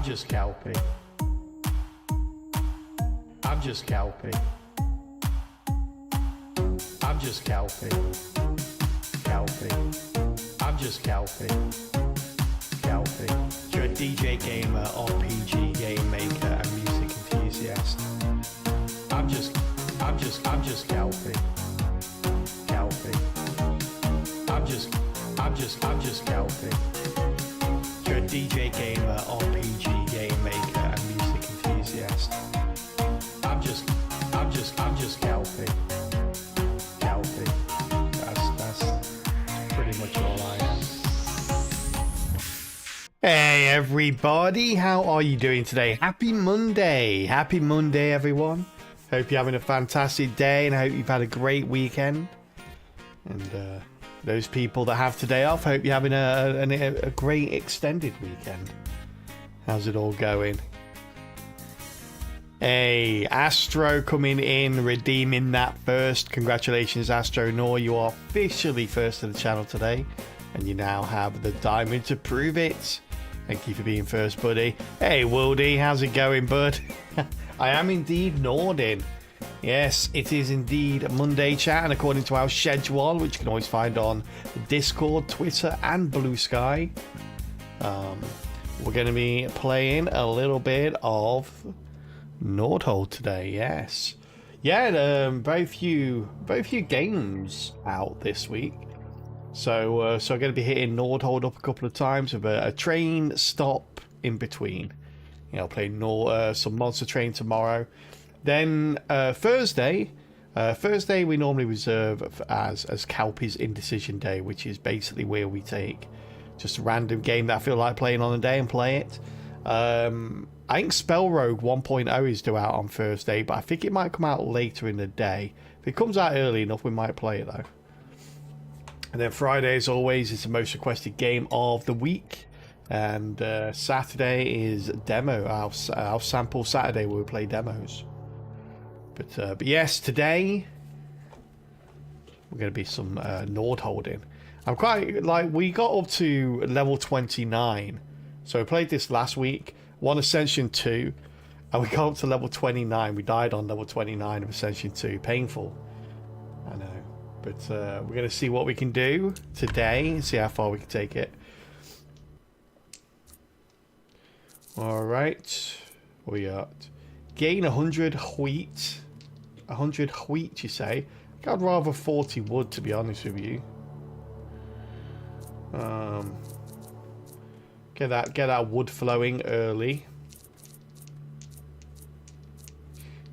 just Kelpie. I'm just Kelpie. I'm just Kelpie. Kelpie. I'm just Kelpie. Kelpie. You're a DJ gamer, RPG game maker, and music enthusiast. I'm just Kelpie. Kelpie. I'm just Kelpie. You're a DJ gamer, RPG game maker, and music enthusiast. I'm just Kelpie. Kelpie. That's pretty much all I am. Hey everybody, how are you doing today? Happy Monday. Happy Monday, everyone. Hope you're having a fantastic day and I hope you've had a great weekend. And those people that have today off, hope you're having a great extended weekend. How's it all going? Hey, Astro coming in, redeeming that first. Congratulations, Astro Nor. You are officially first to the channel today. And you now have the diamond to prove it. Thank you for being first, buddy. Hey, Wildy, how's it going, bud? I am indeed Nordin. Yes, it is indeed Monday chat, and according to our schedule, which you can always find on Discord, Twitter, and Blue Sky, we're going to be playing a little bit of Nordhold today. Yes, yeah, very few games out this week, so I'm going to be hitting Nordhold up a couple of times with a train stop in between. You know, playing some Monster Train tomorrow. Then Thursday we normally reserve as Calpy's Indecision Day, which is basically where we take just a random game that I feel like playing on the day and play it. I think Spell Rogue 1.0 is due out on Thursday, but I think it might come out later in the day. If it comes out early enough, we might play it though. And then Friday, as always, is the most requested game of the week. And Saturday is demo, our sample Saturday where we play demos. But yes, today we're going to be some Nordholding. I'm quite like, we got up to level 29, so we played this last week, won Ascension 2, and we got up to level 29. We died on level 29 of Ascension 2. Painful, I know, but we're going to see what we can do today and see how far we can take it. All right, we got gain 100 wheat. 100 wheat, you say? I'd rather 40 wood, to be honest with you. Get that wood flowing early.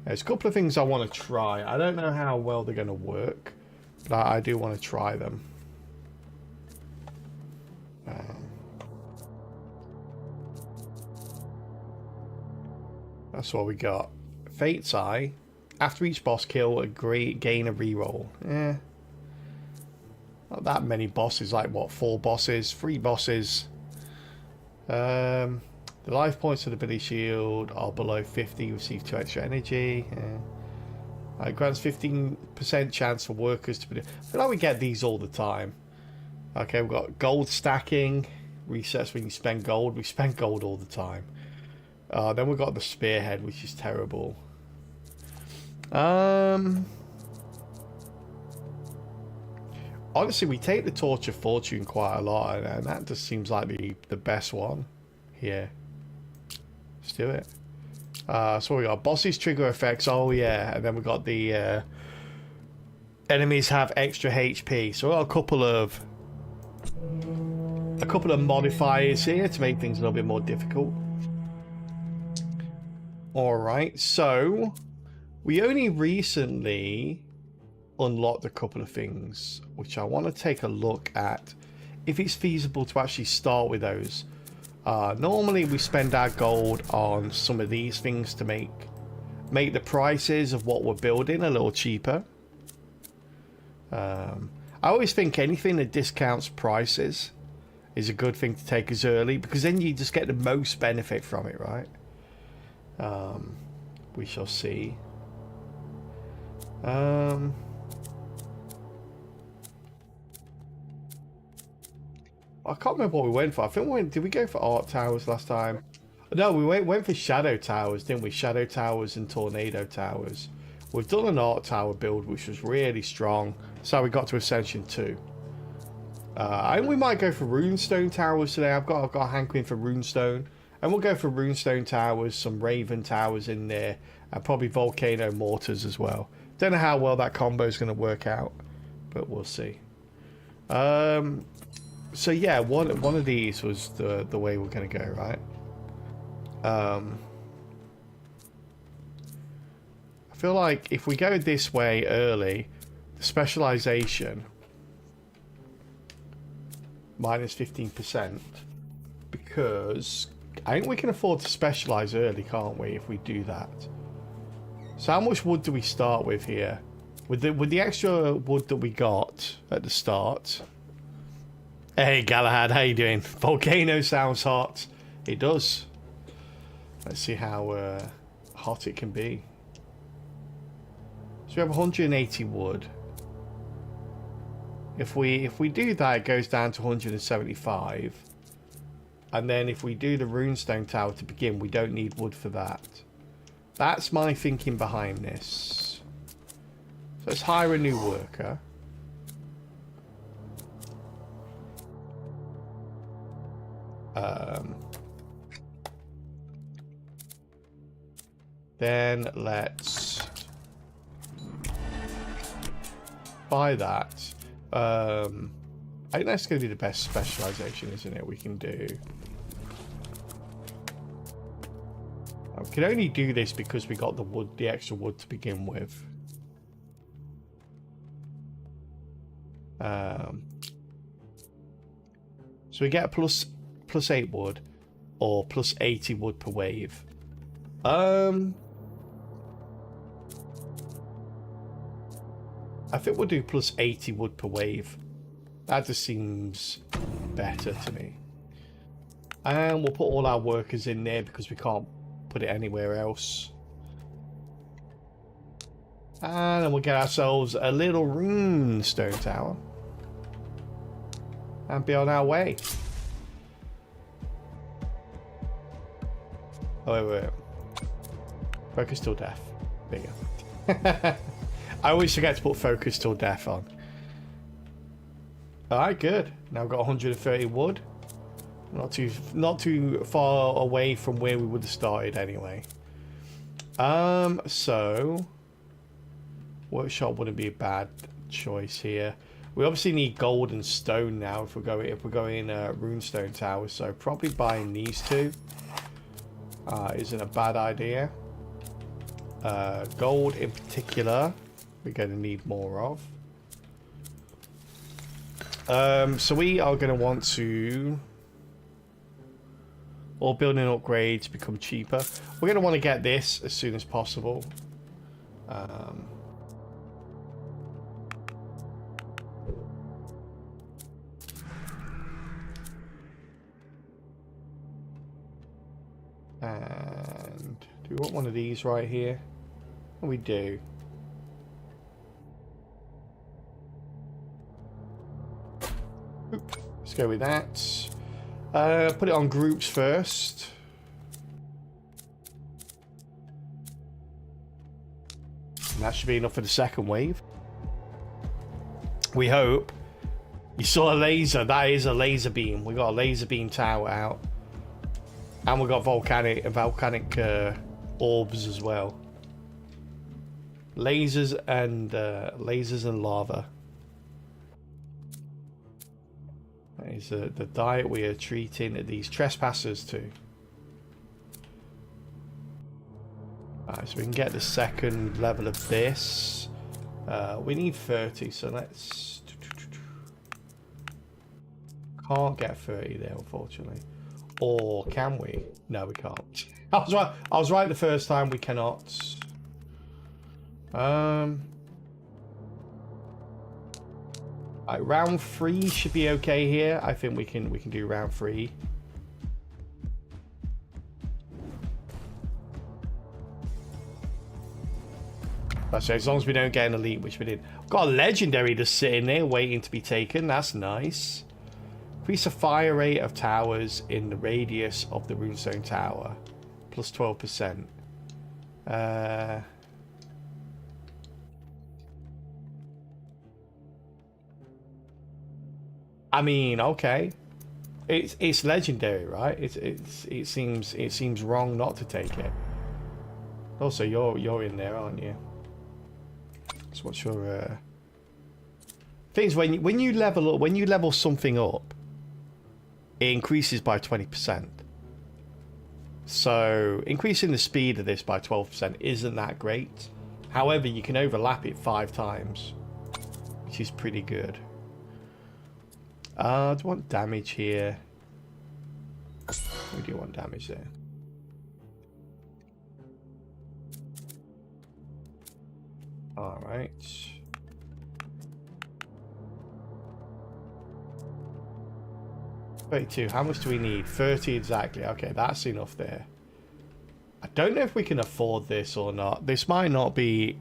There's a couple of things I want to try. I don't know how well they're going to work, but I do want to try them. That's what we got. Fate's Eye. After each boss kill, gain a reroll. Yeah. Not that many bosses, like what, 4 bosses, 3 bosses. The life points of the ability shield are below 50, receive 2 extra energy. Yeah. It grants 15% chance for workers to be. I feel like we get these all the time. Okay, we've got gold stacking. Resets when you spend gold. We spend gold all the time. Then we've got the spearhead, which is terrible. Honestly, we take the Torch of Fortune quite a lot, and that just seems like the best one here. Let's do it. So we got bosses trigger effects. Oh yeah, and then we got the enemies have extra HP. So we got a couple of modifiers here to make things a little bit more difficult. All right, so we only recently unlocked a couple of things, which I want to take a look at if it's feasible to actually start with those. Normally we spend our gold on some of these things to make the prices of what we're building a little cheaper. I always think anything that discounts prices is a good thing to take as early, because then you just get the most benefit from it, right? We shall see. I can't remember what we went for. I think did we go for Art Towers last time? No, we went for shadow towers, didn't we? Shadow towers and tornado towers. We've done an arc tower build, which was really strong. So we got to Ascension 2. I think we might go for runestone towers today. I've got a hankering for runestone. And we'll go for runestone towers, some raven towers in there, and probably volcano mortars as well. Don't know how well that combo is going to work out, but we'll see. So yeah, one of these was the way we're going to go, right? I feel like if we go this way early, the specialization minus 15%, because I think we can afford to specialize early, can't we, if we do that? So how much wood do we start with here? With the extra wood that we got at the start. Hey Galahad, how you doing? Volcano sounds hot. It does. Let's see how hot it can be. So we have 180 wood. If we do that, it goes down to 175. And then if we do the runestone tower to begin, we don't need wood for that. That's my thinking behind this. So let's hire a new worker. Then let's buy that. I think that's going to be the best specialization, isn't it? We can do. We can only do this because we got the wood, the extra wood to begin with. So we get a plus 8 wood or plus 80 wood per wave. I think we'll do plus 80 wood per wave. That just seems better to me. And we'll put all our workers in there because we can't put it anywhere else. And then we'll get ourselves a little runestone tower. And be on our way. Oh, wait. Focus till death. There you go. I always forget to put focus till death on. Alright, good. Now we've got 130 wood. Not too far away from where we would have started anyway. So workshop wouldn't be a bad choice here. We obviously need gold and stone now if we're going runestone towers. So probably buying these two isn't a bad idea. Gold in particular, we're going to need more of. So we are going to want to all building upgrades become cheaper. We're going to want to get this as soon as possible. And do we want one of these right here? We do. Let's go with that. Put it on groups first. And that should be enough for the second wave. We hope. You saw a laser. That is a laser beam. We got a laser beam tower out. And we got volcanic orbs as well. Lasers and lava. That is the diet we are treating these trespassers to. Alright, so we can get the second level of this. We need 30, so let's... Can't get 30 there, unfortunately. Or can we? No, we can't. I was right the first time. We cannot. Right, round 3 should be okay here. I think we can do round 3. That's right, as long as we don't get an elite, which we did. Got a legendary just sitting there waiting to be taken. That's nice. Increase the fire rate of towers in the radius of the runestone tower. Plus 12%. I mean, okay. It's legendary, right? It seems wrong not to take it. Also, you're in there, aren't you? So what's your things when you level something up, it increases by 20%. So increasing the speed of this by 12% isn't that great. However, you can overlap it 5 times, which is pretty good. Do I want damage here? We do want damage there. All right. 32. How much do we need? 30 exactly. Okay, that's enough there. I don't know if we can afford this or not. This might not be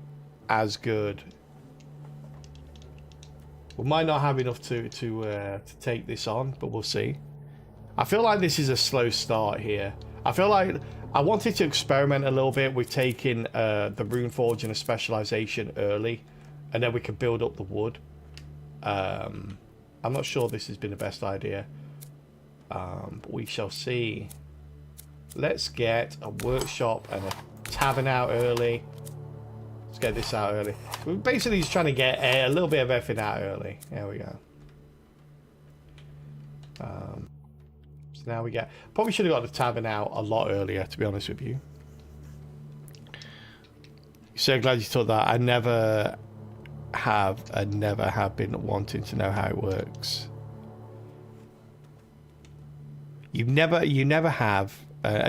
as good. We might not have enough to take this on, but we'll see. I feel like this is a slow start here. I feel like I wanted to experiment a little bit with taking the rune forge and a specialization early, and then we can build up the wood. I'm not sure this has been the best idea, but we shall see. Let's get a workshop and a tavern out early. Let's get this out early. We're basically just trying to get a little bit of everything out early. There we go. So now we get... Probably should have got the tavern out a lot earlier, to be honest with you. So glad you told that. I never have been wanting to know how it works. You never have.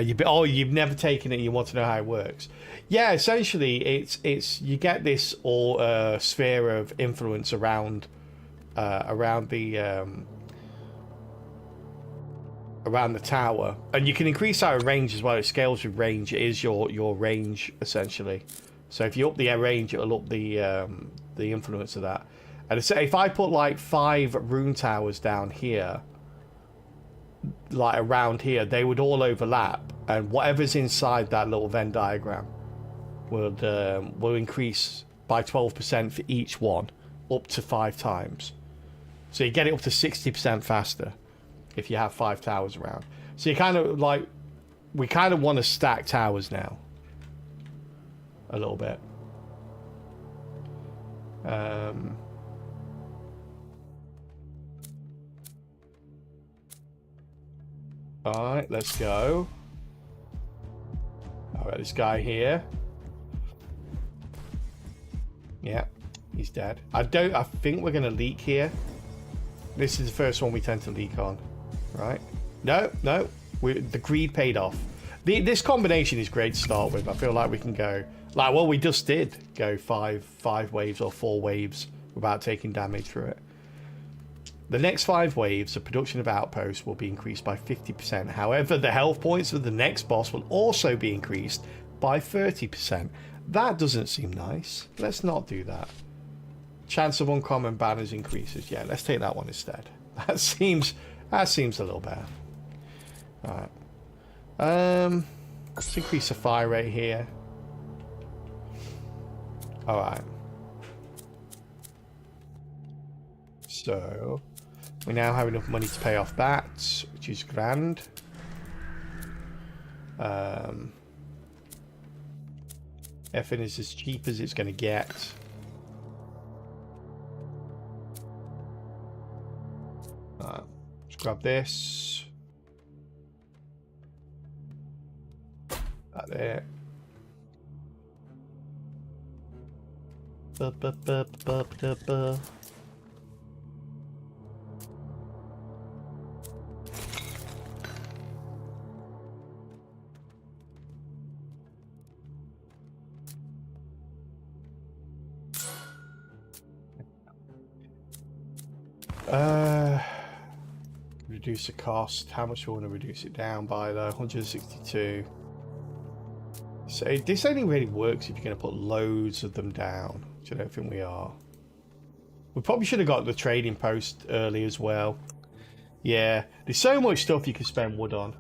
You've never taken it and you want to know how it works. Yeah, essentially it's you get this all sphere of influence around the tower, and you can increase our range as well. It scales with range. It is your range essentially. So if you up the range, it'll up the influence of that. And if I put like 5 rune towers down here, like around here, they would all overlap, and whatever's inside that little Venn diagram will increase by 12% for each one, up to 5 times. So you get it up to 60% faster if you have 5 towers around. So you kind of like, we kind of want to stack towers now a little bit. Alright, let's go. Alright, this guy here. Yeah, he's dead. I think we're gonna leak here. This is the first one we tend to leak on. Right? No. The greed paid off. This combination is great to start with. I feel like we can go... Like, well, we just did go 5 waves or 4 waves without taking damage through it. The next 5 waves, the production of outposts will be increased by 50%. However, the health points of the next boss will also be increased by 30%. That doesn't seem nice. Let's not do that. Chance of uncommon banners increases. Yeah, let's take that one instead. That seems a little better. Alright. Let's increase the fire rate here. Alright. So we now have enough money to pay off that, which is grand. Effing is as cheap as it's going to get. Let's grab this. That there. Reduce the cost. How much do we want to reduce it down by though? 162. So this only really works if you're going to put loads of them down, which I don't think we are. We probably should have got the trading post early as well. Yeah, there's so much stuff you can spend wood on.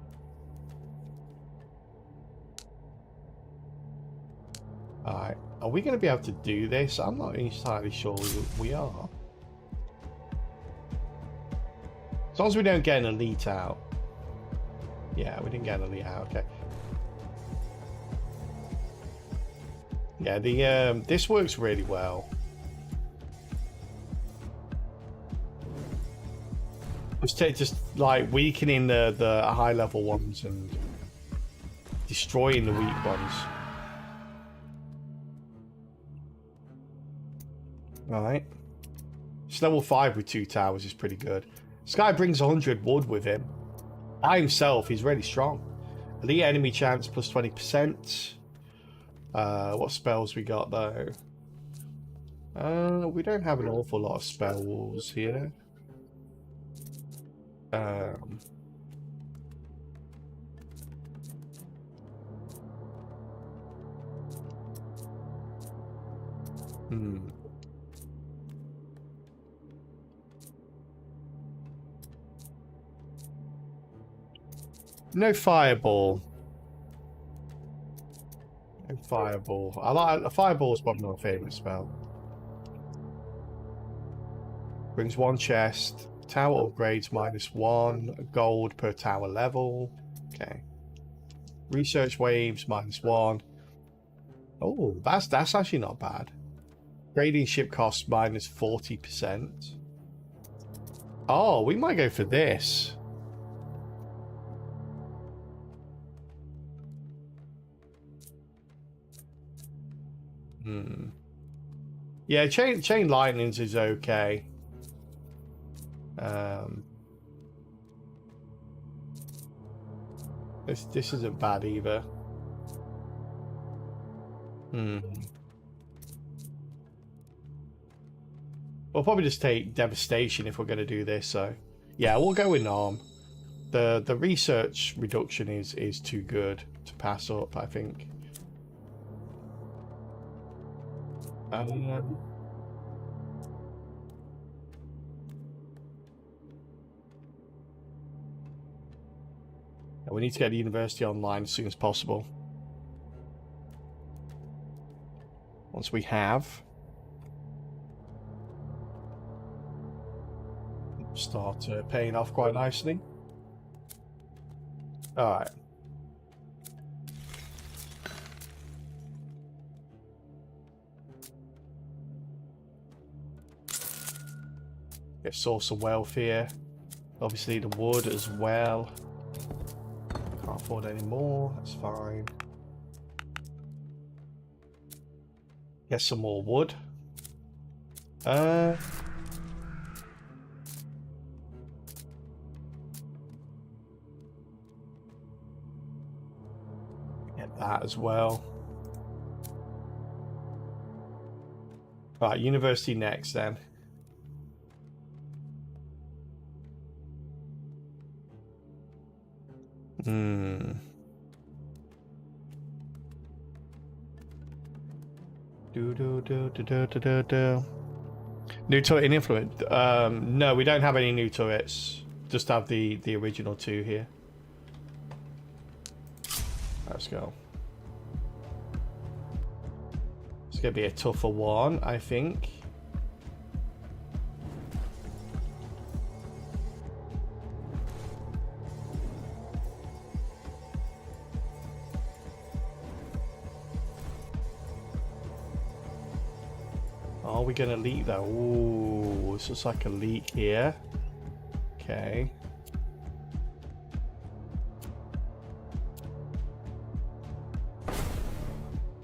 Alright, are we going to be able to do this? I'm not entirely sure we are. As long as we don't get an elite out. Yeah, we didn't get an elite out, okay. Yeah, the this works really well. Just like weakening the high level ones and destroying the weak ones. Alright. It's level 5 with 2 towers is pretty good. This guy brings 100 wood with him. By himself, he's really strong. Elite enemy chance plus 20%. What spells we got though? We don't have an awful lot of spells here. No fireball. No fireball. I like a fireball is probably my favourite spell. Brings 1 chest. Tower upgrades -1. Gold per tower level. Okay. Research waves -1. Oh, that's actually not bad. Grading ship costs -40%. Oh, we might go for this. Yeah, chain lightnings is okay. This isn't bad either. We'll probably just take devastation if we're going to do this. So yeah, we'll go with arm. The research reduction is too good to pass up, I think. We need to get the university online as soon as possible. Once we have, start paying off quite nicely. All right. Get source of wealth here. Obviously the wood as well. Can't afford any more, that's fine. Get some more wood. Get that as well. Right, university next then. New turret in influence. No, we don't have any new turrets. Just have the original 2 here. Let's go. It's gonna be a tougher one, I think. Are we gonna leak though? Ooh, this looks like a leak here. Okay.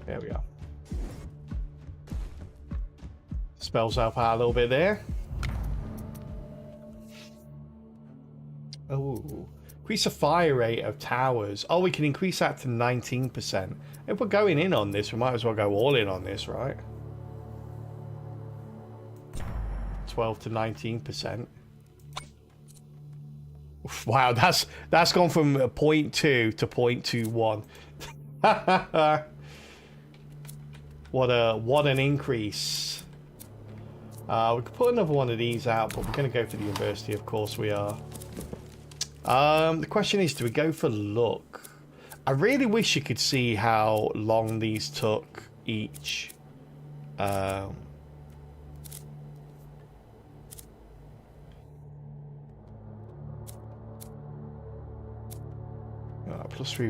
There we are. Spells help out a little bit there. Oh, increase the fire rate of towers. Oh, we can increase that to 19%. If we're going in on this, we might as well go all in on this, right? 12 to 19%. Wow, that's gone from 0.2 to 0.21. What an increase. We could put another one of these out, but we're going to go for the university, of course we are. The question is, do we go for luck? I really wish you could see how long these took each. +3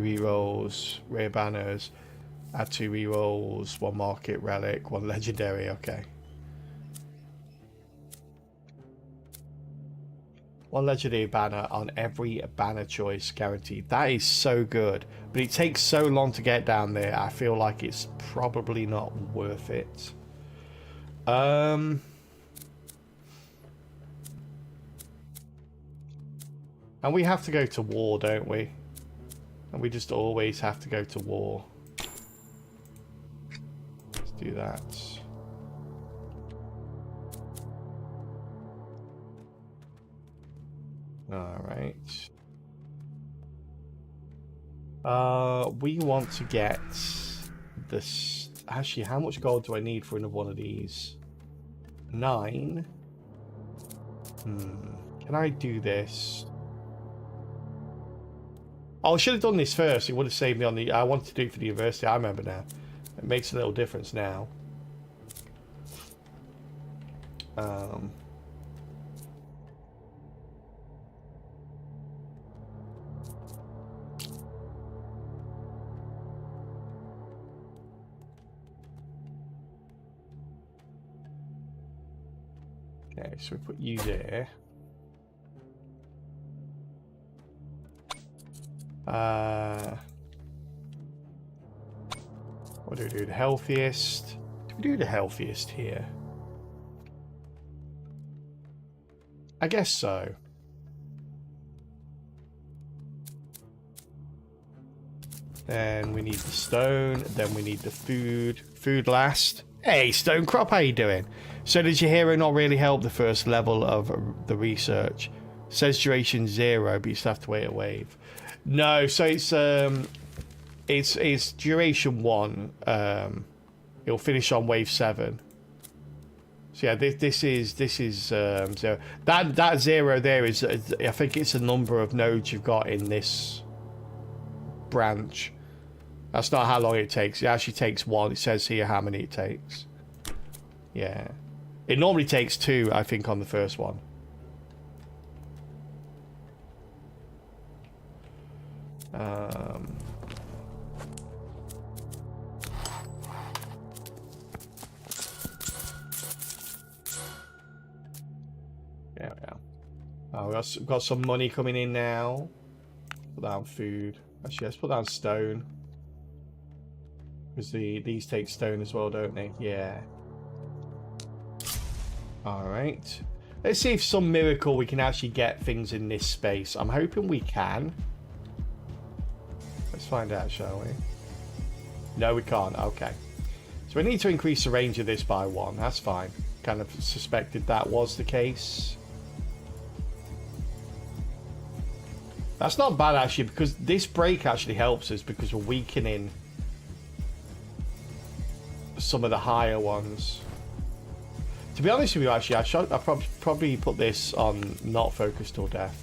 rerolls, rare banners, add 2 rerolls, 1 market relic, 1 legendary. Okay. 1 legendary banner on every banner choice guaranteed. That is so good, but it takes so long to get down there. I feel like it's probably not worth it. And we have to go to war, don't we? And we just always have to go to war. Let's do that. Alright. We want to get this. Actually, how much gold do I need for another one of these? 9. Can I do this? Oh, I should have done this first. It would have saved me on the... I wanted to do it for the university. I remember now. It makes a little difference now. Okay, so we put you there. What do we do? The healthiest? Do we do the healthiest here? I guess so. Then we need the stone. Then we need the food. Food last. Hey, Stone Crop, how you doing? So did your hero not really help the first level of the research? Says duration 0, but you still have to wait a wave. No, so it's duration 1. It'll finish on wave 7. So yeah, this is 0. That 0 there is, I think it's a number of nodes you've got in this branch. That's not how long it takes. It actually takes 1. It says here how many it takes. Yeah, it normally takes 2, I think, on the first one. Yeah. Oh, we've got some money coming in now. Put down food. Actually, let's put down stone. Because these take stone as well, don't they? Yeah. Alright. Let's see if some miracle we can actually get things in this space. I'm hoping we can. Let's find out, shall we? No, we can't. Okay. So we need to increase the range of this by 1. That's fine. Kind of suspected that was the case. That's not bad, actually, because this break actually helps us because we're weakening some of the higher ones. To be honest with you, actually, I probably put this on not focus till death.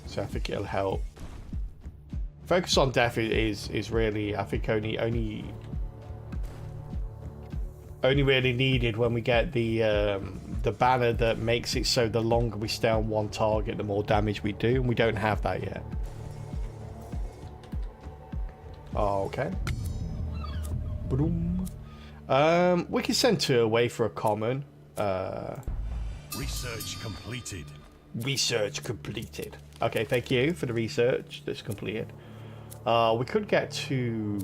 So I think it'll help. Focus on death is really, I think, only really needed when we get the banner that makes it so the longer we stay on one target, the more damage we do, and we don't have that yet. Oh, okay. Boom. We can send 2 away for a common. Research completed. Research completed. Okay, thank you for the research that's completed. We could get a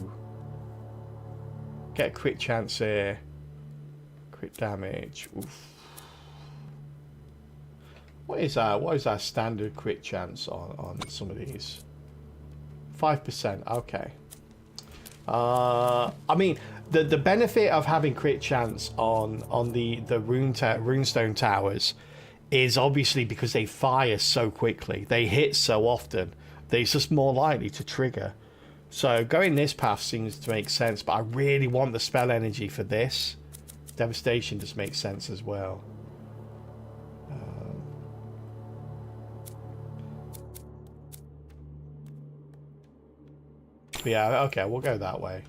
crit chance here. Crit damage. Oof. What is our standard crit chance on some of these? 5%. Okay. I mean, the benefit of having crit chance on the runestone towers is obviously because they fire so quickly. They hit so often. They're just more likely to trigger. So going this path seems to make sense, but I really want the spell energy for this. Devastation just makes sense as well. But yeah, okay, we'll go that way.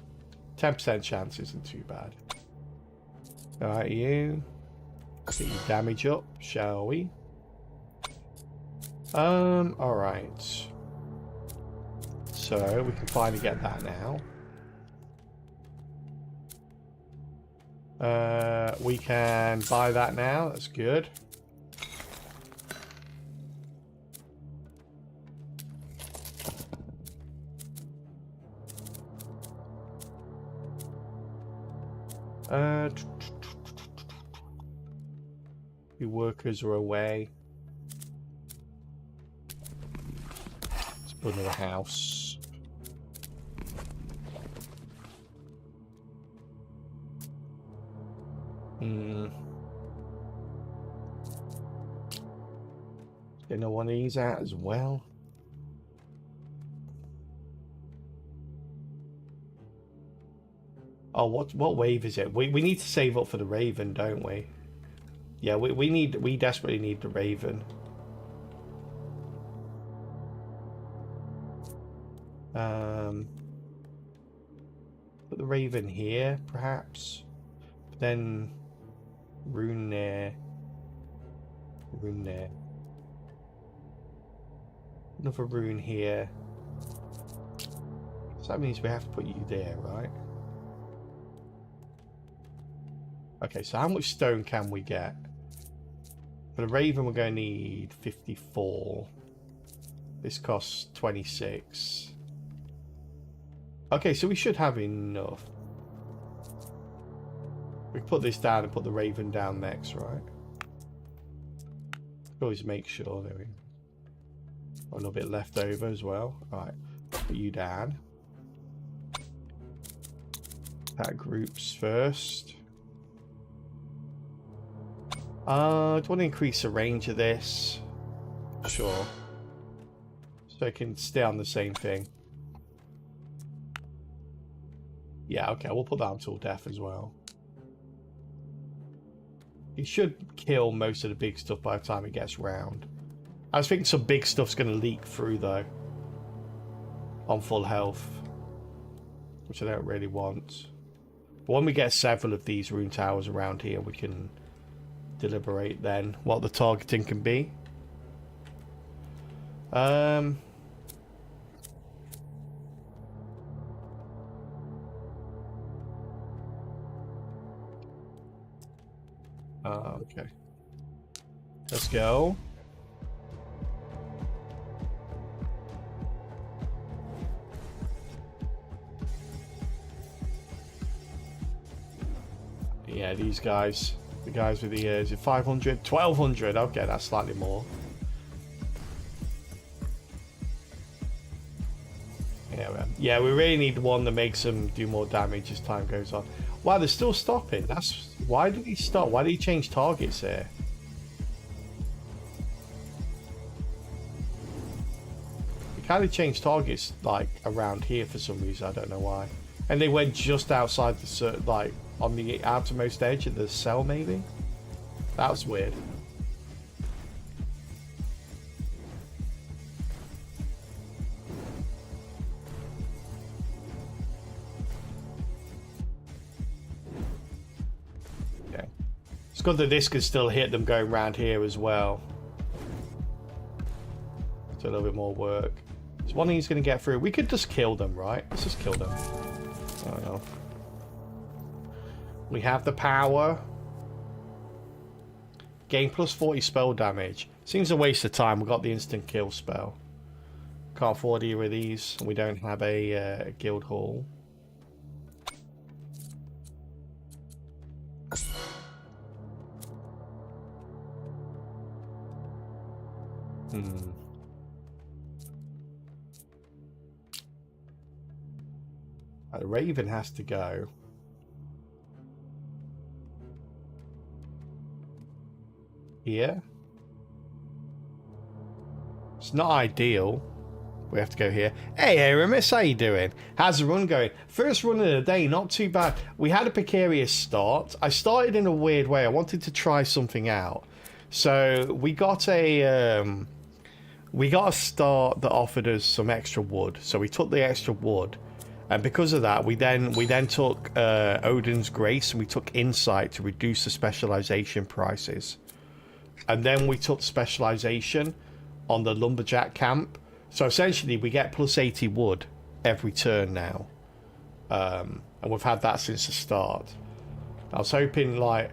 10% chance isn't too bad. Alright, you. Get your damage up, shall we? Alright. So, we can finally get that now. We can buy that now, that's good. Your workers are away. Let's build another house. Get one of these out as well. Oh, what wave is it? We need to save up for the Raven, don't we? Yeah, we desperately need the Raven. Put the Raven here, perhaps. But then rune there. Rune there. Another rune here. So that means we have to put you there, right? Okay, so how much stone can we get? For the Raven, we're going to need 54. This costs 26. Okay, so we should have enough. We can put this down and put the Raven down next, right? Always make sure. There we go. A little bit left over as well. Right, put you down. Attack groups first. Do I want to increase the range of this? Sure. So it can stay on the same thing. Yeah, okay, we'll put that on till death as well. It should kill most of the big stuff by the time it gets round. I was thinking some big stuff's going to leak through though. On full health. Which I don't really want. But when we get several of these rune towers around here, we can deliberate then what the targeting can be. Okay. Let's go. Yeah, these guys. The guys with the is it 500? 1200. Okay, that's slightly more. Yeah, we really need one that makes them do more damage as time goes on. Wow, they're still stopping. That's why did he stop? Why did he change targets here? He kind of changed targets like around here for some reason. I don't know why. And they went just outside the like on the outermost edge of the cell, maybe. That was weird. Okay. It's good that this can still hit them going around here as well. It's a little bit more work. So one thing he's going to get through. We could just kill them, right? Let's just kill them. Oh no. We have the power. Gain plus 40 spell damage. Seems a waste of time. We've got the instant kill spell. Can't afford either of these. We don't have a guild hall. The Raven has to go. Here. It's not ideal, We have to go here. Hey, Aramis, how you doing? How's the run going? First run of the day, not too bad. We had a precarious start. I started in a weird way. I wanted to try something out. So we got a start that offered us some extra wood. So we took the extra wood, and because of that, we then took Odin's Grace, and we took Insight to reduce the specialization prices. And then we took specialization on the lumberjack camp. So essentially, we get plus 80 wood every turn now. And we've had that since the start. I was hoping, like...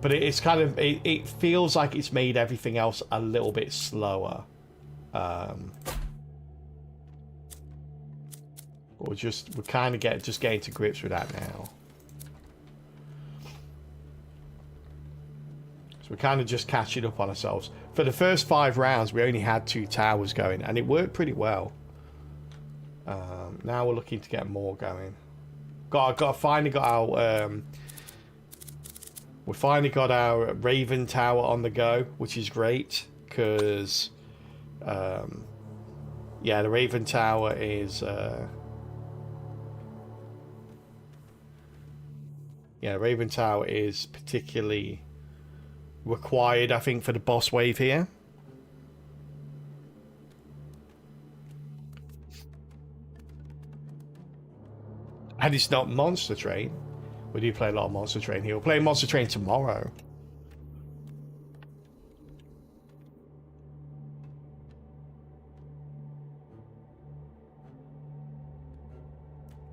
But it's kind of... It feels like it's made everything else a little bit slower. We're kind of getting to grips with that now. So we're kind of just catching up on ourselves. For the first 5 rounds, we only had 2 towers going, and it worked pretty well. Now we're looking to get more going. Finally got our we finally got our Raven Tower on the go, which is great because yeah, the Raven Tower is yeah, Raven Tower is particularly required, I think, for the boss wave here. And it's not Monster Train. We do play a lot of Monster Train here. We'll play Monster Train tomorrow.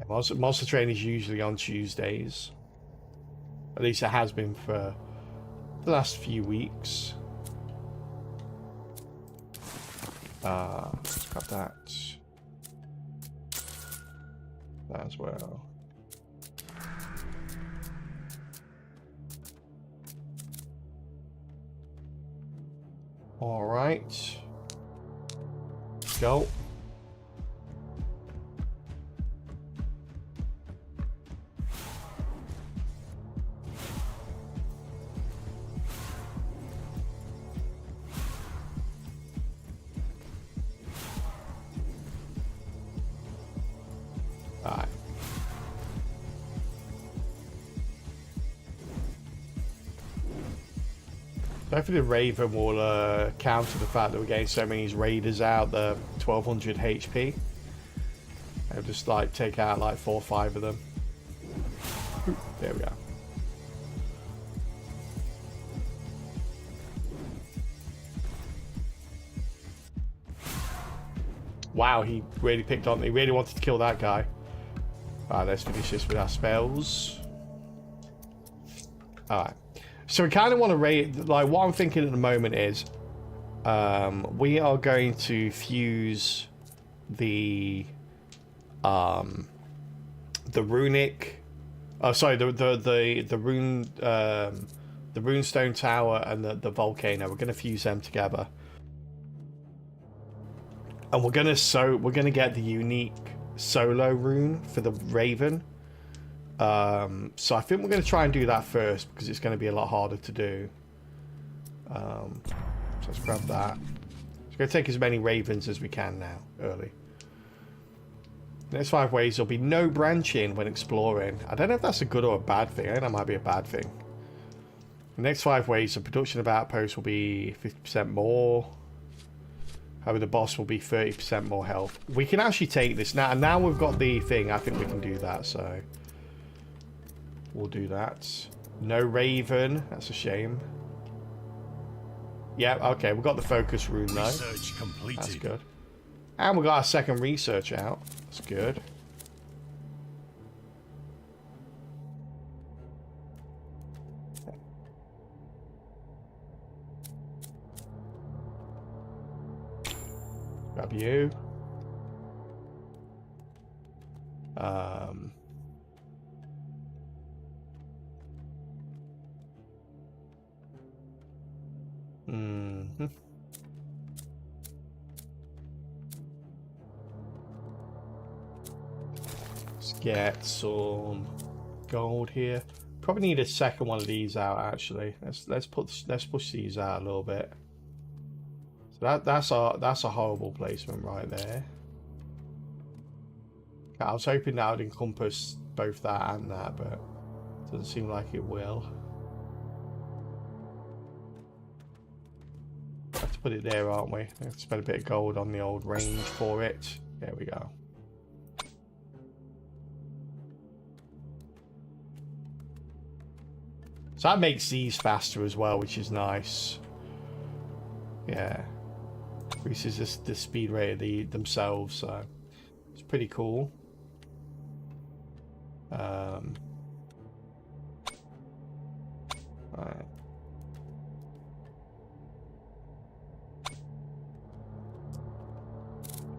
Monster Train is usually on Tuesdays. At least it has been for the last few weeks. Let's grab that as well. All right, go. Hopefully the Raven will counter the fact that we're getting so many raiders out, the 1200 HP. I'll just like take out like 4 or 5 of them. There we go. Wow, he really picked on, he really wanted to kill that guy. Alright, let's finish this with our spells. Alright. So we kind of want to raid, like what I'm thinking at the moment is we are going to fuse the runic, oh sorry, the runestone tower and the volcano. We're going to fuse them together. And we're going to get the unique solo rune for the Raven. So I think we're going to try and do that first because it's going to be a lot harder to do. So let's grab that. It's going to take as many ravens as we can now, early. Next 5 ways, there'll be no branching when exploring. I don't know if that's a good or a bad thing. I think that might be a bad thing. The next 5 ways, the production of outposts will be 50% more. However, the boss will be 30% more health. We can actually take this now. And now we've got the thing. I think we can do that, so... We'll do that. No Raven. That's a shame. Yeah, okay. We've got the focus rune, though. Research completed. That's good. And we got our second research out. That's good. Grab you. Let's get some gold here. Probably need a second one of these out actually. Let's push these out a little bit. That's a horrible placement right there. I was hoping that would encompass both that and that, but it doesn't seem like it will. Have to put it there, aren't we? We have to spend a bit of gold on the old range for it. There we go. So that makes these faster as well, which is nice. Yeah. Increases the speed rate of themselves, so it's pretty cool. Right.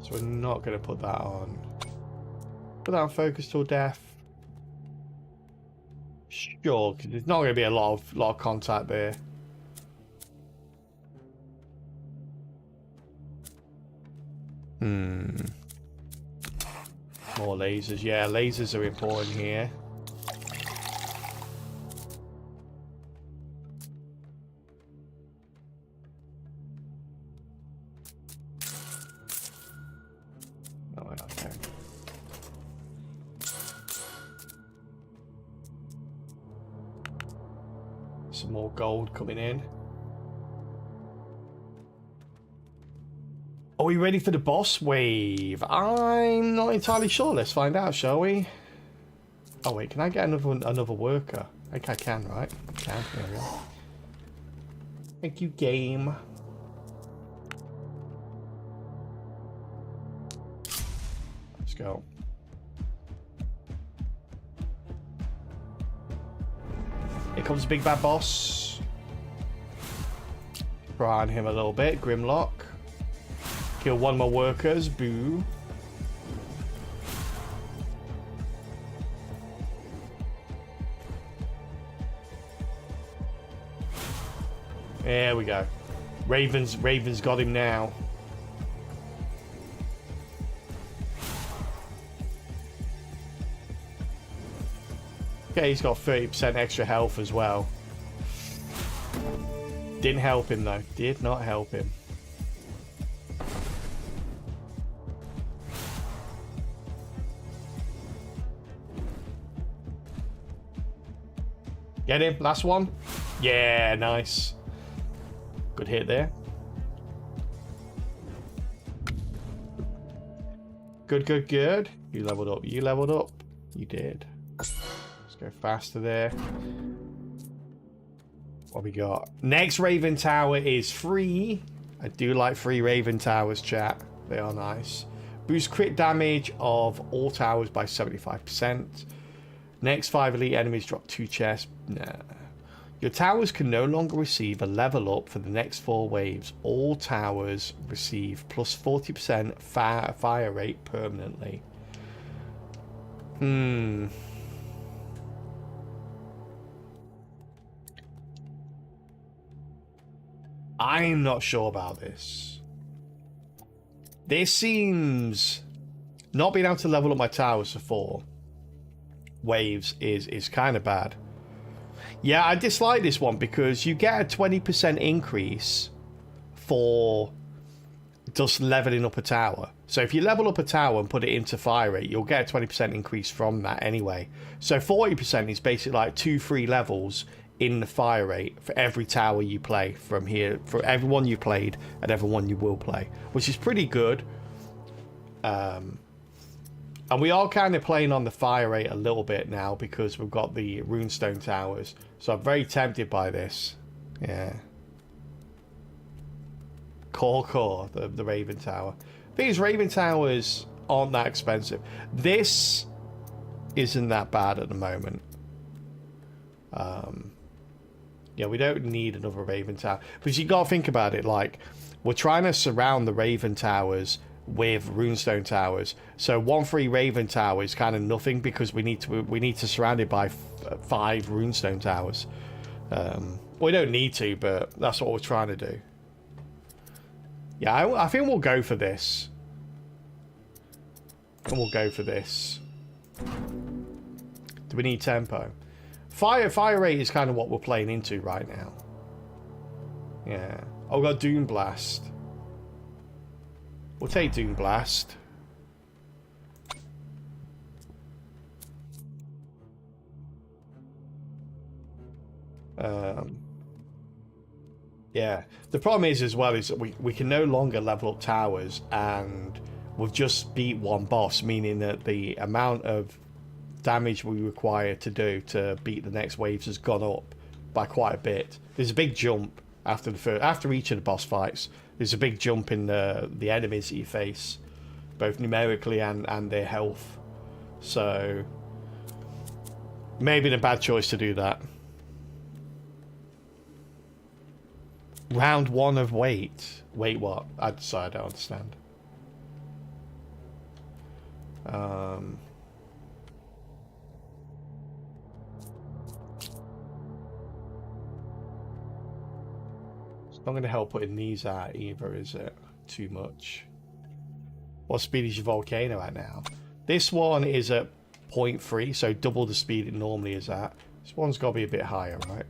So we're not going to put that on. Put that on focus till death. Sure, because there's not going to be a lot of contact there. More lasers. Yeah, lasers are important here. Oh, okay. Some more gold coming in. Are we ready for the boss wave? I'm not entirely sure. Let's find out, shall we? Oh wait, can I get another worker? I think I can, right? I can. There we go. Thank you, game. Let's go. Here comes the big bad boss. Try on him a little bit. Grimlock. Kill one of my workers. Boo. There we go. Raven's got him now. Okay, he's got 30% extra health as well. Didn't help him though. Did not help him. Get him. Last one. Yeah, nice. Good hit there. Good, good, good. You leveled up. You leveled up. You did. Let's go faster there. What we got? Next Raven Tower is free. I do like free Raven Towers, chat. They are nice. Boost crit damage of all towers by 75%. Next 5 elite enemies drop 2 chests. Nah. Your towers can no longer receive a level up for the next 4 waves. All towers receive plus 40% fire rate permanently. I'm not sure about this. This seems... Not being able to level up my towers for 4 waves is kind of bad. Yeah, I dislike this one because you get a 20% increase for just leveling up a tower. So if you level up a tower and put it into fire rate, you'll get a 20% increase from that anyway. So 40% is basically like 2 free levels in the fire rate for every tower you play from here, for everyone you played and everyone you will play, which is pretty good. And we are kind of playing on the fire rate a little bit now because we've got the runestone towers. So I'm very tempted by this. Yeah. Core, the Raven Tower. These Raven Towers aren't that expensive. This isn't that bad at the moment. Yeah, we don't need another Raven Tower. Because you got to think about it, like, we're trying to surround the Raven Towers with runestone towers. So 1 free Raven Tower is kind of nothing because we need to surround it by 5 runestone towers. We don't need to, but that's what we're trying to do. Yeah, I think we'll go for this. And we'll go for this. Do we need tempo? Fire rate is kind of what we're playing into right now. Yeah. Oh, we got Doom Blast. We'll take Doom Blast. Yeah, the problem is as well is that we can no longer level up towers, and we've just beat one boss, meaning that the amount of damage we require to do to beat the next waves has gone up by quite a bit. There's a big jump after after each of the boss fights. There's a big jump in the enemies that you face, both numerically and their health. So maybe a bad choice to do that. Round 1 of wait. Wait, what? Sorry, I don't understand. It's not going to help putting these out either, is it? Too much. What speed is your volcano at now? This one is at 0.3, so double the speed it normally is at. This one's got to be a bit higher, right?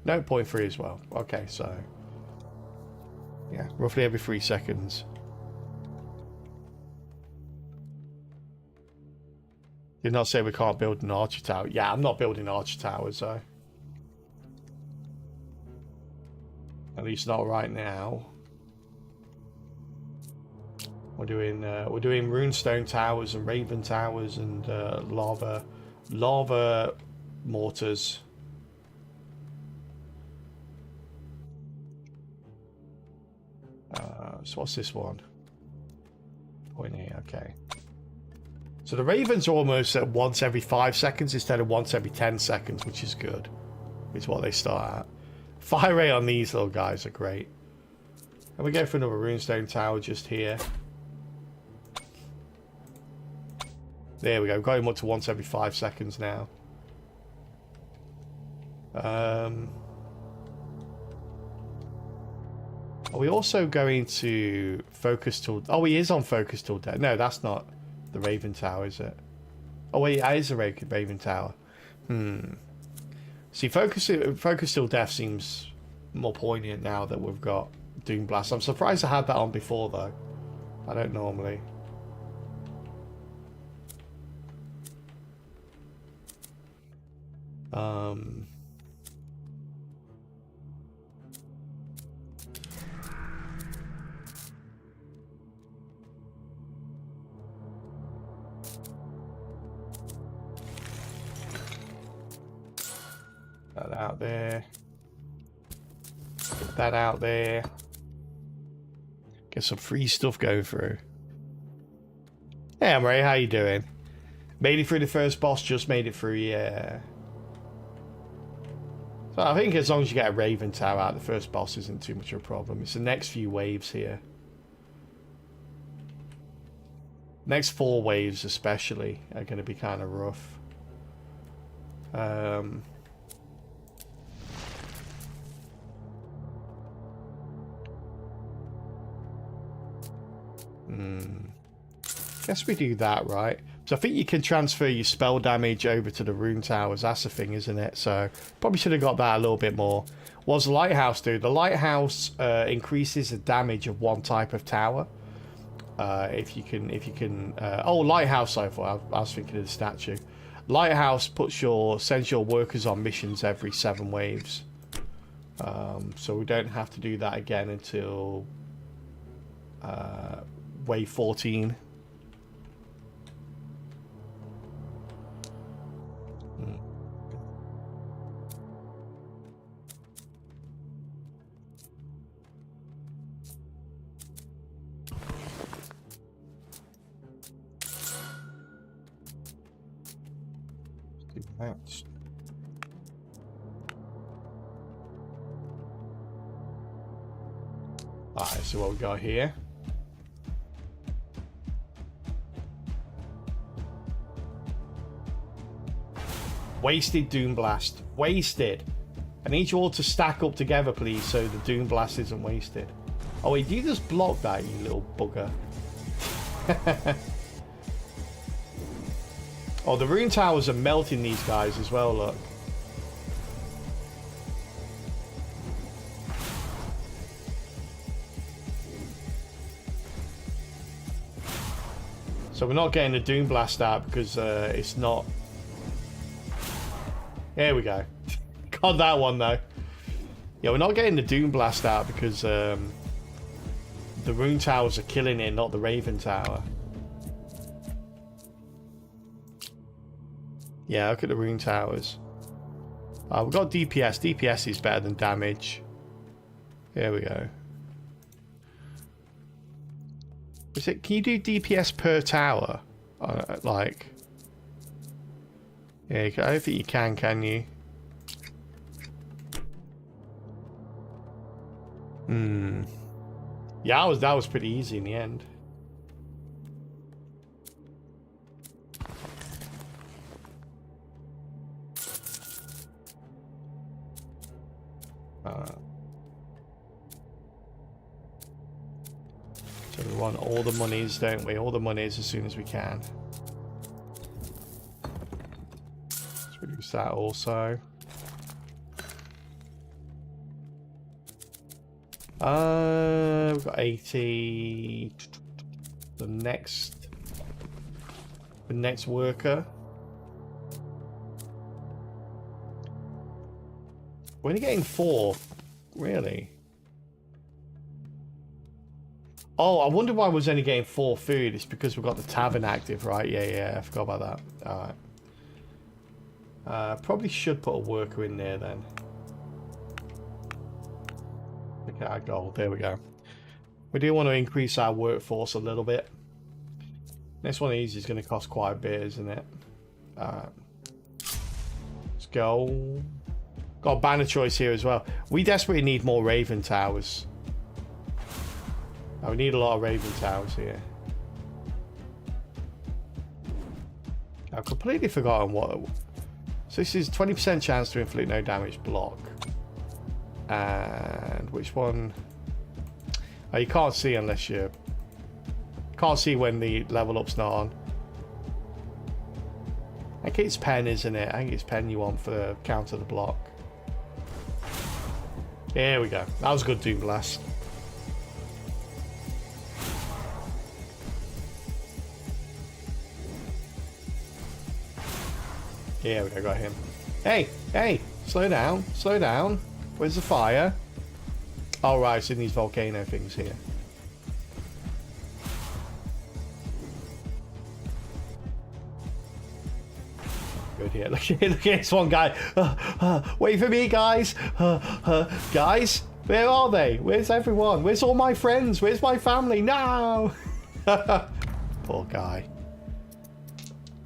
No, 0.3 as well. Okay, so... yeah, roughly every 3 seconds. Did not say we can't build an archer tower. Yeah, I'm not building archer towers, so. At least not right now. We're doing runestone towers and raven towers and lava mortars. So what's this one? 0.8, okay. So the ravens are almost at once every 5 seconds instead of once every 10 seconds, which is good. Is what they start at. Fire rate on these little guys are great. And we go for another runestone tower just here. There we go. We've got him up to once every 5 seconds now. Are we also going to focus till... oh, he is on focus till death. No, that's not the Raven Tower, is it? Oh, wait, that is a Raven Tower. See, focus till death seems more poignant now that we've got Doom Blast. I'm surprised I had that on before, though. I don't normally. That out there. Get that out there. Get some free stuff going through. Hey, Ray, how you doing? Made it through the first boss, just made it through, yeah. So I think as long as you get a Raven Tower out, the first boss isn't too much of a problem. It's the next few waves here. Next 4 waves especially are going to be kind of rough. Guess we do that, right? So I think you can transfer your spell damage over to the rune towers. That's the thing, isn't it? So probably should have got that a little bit more. What does the lighthouse do? The lighthouse increases the damage of one type of tower. If you can. Oh, lighthouse. So far, I was thinking of the statue. Lighthouse sends your workers on missions every 7 waves. So we don't have to do that again until wave 14. Alright, so what we got here? Wasted Doom Blast. Wasted. I need you all to stack up together, please, so the Doom Blast isn't wasted. Oh wait, you just block that, you little bugger. Oh, the rune towers are melting these guys as well, look. we're not getting the Doom Blast out because it's not... There we go. Got that one though. Yeah, we're not getting the Doom Blast out because the Rune Towers are killing it, not the Raven Tower. Yeah, look at the Rune Towers. We've got DPS. DPS is better than damage. There we go. Is it? Can you do DPS per tower? Like, yeah, I don't think you can you? Yeah, that was pretty easy in the end. So we want all the monies, don't we? All the monies as soon as we can. Let's reduce that also. We've got 80. The next worker. We're only getting 4, really. Oh, I wonder why I was only getting 4 food. It's because we've got the tavern active, right? Yeah, I forgot about that. All right. Probably should put a worker in there then. Okay, our gold. There we go. We do want to increase our workforce a little bit. Next one of these is going to cost quite a bit, isn't it? Alright. Let's go. Got a banner choice here as well. We desperately need more Raven Towers. We need a lot of Raven Towers here. I've completely forgotten what... So this is 20% chance to inflict no damage block. And which one? Oh, you can't see unless you... Can't see when the level up's not on. I think it's pen, isn't it? I think it's pen you want for counter the block. Here we go. That was a good Doom Blast. Here we go, got him. Hey, slow down, slow down. Where's the fire? Oh, right, it's in these volcano things here. Good here. Look at this one guy. Wait for me, guys. Guys, where are they? Where's everyone? Where's all my friends? Where's my family? No! Poor guy.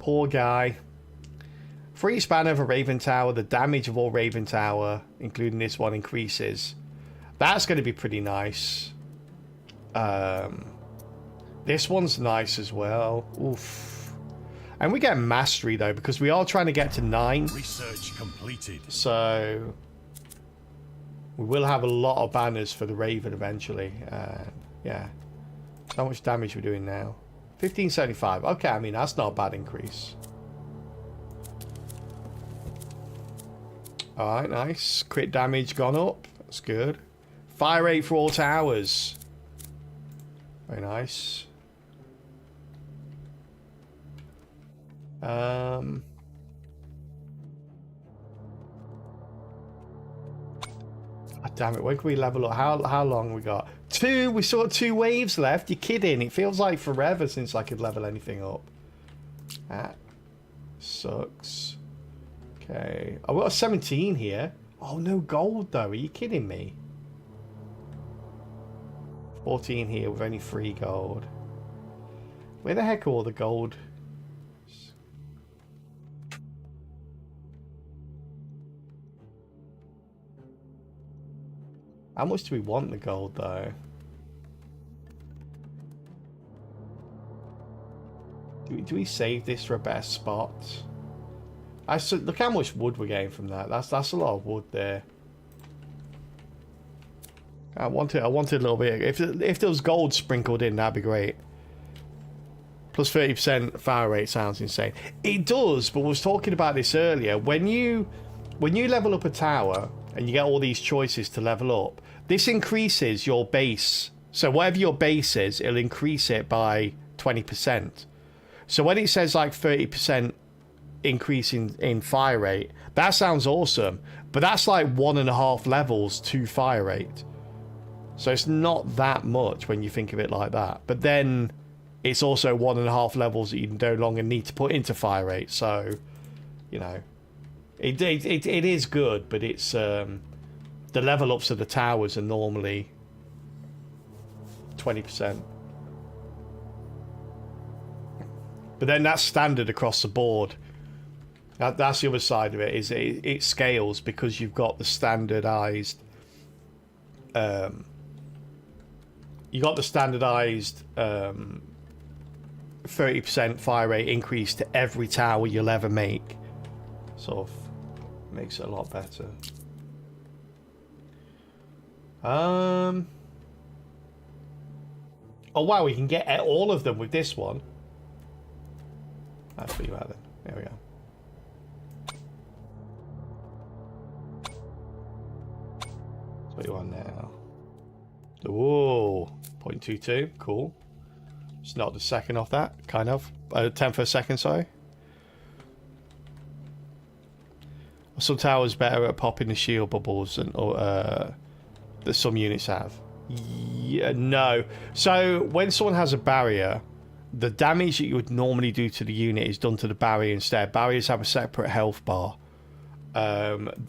Poor guy. For each span of a Raven Tower, the damage of all Raven Tower, including this one, increases. That's going to be pretty nice. This one's nice as well. Oof. And we get mastery though, because we are trying to get to 9. Research completed. So we will have a lot of banners for the Raven eventually. Yeah. So how much damage we're doing now? 1575. Okay, I mean that's not a bad increase. Alright, nice. Crit damage gone up. That's good. Fire rate for all towers. Very nice. God damn it, when can we level up? How long we got? 2? We still got 2 waves left. You're kidding. It feels like forever since I could level anything up. That sucks. Okay. I've got a 17 here. Oh, no gold though. Are you kidding me? 14 here with only 3 gold. Where the heck are all the gold? How much do we want the gold though? Do we save this for a better spot? Look how much wood we're getting from that. That's a lot of wood there. I wanted a little bit. If there was gold sprinkled in, that'd be great. Plus 30% fire rate sounds insane. It does, but we was talking about this earlier. When you level up a tower and you get all these choices to level up, this increases your base. So whatever your base is, it'll increase it by 20%. So when it says like 30% increase in fire rate, that sounds awesome. But that's like 1.5 levels to fire rate. So it's not that much when you think of it like that. But then it's also 1.5 levels that you no longer need to put into fire rate. So, you know, it is good, but it's the level ups of the towers are normally 20%. But then that's standard across the board. That's the other side of it, is it scales because you've got the standardized 30% fire rate increase to every tower you'll ever make. Sort of makes it a lot better. Oh wow, we can get all of them with this one. That's pretty bad then. There we go. What do you want now? Whoa, 0.22, cool. It's not the second off that, kind of. 10th of a second, sorry. Some towers better at popping the shield bubbles than that some units have. Yeah, no. So when someone has a barrier, the damage that you would normally do to the unit is done to the barrier instead. Barriers have a separate health bar.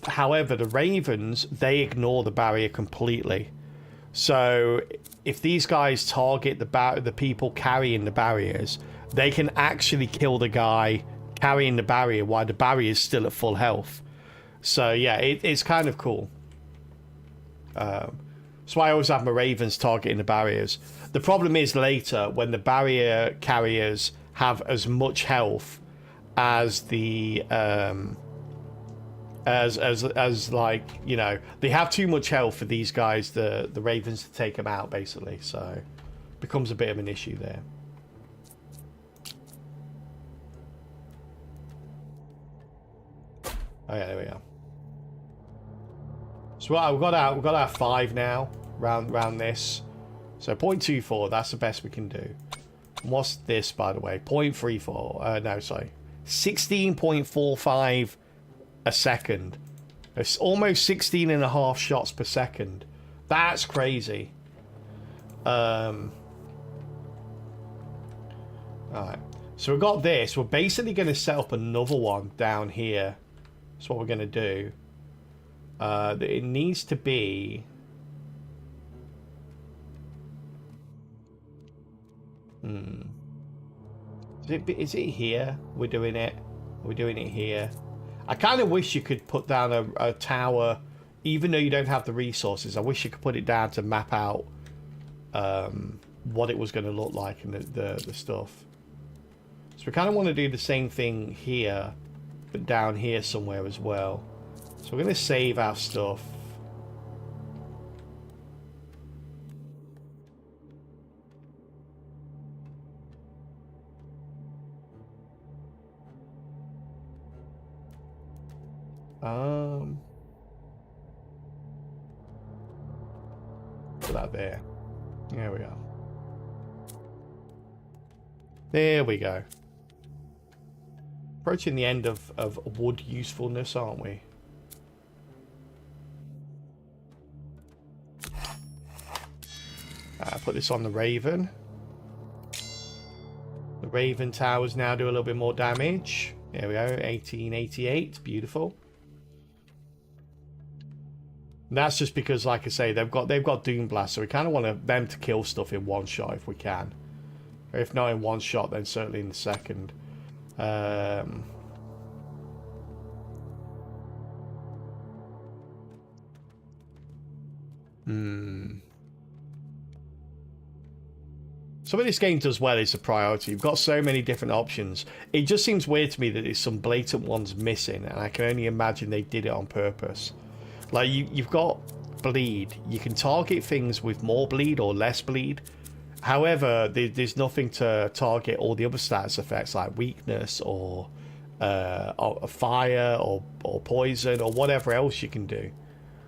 However, the Ravens, they ignore the barrier completely. So if these guys target the people carrying the barriers, they can actually kill the guy carrying the barrier while the barrier is still at full health. So yeah, it's kind of cool. So I always have my Ravens targeting the barriers. The problem is later when the barrier carriers have as much health as the as like, you know, they have too much health for these guys, the Ravens, to take them out basically. So it becomes a bit of an issue there. Oh yeah, there we are. So we've got our 5 now round this. So 0.24, that's the best we can do. And what's this, by the way? 0.34. No, sorry, 16.45 a second. It's almost 16.5 shots per second. That's crazy. Alright. So we've got this. We're basically going to set up another one down here. That's what we're going to do. It needs to be... Is it here? We're doing it. We're doing it here. I kind of wish you could put down a tower, even though you don't have the resources. I wish you could put it down to map out what it was going to look like and the stuff. So we kind of want to do the same thing here, but down here somewhere as well. So we're going to save our stuff. Put that there. There we are. There we go. Approaching the end of wood usefulness, aren't we? Put this on the Raven. The Raven towers now do a little bit more damage. There we go, 1888, beautiful. And that's just because, like I say, they've got Doom Blast, so we kind of want them to kill stuff in one shot if we can. Or if not in one shot, then certainly in the second. So what this game does well is the priority. You've got so many different options. It just seems weird to me that there's some blatant ones missing, and I can only imagine they did it on purpose. Like, you've got bleed. You can target things with more bleed or less bleed. However, there's nothing to target all the other status effects like weakness or fire or poison or whatever else you can do.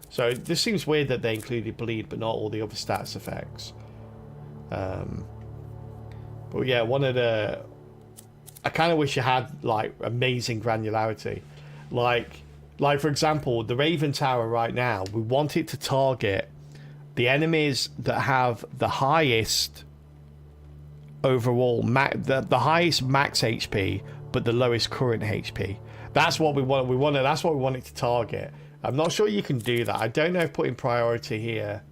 So this seems weird that they included bleed but not all the other status effects. But yeah, one of the I kind of wish you had like amazing granularity, like for example, the Raven Tower right now. We want it to target the enemies that have the highest overall the highest max HP, but the lowest current HP. That's what we want. That's what we want it to target. I'm not sure you can do that. I don't know if putting priority here.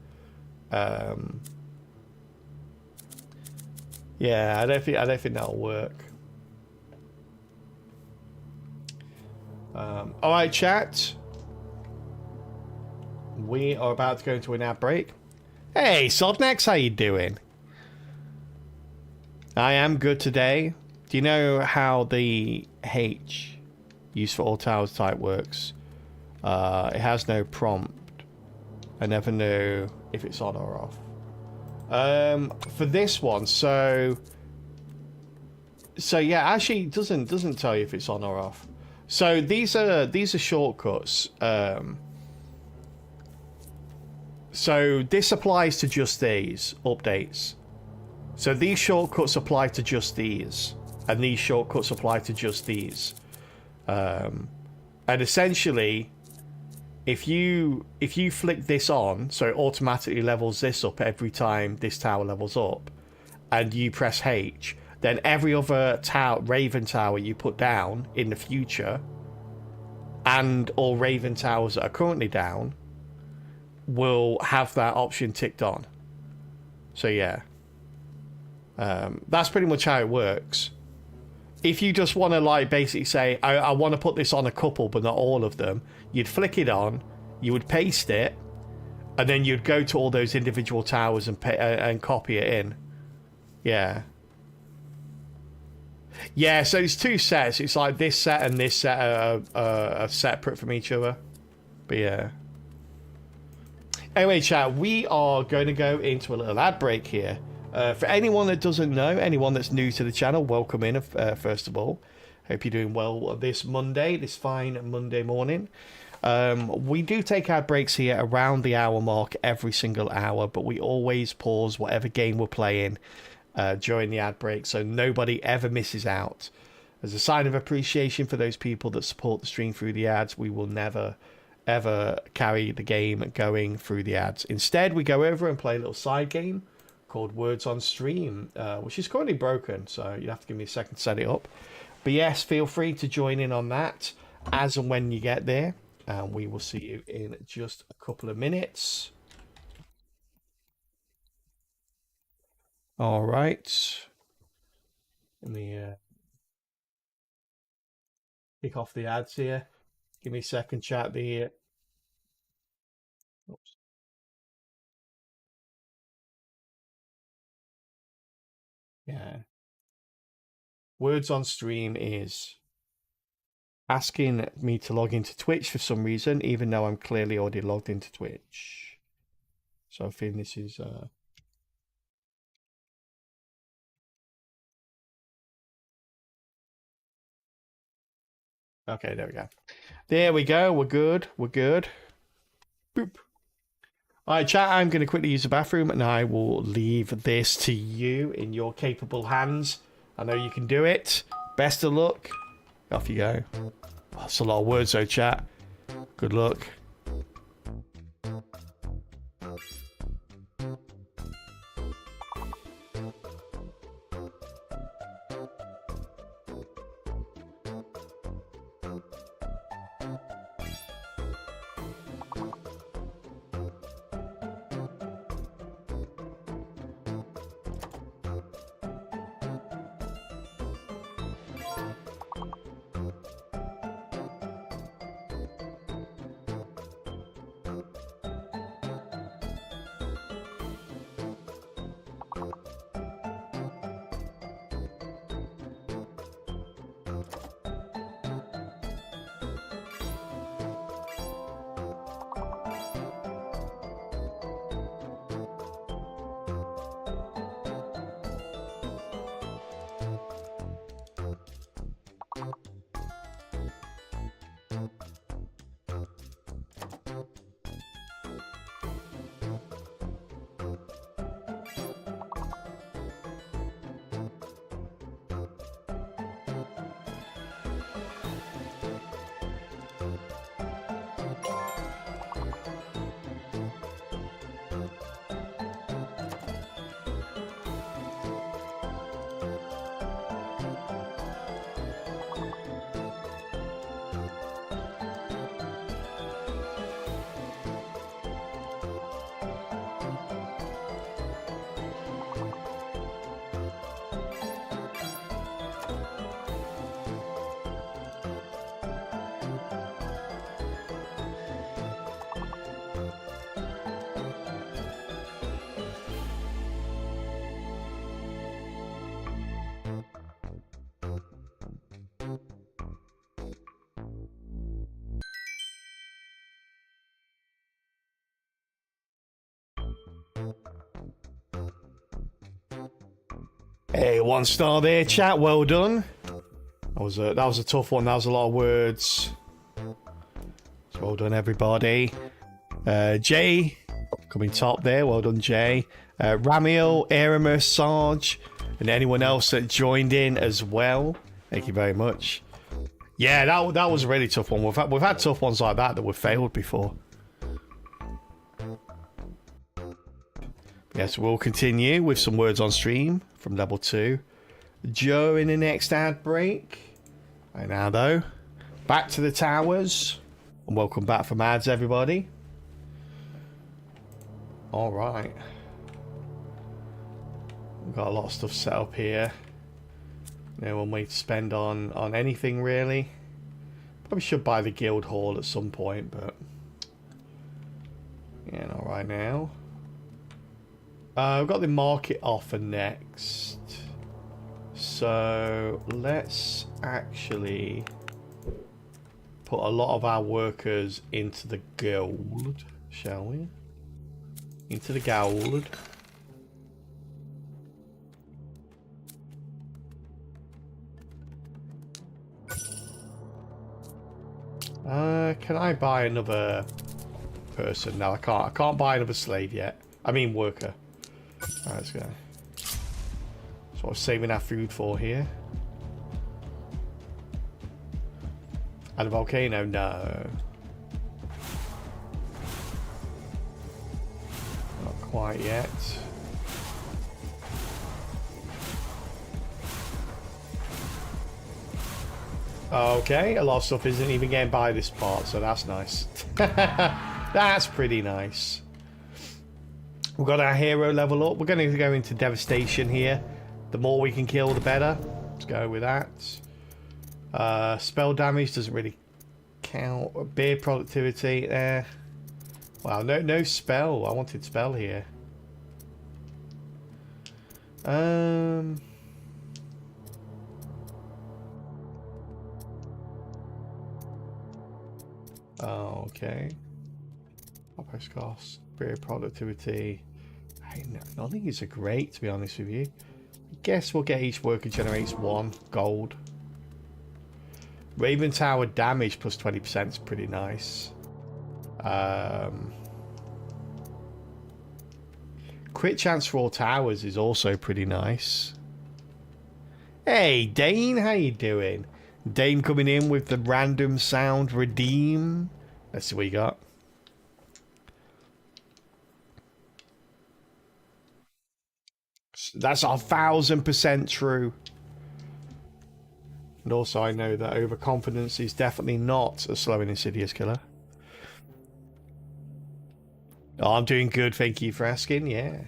Yeah, I don't think that'll work. All right, chat. We are about to go into an ad break. Hey, Sodnex, how you doing? I am good today. Do you know how the H used for all towers type works? It has no prompt. I never know if it's on or off. For this one, so yeah, actually it doesn't tell you if it's on or off. So these are shortcuts. So this applies to just these updates. So these shortcuts apply to just these, and these shortcuts apply to just these. And essentially, if you flick this on, so it automatically levels this up every time this tower levels up, and you press H, then every other Raven Tower you put down in the future, and all Raven Towers that are currently down, will have that option ticked on. So yeah, that's pretty much how it works. If you just want to like basically say, I want to put this on a couple but not all of them, you'd flick it on, you would paste it, and then you'd go to all those individual towers and copy it in. Yeah. Yeah, so it's two sets. It's like this set and this set are separate from each other. But yeah. Anyway, chat, we are going to go into a little ad break here. For anyone that doesn't know, anyone that's new to the channel, welcome in, first of all. Hope you're doing well this Monday, this fine Monday morning. We do take ad breaks here around the hour mark every single hour, but we always pause whatever game we're playing during the ad break, so nobody ever misses out. As a sign of appreciation for those people that support the stream through the ads, we will never ever carry the game going through the ads. Instead, we go over and play a little side game called Words on Stream, which is currently broken, so you have to give me a second to set it up. But yes, feel free to join in on that as and when you get there, and we will see you in just a couple of minutes. All right, let me kick off the ads here. Give me a second, chat. Oops. Yeah. Words on Stream is asking me to log into Twitch for some reason, even though I'm clearly already logged into Twitch. So I think this is okay, there we go. There we go. We're good. We're good. Boop. All right, chat, I'm going to quickly use the bathroom, and I will leave this to you in your capable hands. I know you can do it. Best of luck. Off you go. That's a lot of words, though, chat. Good luck. Hey, 1 star there, chat. Well done. That was a tough one. That was a lot of words. So well done, everybody. Jay coming top there. Well done, Jay. Ramiel, Aramis, Sarge, and anyone else that joined in as well. Thank you very much. Yeah, that was a really tough one. We've had tough ones like that we've failed before. Yes, we'll continue with some words on stream from level 2 during the next ad break. Right now, though, back to the towers. And welcome back from ads, everybody. All right. We've got a lot of stuff set up here. No one way to spend on anything, really. Probably should buy the guild hall at some point, but... yeah, not right now. We've got the market offer next. So, let's actually put a lot of our workers into the guild, shall we? Into the guild. Can I buy another person? No, I can't. I can't buy another slave yet. I mean worker. Alright, let's go. That's what we're saving our food for here. And a volcano? No. Not quite yet. Okay, a lot of stuff isn't even getting by this part, so that's nice. That's pretty nice. We've got our hero level up. We're going to go into devastation here. The more we can kill, the better. Let's go with that. Spell damage doesn't really count. Beer productivity there. Wow, no spell. I wanted spell here. Okay. Outpost cost, beer productivity. None of these are great, to be honest with you. I guess we'll get each worker generates 1 gold. Raven Tower damage plus 20% is pretty nice. Crit chance for all towers is also pretty nice. Hey, Dane, how you doing? Dane coming in with the random sound redeem. Let's see what you got. That's 1000% true. And also I know that overconfidence is definitely not a slow and insidious killer. Oh, I'm doing good, thank you for asking, yeah.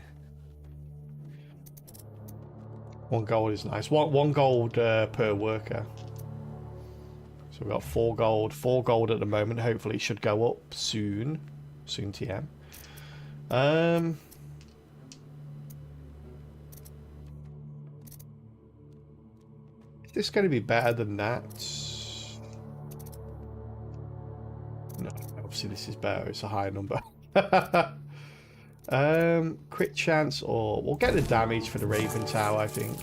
1 gold is nice. One gold per worker. So we've got 4 gold. 4 gold at the moment. Hopefully it should go up soon. Soon TM. Is this going to be better than that? No, obviously this is better. It's a higher number. Crit chance, or we'll get the damage for the Raven Tower, I think.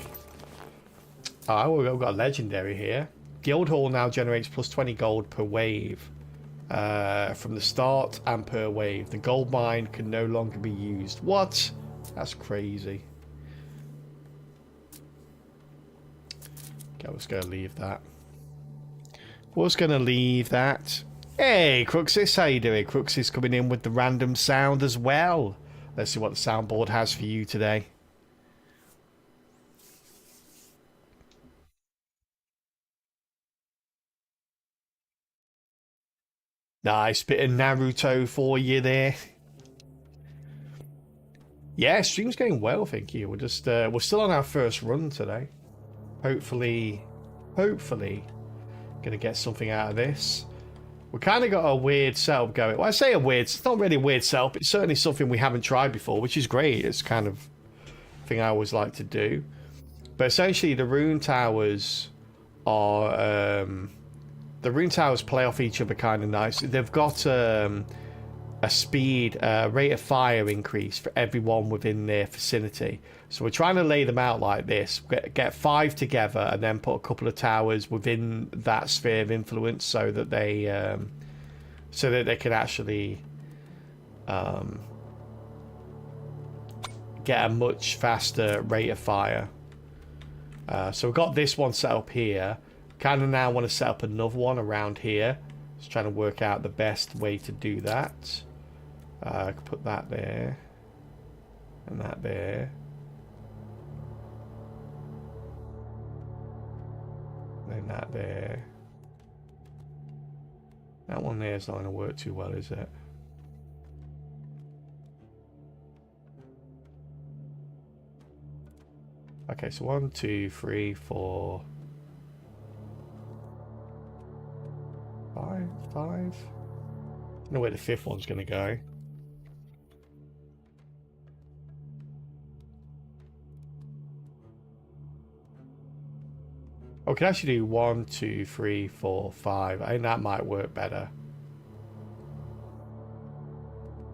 Oh, we've got a legendary here. Guild Hall now generates plus 20 gold per wave from the start and per wave. The gold mine can no longer be used. What? That's crazy. Okay, I was going to leave that. Was going to leave that. Hey, Cruxis, how you doing? Cruxis coming in with the random sound as well. Let's see what the soundboard has for you today. Nice bit of Naruto for you there. Yeah, stream's going well, thank you. We're just we're still on our first run today. Hopefully gonna get something out of this. We kind of got a weird setup going. Well, I say a weird, it's not really a weird setup. It's certainly something we haven't tried before, which is great. It's kind of thing I always like to do. But essentially, the rune towers are the rune towers play off each other kind of nice. They've got a a speed rate of fire increase for everyone within their vicinity. So we're trying to lay them out like this: get 5 together, and then put a couple of towers within that sphere of influence, so that they can actually get a much faster rate of fire. So we've got this one set up here. Kind of now want to set up another one around here. Just trying to work out the best way to do that. I could put that there and that there. Then that there. That one there is not going to work too well, is it? Okay, so 1, 2, 3, 4, 5. I don't know where the 5th one's going to go. Oh, we can actually do 1, 2, 3, 4, 5. I think that might work better.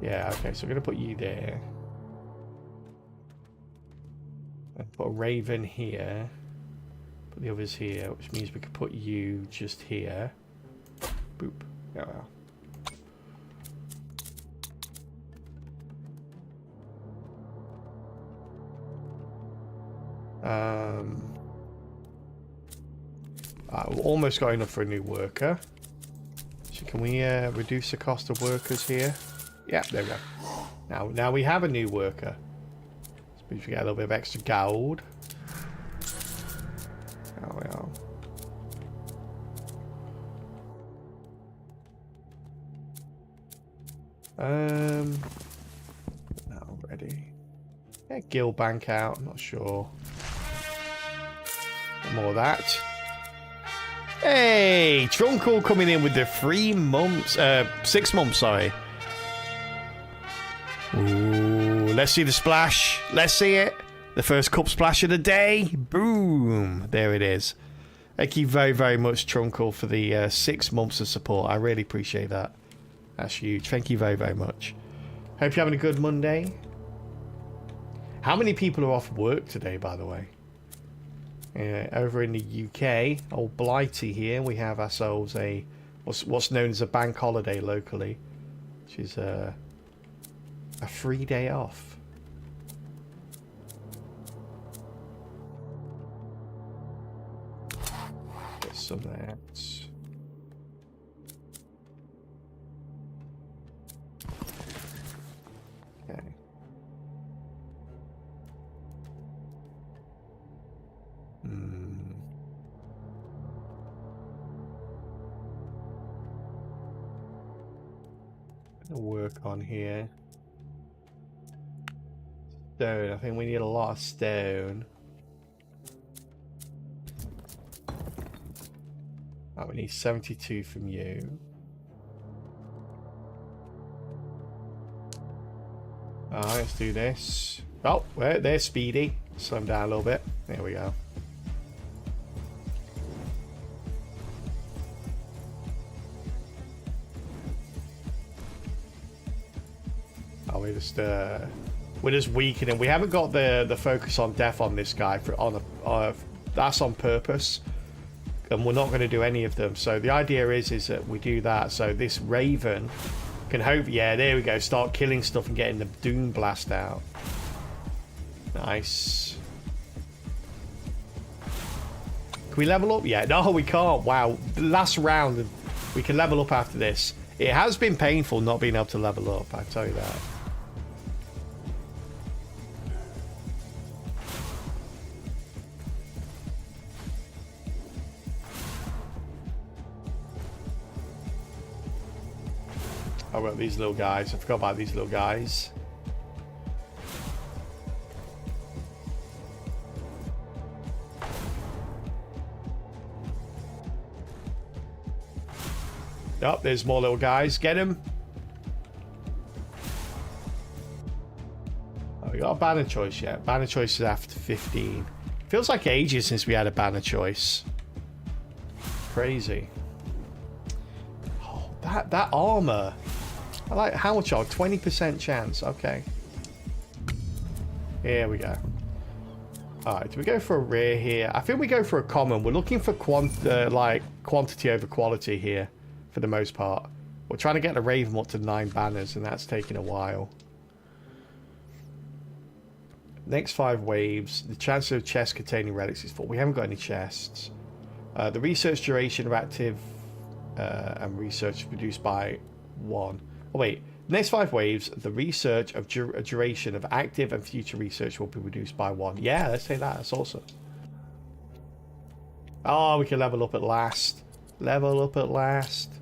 Yeah, okay, so we're going to put you there. And put a raven here. Put the others here, which means we could put you just here. Boop. Yeah. We're almost got enough for a new worker. So can we reduce the cost of workers here? Yeah, there we go. Now we have a new worker. Suppose we get a little bit of extra gold. There we are. Now ready. Yeah, guild bank out. I'm not sure. More of that. Hey, Trunkle coming in with the 3 months, 6 months, sorry. Ooh, let's see the splash. Let's see it. The first cup splash of the day. Boom. There it is. Thank you very, very much, Trunkle, for the 6 months of support. I really appreciate that. That's huge. Thank you very, very much. Hope you're having a good Monday. How many people are off work today, by the way? Over in the UK, old Blighty here, we have ourselves a what's known as a bank holiday locally, which is a free day off. Get some of that. Okay. Work on here. Stone. I think we need a lot of stone. Oh, we need 72 from you. Alright, let's do this. Oh, well, they're speedy. Slow them down a little bit. There we go. We're just weakening. We haven't got the focus on death on this guy that's on purpose, and we're not going to do any of them. So the idea is that we do that so this raven can hope. Yeah, there we go. Start killing stuff and getting the doom blast out. Nice. Can we level up yet? No, we can't. Wow. The last round, we can level up after this. It has been painful not being able to level up, I tell you that. Oh, well, these little guys. I forgot about these little guys. Oh, there's more little guys. Get him. Oh, we got a banner choice yet. Banner choice is after 15. Feels like ages since we had a banner choice. Crazy. Oh, that armor. I like how much are 20% chance. Okay. Here we go. Alright, do we go for a rare here? I think we go for a common. We're looking for quantity over quality here for the most part. We're trying to get the Raven up to 9 banners, and that's taking a while. Next 5 waves. The chance of chests containing relics is 4. We haven't got any chests. The research duration of active and research produced by 1. Oh wait. Next 5 waves, the research of duration of active and future research will be reduced by 1. Yeah, let's say that. That's awesome. Oh, we can level up at last. Level up at last.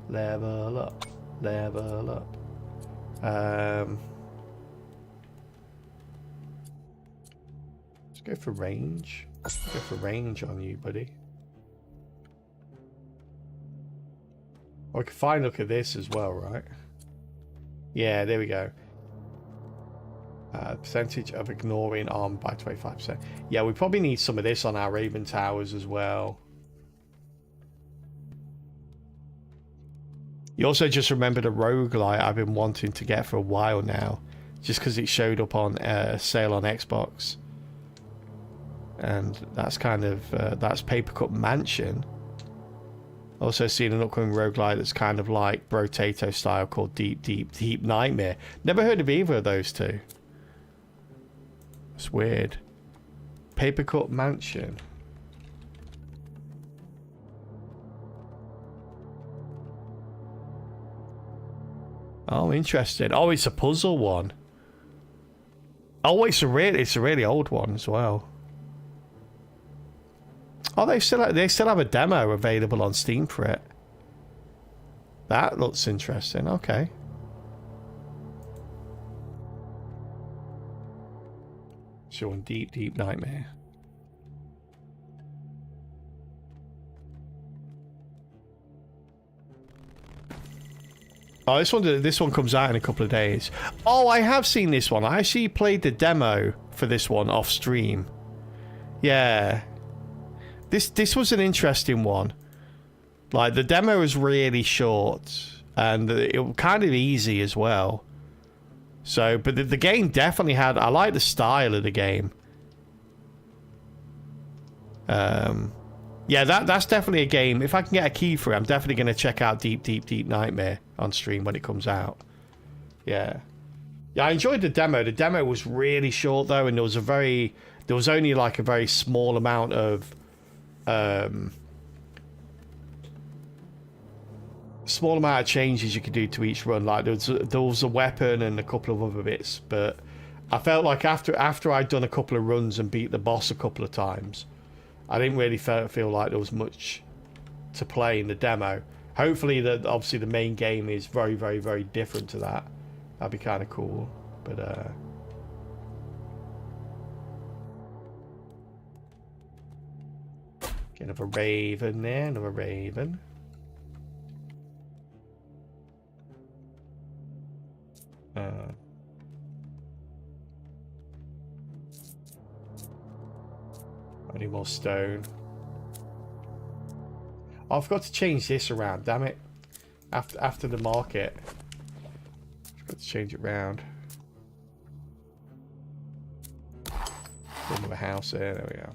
Level up. Level up. Let's go for range. Let's go for range on you, buddy. Or we can finally look at this as well, right? Yeah, there we go. Percentage of ignoring arm by 25%. Yeah, we probably need some of this on our Raven Towers as well. You also just remembered a roguelite I've been wanting to get for a while now. Just because it showed up on sale on Xbox. And that's kind of, that's Papercut Mansion. Also seen an upcoming roguelite that's kind of like Brotato style called Deep Nightmare. Never heard of either of those two. It's weird. Papercut Mansion. Oh, interesting. Oh, it's a puzzle one. Oh, it's a really old one as well. Oh, they still have a demo available on Steam for it. That looks interesting. Okay. Showing Deep Nightmare. Oh, this one comes out in a couple of days. Oh, I have seen this one. I actually played the demo for this one off stream. Yeah. This was an interesting one. Like, the demo was really short. And it was kind of easy as well. So, but the game definitely had... I like the style of the game. Yeah, that's definitely a game. If I can get a key for it, I'm definitely going to check out Deep Nightmare on stream when it comes out. Yeah. Yeah, I enjoyed the demo. The demo was really short, though, and there was only like a very small amount of... small amount of changes you could do to each run. Like there was a weapon and a couple of other bits, but I felt like after I'd done a couple of runs and beat the boss a couple of times, I didn't really feel like there was much to play in the demo. Hopefully obviously the main game is very, very, very different to that. That'd be kind of cool. But get another Raven there, another Raven. I need more stone. Oh, I forgot to change this around, damn it. After the market. I forgot to change it round. Another house there we go.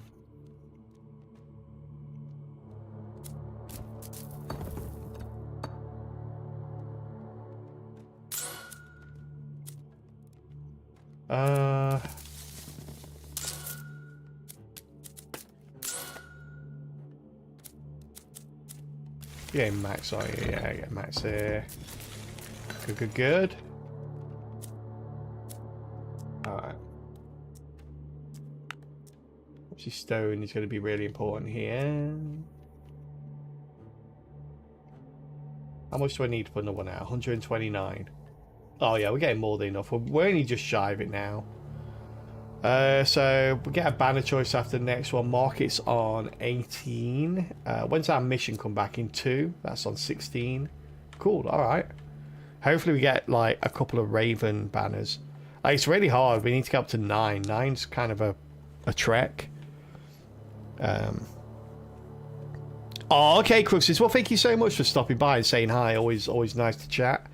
Yeah, max on you. Yeah, get max here. Good. Alright. Obviously stone is going to be really important here. How much do I need to put another one out? 129. Oh yeah, we're getting more than enough. We're only just shy of it now. So we get a banner choice after the next one. Market's on 18. When's our mission come back in 2? That's on 16. Cool. All right. Hopefully we get like a couple of Raven banners. Like, it's really hard. We need to get up to 9. 9's kind of a trek. Oh, okay, Cruxes. Well, thank you so much for stopping by and saying hi. Always nice to chat.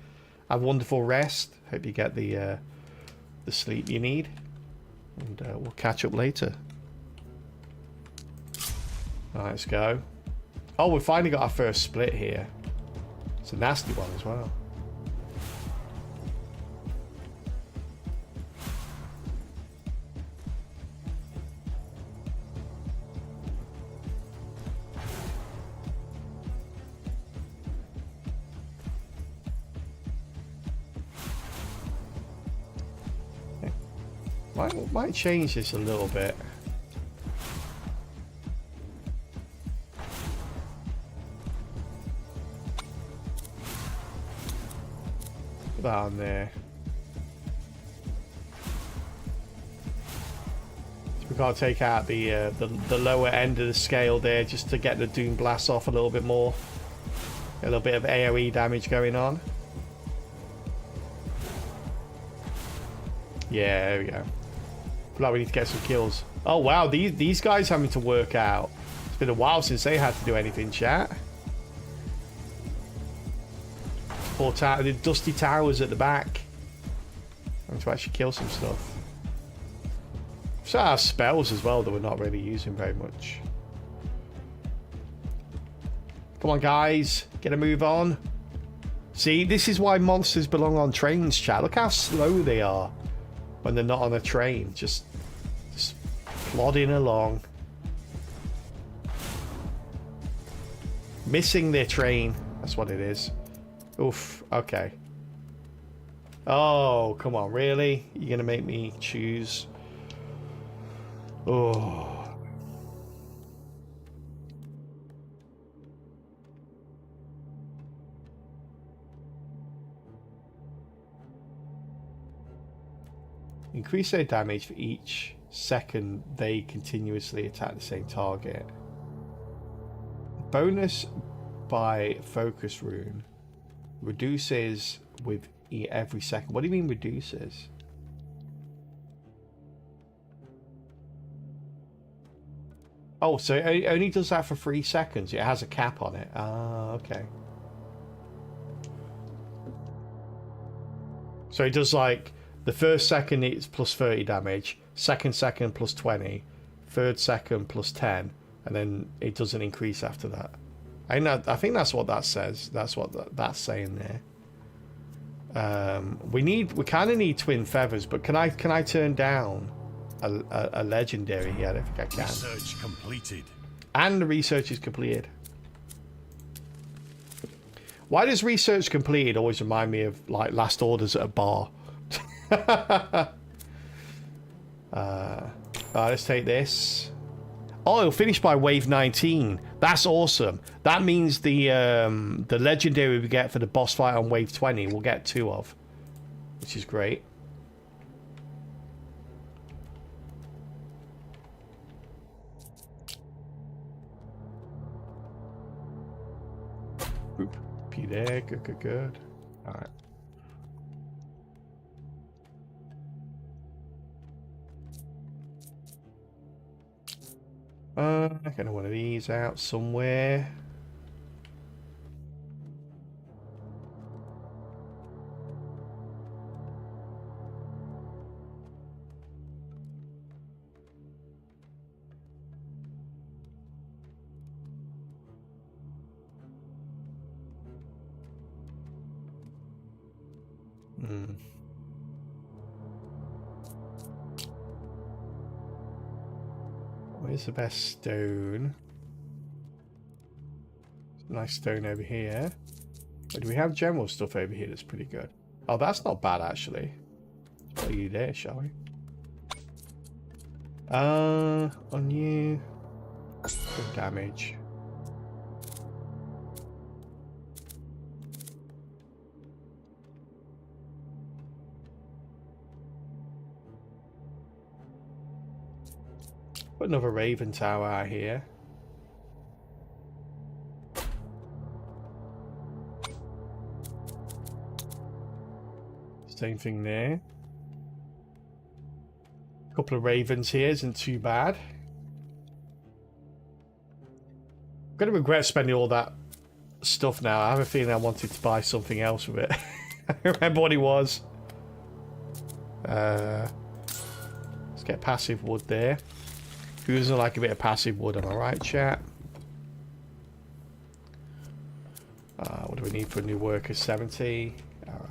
Have wonderful rest. Hope you get the sleep you need. And we'll catch up later. Alright, let's go. Oh, we finally got our first split here. It's a nasty one as well. Might change this a little bit. Put that on there. So we gotta take out the lower end of the scale there just to get the Doom Blast off a little bit more. A little bit of AoE damage going on. Yeah, there we go. Like we need to get some kills. Oh wow, these guys having to work out. It's been a while since they had to do anything, chat. Poor the dusty towers at the back. Having to actually kill some stuff. So I have spells as well that we're not really using very much. Come on guys, get a move on. See, this is why monsters belong on trains, chat. Look how slow they are when they're not on a train. Just plodding along. Missing their train. That's what it is. Oof. Okay. Oh, come on. Really? You're going to make me choose? Oh. Increase their damage for each second they continuously attack the same target. Bonus by focus rune reduces with every second. What do you mean reduces? Oh, so it only does that for 3 seconds. It has a cap on it. Ah, okay. So it does like the first second it's plus 30 damage, second plus 20, third second plus 10, and then it doesn't increase after that. I think that's what that says. That's what that's saying there. We kind of need twin feathers, but can I turn down a legendary here? I don't think I can. Research completed. And the research is completed. Why does research completed always remind me of like last orders at a bar? Let's take this. Oh, it'll finish by wave 19. That's awesome. That means the legendary we get for the boss fight on wave 20 we'll get 2 of, which is great. Oop, P there. Good. All right. Get one of these out somewhere. Where's the best stone? Nice stone over here. But do we have general stuff over here that's pretty good? Oh, that's not bad actually. Let's put you there, shall we? On you. Good damage. Put another Raven Tower out here. Same thing there. A couple of Ravens here isn't too bad. I'm going to regret spending all that stuff now. I have a feeling I wanted to buy something else with it. I remember what he was. Let's get passive wood there. Who doesn't like a bit of passive wood? Am I right, chat? What do we need for a new worker? 70. All right.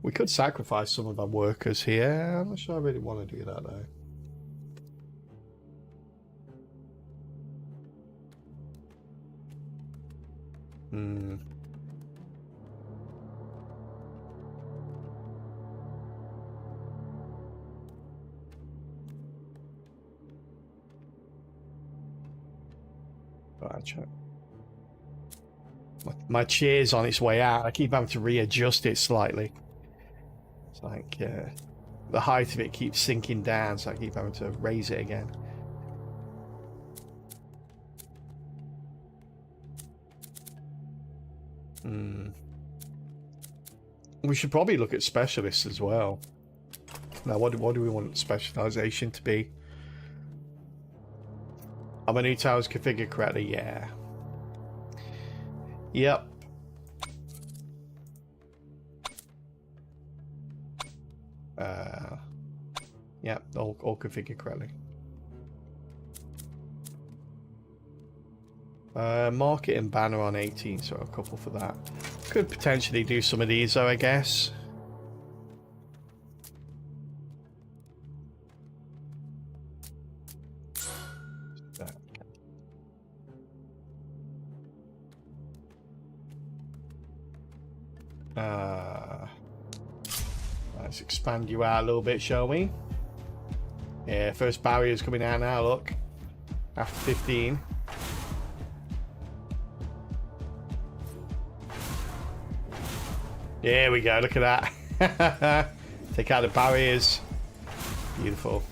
We could sacrifice some of our workers here. I'm not sure I really want to do that though. Right, my chair's on its way out. I keep having to readjust it slightly. It's like the height of it keeps sinking down, so I keep having to raise it again. We should probably look at specialists as well. Now, what do we want specialization to be? Are my new towers configured correctly? Yeah. Yep. Yep, all configured correctly. Market and banner on 18, so a couple for that. Could potentially do some of these though, I guess. Let's expand you out a little bit, shall we? Yeah, first barrier's coming out now, look. After 15. There we go, look at that. Take out the barriers. Beautiful.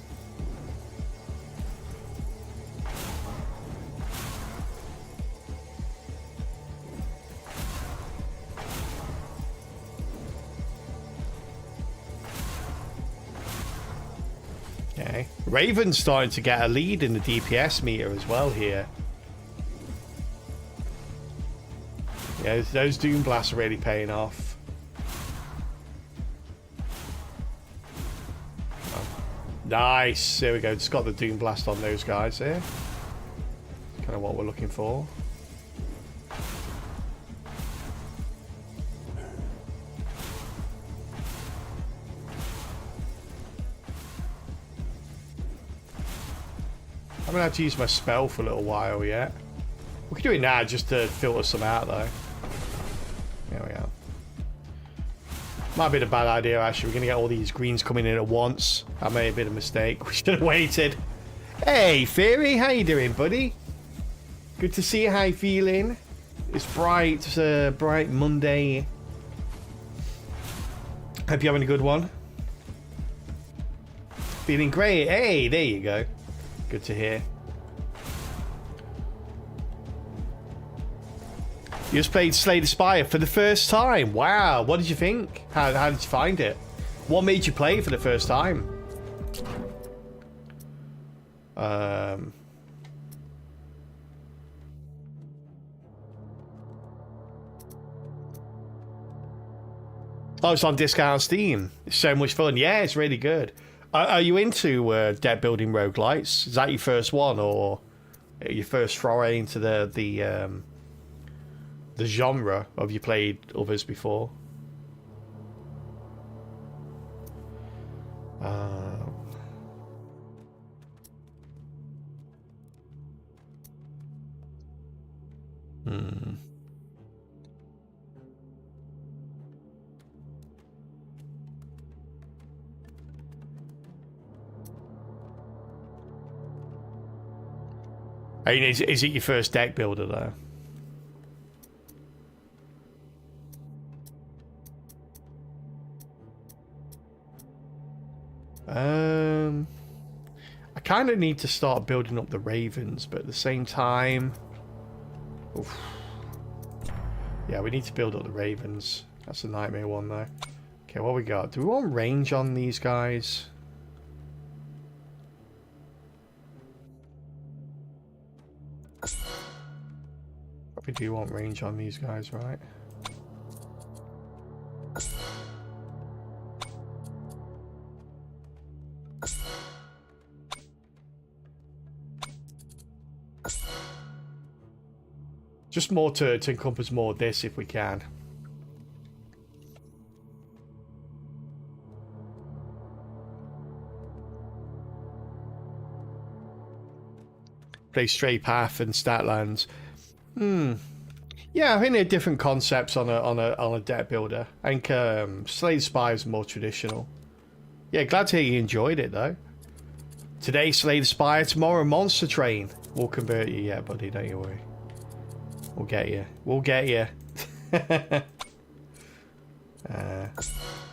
Okay. Raven's starting to get a lead in the DPS meter as well here. Yeah, those Doom Blasts are really paying off. Nice. There we go. Just got the Doom Blast on those guys there. Kind of what we're looking for. I haven't had to use my spell for a little while yet. We can do it now just to filter some out though. There we go. Might be a bad idea actually. We're going to get all these greens coming in at once. That may have been a mistake. We should have waited. Hey Fairy, how you doing buddy? Good to see you. How you feeling? It's bright Monday. Hope you're having a good one. Feeling great. Hey, there you go. Good to hear. You just played Slay the Spire for the first time. Wow, what did you think? How did you find it? What made you play it for the first time? Oh, it's on discount on Steam. It's so much fun. Yeah, it's really good. Are you into deck building roguelites? Is that your first one, or your first foray into the genre? Have you played others before? I mean, is it your first deck builder though? I kind of need to start building up the Ravens, but at the same time, oof. Yeah, we need to build up the Ravens. That's a nightmare one though. Okay, what we got? Do we want range on these guys? We do want range on these guys, right? Just more to encompass more of this if we can. Play straight path and stat lands. Yeah, I think they're different concepts on a deck builder. I think Slay the Spire is more traditional. Yeah, glad to hear you enjoyed it though. Today Slay the Spire, tomorrow Monster Train. We'll convert you, yeah, buddy. Don't you worry. We'll get you. We'll get you.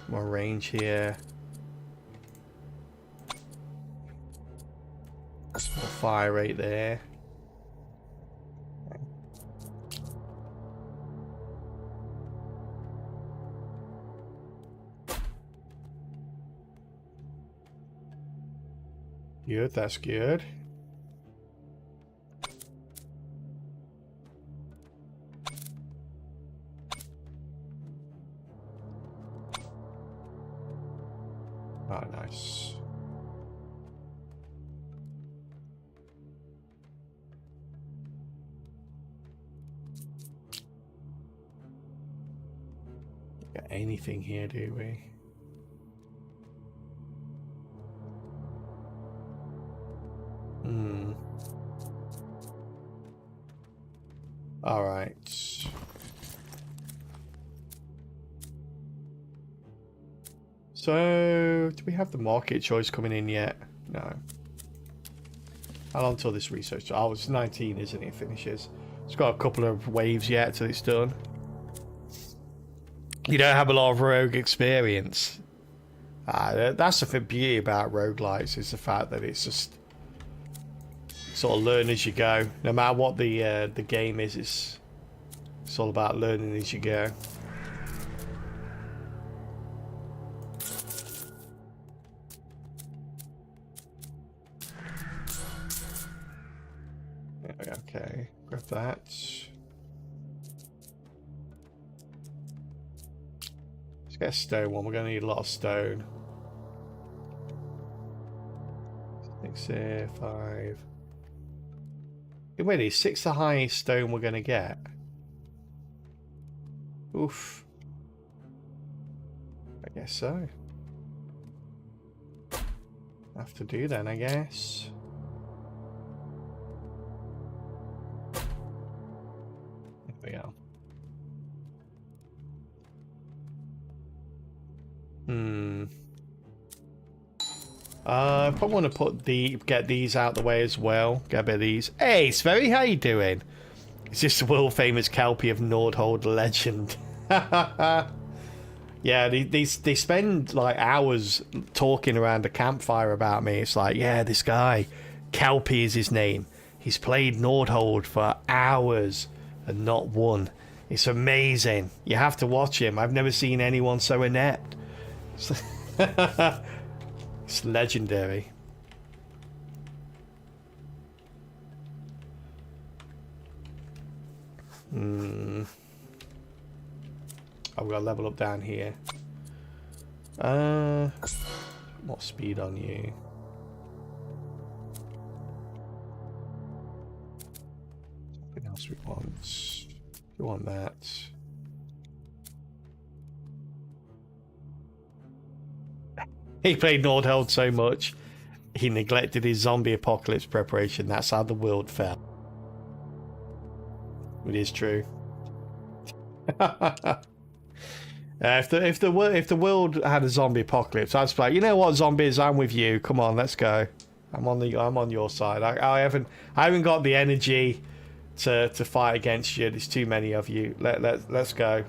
More range here. More fire rate there. Good, that's good. Oh, nice. Got anything here, do we? All right. So, do we have the market choice coming in yet? No. How long till this research? Oh, it's 19, isn't it? Finishes. It's got a couple of waves yet till it's done. You don't have a lot of rogue experience. That's the beauty about roguelites, is the fact that it's just sort of learn as you go. No matter what the game is, it's all about learning as you go. Okay, grab that. Let's get a stone one. We're going to need a lot of stone. 6 here, 5. Wait, is 6 the highest stone we're going to get? Oof. I guess so. Have to do then, I guess. There we go. I probably want to get these out the way as well. Get a bit of these. Hey, Sverry, how you doing? It's just the world famous Kelpie of Nordhold legend. Yeah, they spend like hours talking around a campfire about me. It's like, yeah, this guy, Kelpie is his name. He's played Nordhold for hours and not won. It's amazing. You have to watch him. I've never seen anyone so inept. It's legendary. I've got to level up down here. What speed on you? Something else we want. We want that. He played Nordhold so much, he neglected his zombie apocalypse preparation. That's how the world fell. It is true. If the world had a zombie apocalypse, I'd be like, you know what, zombies, I'm with you. Come on, let's go. I'm on your side. I haven't got the energy to fight against you. There's too many of you. Let's go.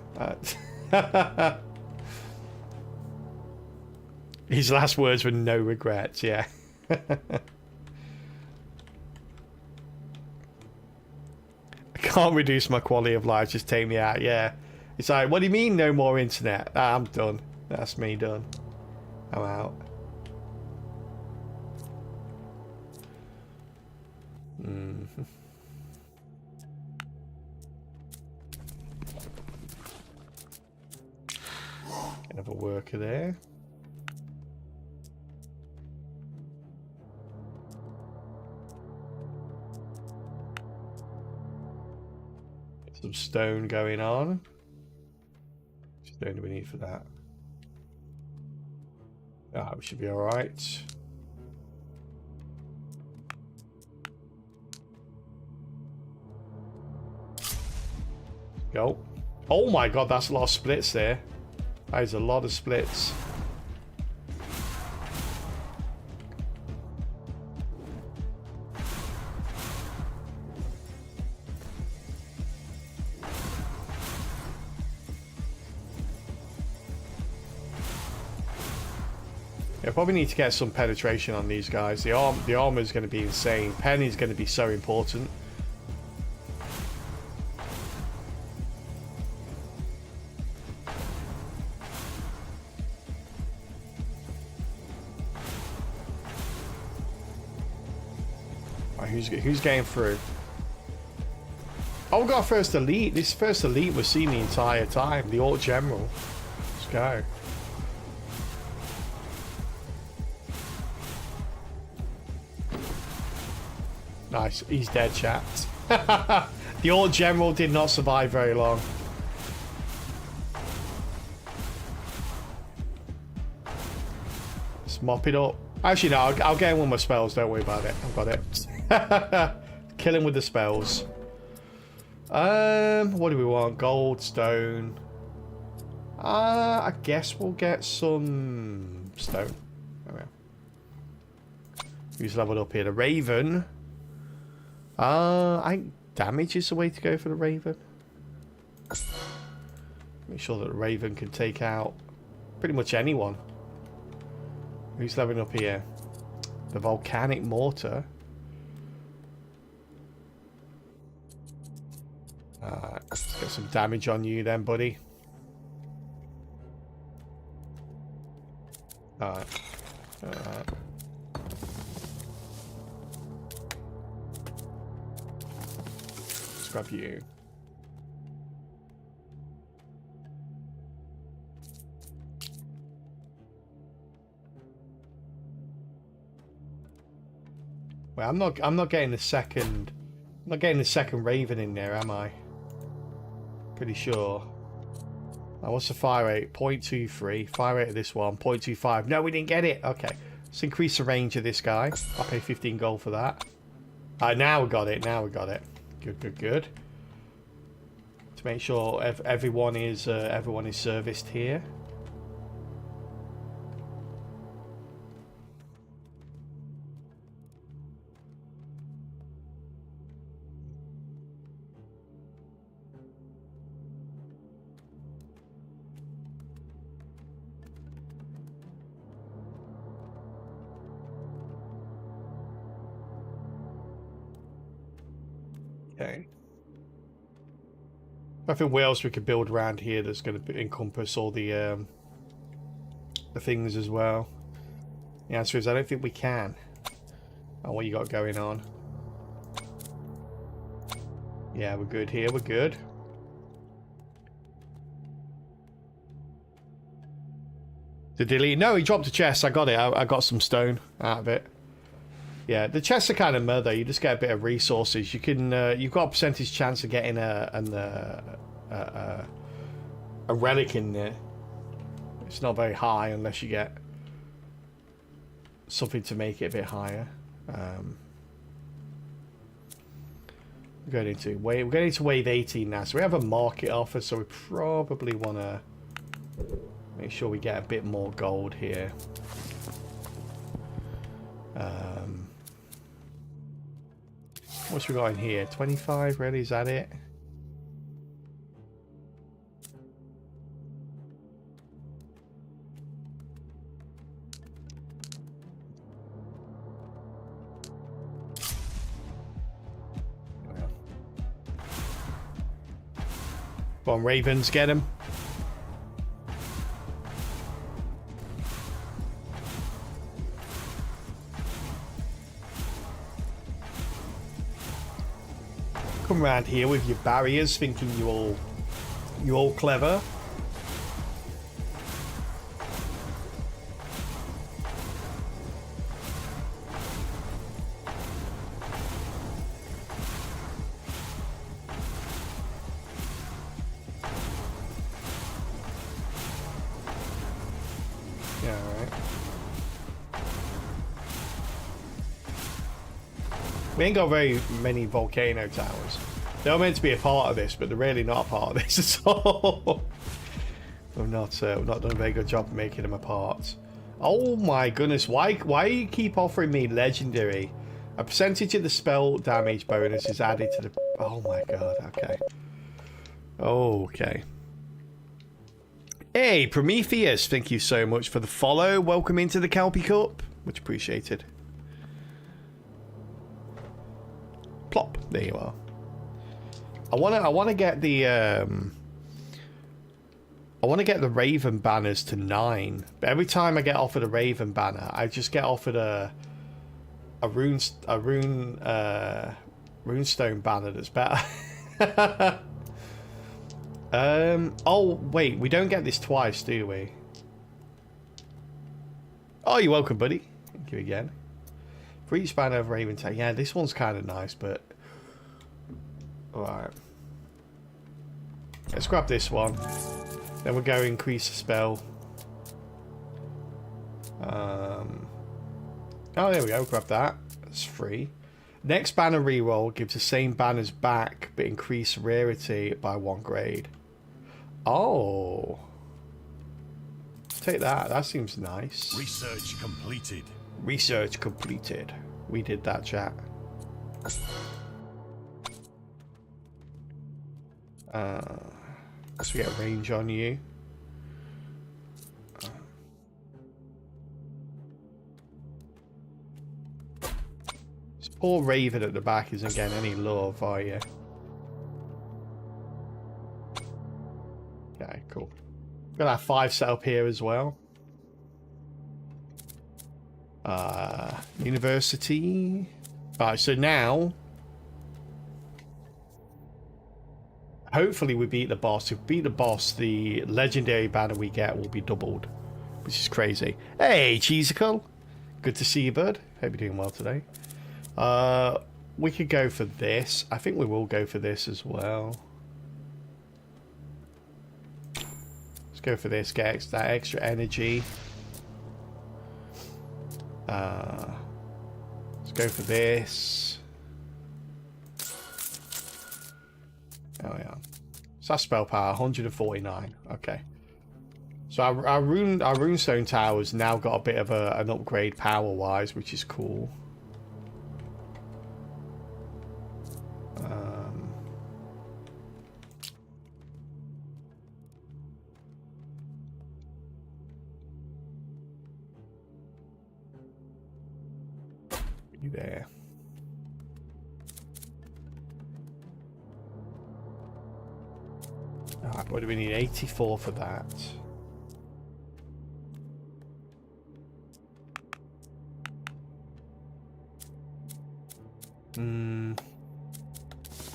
His last words were no regrets. Yeah. I can't reduce my quality of life. Just take me out. Yeah. It's like, what do you mean no more internet? I'm done. That's me done. I'm out. Another worker there. Some stone going on. Stone do we need for that? Ah, we should be alright. Go. Oh my god, that's a lot of splits there. That is a lot of splits. Yeah, probably need to get some penetration on these guys. The armor is going to be insane. Pen is going to be so important. Who's getting through? Oh, we got first elite. This first elite was seen the entire time. The Alt General. Let's go. Nice. He's dead, chat. The Alt General did not survive very long. Let's mop it up. Actually, no. I'll get in with my spells. Don't worry about it. I've got it. Kill him with the spells. What do we want? Gold, stone. I guess we'll get some stone. There we go. Who's leveled up here? The Raven. I think damage is the way to go for the Raven. Make sure that the Raven can take out pretty much anyone. Who's leveling up here? The Volcanic Mortar. Let's get some damage on you then, buddy. Alright. Let's grab you. Well, I'm not getting the second. I'm not getting the second Raven in there, am I? Pretty sure. Now, what's the fire rate? 0.23. Fire rate of this one, 0.25. No, we didn't get it. Okay. Let's increase the range of this guy. I'll pay 15 gold for that. Now we got it. Now we got it. Good, good, good. To make sure everyone is serviced here. Okay. I think what else we could build around here that's going to encompass all the things as well. The answer is I don't think we can. Oh, what you got going on? Yeah, we're good here. We're good. To delete? No, he dropped a chest. I got it. I got some stone out of it. Yeah, the chests are kind of murder. You just get a bit of resources. You can, you've got a percentage chance of getting a relic in there. It's not very high unless you get something to make it a bit higher. We're getting into wave 18 now, so we have a market offer. So we probably want to make sure we get a bit more gold here. What's we got in here? 25, really? Is that it? Go on, Ravens, get him. Come around here with your barriers, thinking you're all clever. We ain't got very many volcano towers. They're meant to be a part of this, but they're really not a part of this at all. We've not done a very good job of making them a part. Oh my goodness, why do you keep offering me legendary? A percentage of the spell damage bonus is added to the... Oh my god, okay. Okay. Hey, Prometheus, thank you so much for the follow. Welcome into the Kelpie Cup. Much appreciated. Plop, there you are. I wanna get the I want to get the Raven banners to 9. But every time I get offered a Raven banner, I just get offered a runestone banner that's better. Oh wait, we don't get this twice, do we? Oh, you're welcome, buddy. Thank you again. For each banner of Raven tag. Yeah, this one's kind of nice, but alright. Let's grab this one. Then we'll go increase the spell. Oh, there we go. Grab that. That's free. Next banner reroll gives the same banners back, but increase rarity by 1 grade. Oh. Take that. That seems nice. Research completed. Research completed. We did that, chat. So we get range on you. This poor Raven at the back isn't getting any love, are you? Okay, cool. Got our 5 set up here as well. University. Alright, so now hopefully we beat the boss. If we beat the boss, the legendary banner we get will be doubled, which is crazy. Hey, Cheesicle. Good to see you, bud. Hope you're doing well today. We could go for this. I think we will go for this as well. Let's go for this. Get that extra energy. Let's go for this. Oh yeah. So that's spell power 149. Okay. So our runestone tower's now got a bit of an upgrade power wise, which is cool. There. Alright, what do we need? 84 for that.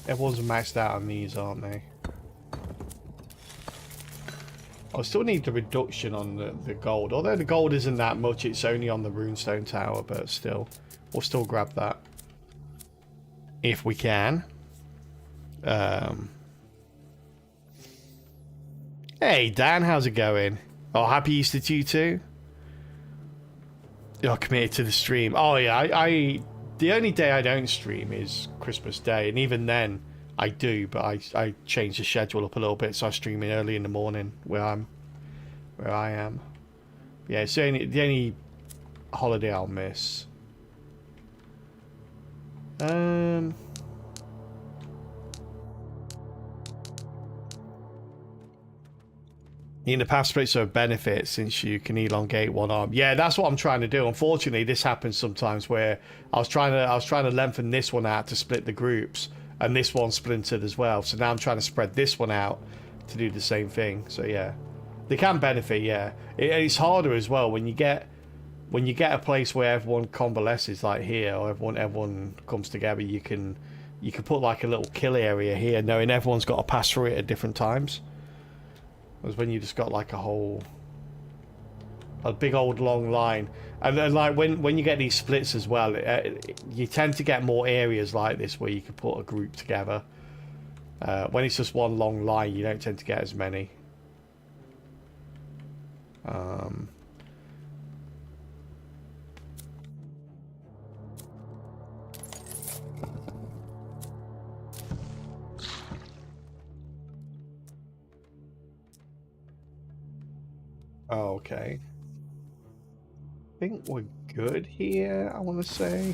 Everyone's maxed out on these, aren't they? I still need the reduction on the gold. Although the gold isn't that much, it's only on the runestone tower, but still. We'll still grab that. If we can. Hey, Dan, how's it going? Oh, happy Easter to you too. You're committed to the stream. Oh, yeah, the only day I don't stream is Christmas Day, and even then I do, but I change the schedule up a little bit, so I stream in early in the morning where I am. Yeah, it's the only holiday I'll miss. In the past, splits are a benefit since you can elongate one arm. Yeah, that's what I'm trying to do. Unfortunately, this happens sometimes where I was trying to lengthen this one out to split the groups, and this one splintered as well. So now I'm trying to spread this one out to do the same thing. So yeah, they can benefit. Yeah, it's harder as well when you get a place where everyone convalesces like here, or everyone comes together. You can put like a little kill area here, knowing everyone's got to pass through it at different times. Was when you just got like a big old long line, and then like when you get these splits as well, you tend to get more areas like this where you can put a group together. When it's just one long line, you don't tend to get as many. Oh, okay. I think we're good here, I want to say.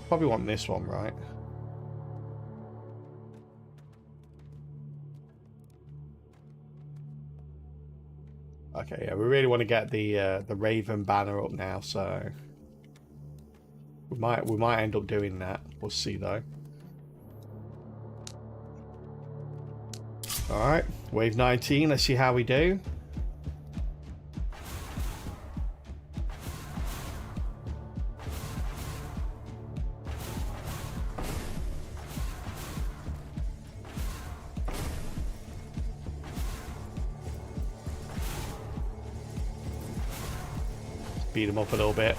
Probably want this one, right? Okay, yeah, we really want to get the Raven banner up now, so we might end up doing that. We'll see though. All right, wave 19. Let's see how we do. Beat him up a little bit.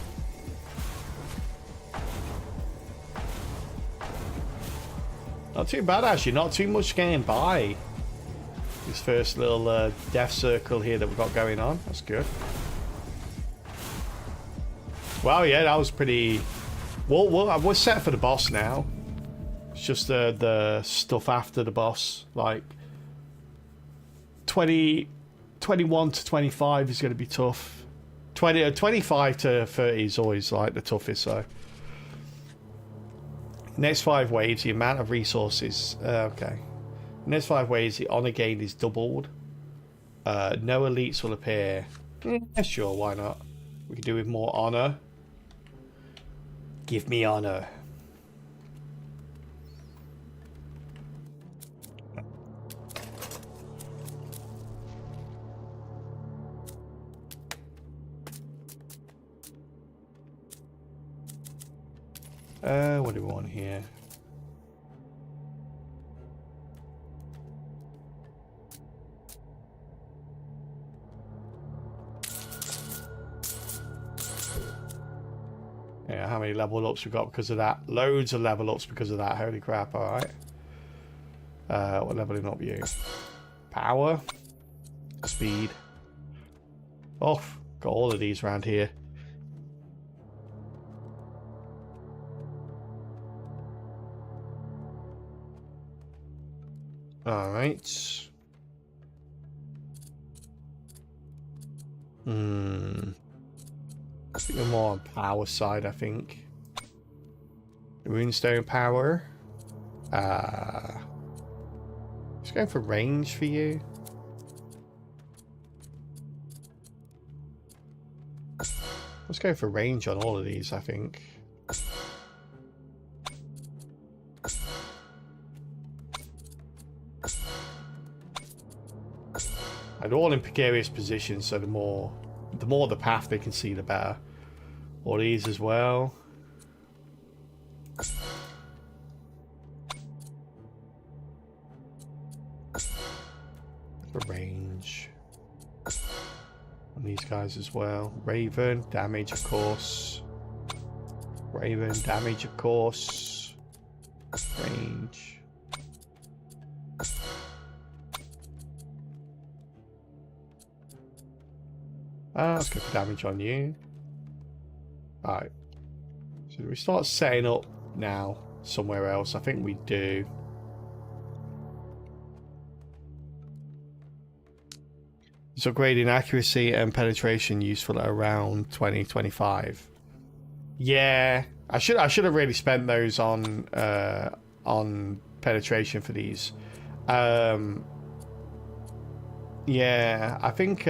Not too bad actually, not too much getting by. This first little death circle here that we've got going on. That's good. Well, yeah, that was pretty... Well, we're set for the boss now. It's just the stuff after the boss. Like, 21 to 25 is going to be tough. 25 to 30 is always like the toughest, so. Next 5 waves, the amount of resources. Okay. Next 5 waves, the honor gain is doubled. No elites will appear. Yeah, sure, why not? We can do with more honor. Give me honor. What do we want here? Yeah, how many level ups we got because of that? Loads of level ups because of that. Holy crap, alright. What leveling up you? Power. Speed. Oh, got all of these around here. Alright. I think we're more on power side, I think. Runestone power. Just going for range for you. Let's go for range on all of these, I think. And all in precarious positions, so the more the path they can see, the better. All these as well. For range. And these guys as well. Raven, damage of course. Raven, damage of course. Range. Let's go for damage on you. Alright. So do we start setting up now somewhere else? I think we do. Is upgrading accuracy and penetration useful at around 20-25? Yeah. I should have really spent those on penetration for these. Yeah, I think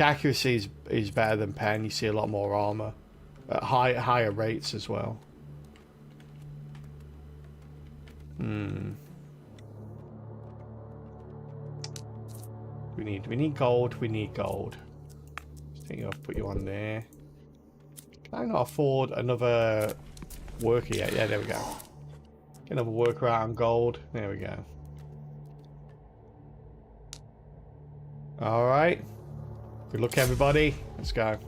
accuracy is better than pen. You see a lot more armor at higher rates as well. We need gold. We need gold. I think I'll put you on there. Can I not afford another worker yet? Yeah, there we go. Get another worker out on gold. There we go. All right. Good luck, everybody. Let's go.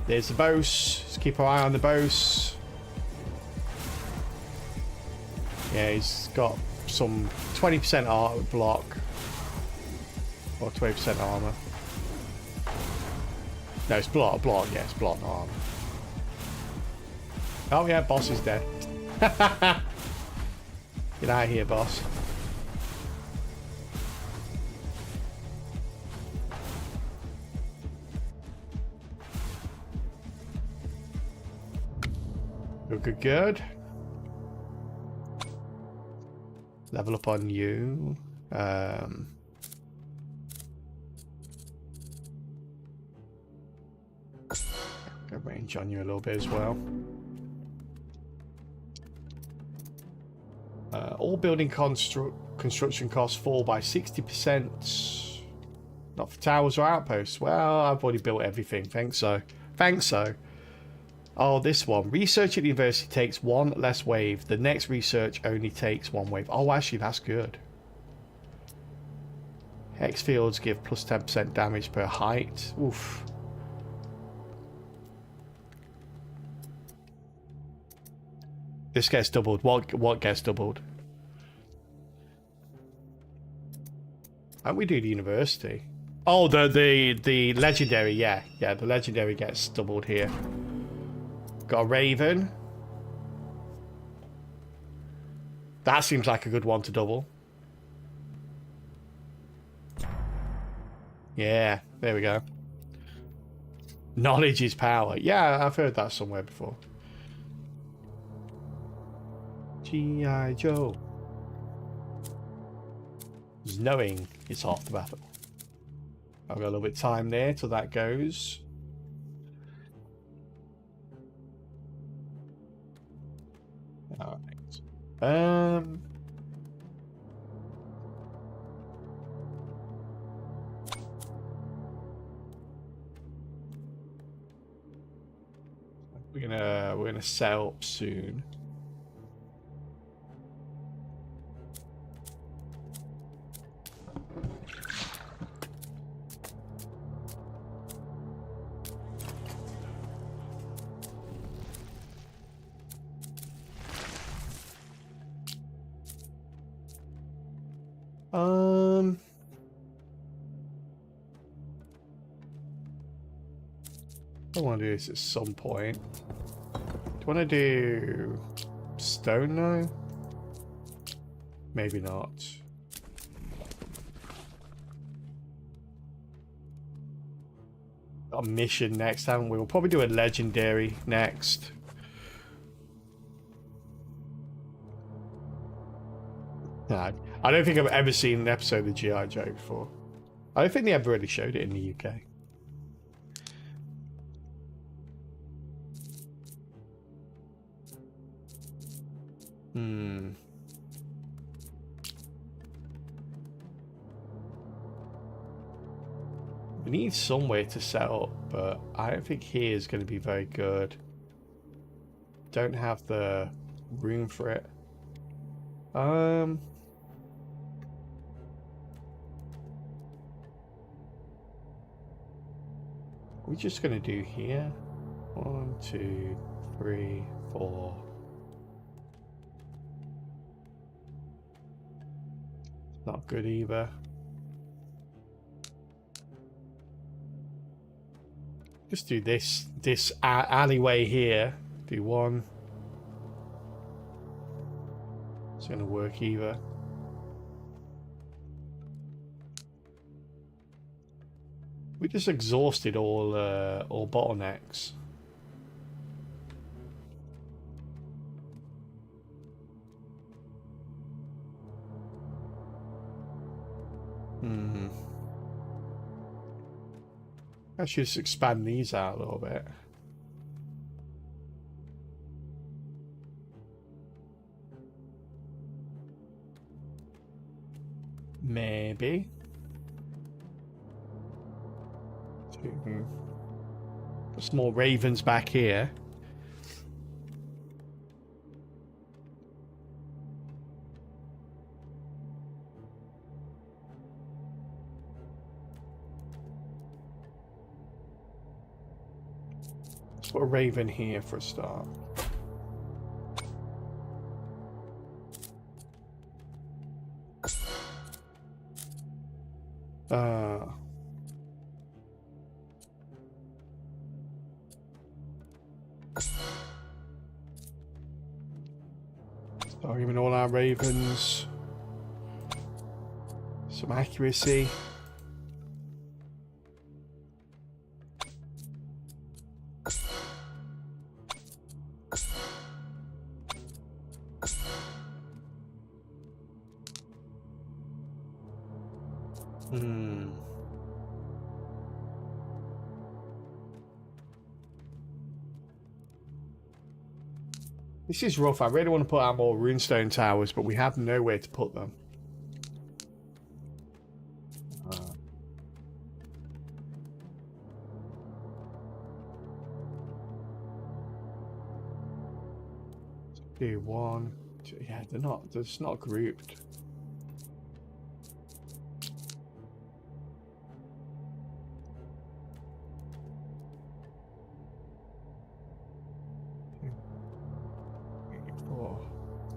There's the boss. Let's keep our eye on the boss. Yeah, he's got some 20% art block. Or 20% armor. No, it's block. Yeah, it's block, not armor. Oh yeah, boss is dead. Get out of here, boss. Good. Level up on you. Got range on you a little bit as well. All building construction costs fall by 60%. Not for towers or outposts. Well, I've already built everything. Thanks so. Oh, this one. Research at the university takes one less wave. The next research only takes one wave. Oh, actually, that's good. Hex fields give plus 10% damage per height. Oof. This gets doubled. What gets doubled? How do we do the university? Oh, the legendary. Yeah, the legendary gets doubled here. Got a Raven. That seems like a good one to double. Yeah, there we go. Knowledge is power. Yeah, I've heard that somewhere before. G.I. Joe. Knowing is half the battle. I've got a little bit of time there till that goes. Alright. We're gonna set up soon. I want to do this at some point. Do you want to do stone now? Maybe not. Got a mission next, haven't we? We'll probably do a legendary next. Nah, I don't think I've ever seen an episode of G.I. Joe before. I don't think they ever really showed it in the UK. We need some way to set up, but I don't think here is going to be very good. Don't have the room for it. We're just going to do here. 1, 2, 3, 4. Not good either. Just do this alleyway here. Do one. It's gonna work either. We just exhausted all bottlenecks. I should just expand these out a little bit. Maybe. Put some more ravens back here. Let's put a raven here for a start. Start giving all our ravens some accuracy. This is rough. I really want to put out more runestone towers, but we have nowhere to put them. Do one. Two, yeah, they're not. They're just not grouped.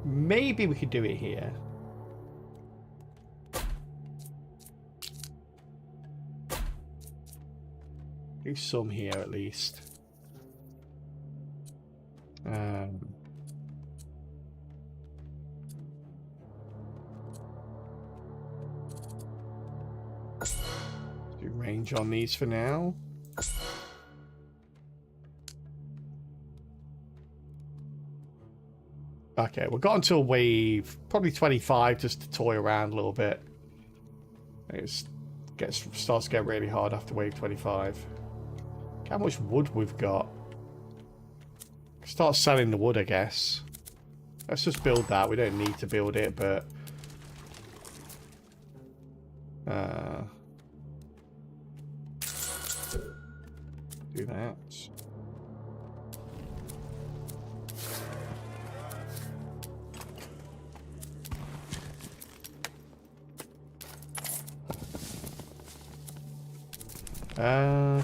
Maybe we could do it here. Do some here at least. Do range on these for now. Okay, we've got until wave probably 25 just to toy around a little bit. It starts to get really hard after wave 25. Look how much wood we've got. Start selling the wood, I guess. Let's just build that. We don't need to build it, but do that.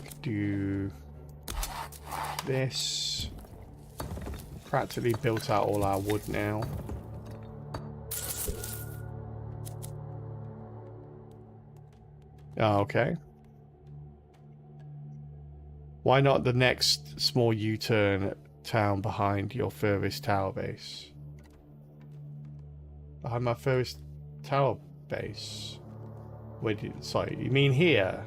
Could do this. Practically built out all our wood now. Oh, okay. Why not the next small U-turn town behind your furthest tower base? Behind my furthest tower base? Wait, sorry, you mean here?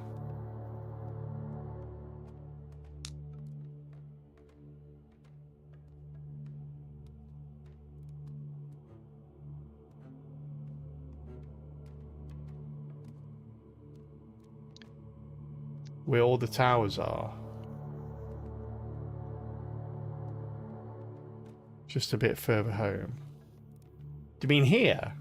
Where all the towers are. Just a bit further home. Do you mean here?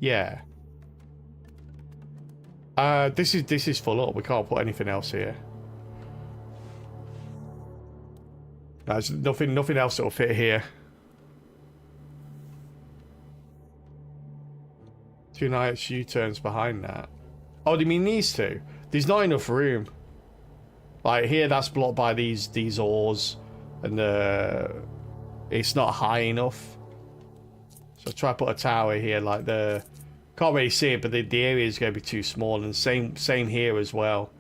Yeah. This is full up. We can't put anything else here. There's nothing else that'll fit here. Two nice U-turns behind that. Oh, do you mean these two? There's not enough room. Like here, that's blocked by these ores, and it's not high enough. So try to put a tower here, like can't really see it, but the area is going to be too small, and same here as well.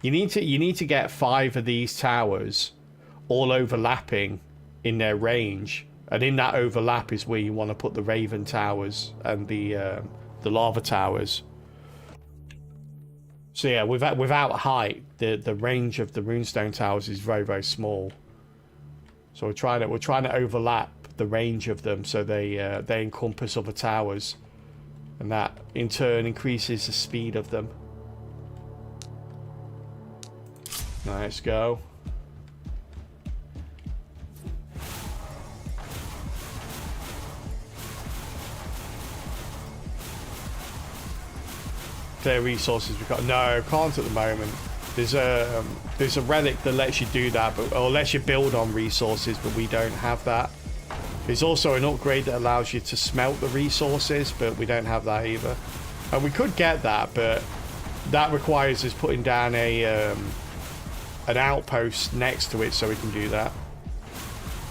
You need to get 5 of these towers, all overlapping in their range, and in that overlap is where you want to put the Raven towers and the lava towers. So yeah, without height, the range of the runestone towers is very, very small. So we're trying to overlap the range of them so they encompass other towers, and that in turn increases the speed of them. Nice go. Their resources we've got. No, can't at the moment. There's a relic that lets you do that, or lets you build on resources, but we don't have that. There's also an upgrade that allows you to smelt the resources, but we don't have that either. And we could get that, but that requires us putting down an outpost next to it so we can do that.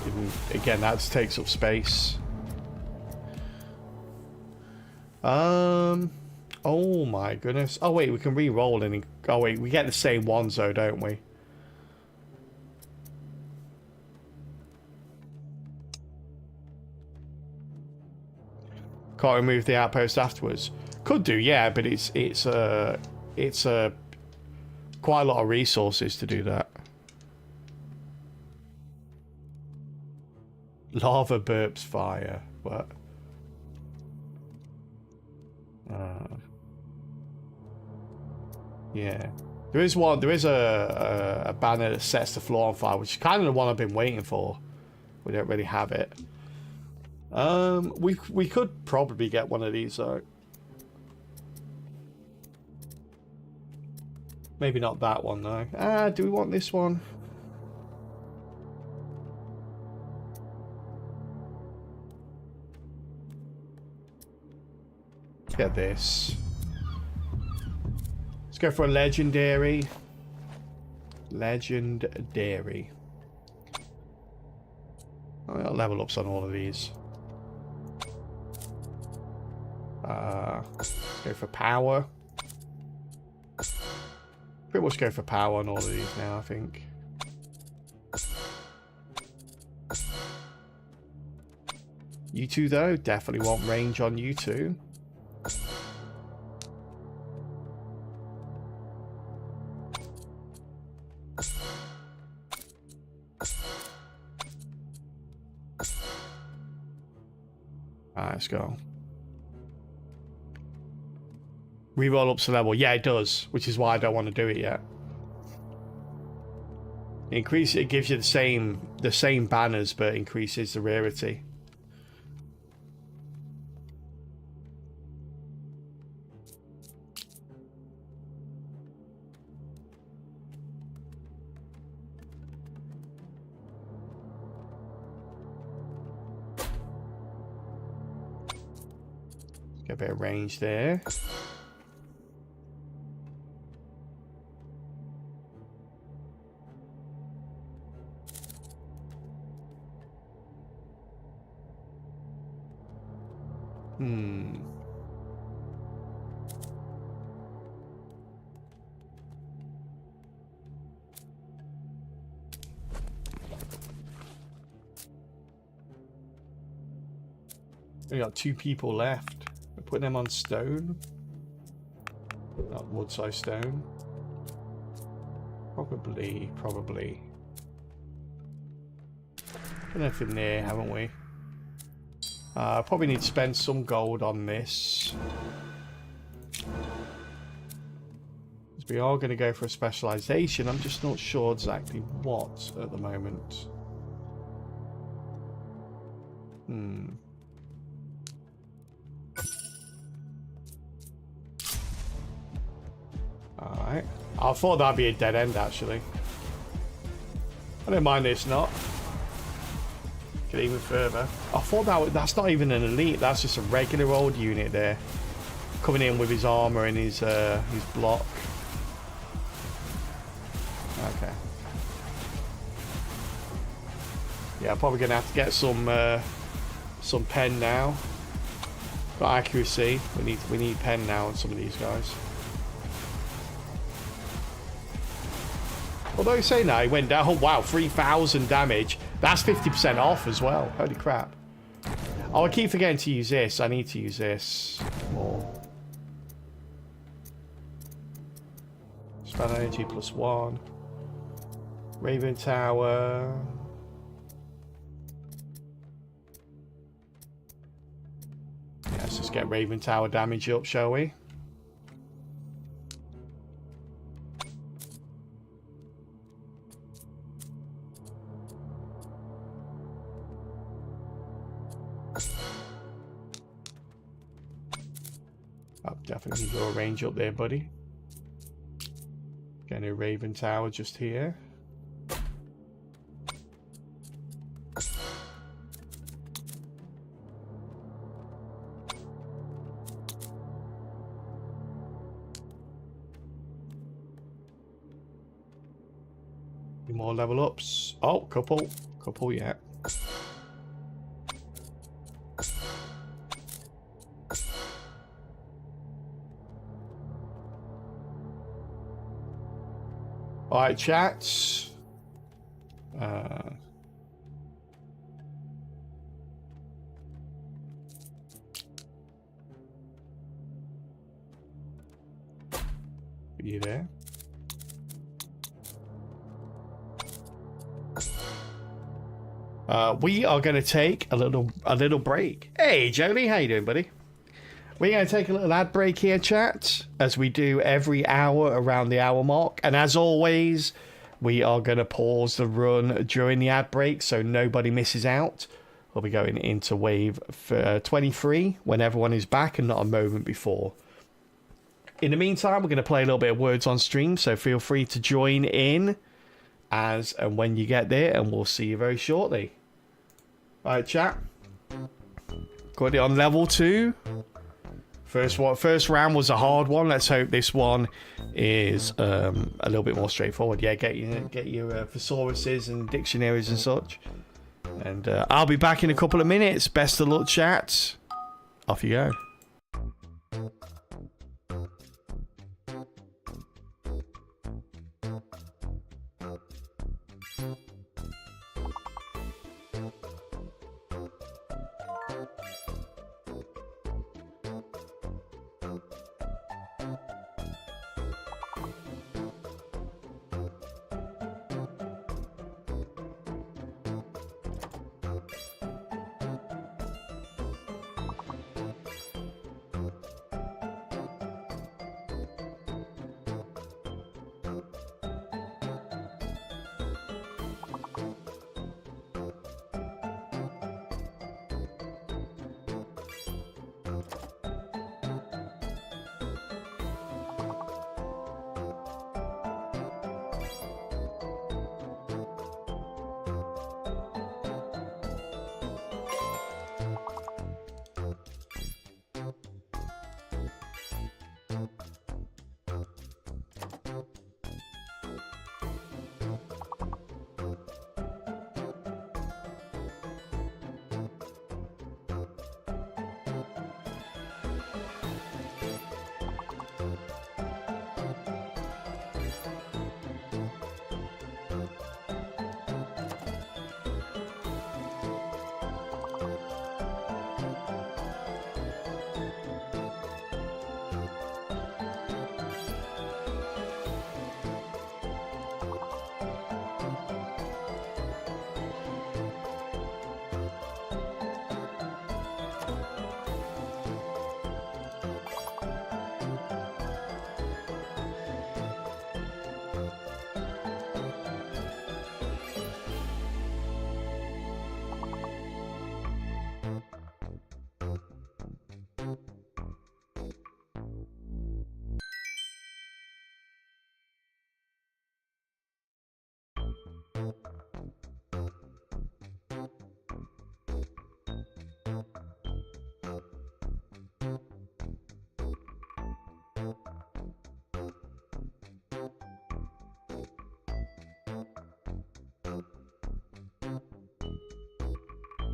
And again, that takes up space. Oh my goodness. Oh wait, we can re-roll and... Oh wait, we get the same ones though, don't we? Can't remove the outpost afterwards. Could do, yeah, but it's quite a lot of resources to do that. Lava burps fire. What? Yeah. There is one. There is a banner that sets the floor on fire, which is kind of the one I've been waiting for. We don't really have it. We could probably get one of these though. Maybe not that one though. Do we want this one? Let's get this. Let's go for a legendary. Legendary. I got level ups on all of these. Let's go for power. Pretty much go for power on all of these now, I think. You two though, definitely want range on you two. Alright, let's go. Reroll up to level. Yeah, it does, which is why I don't want to do it yet. Increase it gives you the same banners, but increases the rarity. Get a bit of range there. We got 2 people left. We're putting them on stone. Not wood size stone. Probably. Got nothing there, haven't we? Probably need to spend some gold on this. We are going to go for a specialization. I'm just not sure exactly what at the moment. Alright. I thought that'd be a dead end, actually. I don't mind this not. Get even further. I thought that's not even an elite. That's just a regular old unit there. Coming in with his armor and his block. Okay. Yeah, I'm probably gonna have to get some pen now. Got accuracy. We need pen now on some of these guys. Although saying that, he went down. Oh wow, 3,000 damage. That's 50% off as well. Holy crap. Oh, I keep forgetting to use this. I need to use this more. Spell energy +1. Raven Tower. Yeah, let's just get Raven Tower damage up, shall we? I'll definitely go a range up there, buddy. Getting a Raven Tower just here. More level ups. Oh, couple, yeah. All right, chats. you there. We are going to take a little break. Hey, Jolie, how you doing, buddy? We're going to take a little ad break here, chat, as we do every hour around the hour mark. And as always, we are going to pause the run during the ad break so nobody misses out. We'll be going into wave 23 when everyone is back and not a moment before. In the meantime, we're going to play a little bit of Words on Stream, so feel free to join in as and when you get there, and we'll see you very shortly. Alright, chat. Got it on level 2. First round was a hard one. Let's hope this one is a little bit more straightforward. Yeah, get your thesauruses and dictionaries and such. And I'll be back in a couple of minutes. Best of luck, chat. Off you go.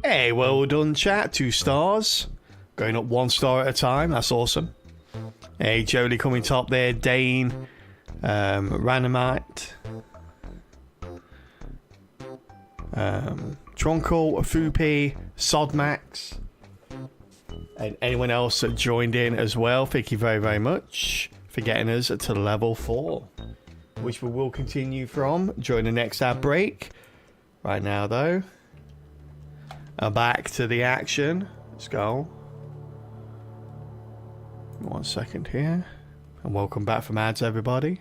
Hey, well done, chat. 2 stars. Going up 1 star at a time. That's awesome. Hey, Jolie coming top there. Dane. Randomite. Trunkle, Fupi, Sodmax. And anyone else that joined in as well. Thank you very, very much for getting us to level 4. Which we will continue from during the next ad break. Right now, though. Back to the action. Let's go. 1 second here. And welcome back from ads, everybody.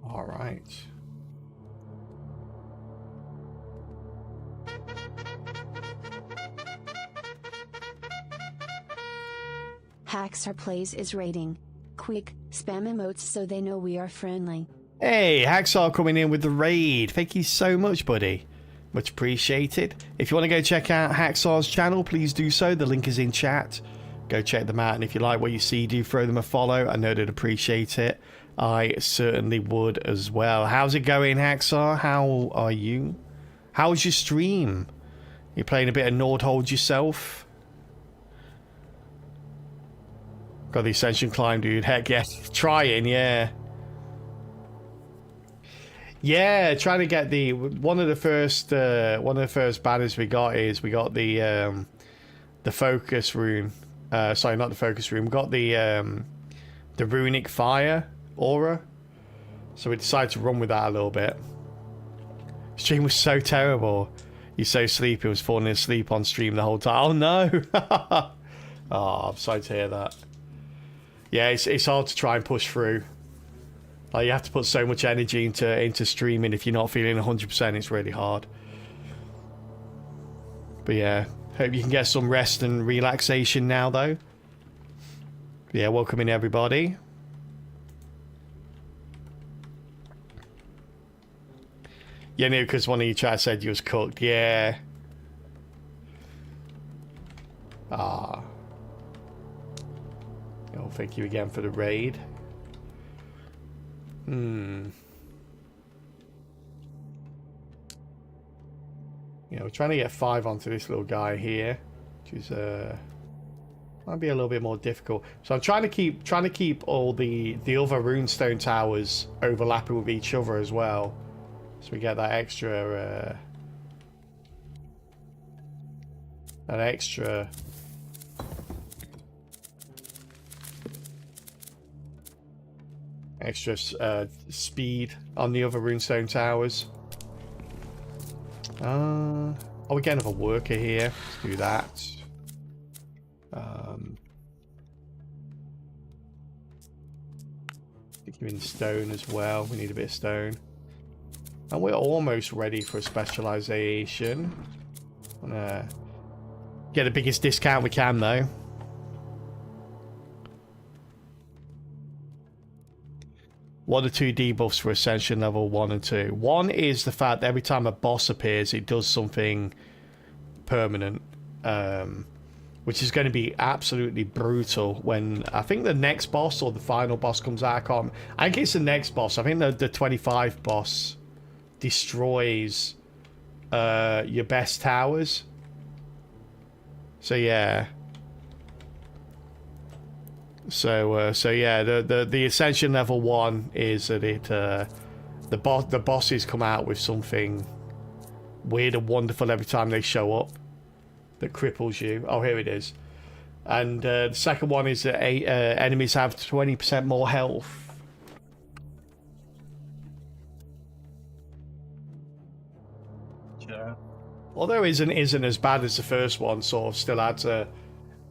All right. Hackstar Plays is rating. Quick, spam emotes so they know we are friendly. Hey, Hacksaw coming in with the raid. Thank you so much, buddy. Much appreciated. If you want to go check out Hacksaw's channel, please do so. The link is in chat. Go check them out. And if you like what you see, do throw them a follow. I know they'd appreciate it. I certainly would as well. How's it going, Hacksaw? How are you? How's your stream? You playing a bit of Nordhold yourself? Got the Ascension climb, dude. Heck yeah. Trying, yeah. Yeah, trying to get the one of the first banners we got is the focus rune. Sorry, not the focus rune. We got the runic fire aura. So we decided to run with that a little bit. Stream was so terrible. You're so sleepy. I was falling asleep on stream the whole time. Oh no! Oh, I'm sorry to hear that. Yeah, it's hard to try and push through. Like, you have to put so much energy into streaming. If you're not feeling 100%, it's really hard. But yeah, hope you can get some rest and relaxation now, though. Yeah, welcome in everybody. Yeah, no, because one of you chat said you was cooked. Yeah. Ah. Oh, thank you again for the raid. You know, we're trying to get 5 onto this little guy here, which is might be a little bit more difficult. So I'm trying to keep all the other runestone towers overlapping with each other as well, so we get that extra speed on the other runestone towers. Oh, we get another worker here. Let's do that. Stick him in stone as well. We need a bit of stone. And we're almost ready for a specialization. Wanna get the biggest discount we can, though. One or two debuffs for Ascension level 1 and 2. One is the fact that every time a boss appears, it does something permanent. Which is going to be absolutely brutal when I think the next boss or the final boss comes out. I think it's the next boss. I think the 25 boss destroys your best towers. So yeah. So yeah, the Ascension level 1 is that the bosses come out with something weird and wonderful every time they show up that cripples you. Oh, here it is. And the second one is that enemies have 20% more health. Yeah. Although isn't as bad as the first one, sort of still adds an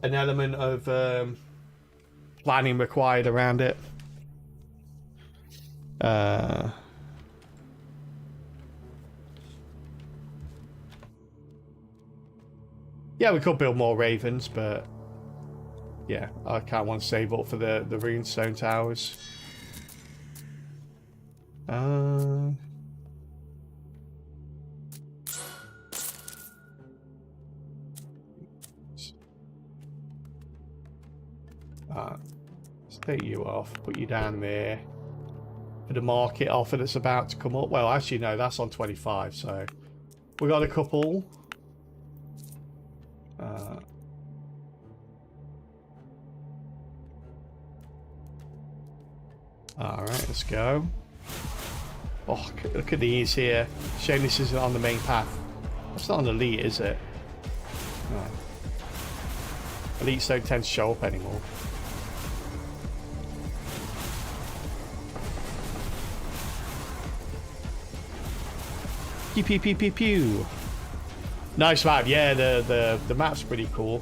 element of planning required around it. Yeah, we could build more ravens, but yeah, I can't want to save up for the runestone towers. Let's take you off, put you down there for the market offer that's about to come up. Well, actually, no, that's on 25, so we got a couple. Alright, let's go. Oh, look at these here. Shame this isn't on the main path. That's not an elite, is it? No. Elites don't tend to show up anymore. Pew pew pew pew pew. Nice map, yeah, the map's pretty cool.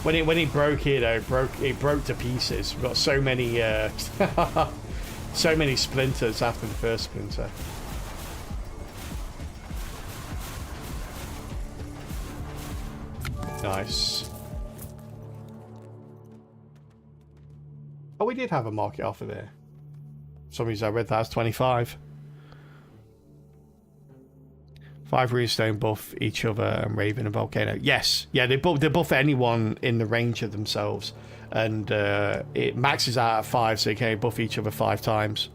When it broke here though, it broke to pieces. We've got so many so many splinters after the first splinter. Nice. Oh, we did have a market offer there. For some reason I read that as 25. 5 runestone buff each other and Raven and Volcano. Yes, yeah, they buff anyone in the range of themselves, and it maxes out at 5, so you can buff each other 5 times.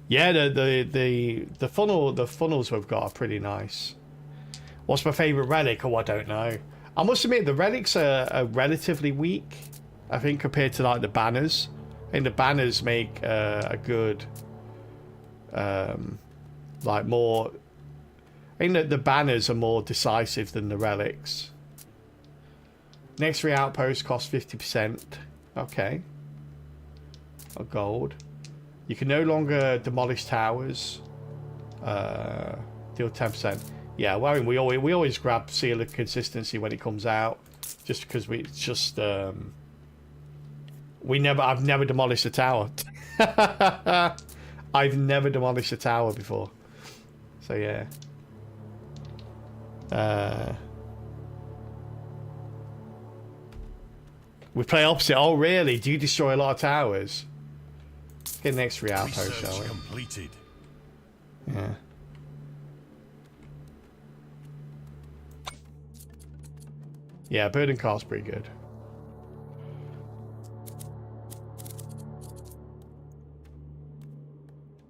Yeah, the funnels we've got are pretty nice. What's my favourite relic? Oh, I don't know. I must admit, the relics are relatively weak, I think, compared to like the banners. I think the banners make a good, like more. I think that the banners are more decisive than the relics. Next 3 outposts cost 50%. Okay. Of gold. You can no longer demolish towers. Deal 10%. Yeah, well, I mean, we always grab Seal of Consistency when it comes out, just because it's just I've never demolished a tower. I've never demolished a tower before. So yeah. We play opposite. Oh really? Do you destroy a lot of towers? Get the next 3 outposts, shall we? Completed. Yeah. Yeah, Burden Car's pretty good.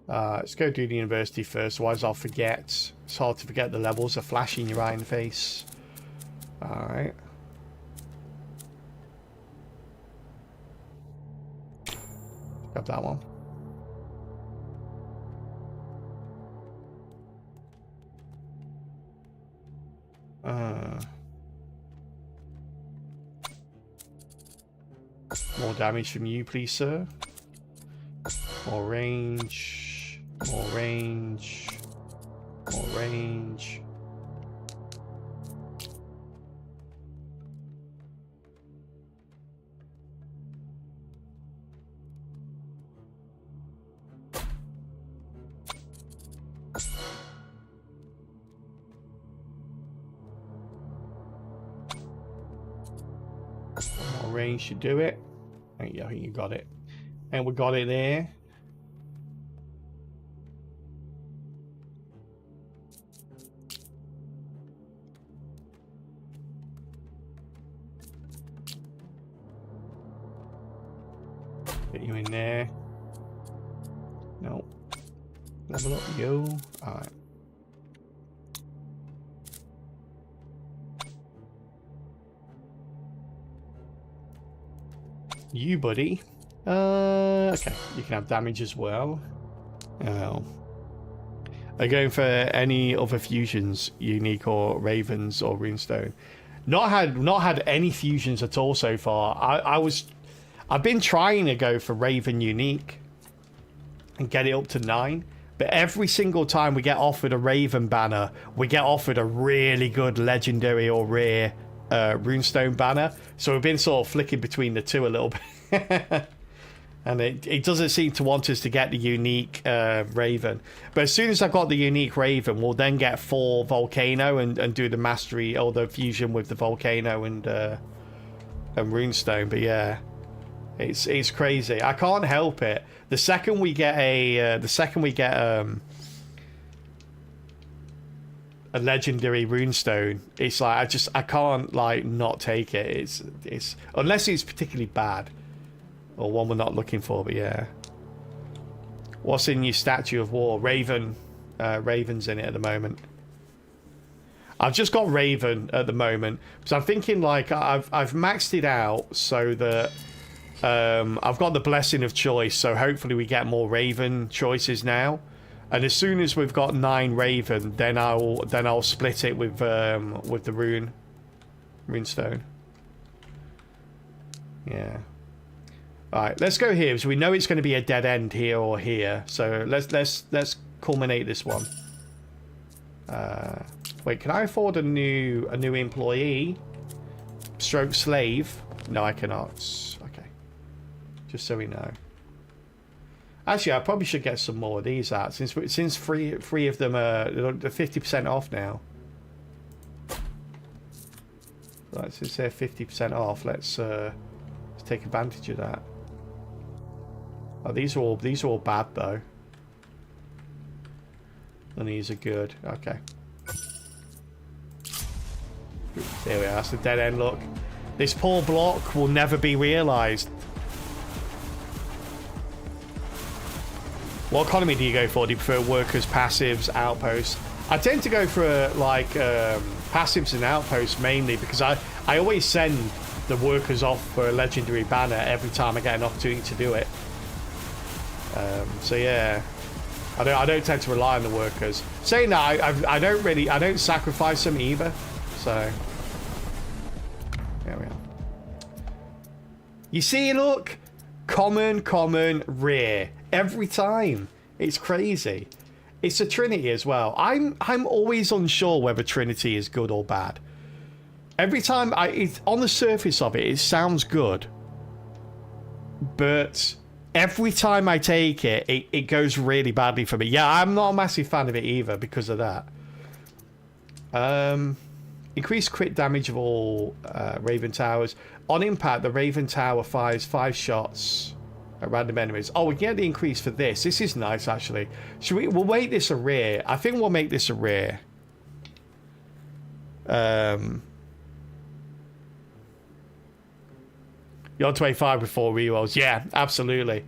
Let's go do the university first, otherwise I'll forget. It's hard to forget the levels are flashing you right in the face. Alright. Grab that one. More damage from you, please, sir. More range. More range. More range. More range should do it. Yeah, I think you got it. And we got it there. Get you in there. No. Level up you. Alright. You, buddy. Okay. You can have damage as well. Oh. Are you going for any other fusions, unique or ravens or runestone? Not had any fusions at all so far. I've been trying to go for raven unique and get it up to 9, but every single time we get offered a raven banner, we get offered a really good legendary or rare runestone banner. So we've been sort of flicking between the two a little bit. And it doesn't seem to want us to get the unique raven. But as soon as I've got the unique raven, we'll then get 4 volcano and do the mastery or the fusion with the volcano and runestone. But yeah, it's crazy. I can't help it. The second we get a legendary runestone, it's like I can't like not take it. It's unless it's particularly bad. Or one we're not looking for, but yeah. What's in your statue of war? Raven. Raven's in it at the moment. I've just got Raven at the moment. Because I'm thinking like I've maxed it out so that I've got the blessing of choice, so hopefully we get more Raven choices now. And as soon as we've got 9 Raven, then I'll split it with the runestone. Yeah. Alright, let's go here, because we know it's going to be a dead end here or here. So let's culminate this one. Wait, can I afford a new employee? Stroke slave? No, I cannot. Okay. Just so we know. Actually, I probably should get some more of these out, since three of them are 50% off now. Right, since they're 50% off, let's take advantage of that. Oh, these are all bad though. And these are good. Okay. There we are. That's the dead end. Look, this poor block will never be realised. What economy do you go for? Do you prefer workers, passives, outposts? I tend to go for like passives and outposts mainly because I always send the workers off for a legendary banner every time I get an opportunity to do it. So yeah, I don't tend to rely on the workers. Saying that, I don't sacrifice them either. So there we are. You see, look, common, rare every time. It's crazy. It's a Trinity as well. I'm always unsure whether Trinity is good or bad. Every time on the surface of it, it sounds good, but every time I take it, it goes really badly for me. Yeah, I'm not a massive fan of it either because of that. Increased crit damage of all Raven Towers. On impact, the Raven Tower fires 5 shots at random enemies. Oh, we can get the increase for this. This is nice, actually. We'll make this a rare. I think we'll make this a rare. You're on 25 with 4 rerolls. Yeah, absolutely.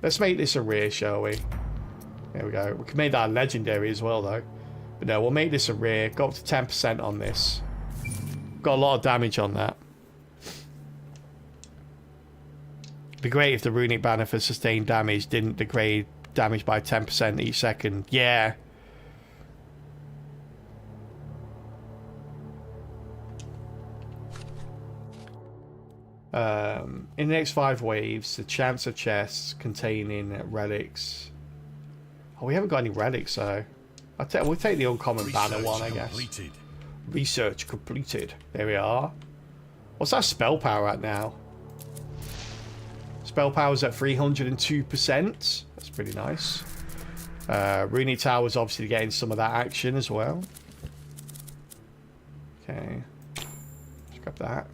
Let's make this a rare, shall we? There we go. We can make that a legendary as well, though. But no, we'll make this a rare. Go up to 10% on this. Got a lot of damage on that. It'd be great if the runic banner for sustained damage didn't degrade damage by 10% each second. Yeah. In the next 5 waves, the chance of chests containing relics. Oh, we haven't got any relics, so we'll take the uncommon banner one, I guess. Research completed. There we are. What's our spell power at now? Spell power's at 302%. That's pretty nice. Runic Tower's obviously getting some of that action as well. Okay. Let's grab that.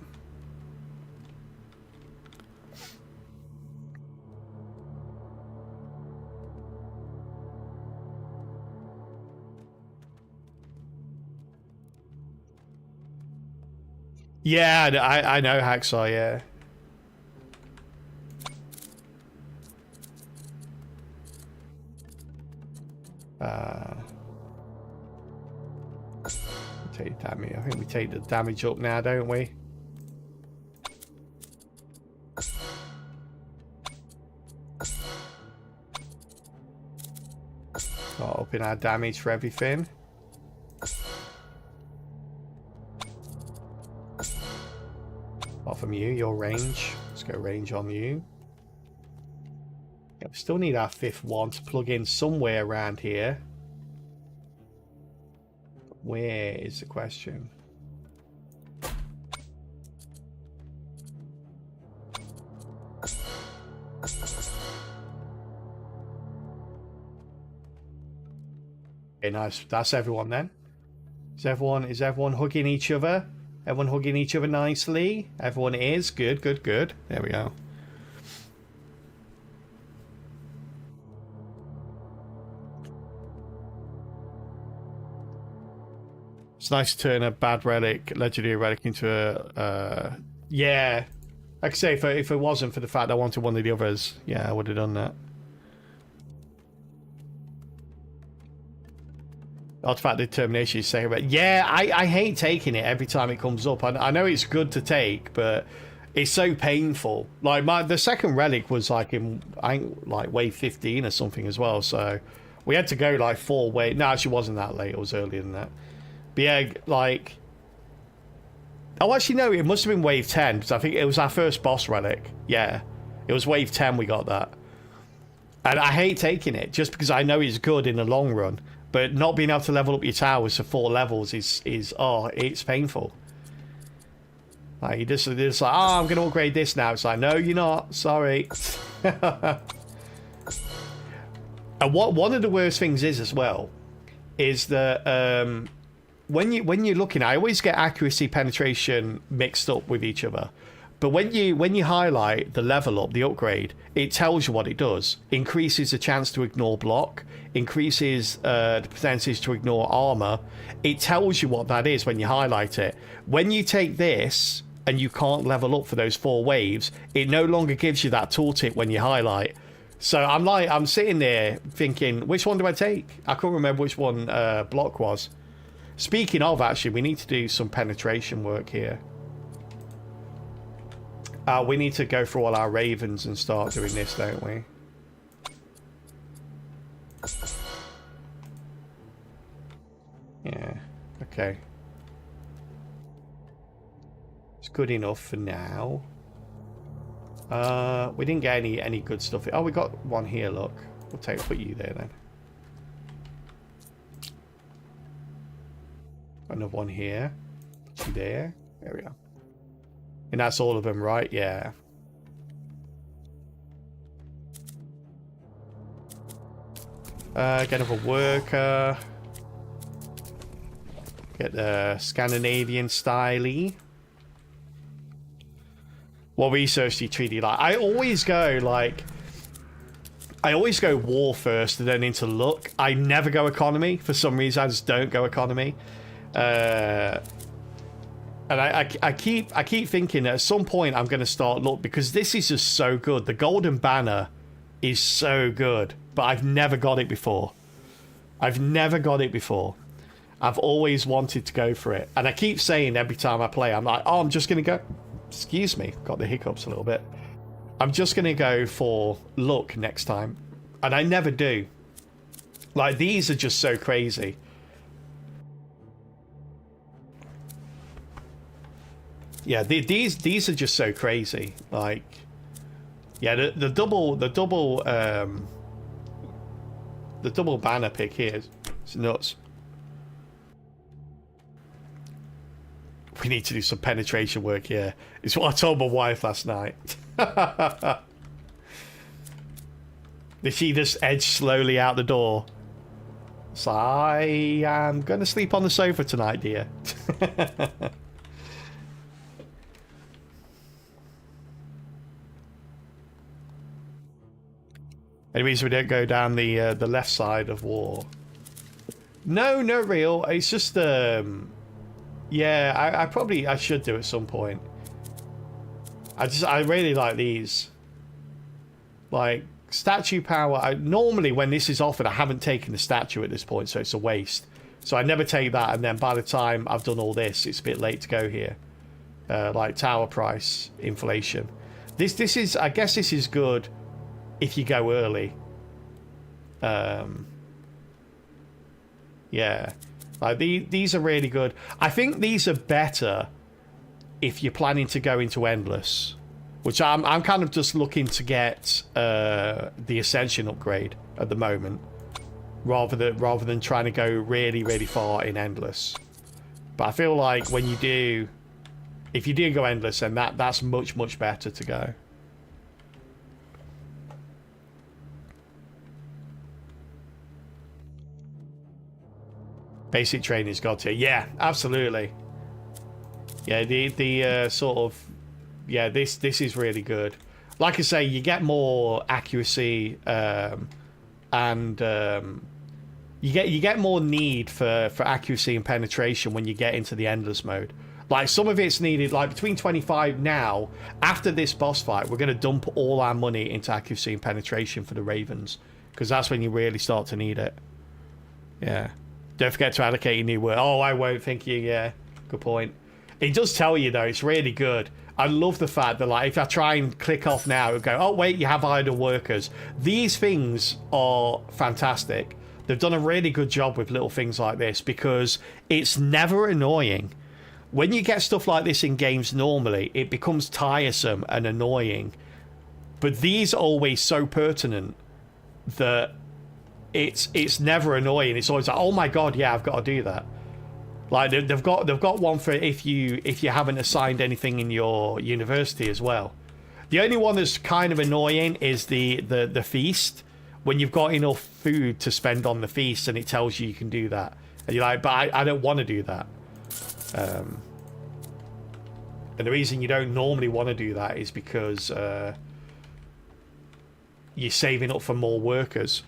Yeah, I know Hacksaw, yeah. Take damage. I think we take the damage up now, don't we? Start upping our damage for everything. Apart from you, your range. Let's go range on you. Yeah, we still need our 5th one to plug in somewhere around here. Where is the question? Okay, nice. That's everyone then. Is everyone hugging each other? Everyone hugging each other nicely? Everyone is. Good. There we go. It's nice to turn a bad relic, legendary relic, into a... yeah. Like I say, if it wasn't for the fact I wanted one of the others, yeah, I would have done that. Artifact determination is saying about. Yeah, I hate taking it every time it comes up. I know it's good to take, but it's so painful. Like the second relic was like in like wave 15 or something as well. So we had to go like 4 waves. No, actually, it wasn't that late. It was earlier than that. But yeah, like. Oh, actually, no. It must have been wave 10 because I think it was our first boss relic. Yeah, it was wave 10. We got that, and I hate taking it just because I know it's good in the long run. But not being able to level up your towers to 4 levels is it's painful. Like you just like, oh, I'm gonna upgrade this now. It's like, no, you're not. Sorry. And one of the worst things is as well is that when you're looking, I always get accuracy penetration mixed up with each other. But when you highlight the level up, the upgrade, it tells you what it does. Increases the chance to ignore block, increases the percentage to ignore armor. It tells you what that is when you highlight it. When you take this and you can't level up for those 4 waves, it no longer gives you that tooltip when you highlight. So I'm sitting there thinking, which one do I take? I couldn't remember which one block was. Speaking of, actually, we need to do some penetration work here. We need to go through all our ravens and start doing this, don't we? Yeah, okay. It's good enough for now. We didn't get any good stuff. Oh, we got one here, look. We'll put you there then. Another one here. Put you there. There we go. And that's all of them, right? Yeah. Get another worker. Get the Scandinavian styley. What research do you treat like? I always go war first and then into luck. I never go economy. For some reason, I just don't go economy. And I keep thinking at some point I'm going to start luck because this is just so good. The golden banner is so good, but I've never got it before. I've always wanted to go for it. And I keep saying every time I play, I'm like, oh, I'm just going to go... Excuse me, got the hiccups a little bit. I'm just going to go for luck next time. And I never do. Like, these are just so crazy. Yeah, these are just so crazy. Like, yeah, the double banner pick here is nuts. We need to do some penetration work here. It's what I told my wife last night. Did she just edge slowly out the door? So I am going to sleep on the sofa tonight, dear. Any reason we don't go down the left side of war? No, no real. It's just yeah, I should do at some point. I really like these. Like statue power. Normally when this is offered, I haven't taken the statue at this point, so it's a waste. So I never take that, and then by the time I've done all this, it's a bit late to go here. Like tower price, inflation. This is, I guess this is good if you go early. Yeah. Like these are really good. I think these are better if you're planning to go into endless, which I'm kind of just looking to get the ascension upgrade at the moment, rather than trying to go really far in endless. But I feel like when you do, if you do go endless, then that's much better to go. Basic training's got to. Yeah, absolutely. Yeah, the sort of... Yeah, this is really good. Like I say, you get more accuracy, and you get more need for accuracy and penetration when you get into the endless mode. Like, some of it's needed, like, between 25 now, after this boss fight, we're going to dump all our money into accuracy and penetration for the Ravens, because that's when you really start to need it. Yeah. Don't forget to allocate your new word. Oh, I won't, thank you. Yeah, good point. It does tell you, though. It's really good. I love the fact that, like, if I try and click off now, it'll go, oh, wait, you have idle workers. These things are fantastic. They've done a really good job with little things like this because it's never annoying. When you get stuff like this in games normally, it becomes tiresome and annoying. But these are always so pertinent that it's never annoying. It's always like, oh my god, yeah, I've got to do that. Like they've got one for if you haven't assigned anything in your university as well. The only one that's kind of annoying is the feast, when you've got enough food to spend on the feast and it tells you can do that, and you're like, but I don't want to do that. And the reason you don't normally want to do that is because you're saving up for more workers.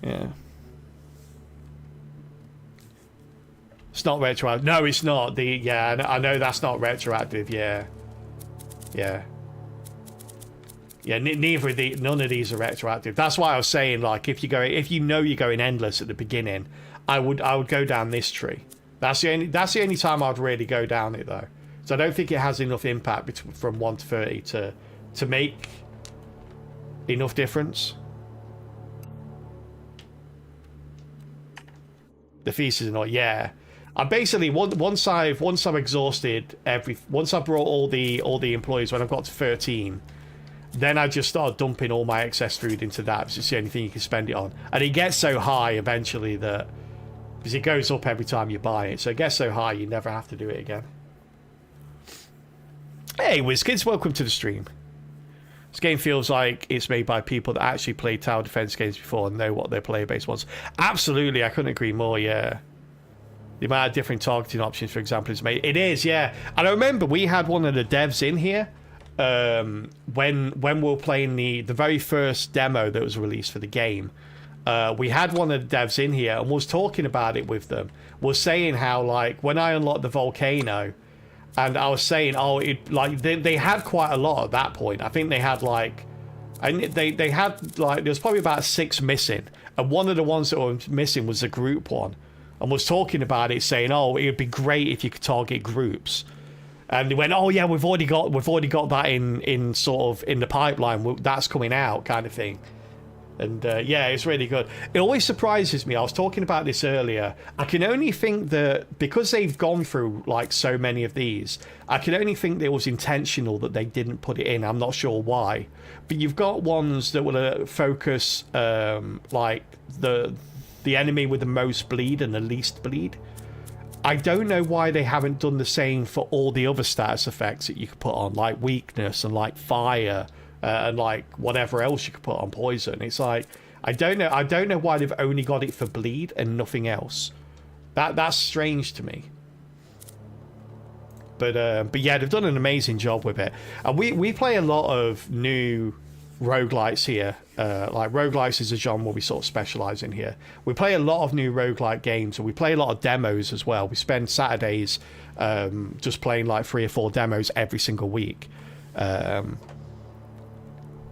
Yeah. It's not retroactive. No, it's not. I know that's not retroactive. Yeah. Yeah. Yeah, neither of none of these are retroactive. That's why I was saying, like, if you know you're going endless at the beginning, I would go down this tree. That's the only time I'd really go down it though. So I don't think it has enough impact from 1 to 30 to make enough difference. The feast is not. Yeah, I basically once I've exhausted once I brought all the employees, when I've got to 13. Then I just start dumping all my excess food into that, because it's the only thing you can spend it on. And it gets so high eventually that, because it goes up every time you buy it, so it gets so high you never have to do it again. Hey WizKids, welcome to the stream. This game feels like it's made by people that actually played tower defense games before and know what their player base was. Absolutely, I couldn't agree more, yeah. The amount of different targeting options, for example, is made. It is, yeah. And I remember we had one of the devs in here when we were playing the very first demo that was released for the game. We had one of the devs in here and was talking about it with them, was saying how, like, when I unlocked the volcano, and I was saying, oh, it, like, they had quite a lot at that point. I think they had like, and they had like, there was probably about 6 missing, and one of the ones that were missing was a group one, and was talking about it, saying, oh, it would be great if you could target groups. And they went, oh yeah, we've already got that in sort of in the pipeline. That's coming out, kind of thing. And yeah, it's really good. It always surprises me. I was talking about this earlier. I can only think that because they've gone through like so many of these, I can only think that it was intentional that they didn't put it in. I'm not sure why. But you've got ones that will focus like the enemy with the most bleed and the least bleed. I don't know why they haven't done the same for all the other status effects that you could put on, like weakness and like fire and like whatever else you could put on poison. It's like, I don't know why they've only got it for bleed and nothing else. That's strange to me. But yeah, they've done an amazing job with it. And we play a lot of new roguelites here. Like roguelites is a genre we sort of specialize in here. We play a lot of new roguelite games, and we play a lot of demos as well. We spend Saturdays just playing like 3 or 4 demos every single week.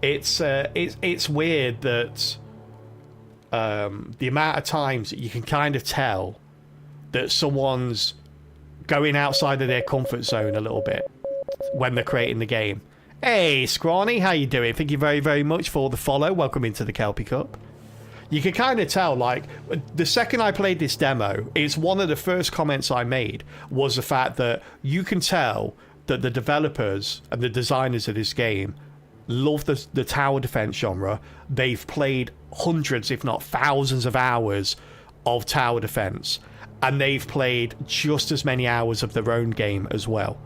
It's weird that the amount of times that you can kind of tell that someone's going outside of their comfort zone a little bit when they're creating the game. Hey, Scrawny, how you doing? Thank you very, very much for the follow. Welcome into the Kelpie Cup. You can kind of tell, like, the second I played this demo, it's one of the first comments I made was the fact that you can tell that the developers and the designers of this game love the tower defense genre. They've played hundreds, if not thousands of hours of tower defense, and they've played just as many hours of their own game as well.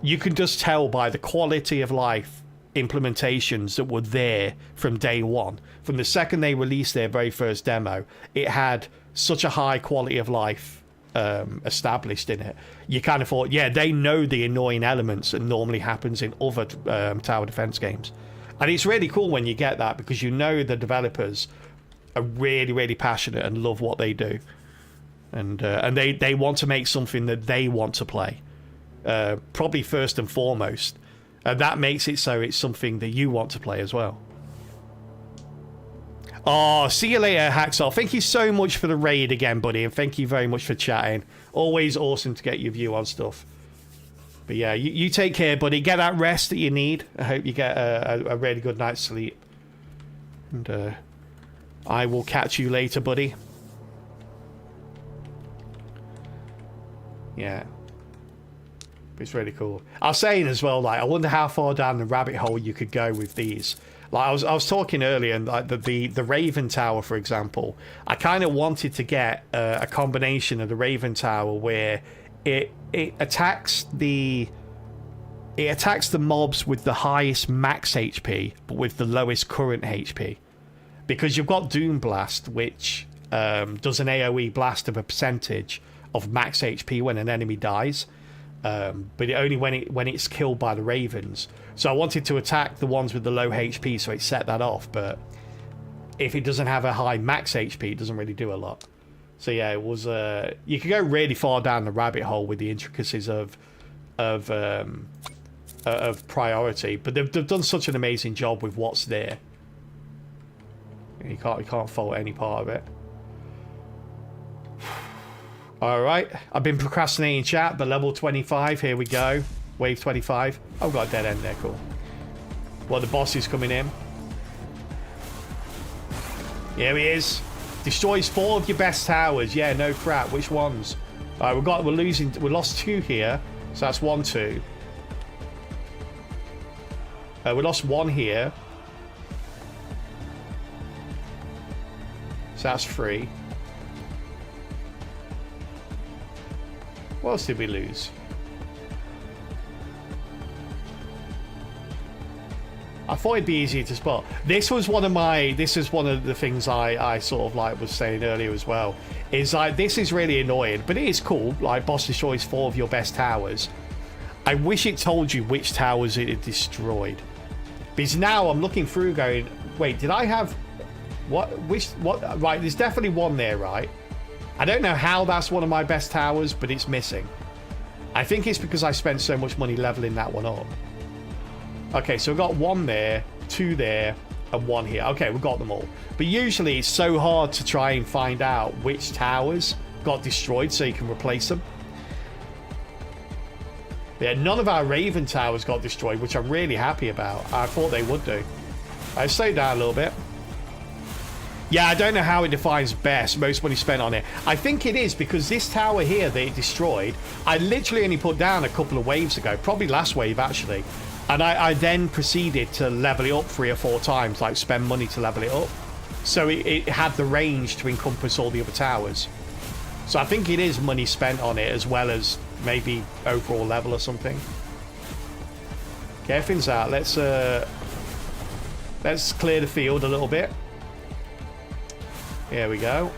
You can just tell by the quality of life implementations that were there from day one. From the second they released their very first demo, it had such a high quality of life established in it. You kind of thought, yeah, they know the annoying elements that normally happens in other tower defense games. And it's really cool when you get that, because you know the developers are really, really passionate and love what they do. And they want to make something that they want to play. Probably first and foremost, and that makes it so it's something that you want to play as well. Oh, see you later, Hacksaw. Thank you so much for the raid again, buddy, and thank you very much for chatting. Always awesome to get your view on stuff. But yeah, you take care, buddy. Get that rest that you need. I hope you get a really good night's sleep. And I will catch you later, buddy. Yeah. It's really cool. I was saying as well, like, I wonder how far down the rabbit hole you could go with these. Like, I was talking earlier, and like the Raven Tower, for example, I kind of wanted to get a combination of the Raven Tower where it attacks the mobs with the highest max HP, but with the lowest current HP, because you've got Doom Blast, which does an AOE blast of a percentage of max HP when an enemy dies. But only when it's killed by the ravens. So I wanted to attack the ones with the low HP, so it set that off. But if it doesn't have a high max HP, it doesn't really do a lot. So yeah, it was. You could go really far down the rabbit hole with the intricacies of of priority. But they've done such an amazing job with what's there. You can't fault any part of it. All right, I've been procrastinating chat, but level 25, here we go. Wave 25. I've got a dead end there, cool. Well, the boss is coming in. Here he is. Destroys 4 of your best towers. Yeah, no crap. Which ones? All right, we lost 2 here, so that's 1, 2. We lost 1 here, so that's 3. What else did we lose? I thought it'd be easier to spot. This is one of the things I sort of like was saying earlier as well. Is like, this is really annoying, but it is cool. Like, boss destroys 4 of your best towers. I wish it told you which towers it had destroyed. Because now I'm looking through going, wait, did I have... What? Right, there's definitely 1 there, right? I don't know how that's one of my best towers, but it's missing. I think it's because I spent so much money leveling that one up. Okay, so we've got 1 there, 2 there, and 1 here. Okay, we've got them all. But usually it's so hard to try and find out which towers got destroyed so you can replace them. Yeah, none of our Raven towers got destroyed, which I'm really happy about. I thought they would do. I slow down a little bit. Yeah, I don't know how it defines best, most money spent on it. I think it is because this tower here that it destroyed, I literally only put down a couple of waves ago, probably last wave actually. And I then proceeded to level it up 3 or 4 times, like spend money to level it up. So it had the range to encompass all the other towers. So I think it is money spent on it as well as maybe overall level or something. Okay, everything's out. Let's clear the field a little bit. Here we go.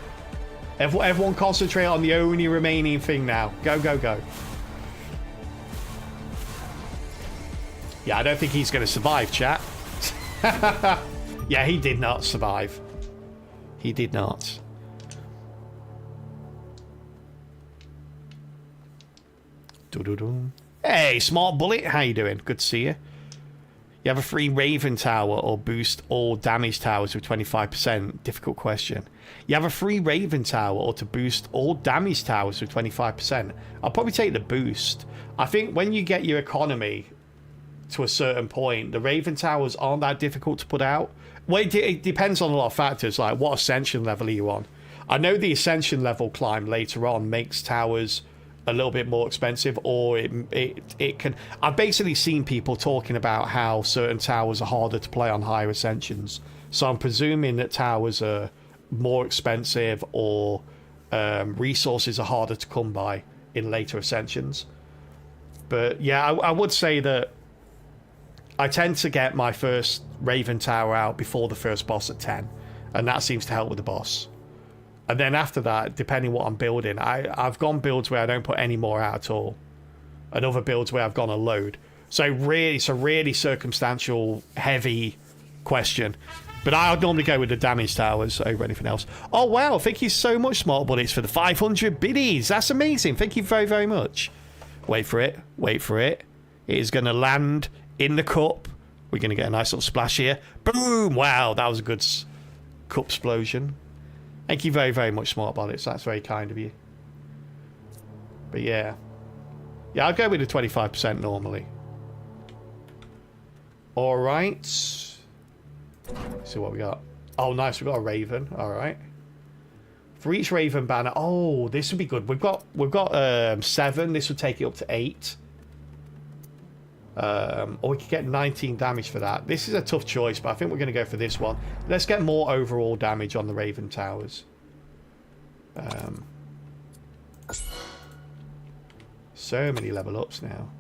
Everyone concentrate on the only remaining thing now. Go, go, go. Yeah, I don't think he's going to survive, chat. Yeah, he did not survive. He did not. Doo-doo-doo. Hey, Smart Bullet. How you doing? Good to see you. You have a free Raven tower or boost all damage towers with 25%? Difficult question. You have a free Raven tower or to boost all damage towers with 25%? I'll probably take the boost. I think when you get your economy to a certain point, the Raven towers aren't that difficult to put out. Well, it depends on a lot of factors, like what ascension level are you on. I know the ascension level climb later on makes towers a little bit more expensive, or it can... I've basically seen people talking about how certain towers are harder to play on higher ascensions, so I'm presuming that towers are more expensive or resources are harder to come by in later ascensions. But yeah, I would say that I tend to get my first Raven tower out before the first boss at 10, and that seems to help with the boss. And then after that, depending what I'm building, I've gone builds where I don't put any more out at all, and other builds where I've gone a load. So really, it's a really circumstantial, heavy question. But I'll normally go with the damage towers over anything else. Oh wow, thank you so much, Smart Bullets, for the 500 biddies. That's amazing. Thank you very, very much. Wait for it. Wait for it. It is going to land in the cup. We're going to get a nice little splash here. Boom! Wow, that was a good cup explosion. Thank you very, very much, Smart Bullets. That's very kind of you. But yeah. Yeah, I'll go with the 25% normally. Alright. See what we got. Oh, nice. We've got a Raven. Alright. For each Raven banner... Oh, this would be good. We've got 7. This would take it up to 8. Or we could get 19 damage for that. This is a tough choice, but I think we're going to go for this one. Let's get more overall damage on the Raven towers. So many level ups now.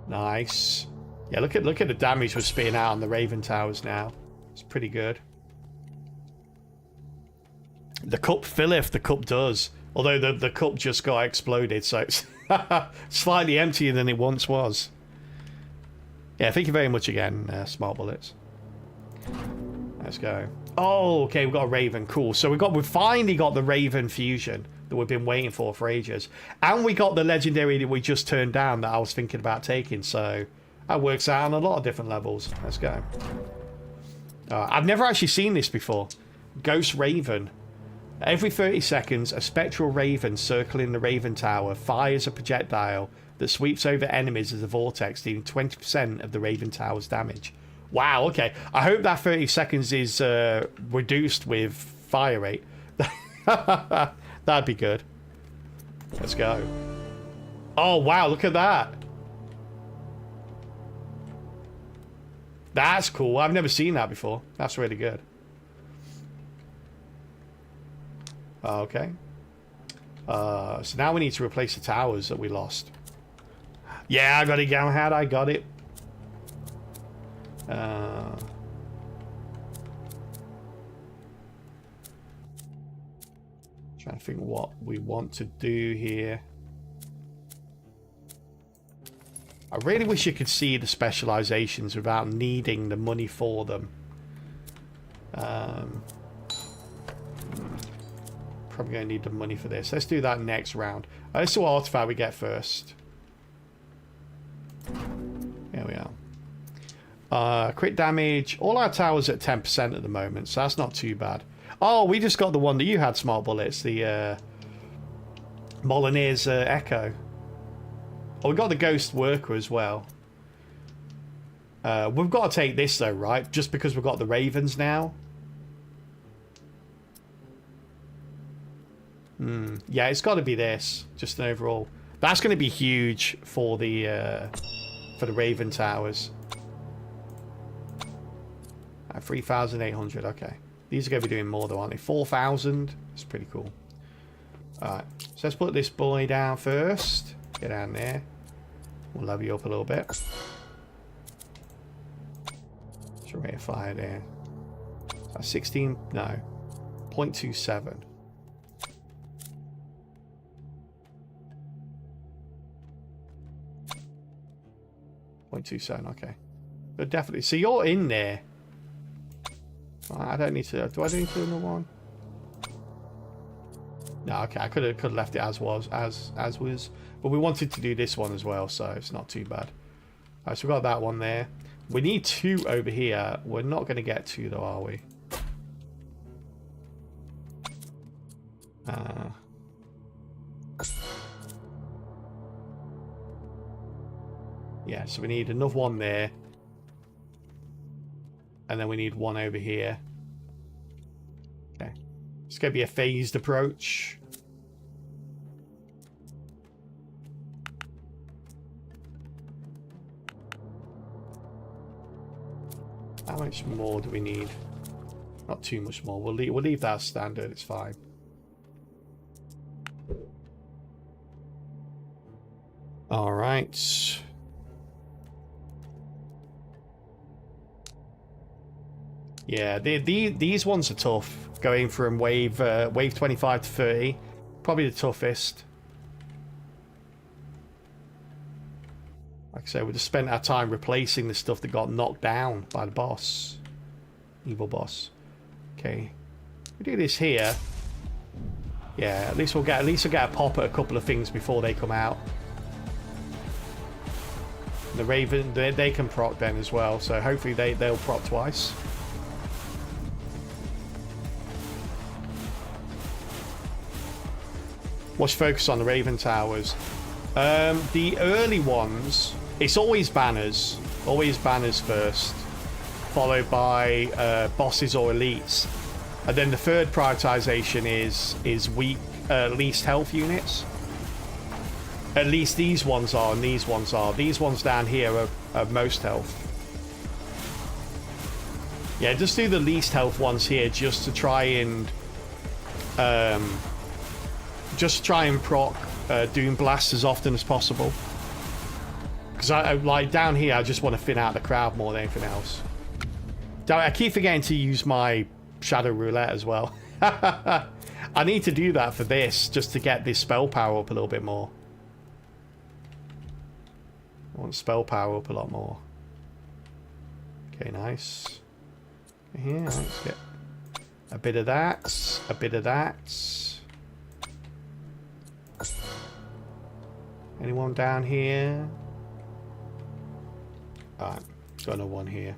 Nice. Yeah, look at the damage we're spitting out on the Raven towers now. It's pretty good. The cup filleth, the cup does. Although the cup just got exploded, so it's slightly emptier than it once was. Yeah, thank you very much again, Smart Bullets. Let's go. Oh, okay, we've got a Raven. Cool. So we've finally got the Raven fusion. that we've been waiting for ages. And we got the legendary that we just turned down that I was thinking about taking, so that works out on a lot of different levels. Let's go. I've never actually seen this before. Ghost Raven. Every 30 seconds, a spectral raven circling the Raven Tower fires a projectile that sweeps over enemies as a vortex, dealing 20% of the Raven Tower's damage. Wow, okay. I hope that 30 seconds is reduced with fire rate. That'd be good. Let's go. Oh, wow, look at that. That's cool. I've never seen that before. That's really good. Okay. So now we need to replace the towers that we lost. Yeah, I got it, Galahad. I got it. Trying to think what we want to do here. I really wish you could see the specializations without needing the money for them. Probably going to need the money for this. Let's do that next round. Let's see what artifact we get first. There we are. Crit damage. All our towers at 10% at the moment, so that's not too bad. Oh, we just got the one that you had, Smart Bullets. The Molineer's Echo. Oh, we got the Ghost Worker as well. We've got to take this though, right? Just because we've got the Ravens now. Yeah, it's got to be this. Just an overall. That's going to be huge for the Raven Towers. 3,800. Okay, these are going to be doing more though, aren't they? 4,000. That's pretty cool. All right, so let's put this boy down first. Get down there. We'll level you up a little bit. What's your rate of fire there? 16. No, 0.27. 0.27, okay. But definitely. So you're in there. I don't need to. Do I need to do another one? No, okay. I could have left it as was, as was. But we wanted to do this one as well, so it's not too bad. Alright, so we got that one there. We need 2 over here. We're not going to get 2 though, are we? Yeah, so we need another one there. And then we need 1 over here. Okay. It's going to be a phased approach. How much more do we need? Not too much more. We'll leave that standard. It's fine. All right. Yeah, these ones are tough. Going from wave 25 to 30, probably the toughest. Like I say, we just spent our time replacing the stuff that got knocked down by the boss, evil boss. Okay, we do this here. Yeah, at least we'll get a pop at a couple of things before they come out. The Raven, they can proc then as well, so hopefully they'll proc twice. Let's focus on the Raven Towers. The early ones, it's always banners. Always banners first. Followed by bosses or elites. And then the third prioritization is weak, least health units. At least these ones are, and these ones are. These ones down here are most health. Yeah, just do the least health ones here just to try and... just try and proc Doom Blast as often as possible. Because I like down here, I just want to thin out the crowd more than anything else. I keep forgetting to use my Shadow Roulette as well. I need to do that for this, just to get this spell power up a little bit more. I want spell power up a lot more. Okay, nice. Here, let's get a bit of that, a bit of that. Anyone down here? Alright, got another one here.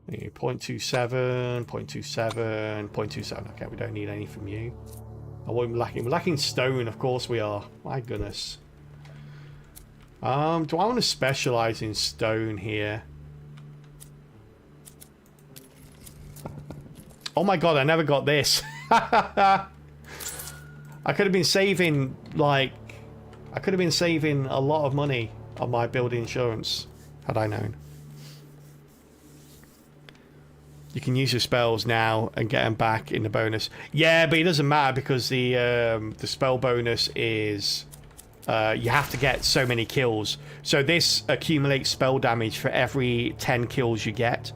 Yeah, 0.27, 0.27, 0.27. Okay, we don't need any from you. Oh, what are we lacking? We're lacking stone, of course we are. My goodness. Do I want to specialize in stone here? Oh my god, I never got this. I could have been saving, like... I could have been saving a lot of money on my building insurance, had I known. You can use your spells now and get them back in the bonus. Yeah, but it doesn't matter because the spell bonus is... you have to get so many kills. So this accumulates spell damage for every 10 kills you get.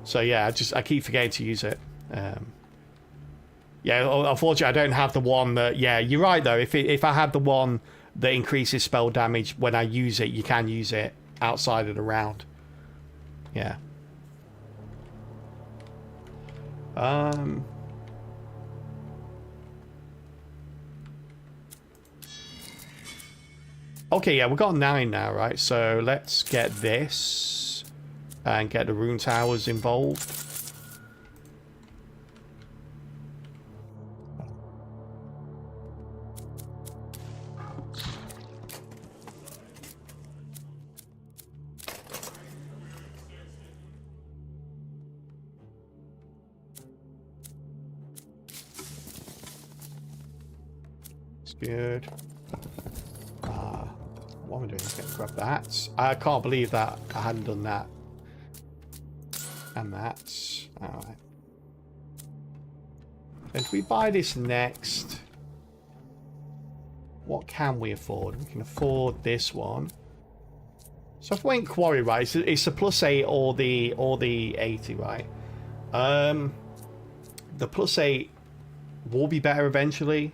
So yeah, I keep forgetting to use it. Yeah, unfortunately I don't have the one that... Yeah, you're right though. If I had the one that increases spell damage when I use it, you can use it outside of the round. Yeah. Okay, yeah, we've got 9 now, right? So let's get this and get the rune towers involved. It's good. What am I doing? Let's grab that. I can't believe that I hadn't done that. And that. Alright. If we buy this next, what can we afford? We can afford this one. So if we went quarry, right, it's a +8 or the 80, right? The +8 will be better eventually,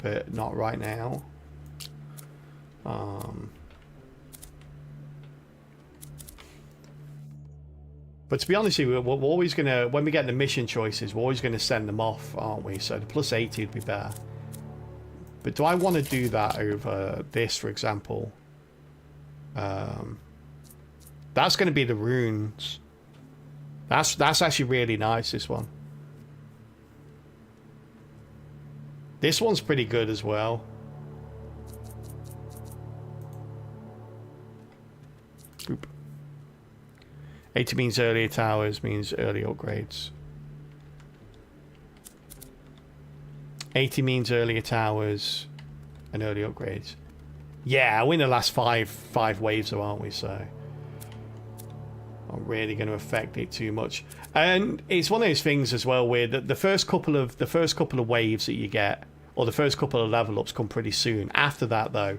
but not right now. But to be honest with you, we're always gonna, when we get the mission choices, we're always gonna send them off, aren't we? So the +80 would be better. But do I want to do that over this, for example? That's going to be the runes. That's actually really nice, this one. This one's pretty good as well. Boop. 80 means earlier towers, means early upgrades. 80 means earlier towers and early upgrades. Yeah, we're in the last five waves, though, aren't we? So not really going to affect it too much. And it's one of those things as well where the first couple of waves that you get, or the first couple of level ups, come pretty soon. After that, though,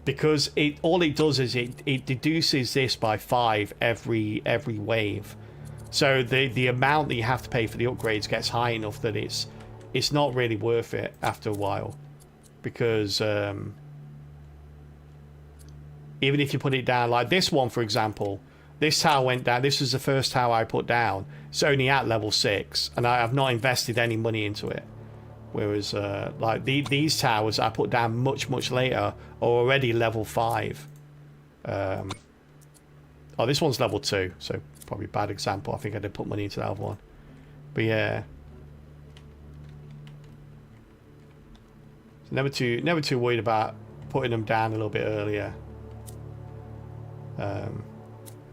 because all it does is it deduces this by 5 every wave. So the amount that you have to pay for the upgrades gets high enough that it's not really worth it after a while, because even if you put it down like this one, for example, this tower went down. This was the first tower I put down. It's only at level 6, and I have not invested any money into it. Whereas like these towers I put down much later are already level 5. Oh, this one's level 2, so probably a bad example. I think I did put money into that other one, but yeah. Never too worried about putting them down a little bit earlier.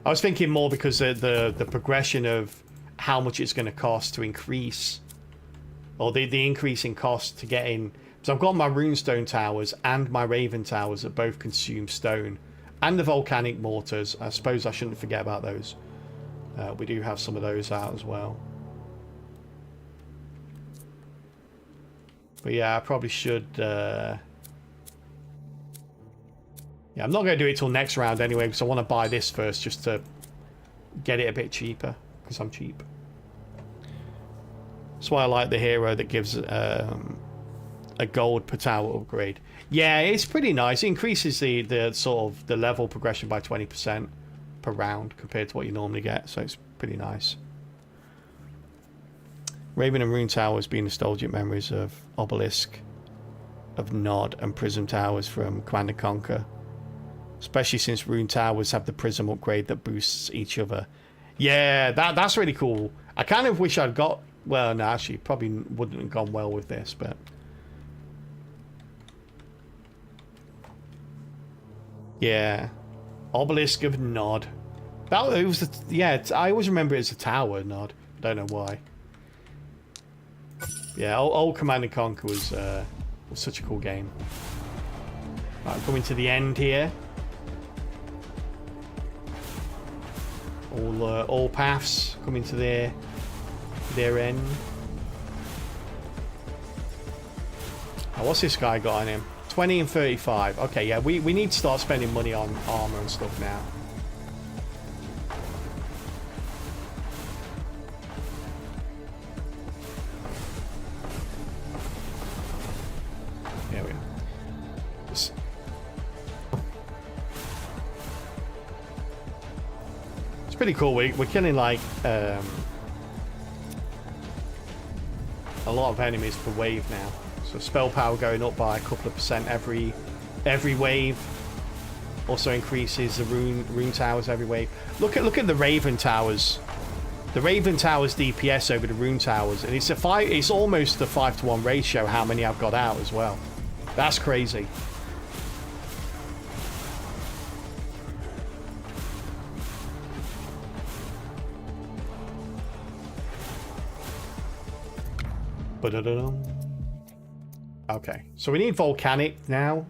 I was thinking more because the progression of how much it's going to cost to increase, or the increase in cost to get in. So I've got my runestone towers and my raven towers that both consume stone, and the volcanic mortars. I suppose I shouldn't forget about those. We do have some of those out as well. But yeah, I probably should... yeah, I'm not going to do it till next round anyway, because I want to buy this first just to get it a bit cheaper, because I'm cheap. That's why I like the hero that gives a gold per tower upgrade. Yeah, it's pretty nice. It increases the sort of the level progression by 20% per round compared to what you normally get, so it's pretty nice. Raven and Rune Towers being nostalgic memories of Obelisk, of Nod, and Prism Towers from Command & Conquer. Especially since Rune Towers have the Prism upgrade that boosts each other. Yeah, that's really cool. I kind of wish I'd got... Well, no, actually, probably wouldn't have gone well with this, but... Yeah. Obelisk of Nod. It was the... Yeah, I always remember it as a tower, Nod. Don't know why. Yeah, old Command & Conquer was such a cool game. Right, I'm coming to the end here. All paths coming to their end. Oh, what's this guy got on him? 20 and 35. Okay, yeah, we need to start spending money on armor and stuff now. There we go. It's pretty cool. We're killing like a lot of enemies per wave now. So spell power going up by a couple of % every wave. Also increases the rune towers every wave. Look at the Raven towers. The Raven towers DPS over the rune towers, and it's almost a 5-to-1 ratio. How many I've got out as well? That's crazy. Okay, so we need volcanic now.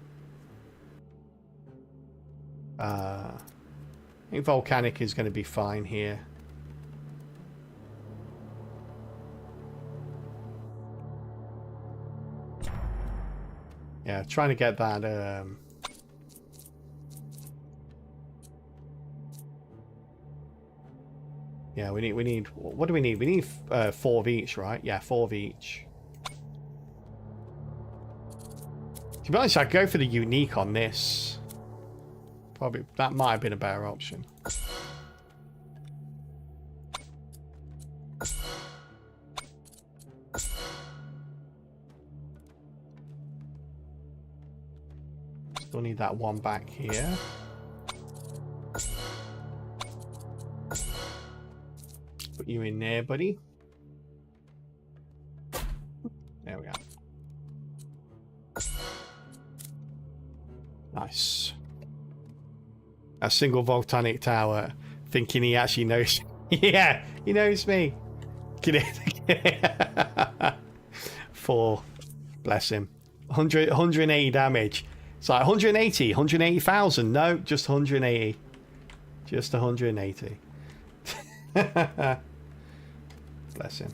I think volcanic is going to be fine here. Yeah, trying to get that. Yeah, we need. What do we need? We need 4 of each, right? Yeah, 4 of each. To be honest, I'd go for the unique on this. Probably that might have been a better option. Still need that one back here. Put you in there, buddy. There we go. Nice. A single volcanic tower, thinking he actually knows. Yeah, he knows me. Get it? 4. Bless him. 180 damage. It's like 180,000. No, just 180. Just 180. Bless him.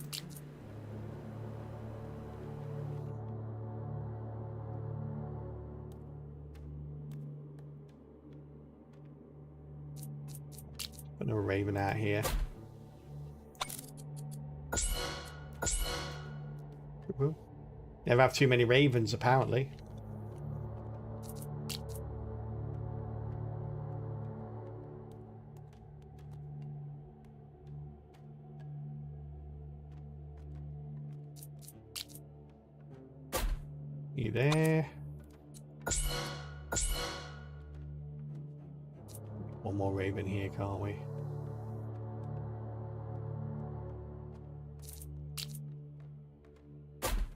Put a Raven out here. Never have too many Ravens, apparently. You there? One more Raven here, can't we?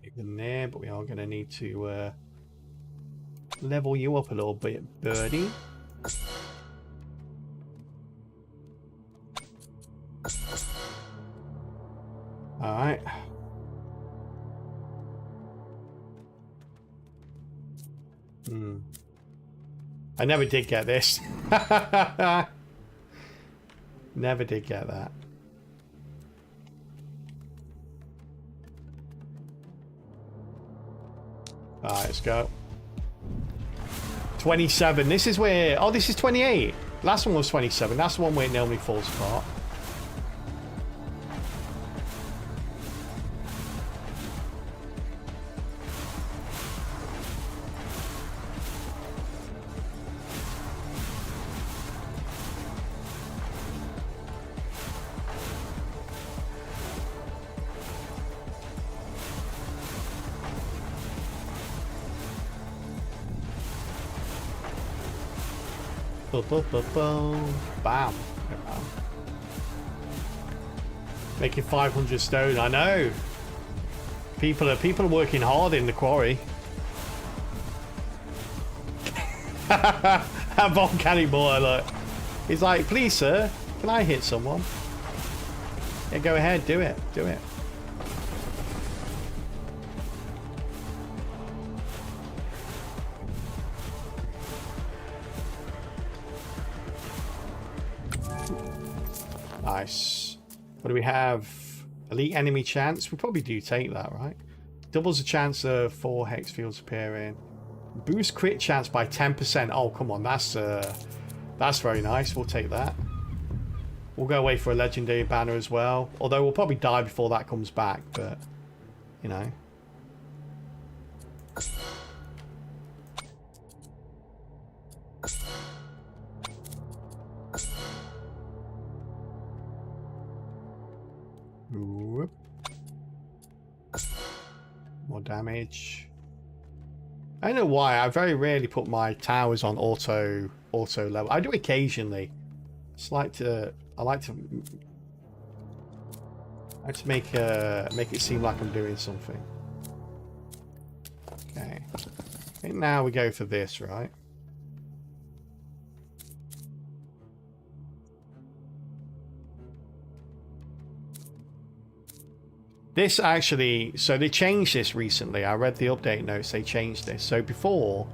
Raven there, but we are going to need to level you up a little bit, birdie. All right. I never did get this. Never did get that. Alright, let's go. 27. This is where... Oh, this is 28. Last one was 27. That's the one where it normally falls apart. Bam. Making 500 stone. I know. People are working hard in the quarry. That volcanic boy, look. He's like, please, sir, can I hit someone? Yeah, go ahead, do it, do it. Nice. What do we have? Elite enemy chance. We probably do take that, right? Doubles the chance of 4 hex fields appearing. Boost crit chance by 10%. Oh, come on, that's very nice. We'll take that. We'll go away for a legendary banner as well. Although we'll probably die before that comes back, but you know. Whoop. More damage. I don't know why. I very rarely put my towers on auto level. I do occasionally. I like to make it seem like I'm doing something. Okay. I think now we go for this, right? This actually, so they changed this recently. I read the update notes, they changed this. So before,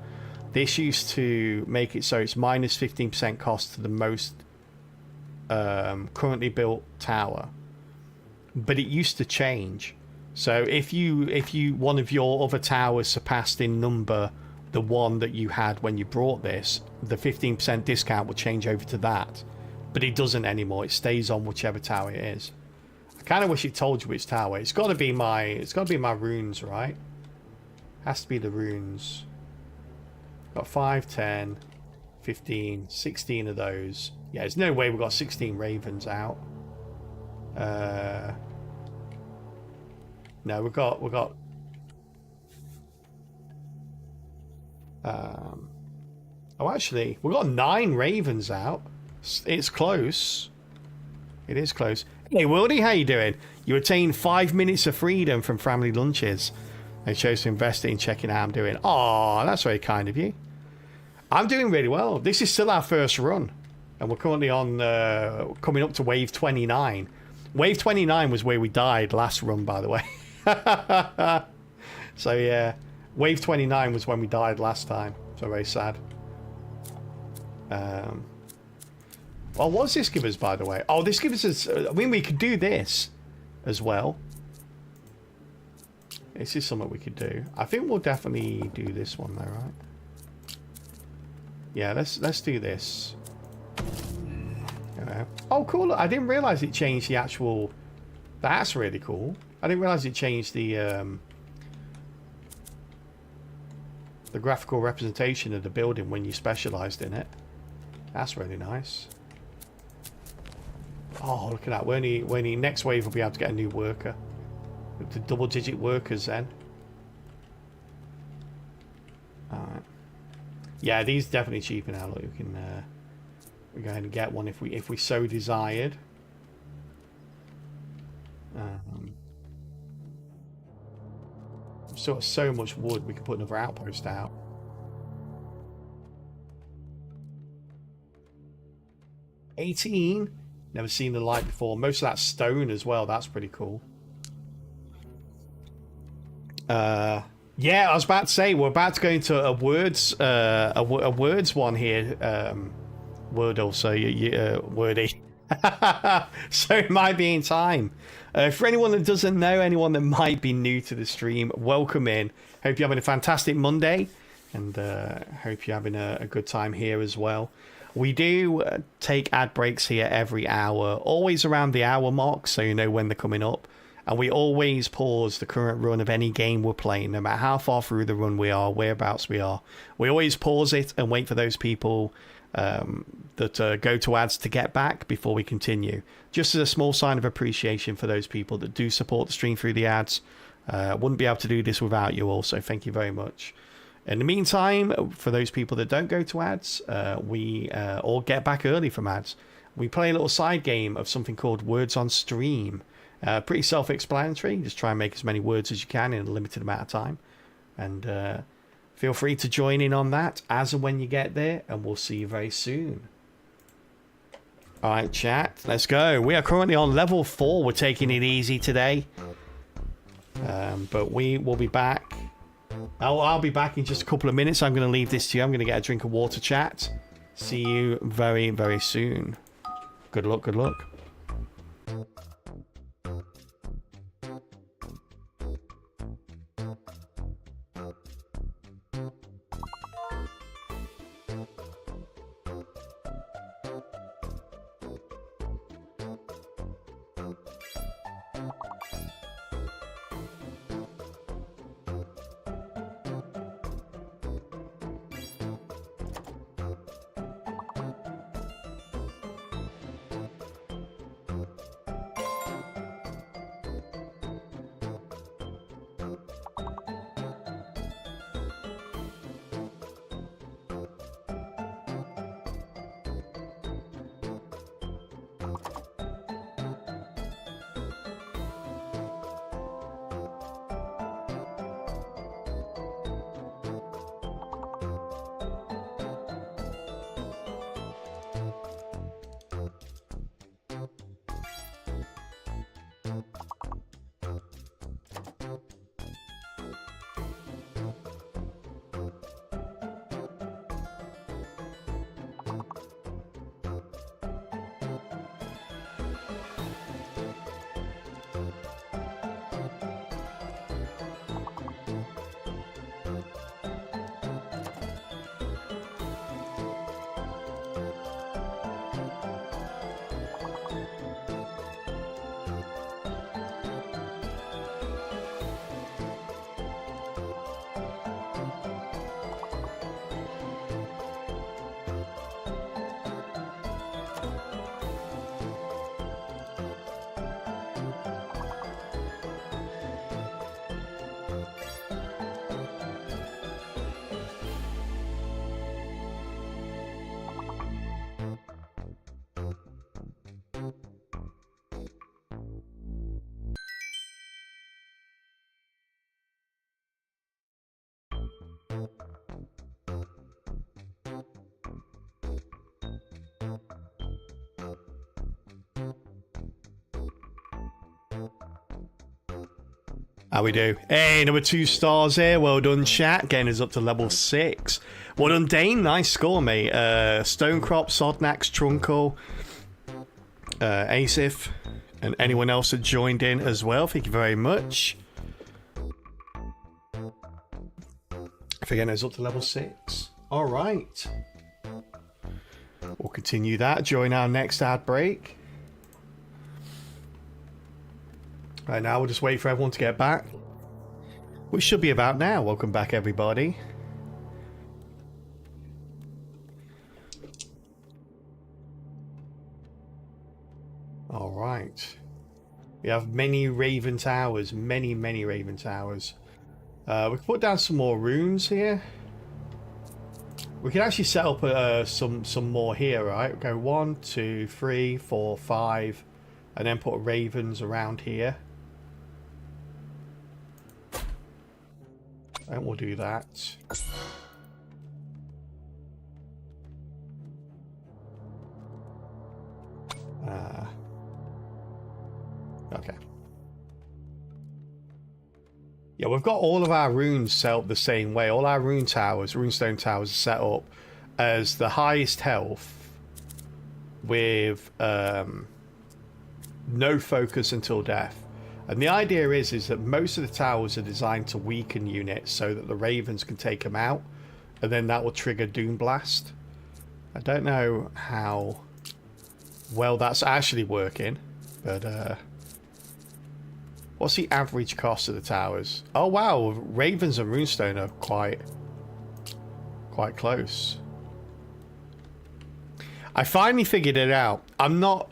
this used to make it so it's minus 15% cost to the most currently built tower. But it used to change. So if one of your other towers surpassed in number the one that you had when you brought this, the 15% discount will change over to that. But it doesn't anymore. It stays on whichever tower it is. Kind of wish it told you which tower. It's got to be my runes, right? Has to be the runes. Got 5, 10, 15, 16 of those. Yeah, there's no way we've got 16 ravens out. No, we've got oh, actually, we've got 9 ravens out. It's close. It is close. Hey, Wildy, how you doing? You attained 5 minutes of freedom from family lunches. They chose to invest in checking how I'm doing. Oh, that's very kind of you. I'm doing really well. This is still our first run. And we're currently on, coming up to wave 29. Wave 29 was where we died last run, by the way. So, yeah. Wave 29 was when we died last time. So, very sad. Well, what does this give us, by the way? Oh, this gives us... I mean, we could do this as well. This is something we could do. I think we'll definitely do this one, though, right? Yeah, let's do this. Oh, cool. I didn't realise it changed the actual... That's really cool. I didn't realise it changed the graphical representation of the building when you specialised in it. That's really nice. Oh, look at that. We're only next wave we'll be able to get a new worker. With the double-digit workers then. Alright. Yeah, these definitely cheaper now. Look, we can we go ahead and get one if we so desired. Sort of so much wood we could put another outpost out. $18. Never seen the light before. Most of that stone as well. That's pretty cool. Yeah, I was about to say we're about to go into a words one here. Wordle, so wordy. So it might be in time. For anyone that doesn't know, anyone that might be new to the stream, welcome in. Hope you're having a fantastic Monday, and hope you're having a good time here as well. We do take ad breaks here every hour, always around the hour mark, so you know when they're coming up. And we always pause the current run of any game we're playing, no matter how far through the run we are, whereabouts we are. We always pause it and wait for those people that go to ads to get back before we continue. Just as a small sign of appreciation for those people that do support the stream through the ads. Wouldn't be able to do this without you all, so thank you very much. In the meantime, for those people that don't go to ads, we all get back early from ads. We play a little side game of something called Words on Stream. Pretty self-explanatory. Just try and make as many words as you can in a limited amount of time. And feel free to join in on that as and when you get there. And we'll see you very soon. All right, chat. Let's go. We are currently on level 4. We're taking it easy today. But we will be back. I'll be back in just a couple of minutes. I'm going to leave this to you. I'm going to get a drink of water, chat. See you very, very soon. Good luck, good luck. How we do? Hey, number 2 stars here. Well done, chat. Getting us up to level 6. Well done, Dane. Nice score, mate. Stonecrop, Sodnax, Trunkle, Asif, and anyone else that joined in as well. Thank you very much. For getting us up to level 6. All right. We'll continue that during our next ad break. Right now, we'll just wait for everyone to get back. We should be about now. Welcome back, everybody. All right. We have many Raven Towers. Many Raven Towers. We can put down some more runes here. We can actually set up some more here, right? Go 1, 2, 3, 4, 5, and then put ravens around here. And we'll do that. Okay. Yeah, we've got all of our runes set up the same way. All our rune towers, runestone towers, are set up as the highest health with no focus until death. And the idea is that most of the towers are designed to weaken units so that the ravens can take them out, and then that will trigger Doom Blast. I don't know how well that's actually working, but what's the average cost of the towers? Oh wow, ravens and runestone are quite close. I finally figured it out. I'm not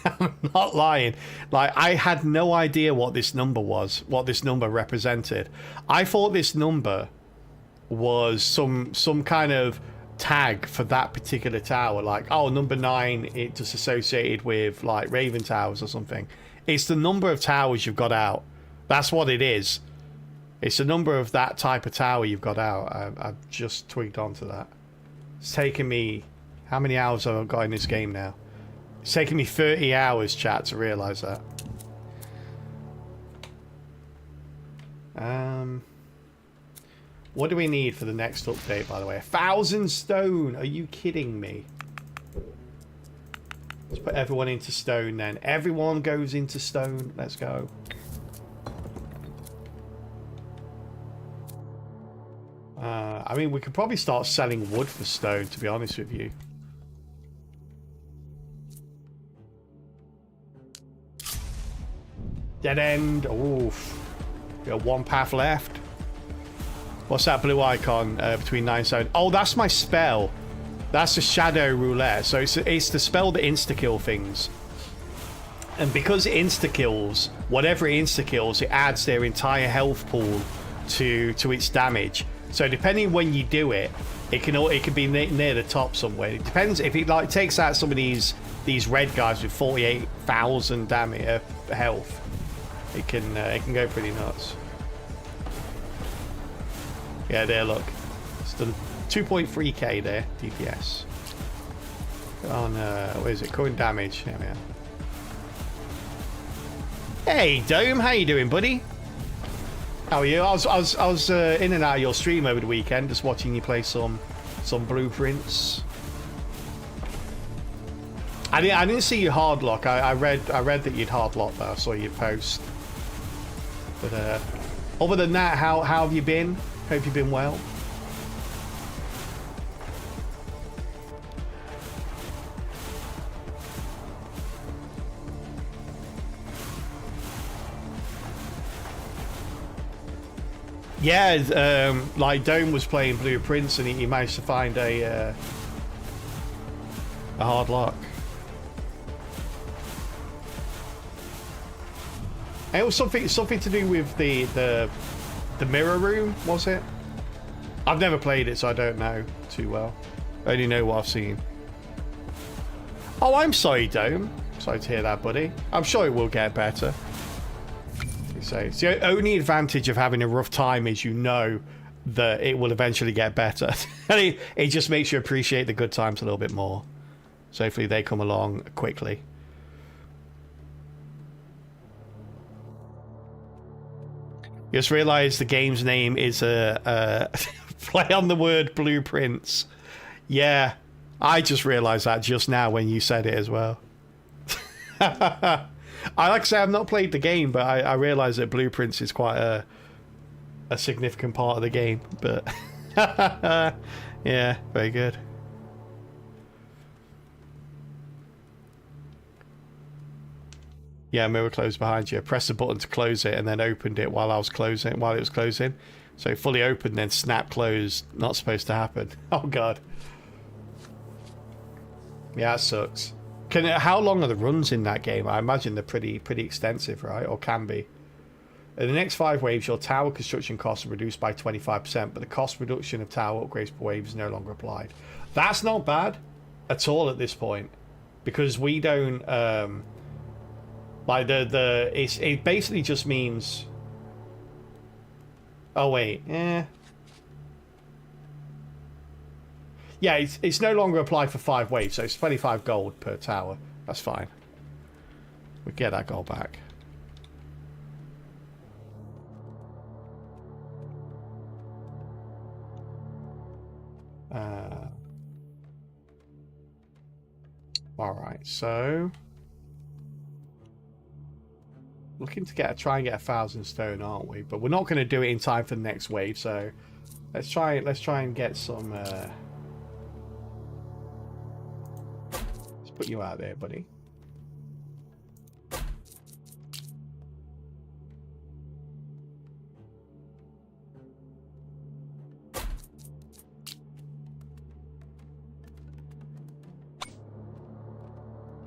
I'm not lying. Like, I had no idea what this number was, what this number represented. I thought this number was some kind of tag for that particular tower, like, oh, number 9, it just associated with like Raven Towers or something. It's the number of towers you've got out. That's what it is. It's the number of that type of tower you've got out. I've just twigged onto that. It's taken me, how many hours have I got in this game now? It's taken me 30 hours, chat, to realise that. What do we need for the next update, by the way? 1,000 stone! Are you kidding me? Let's put everyone into stone then. Everyone goes into stone. Let's go. I mean, we could probably start selling wood for stone, to be honest with you. Dead end. Oof. We got 1 path left. What's that blue icon between 9 stone? Oh, that's my spell. That's the shadow roulette. So it's the spell that insta-kill things. And because it insta-kills, whatever it insta-kills, it adds their entire health pool to its damage. So depending when you do it, it can be near the top somewhere. It depends if it like takes out some of these red guys with 48,000 damage health. It can go pretty nuts. Yeah, there, look. It's done 2.3k there, DPS. On where is it? Current damage. There we are. Hey, Dome, how you doing, buddy? How are you? I was in and out of your stream over the weekend, just watching you play some blueprints. I didn't see you hard lock. I read that you'd hard lock that. I saw your post. But other than that, how have you been? Hope you've been well. Yeah, like Dome was playing Blueprints and he managed to find a hard lock. And it was something to do with the mirror room, was it? I've never played it, so I don't know too well. I only know what I've seen. Oh, I'm sorry, Dome. Sorry to hear that, buddy. I'm sure it will get better. So it's the only advantage of having a rough time is you know that it will eventually get better. And it just makes you appreciate the good times a little bit more. So hopefully they come along quickly. Just realised the game's name is a play on the word blueprints. Yeah, I just realised that just now when you said it as well. I like to say I've not played the game, but I realise that blueprints is quite a significant part of the game. But yeah, very good. Yeah, mirror closed behind you. Press the button to close it and then opened it while it was closing. So fully open, then snap closed. Not supposed to happen. Oh god. Yeah, that sucks. How long are the runs in that game? I imagine they're pretty extensive, right? Or can be. In the next 5 waves, your tower construction costs are reduced by 25%, but the cost reduction of tower upgrades per wave is no longer applied. That's not bad at all at this point, because we don't like it basically just means. Oh wait, yeah. Yeah, it's no longer applied for 5 waves, so it's 25 gold per tower. That's fine. We get that gold back. Alright, so looking to try and get 1,000 stone, aren't we? But we're not going to do it in time for the next wave, so let's try and get some put you out there, buddy.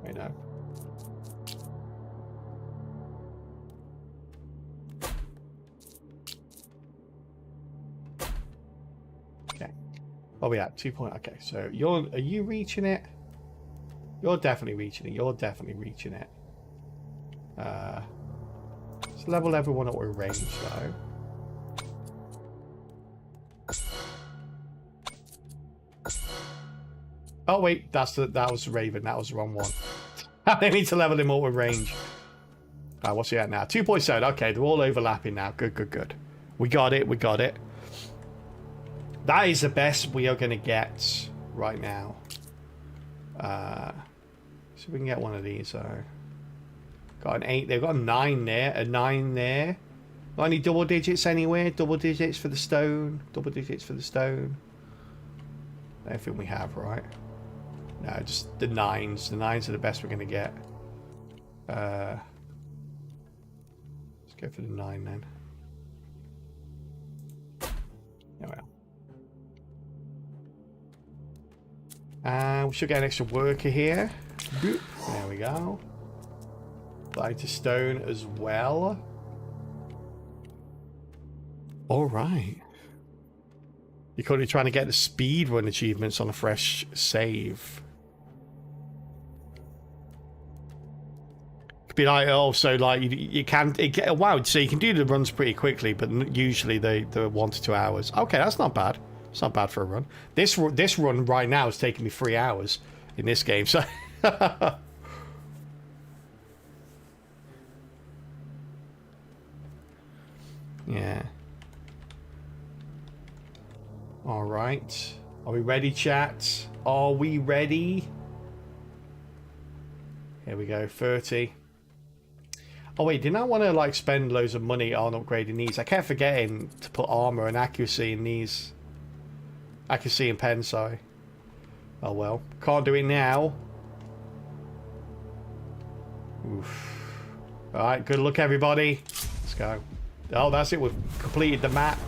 Right now. Okay. Oh, we at 2 point. Okay, so are you reaching it? You're definitely reaching it. You're definitely reaching it. Let's level everyone up with range though. Oh wait, that was Raven. That was the wrong one. I need to level him up with range. Alright, what's he at now? 2.7. Okay, they're all overlapping now. Good, good, good. We got it. We got it. That is the best we are going to get right now. So we can get one of these. Got an 8. They've got a 9 there. A 9 there. Got any double digits anywhere? Double digits for the stone. Double digits for the stone. I don't think we have, right? No, just the 9s. The 9s are the best we're going to get. Let's go for the 9 then. There we are. And we should get an extra worker here. Boop. There we go. Light to stone as well. Alright. You're currently trying to get the speed run achievements on a fresh save. Could be like, oh, so like you can, wow, so you can do the runs pretty quickly, but usually they're 1 to 2 hours. Okay, that's not bad. It's not bad for a run. This run right now is taking me 3 hours in this game, so... yeah. Alright. Are we ready, chat? Are we ready? Here we go, 30. Oh wait, didn't I want to like spend loads of money on upgrading these? I kept forgetting to put armor and accuracy in these. Accuracy and pen, sorry. Oh well. Can't do it now. Oof. Alright, good luck everybody. Let's go. Oh, that's it. We've completed the map.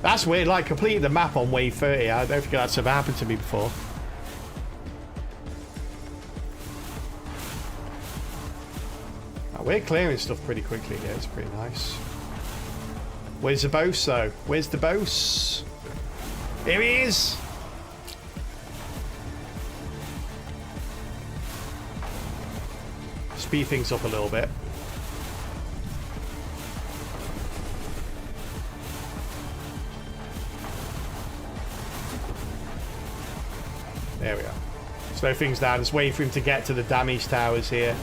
That's weird, like completed the map on wave 30. I don't think that's ever happened to me before. Oh, we're clearing stuff pretty quickly here. It's pretty nice. Where's the boss though? Where's the boss? Here he is! Speed things up a little bit. There we are. Slow things down. Just waiting for him to get to the damage towers here.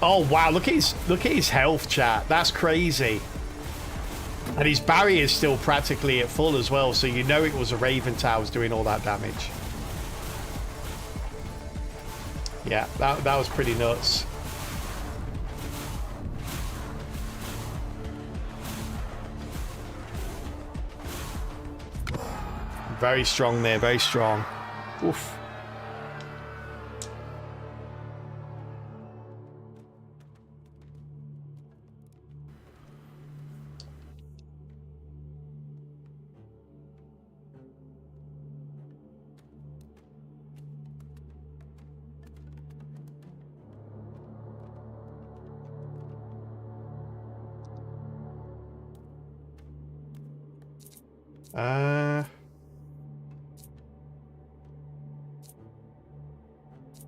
Oh wow! Look at his health, chat. That's crazy. And his barrier is still practically at full as well, so you know it was a Raven Towers doing all that damage. Yeah, that was pretty nuts. Very strong there, very strong. Oof.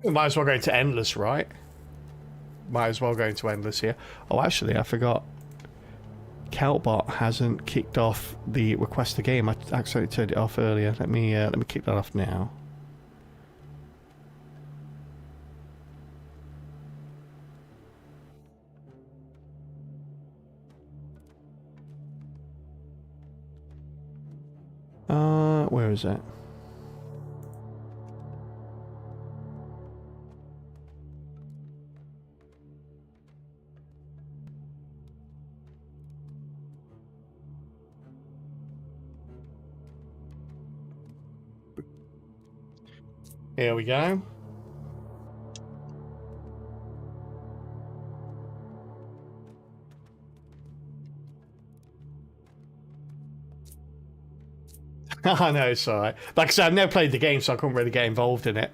We might as well go into Endless, right? Might as well go into Endless here. Oh, actually, I forgot. Keltbot hasn't kicked off the request the game. I actually turned it off earlier. Let me kick that off now. Where is it? Here we go. I know, it's alright. Like I said, I've never played the game, so I couldn't really get involved in it.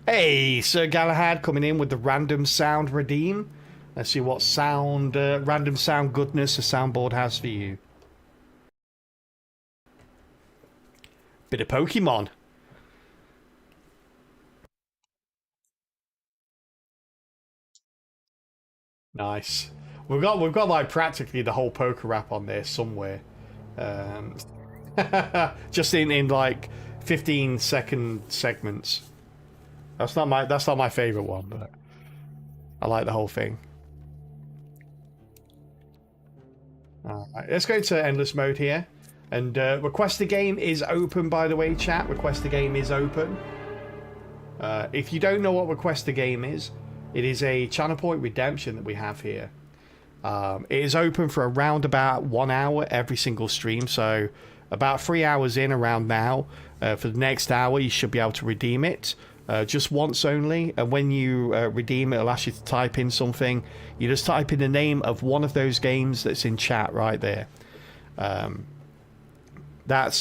Hey, Sir Galahad coming in with the random sound redeem. Let's see what sound, random sound goodness a soundboard has for you. Bit of Pokemon. Nice. We've got like practically the whole poker rap on there somewhere. Um, just in like 15-second segments. That's not my favorite one, but I like the whole thing. Alright, let's go to endless mode here. And request a game is open, by the way, chat. Request a game is open. If you don't know what request a game is, it is a channel point redemption that we have here. It is open for around about 1 hour every single stream, so about 3 hours in around now. For the next hour, you should be able to redeem it. Just once only, and when you redeem it, it'll ask you to type in something. You just type in the name of one of those games that's in chat right there. That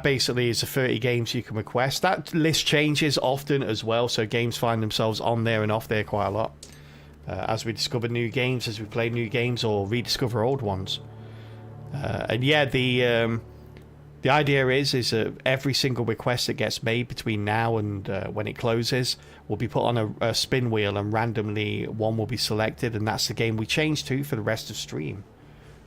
basically is the 30 games you can request. That list changes often as well, so games find themselves on there and off there quite a lot. As we discover new games, as we play new games, or rediscover old ones. And yeah, the idea is that every single request that gets made between now and when it closes will be put on a spin wheel, and randomly one will be selected, and that's the game we change to for the rest of stream.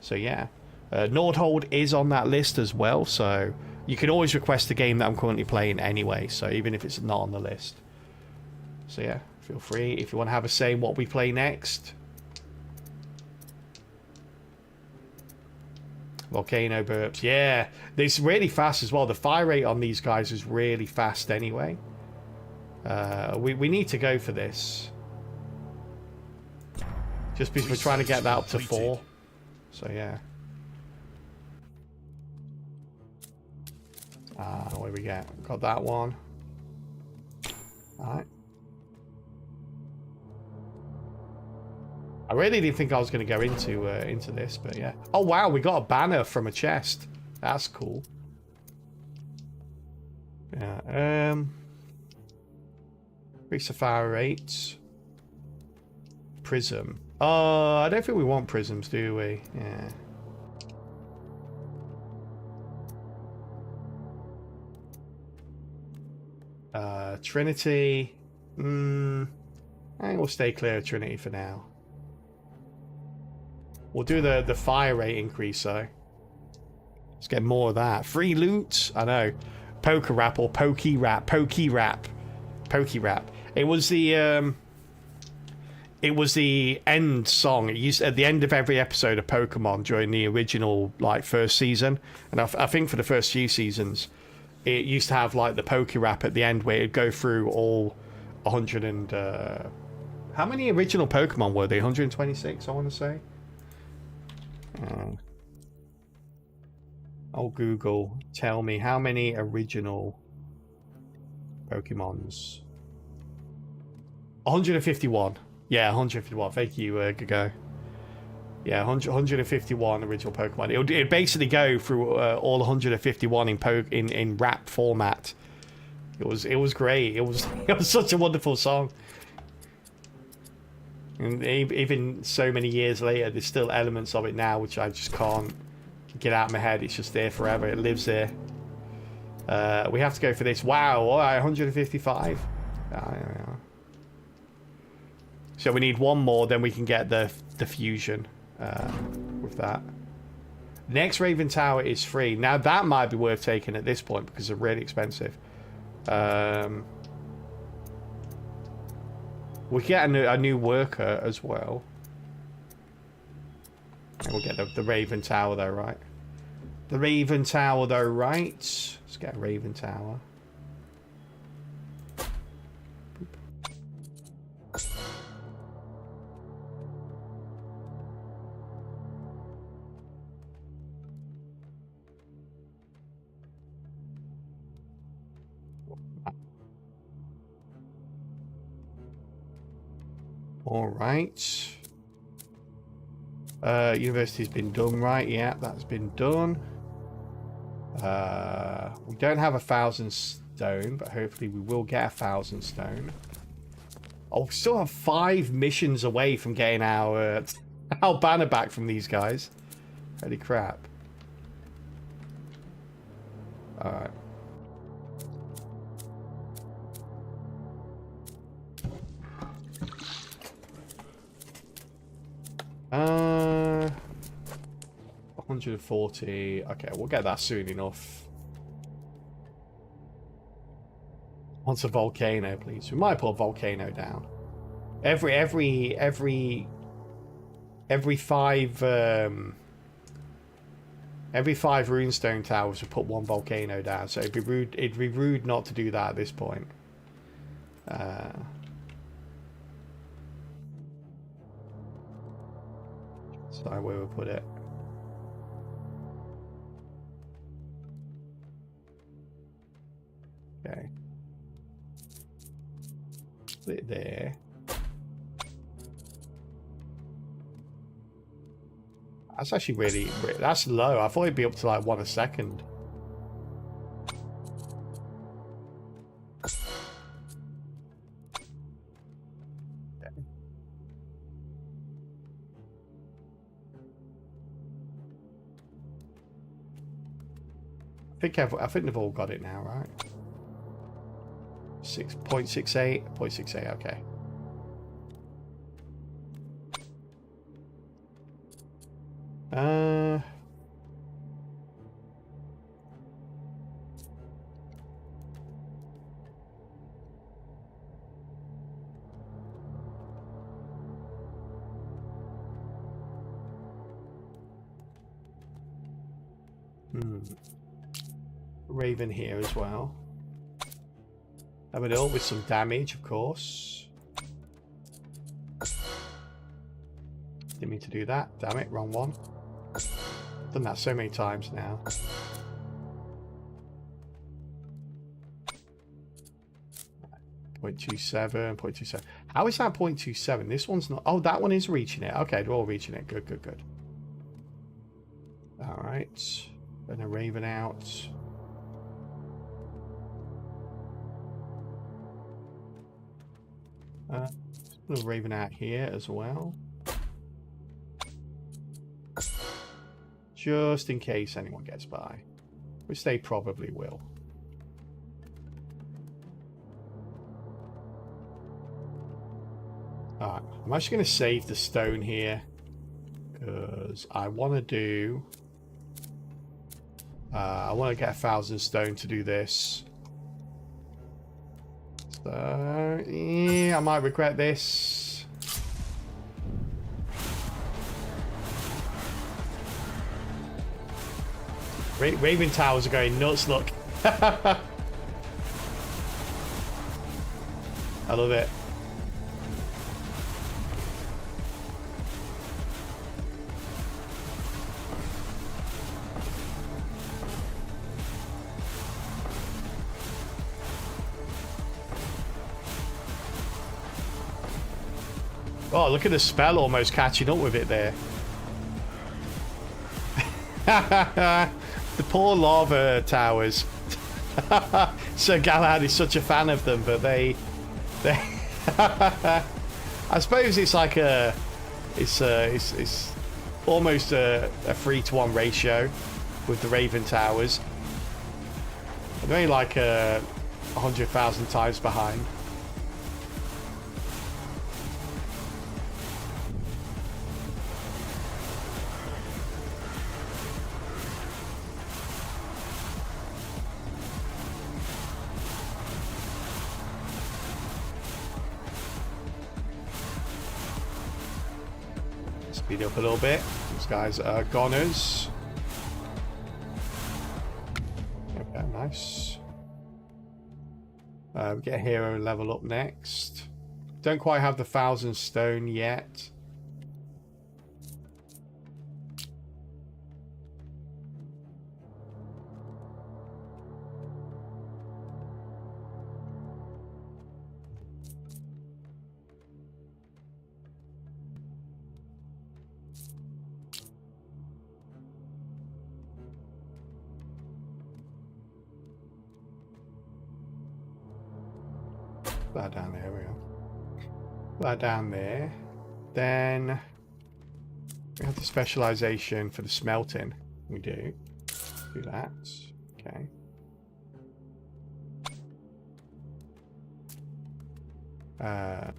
So yeah. Nordhold is on that list as well, so you can always request a game that I'm currently playing anyway, so even if it's not on the list. So yeah, feel free if you want to have a say in what we play next. Volcano burps, yeah. It's really fast as well. The fire rate on these guys is really fast anyway. We need to go for this. Just because we're trying to get that up to 4. So yeah. What do we get? Got that one. Alright. I really didn't think I was going to go into this, but yeah. Oh wow, we got a banner from a chest. That's cool. Yeah. Increase the fire rates. Prism. I don't think we want prisms, do we? Yeah. Trinity. I think we'll stay clear of Trinity for now. We'll do the fire rate increase though. Let's get more of that. Free loot. I know. Poker rap or pokey rap. Pokey rap. Pokey rap. It was the end song. It used at the end of every episode of Pokemon during the original like first season, and I think for the first few seasons, it used to have like the pokey rap at the end where it'd go through all 100 and how many original Pokemon were they? 126, I want to say. Oh Google, tell me how many original Pokemons. 151. Yeah, 151. Thank you, Gago. Yeah, 151 original Pokemon. It'd basically go through all 151 in rap format. It was great. It was such a wonderful song. And even so many years later, there's still elements of it now which I just can't get out of my head. It's just there forever. It lives there. We have to go for this. Wow, all right, 155. So we need one more, then we can get the fusion with that. Next Raven Tower is free. Now that might be worth taking at this point because they're really expensive. We get a new worker as well. And we'll get the Raven Tower though, right? The Raven Tower though, right? Let's get a Raven Tower. All right. University's been done, right? Yeah, that's been done. We don't have 1,000 stone, but hopefully we will get 1,000 stone. Oh, we still have 5 missions away from getting our banner back from these guys. Holy crap. 140. Okay, we'll get that soon enough. Wants a volcano, please. We might put a volcano down. Every 5 every 5 runestone towers we put 1 volcano down. So it'd be rude not to do that at this point. So where we'll put it. Okay. Put it there. That's actually really, that's low. I thought it'd be up to like 1 a second. I think they've all got it now, right? 6.68, 0.68. Okay. Raven here as well. Have it all with some damage, of course. Didn't mean to do that. Damn it, wrong one. Done that so many times now. .27, 0.27. How is that 0.27? This one's not. Oh, that one is reaching it. Okay, they're all reaching it. Good, good, good. All right. Then a Raven out. A Raven out here as well. Just in case anyone gets by. Which they probably will. Alright, I'm actually going to save the stone here. Because I want to do... I want to get 1,000 stone to do this. So, yeah, I might regret this. Raven towers are going nuts, look. I love it. Oh, look at the spell almost catching up with it there. The poor lava towers. Sir Galahad is such a fan of them, but they I suppose it's like it's almost a 3-to-1 ratio with the Raven towers. They're only like 100,000 times behind. Speed up a little bit. These guys are goners. Okay, nice. We get a hero level up next. Don't quite have the 1,000 stone yet. That down there, we go. That down there. Then we have the specialization for the smelting. We do. Do that. Okay. There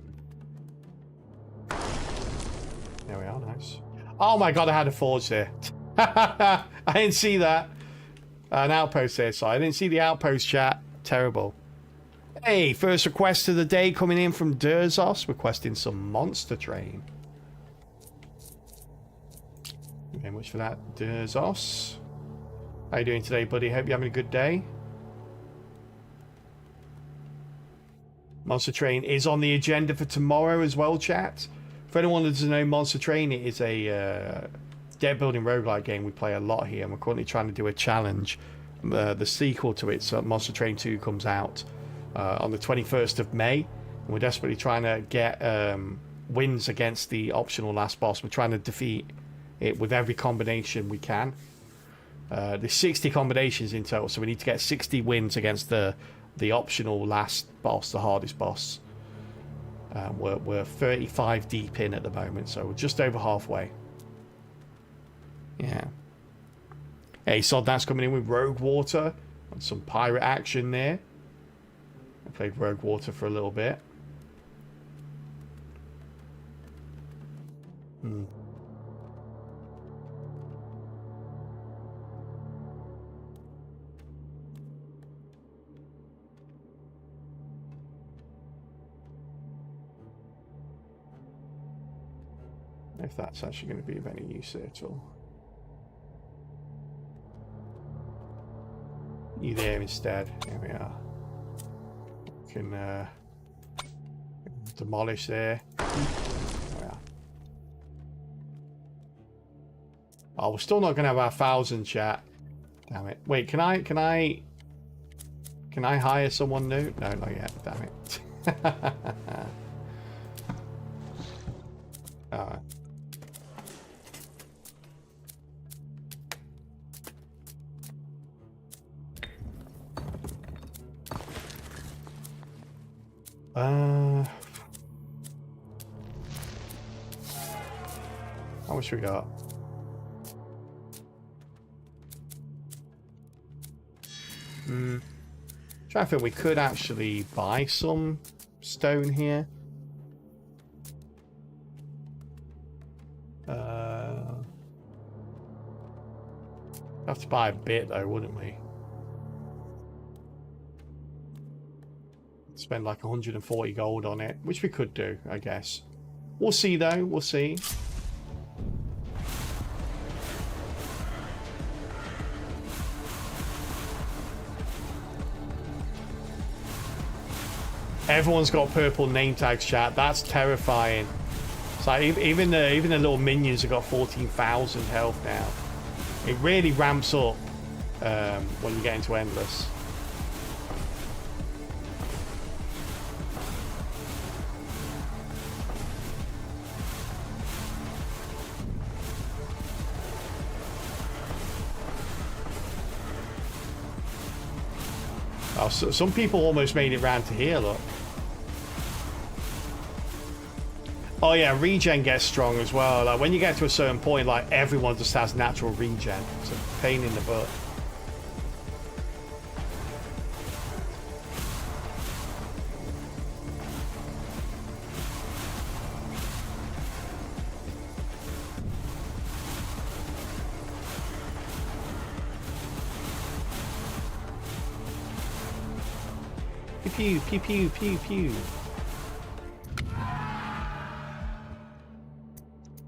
we are, nice. Nice. Oh my god, I had a forge there. I didn't see that. An outpost there, so I didn't see the outpost, chat. Terrible. Hey, first request of the day coming in from Durzos, requesting some monster train. Thank you very much for that, Durzos. How you doing today, buddy? Hope you're having a good day. Monster Train is on the agenda for tomorrow as well, chat. For anyone that doesn't know, Monster Train it is a deck building roguelike game we play a lot here, and we're currently trying to do a challenge. The sequel to it, so Monster Train 2, comes out on the 21st of May. And we're desperately trying to get wins against the optional last boss. We're trying to defeat it with every combination we can. There's 60 combinations in total, so we need to get 60 wins against the optional last boss, the hardest boss. We're 35 deep in at the moment, so we're just over halfway. Yeah. Hey, so that's coming in with Rogue Water and some pirate action there. I played Rogue Water for a little bit. If that's actually going to be of any use at all. You there instead. Here we are. We can demolish there. There we are. Oh, we're still not going to have our 1,000, chat. Damn it. Wait, can I hire someone new? No, not yet. Damn it. Alright. How much we got? Trying to think, we could actually buy some stone here. Have to buy a bit though, wouldn't we? Spend like 140 gold on it, which we could do, I guess. We'll see though, we'll see. Everyone's got purple name tags, chat. That's terrifying. It's like even the little minions have got 14,000 health now. It really ramps up when you get into endless. Oh, so some people almost made it round to here, look. Oh yeah, regen gets strong as well. Like when you get to a certain point, like everyone just has natural regen. It's a pain in the butt. Pew pew pew pew pew.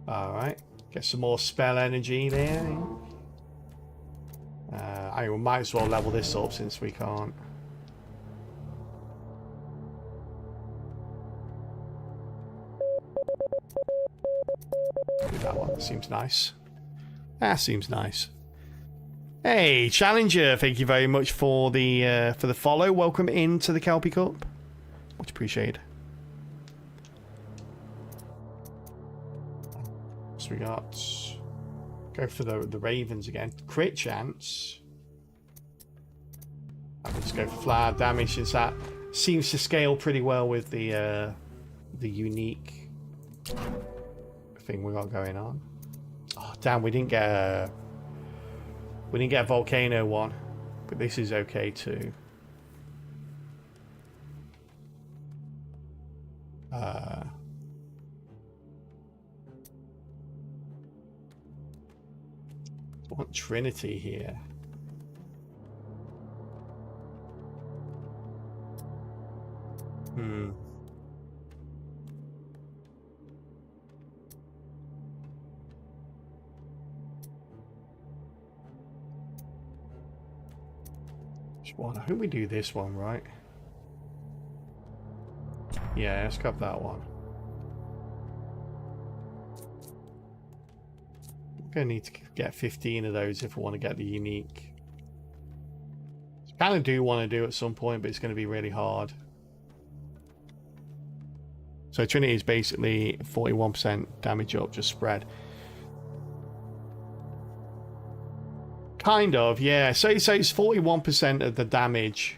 Alright, get some more spell energy there. I might as well level this up since we can't. Do that one, seems nice. That seems nice. Hey, Challenger, thank you very much for the follow. Welcome into the Kelpie Cup. Much appreciated. So we got... Go for the Ravens again. Crit chance. Let's go for flat damage since that seems to scale pretty well with the unique thing we got going on. Oh, damn, we didn't get a volcano one, but this is okay too. want Trinity here. Which one? I think we do this one, right? Yeah, let's grab that one. We're gonna need to get 15 of those if we want to get the unique. Kind of do want to do at some point, but it's going to be really hard. So Trinity is basically 41% damage up, just spread. Kind of, yeah. So it's 41% of the damage.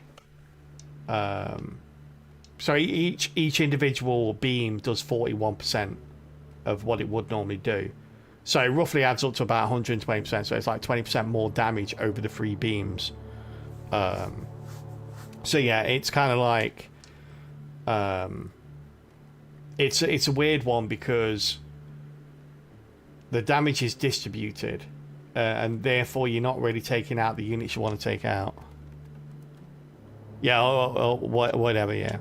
So each individual beam does 41% of what it would normally do. So it roughly adds up to about 120%. So it's like 20% more damage over the 3 beams. So yeah, it's kind of like it's a weird one because the damage is distributed, and therefore you're not really taking out the units you want to take out. Yeah, or whatever. Yeah,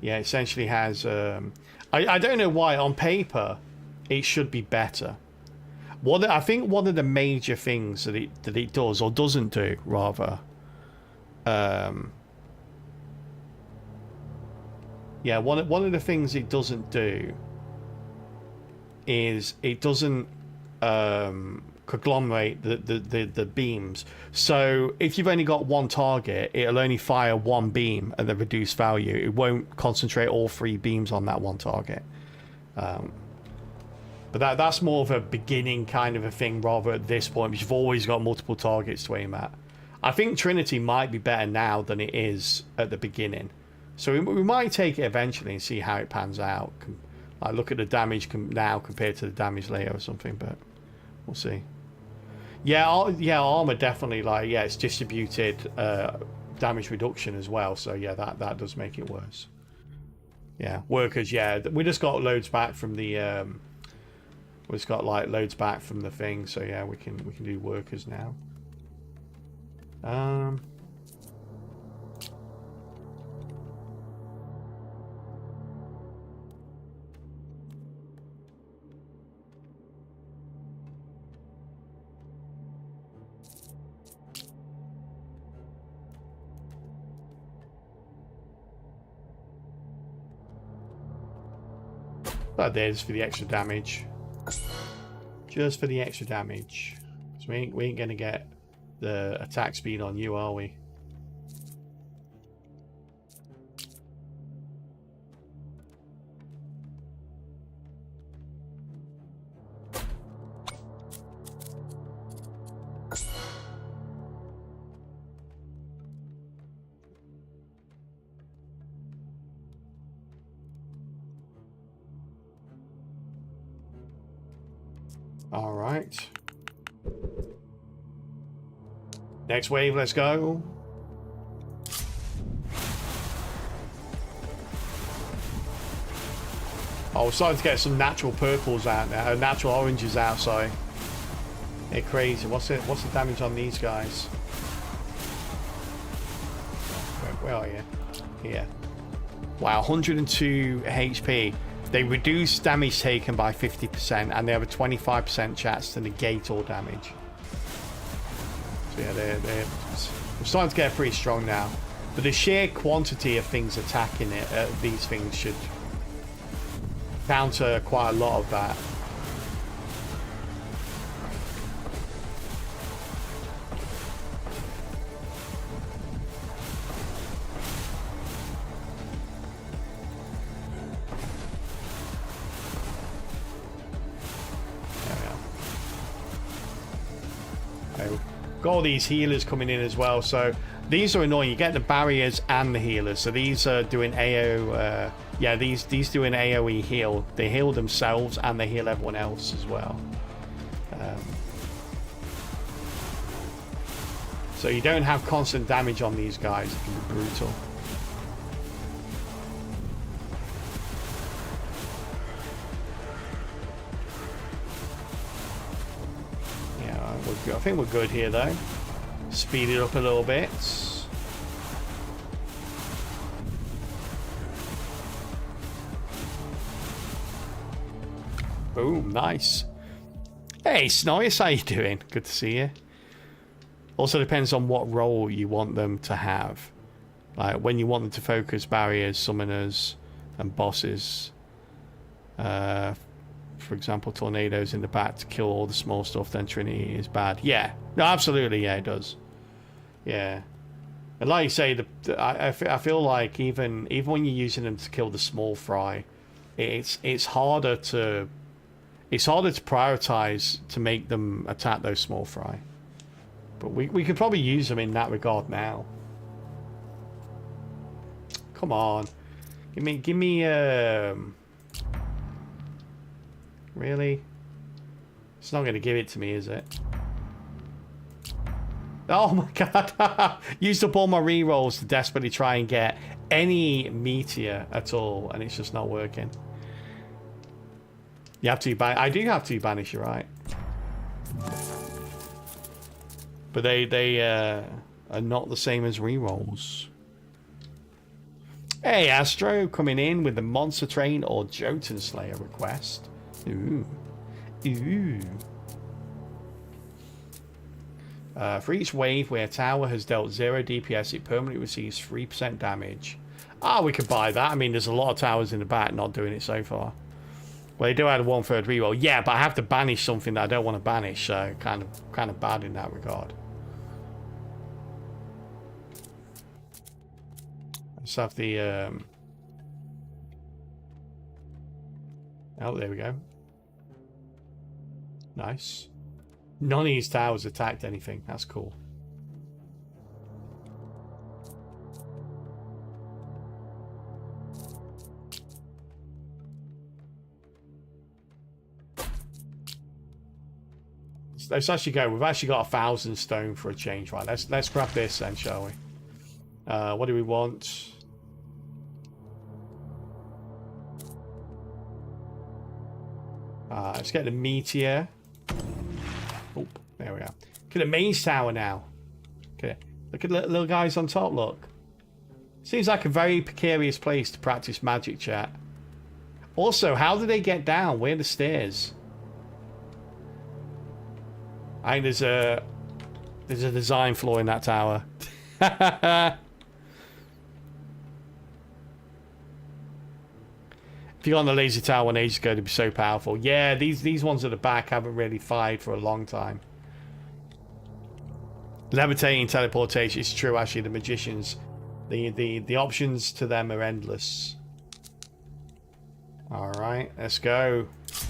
yeah. Essentially has. I don't know why on paper it should be better. I think one of the major things that it does or doesn't do, rather, yeah, one of the things it doesn't do is it doesn't conglomerate the beams. So if you've only got one target, it'll only fire one beam at the reduced value. It won't concentrate all 3 beams on that one target. But that's more of a beginning kind of a thing rather at this point, because you've always got multiple targets to aim at. I think Trinity might be better now than it is at the beginning. So we might take it eventually and see how it pans out. Like look at the damage now compared to the damage later or something, but we'll see. Yeah, armor definitely, like, yeah, it's distributed damage reduction as well. So yeah, that does make it worse. Yeah, workers, yeah. We just got loads back from the... We've got like loads back from the thing, so yeah, we can do workers now. But there's for the extra damage. Just for the extra damage. So we ain't gonna get the attack speed on you, are we? All right. Next wave, let's go. Oh, we're starting to get some natural purples out now, natural oranges out, sorry. They're crazy. What's the damage on these guys? Where are you? Here. Wow, 102 HP. They reduce damage taken by 50%, and they have a 25% chance to negate all damage. So yeah, they're starting to get pretty strong now. But the sheer quantity of things attacking it, these things should counter quite a lot of that. Got all these healers coming in as well, so these are annoying. You get the barriers and the healers, so these are doing AO yeah, these do an AoE heal. They heal themselves and they heal everyone else as well. So you don't have constant damage on these guys. It can be brutal. I think we're good here though. Speed it up a little bit. Boom, nice. Hey, Snowius, how you doing? Good to see you. Also depends on what role you want them to have. Like when you want them to focus barriers, summoners, and bosses. For example, tornadoes in the back to kill all the small stuff, then Trinity is bad. Yeah, no, absolutely, yeah, it does. Yeah. And like you say, I feel like even when you're using them to kill the small fry, it's harder to prioritize to make them attack those small fry. But we could probably use them in that regard now. Come on, give me really? It's not going to give it to me, is it? Oh my god! Used up all my rerolls to desperately try and get any meteor at all, and it's just not working. You have to I do have to banish, you're right. But they are not the same as rerolls. Hey, Astro, coming in with the Monster Train or Jotun Slayer request. Ooh. Ooh. For each wave where a tower has dealt 0 DPS, it permanently receives 3% damage. Ah, we could buy that. I mean, there's a lot of towers in the back not doing it so far. Well, they do add a 1/3 reroll. Yeah, but I have to banish something that I don't want to banish, so kind of bad in that regard. Let's have the oh, there we go. Nice. None of these towers attacked anything. That's cool. Let's actually go. We've actually got 1,000 stone for a change, right? Let's grab this then, shall we? What do we want? Let's get the meteor. Oh, there we are. Look at the main tower now. Okay, look at the little guys on top. Look. Seems like a very precarious place to practice magic, chat. Also, how do they get down? Where are the stairs? I think there's a design flaw in that tower. If you got on the laser tower one ages ago, they'd be so powerful. Yeah, these ones at the back haven't really fired for a long time. Levitating, teleportation, it's true actually. The magicians, the options to them are endless. All right, let's go.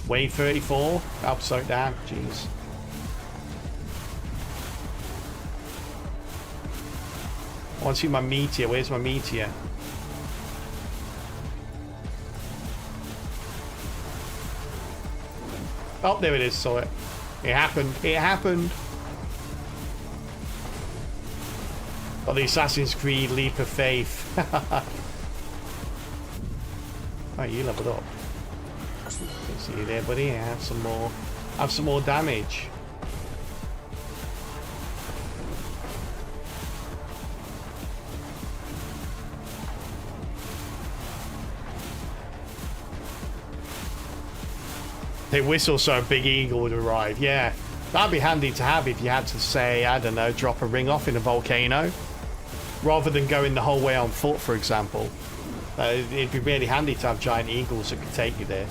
Wave 34. I'll slow it down. Jeez. I want to see my meteor. Where's my meteor? Oh, there it is. Saw it. It happened. It happened. Oh, the Assassin's Creed leap of faith. Oh, you leveled up. See you there, buddy. Have some more. Have some more damage. They whistle so a big eagle would arrive. Yeah, that'd be handy to have if you had to say, I don't know, drop a ring off in a volcano, rather than going the whole way on foot, for example. It'd be really handy to have giant eagles that could take you there.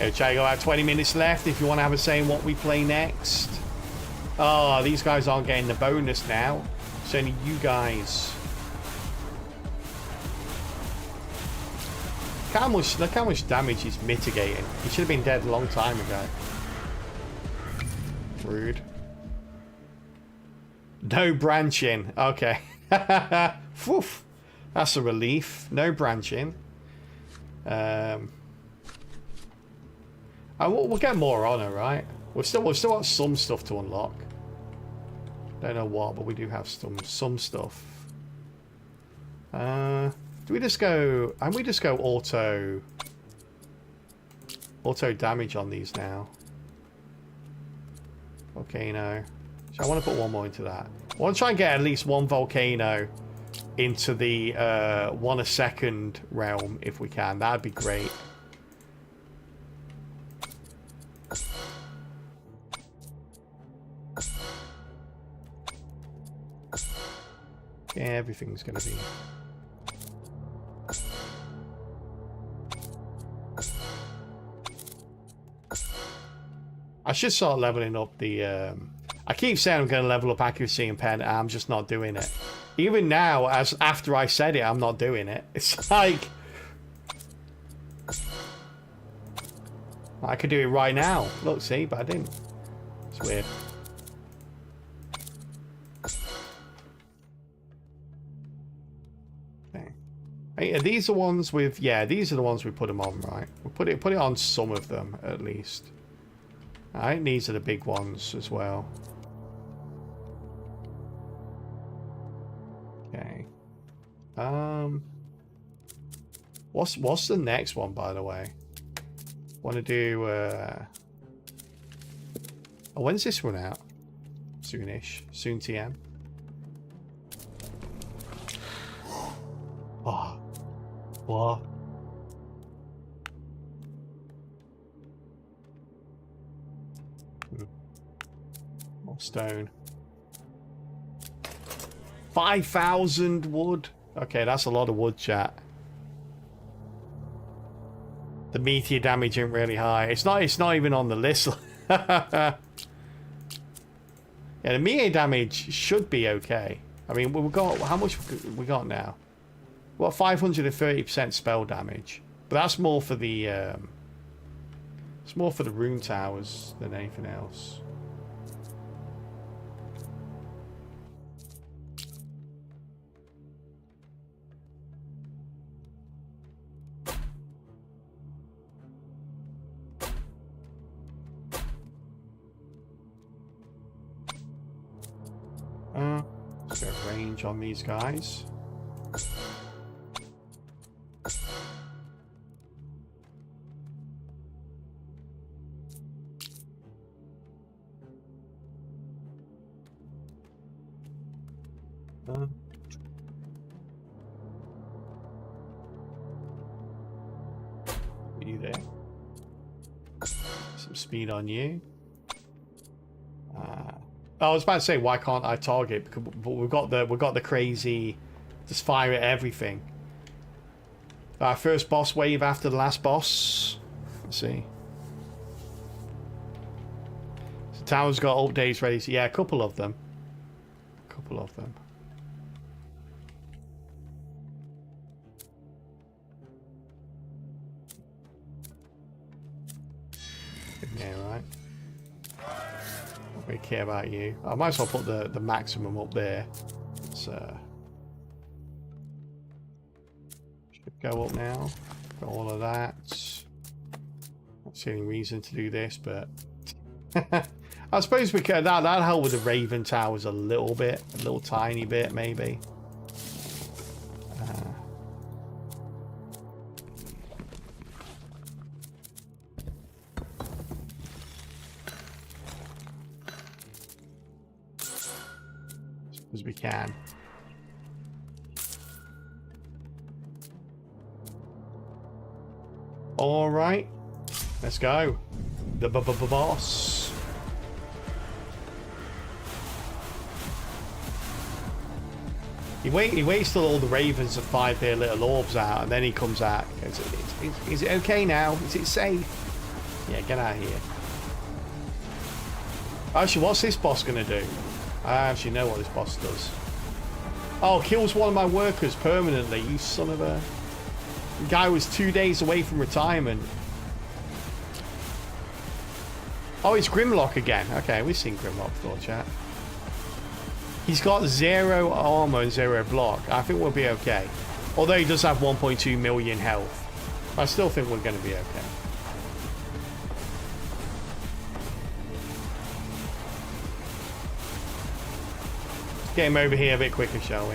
Okay, Chago, I have 20 minutes left if you want to have a say in what we play next. Oh, these guys aren't getting the bonus now. It's only you guys. Look how much damage he's mitigating. He should have been dead a long time ago. Rude. No branching. Okay. Woof. That's a relief. No branching. We'll get more honor, right? We've still got some stuff to unlock. Don't know what, but we do have some stuff. Do we just go... And we just go auto damage on these now. Volcano. So I want to put one more into that. I want to try and get at least one volcano into the 1 a second realm if we can. That'd be great. Yeah, everything's gonna be... I should start leveling up the... I keep saying I'm going to level up accuracy and pen, and I'm just not doing it. Even now, as after I said it, I'm not doing it. It's like... I could do it right now. Look, see, but I didn't. It's weird. Okay. Hey, are these the ones with... Yeah, these are the ones we put them on, right? We'll put it on some of them, at least. I think these are the big ones as well. Okay. What's the next one, by the way? Want to do oh, when's this one out? Soonish. Soon TM. Oh. What? More stone. 5,000 wood. Okay, that's a lot of wood, chat. The meteor damage isn't really high. It's not even on the list. Yeah, the meteor damage should be okay. I mean, we've got... How much we got now? Well, 530% spell damage. But that's more for the... it's more for the rune towers than anything else. Let's get range on these guys. You there? Some speed on you. I was about to say, why can't I target? Because we've got the crazy, just fire at everything. Our first boss wave after the last boss. Let's see. So tower's got updates ready. So yeah, a couple of them. A couple of them. Yeah, right. We care about you. I might as well put the maximum up there. So should go up now. Got all of that. Not see any reason to do this, but I suppose we could. That'll help with the Raven Towers a little bit, a little tiny bit, maybe. As we can. All right, let's go. The boss. He waits till all the ravens have fired their little orbs out, and then he comes out. Is it okay now? Is it safe? Yeah, get out of here. Actually, what's this boss gonna do? I actually know what this boss does. Oh, kills one of my workers permanently. You son of a... The guy was 2 days away from retirement. Oh, it's Grimlock again. Okay, we've seen Grimlock before, chat. He's got 0 armor and 0 block. I think we'll be okay. Although he does have 1.2 million health. I still think we're going to be okay. get him over here a bit quicker, shall we?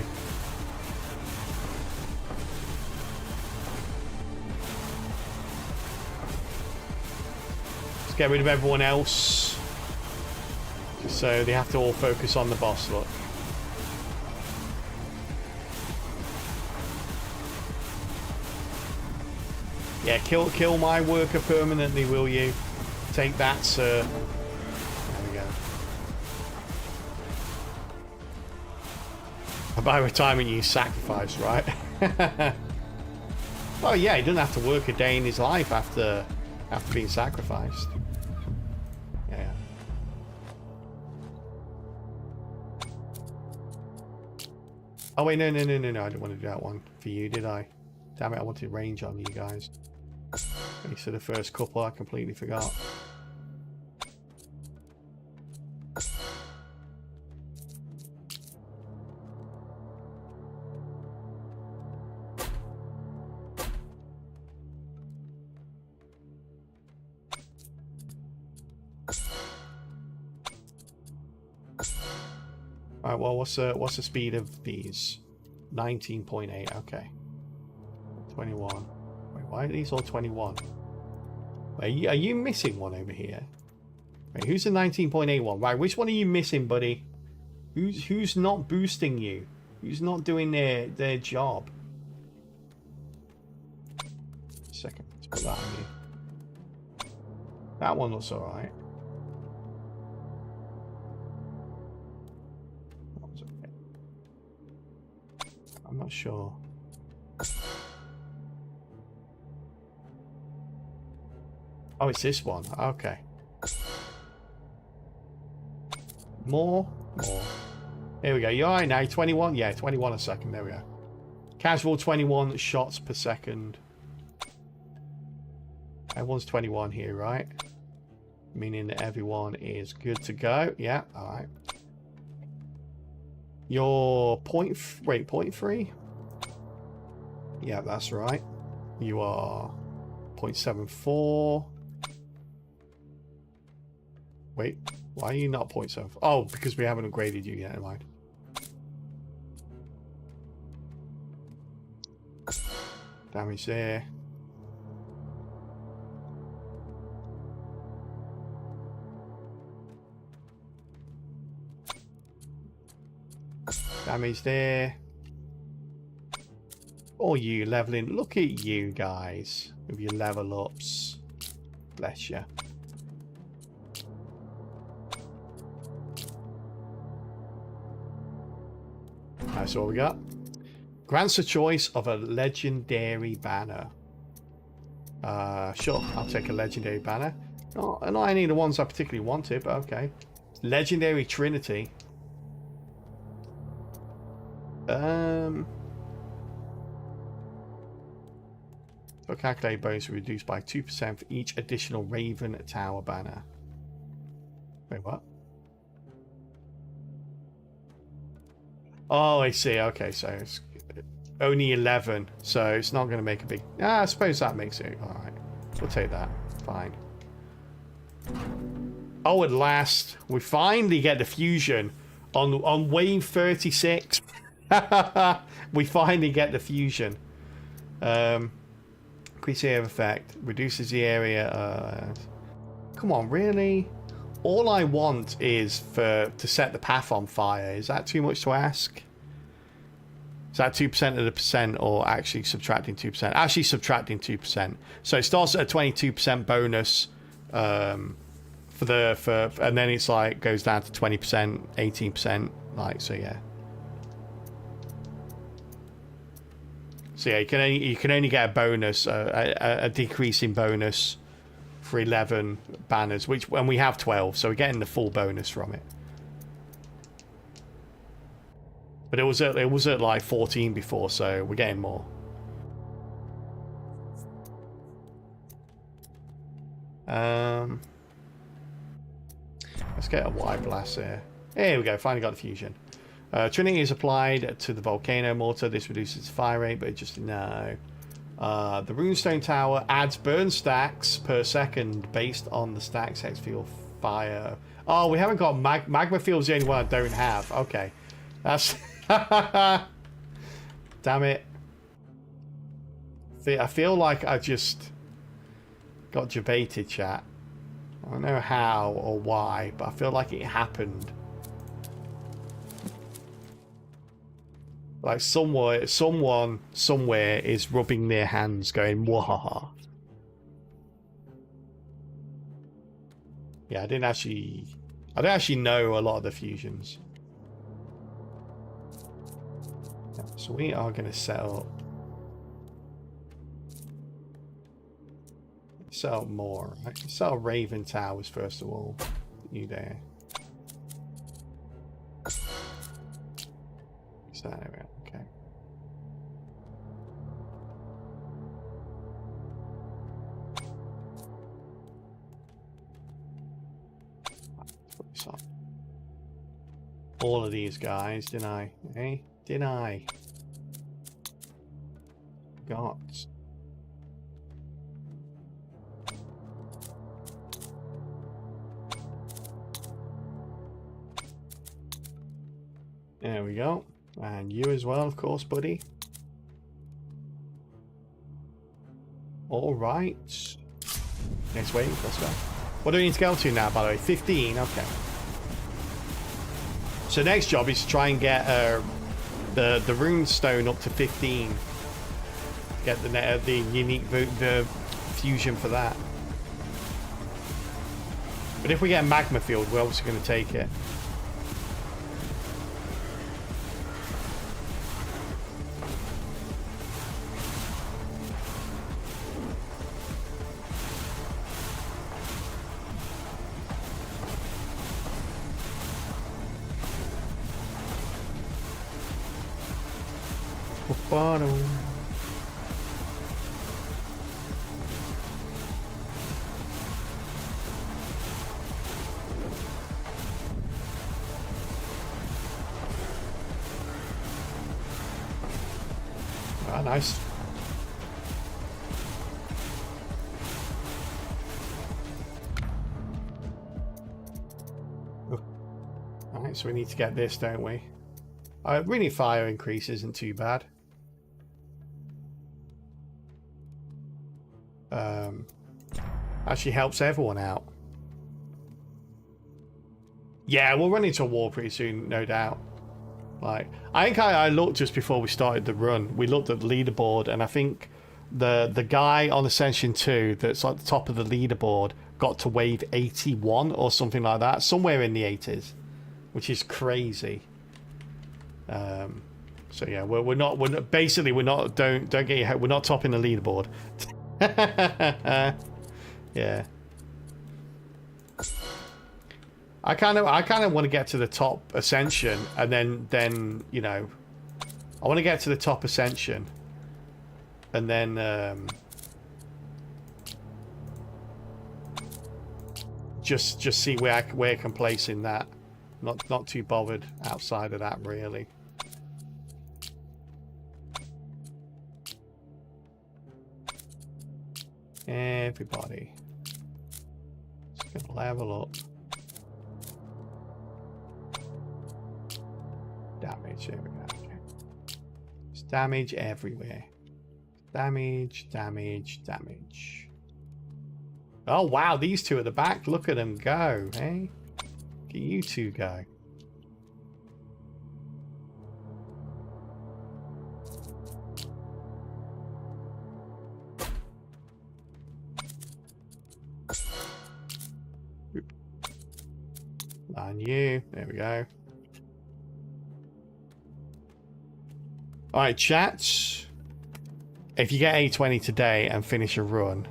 Let's get rid of everyone else. So they have to all focus on the boss, look. Yeah, kill my worker permanently, will you? Take that, sir. There we go. By retirement, you sacrifice, right? Oh yeah, he doesn't have to work a day in his life after being sacrificed. Yeah. Oh wait, no, I didn't want to do that one for you, did I? Damn it, I wanted range on you guys. So the first couple I completely forgot. Alright, well, what's the speed of these? 19.8, okay. 21. Wait, why are these all 21? Are you missing one over here? Wait, who's the 19.8 one? Right, which one are you missing, buddy? Who's not boosting you? Who's not doing their job? Second, let's put that on you. That one looks alright. That one's okay. I'm not sure. Oh, it's this one. Okay. More. Here we go. You alright now? 21? Yeah, 21 a second. There we go. Casual 21 shots per second. Everyone's 21 here, right? Meaning that everyone is good to go. Yeah, alright. You're point 0.3? Yeah, that's right. You are 0.74. Wait, why are you not 0.7? Oh, because we haven't upgraded you yet, never mind. Damage there. Damage there. Oh, you leveling. Look at you guys with your level ups. Bless you. That's all we got. Grants a choice of a legendary banner. Sure, I'll take a legendary banner. Not any of the ones I particularly wanted, but okay. Legendary Trinity. So calculate bonus reduced by 2% for each additional Raven Tower banner. Wait, what? Oh, I see. Okay, so it's only 11, so it's not going to make a big... I suppose that makes it... Alright, we'll take that. Fine. Oh, at last, we finally get the fusion on wave 36. We finally get the fusion. Increase area of effect. Reduces the area... come on, really? All I want is to set the path on fire. Is that too much to ask? Is that 2% of the percent or actually subtracting 2%? Actually subtracting 2%. So it starts at a 22% bonus and then it's like goes down to 20%, 18%, like, so yeah. So yeah, you can only get a bonus, a decrease in bonus for 11 banners, when we have 12, so we're getting the full bonus from it. But it was at like 14 before, so we're getting more. Let's get a wide blast here. Here we go, finally got the fusion. Trinity is applied to the volcano mortar. This reduces fire rate, but it just no. The runestone tower adds burn stacks per second based on the stacks hex field fire. Oh, we haven't got magma field's the only one I don't have. Okay. That's... Damn it. I feel like I just got debated, chat. I don't know how or why, but I feel like it happened. Like someone somewhere is rubbing their hands going, wahaha. Yeah, I don't actually know a lot of the fusions. So we are going to set up more, right? Set up Raven Towers first of all. You there. So anyway, okay. Let's put this on. All of these guys, didn't I? Eh? Didn't I? Got. There we go. And you as well, of course, buddy. All right. Next wave, let's go. What do we need to go to now, by the way? 15, okay. So next job is to try and get the rune stone up to 15. Get the unique the fusion for that. But if we get a magma field, we're obviously going to take it. Ah, nice. Alright, so we need to get this, don't we? Really, fire increase isn't too bad. Actually helps everyone out. Yeah, we'll run into a wall pretty soon, no doubt. Like, I think I looked just before we started the run. We looked at the leaderboard, and I think the guy on Ascension 2 that's at the top of the leaderboard got to wave 81 or something like that, somewhere in the 80s, which is crazy. So yeah, we're not don't get your head, we're not topping the leaderboard. Yeah. I kind of want to get to the top ascension, and then you know, I want to get to the top ascension, and then just see where I can place in that. Not too bothered outside of that really. Everybody, just gonna level up. Damage, there we go. Okay. It's damage everywhere. Damage, damage, damage. Oh wow, these two at the back, look at them go, hey? Look at you two go. And you, there we go. Alright, chat. If you get A20 today and finish a run,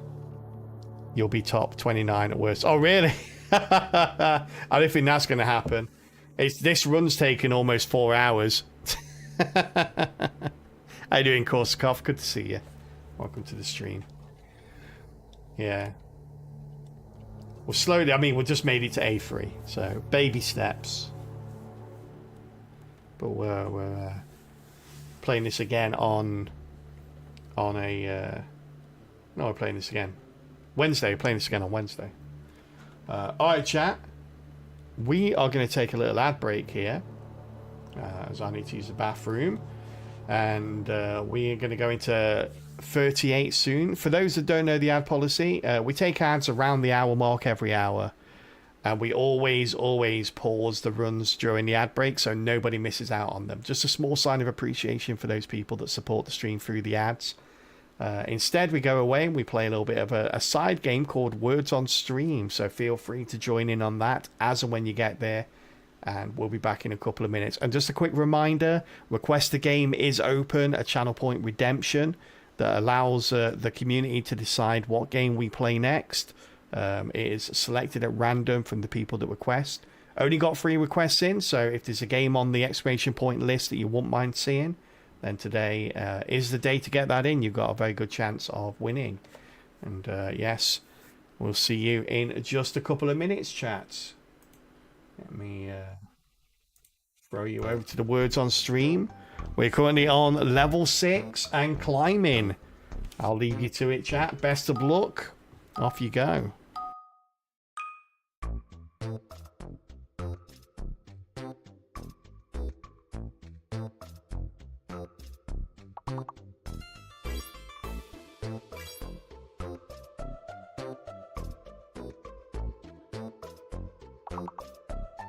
you'll be top 29 at worst. Oh, really? I don't think that's going to happen. This run's taken almost 4 hours. How you doing, Korsakoff? Good to see you. Welcome to the stream. Yeah. Well, slowly, I mean, we just made it to A3. So, baby steps. But we're playing this again on a... no, we're playing this again. Wednesday. We're playing this again on Wednesday. Alright, chat. We are going to take a little ad break here. as I need to use the bathroom. And we are going to go into 38 soon. For those that don't know the ad policy, we take ads around the hour mark every hour. And we always pause the runs during the ad break so nobody misses out on them. Just a small sign of appreciation for those people that support the stream through the ads. Instead, we go away and we play a little bit of a side game called Words on Stream. So feel free to join in on that as and when you get there. And we'll be back in a couple of minutes. And just a quick reminder, Request a Game is open, a channel point redemption that allows the community to decide what game we play next. It is selected at random from the people that request. Only got 3 requests in, so if there's a game on the exclamation point list that you wouldn't mind seeing, then today is the day to get that in. You've got a very good chance of winning. And yes, we'll see you in just a couple of minutes, chat. Let me throw you over to the Words on Stream. We're currently on level 6 and climbing. I'll leave you to it, chat. Best of luck. Off you go.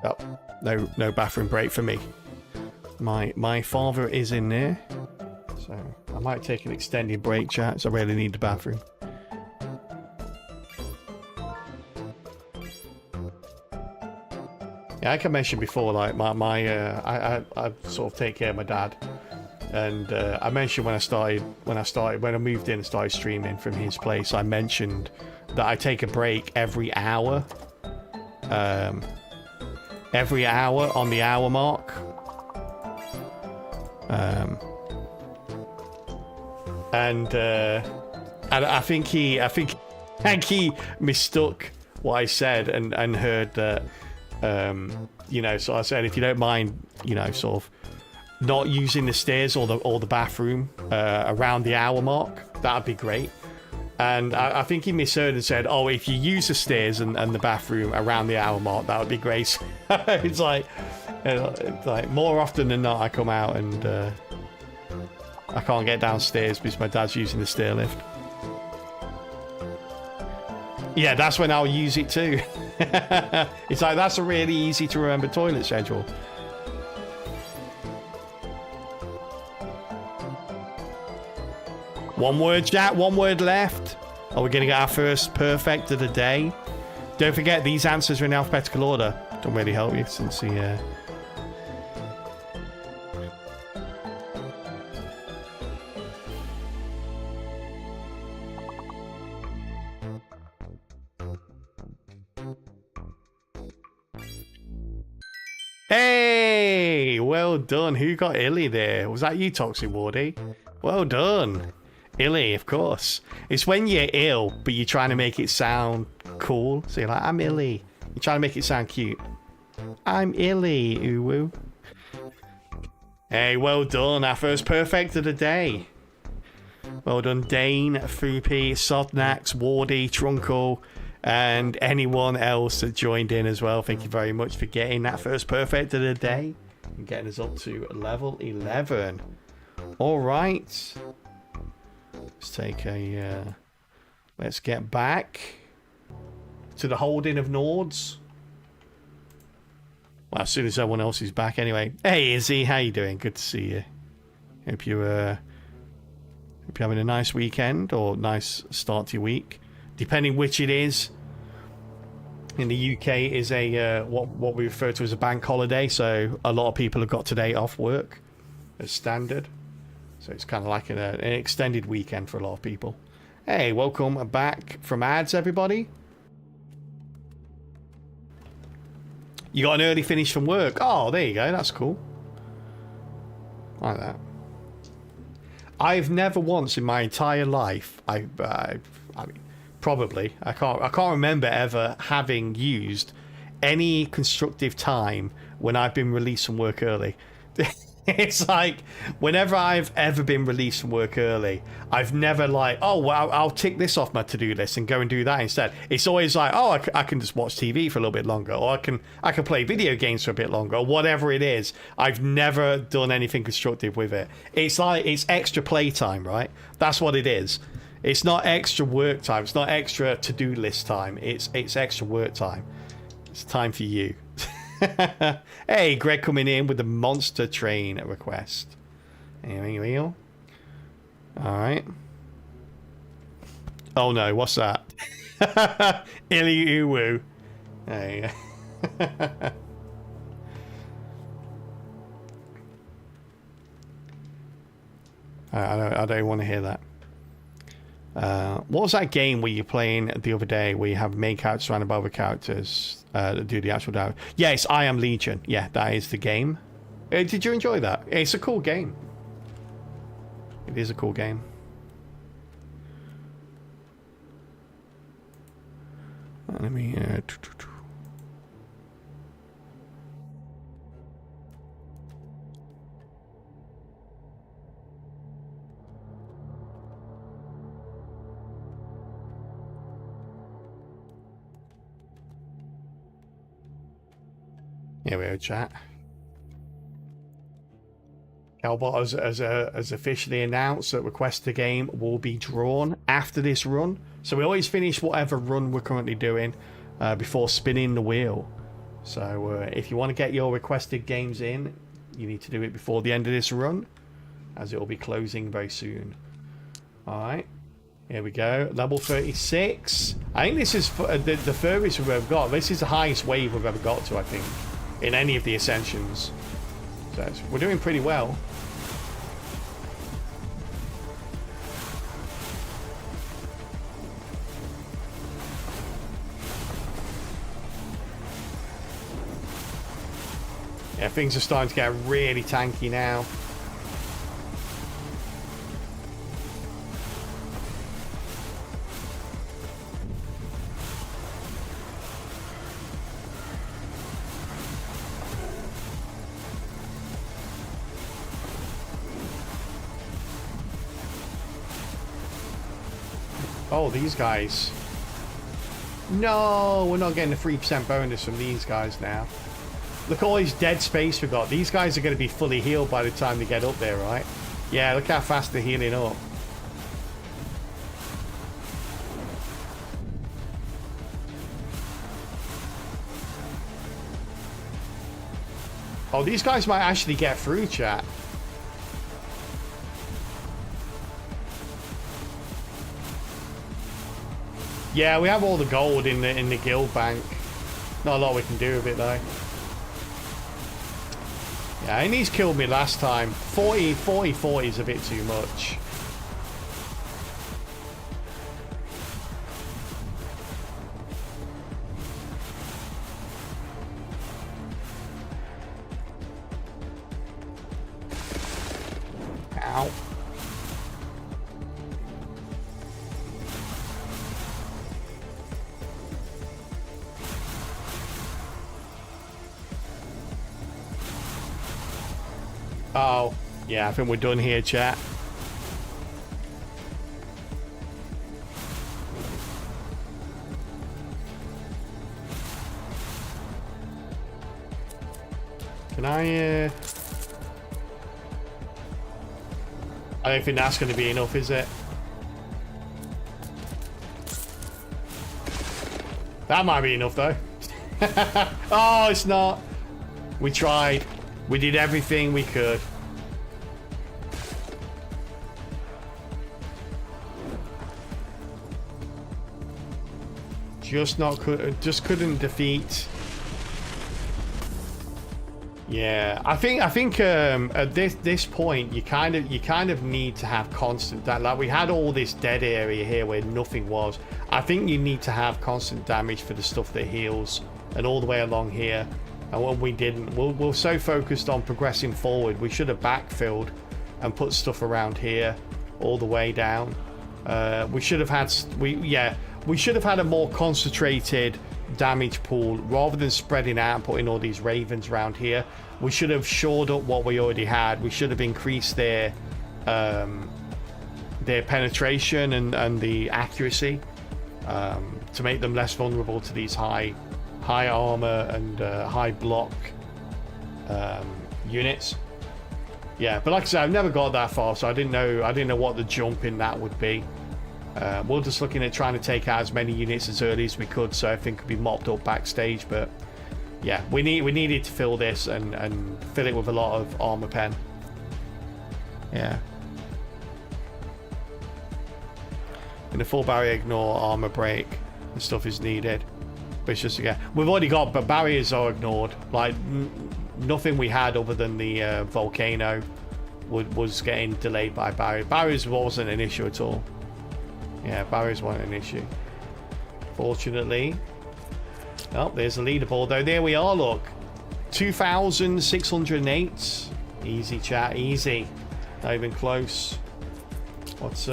Oh, no bathroom break for me. My father is in there, so I might take an extended break, chat. So I really need the bathroom. Yeah, like I mentioned before, like I sort of take care of my dad, and I mentioned when I moved in and started streaming from his place, I mentioned that I take a break every hour. Every hour on the hour mark. And I think he mistook what I said and heard that, you know, so I said, if you don't mind, you know, sort of not using the stairs or the bathroom around the hour mark, that'd be great. And I think he misheard and said, oh, if you use the stairs and the bathroom around the hour mark, that would be great. It's like more often than not, I come out and I can't get downstairs because my dad's using the stair lift. Yeah, that's when I'll use it too. It's like, that's a really easy to remember toilet schedule. One word, chat. One word left. Are we going to get our first perfect of the day? Don't forget, these answers are in alphabetical order. Don't really help you since the... Hey! Well done. Who got Illy there? Was that you, Toxic Wardy? Well done. Illy, of course. It's when you're ill, but you're trying to make it sound cool. So you're like, I'm Illy. You're trying to make it sound cute. I'm Illy, uwu. Hey, well done. Our first perfect of the day. Well done, Dane, Foopy, Sodnax, Wardy, Trunkle, and anyone else that joined in as well. Thank you very much for getting that first perfect of the day and getting us up to level 11. All right. Let's take a... let's get back to the holding of Nords. Well, as soon as everyone else is back anyway. Hey, Izzy, how you doing? Good to see you. Hope you're having a nice weekend or nice start to your week. Depending which it is. In the UK is a what we refer to as a bank holiday, so a lot of people have got today off work as standard. So it's kind of like an extended weekend for a lot of people. Hey, welcome back from ads, everybody. You got an early finish from work. Oh, there you go. That's cool. Like that. I've never once in my entire life, I mean, probably, I can't remember ever having used any constructive time when I've been released from work early. It's like, whenever I've ever been released from work early, I've never like, oh, well, I'll tick this off my to-do list and go and do that instead. It's always like, oh, I can just watch TV for a little bit longer, or I can play video games for a bit longer, or whatever it is. I've never done anything constructive with it. It's like, it's extra playtime, right? That's what it is. It's not extra work time. It's not extra to-do list time. It's extra work time. It's time for you. Hey, Greg coming in with the monster train request. Here we go. Alright. Oh no, what's that? Illy Uwu. There you go. I don't want to hear that. What was that game where you're playing the other day where you have main characters surrounded by other characters that do the actual dialogue? Yeah, it's I Am Legion. Yeah, that is the game. Did you enjoy that? It's a cool game. It is a cool game. Let me... Here we go, chat. Calbot has officially announced that Request a Game will be drawn after this run. So we always finish whatever run we're currently doing before spinning the wheel. So if you want to get your requested games in, you need to do it before the end of this run, as it will be closing very soon. Alright, here we go. Level 36. I think this is the furthest we've ever got. This is the highest wave we've ever got to, I think, in any of the Ascensions. So we're doing pretty well. Yeah, things are starting to get really tanky now. Oh, these guys. No, we're not getting a 3% bonus from these guys now. Look at all this dead space we got. These guys are going to be fully healed by the time they get up there, right? Yeah, look how fast they're healing up. Oh, these guys might actually get through, chat. Yeah, we have all the gold in the guild bank. Not a lot we can do with it though. Yeah, and he's killed me last time. 40 is a bit too much. Ow. Oh, yeah, I think we're done here, chat. Can I don't think that's going to be enough, is it? That might be enough, though. Oh, it's not. We tried. We did everything we could. Just couldn't defeat. Yeah, I think at this point you kind of need to have constant like we had all this dead area here where nothing was. I think you need to have constant damage for the stuff that heals, and all the way along here. And when we didn't, we're so focused on progressing forward, we should have backfilled and put stuff around here all the way down. We should have had we should have had a more concentrated damage pool, rather than spreading out and putting all these ravens around here, we should have shored up what we already had. We should have increased their penetration and the accuracy to make them less vulnerable to these high armor and high block units. Yeah, but like I said, I've never got that far, so I didn't know what the jump in that would be. We're just looking at trying to take out as many units as early as we could, so everything could be mopped up backstage. But yeah, we needed to fill this and fill it with a lot of armor pen. Yeah. And the full barrier ignore armor break and stuff is needed. But it's just, yeah, we've already got, but barriers are ignored. Like nothing we had other than the volcano was getting delayed by barrier. Barriers wasn't an issue at all. Yeah, barriers weren't an issue. Fortunately. Oh, there's the leaderboard though. There we are, look. 2,608. Easy, chat, easy. Not even close. What's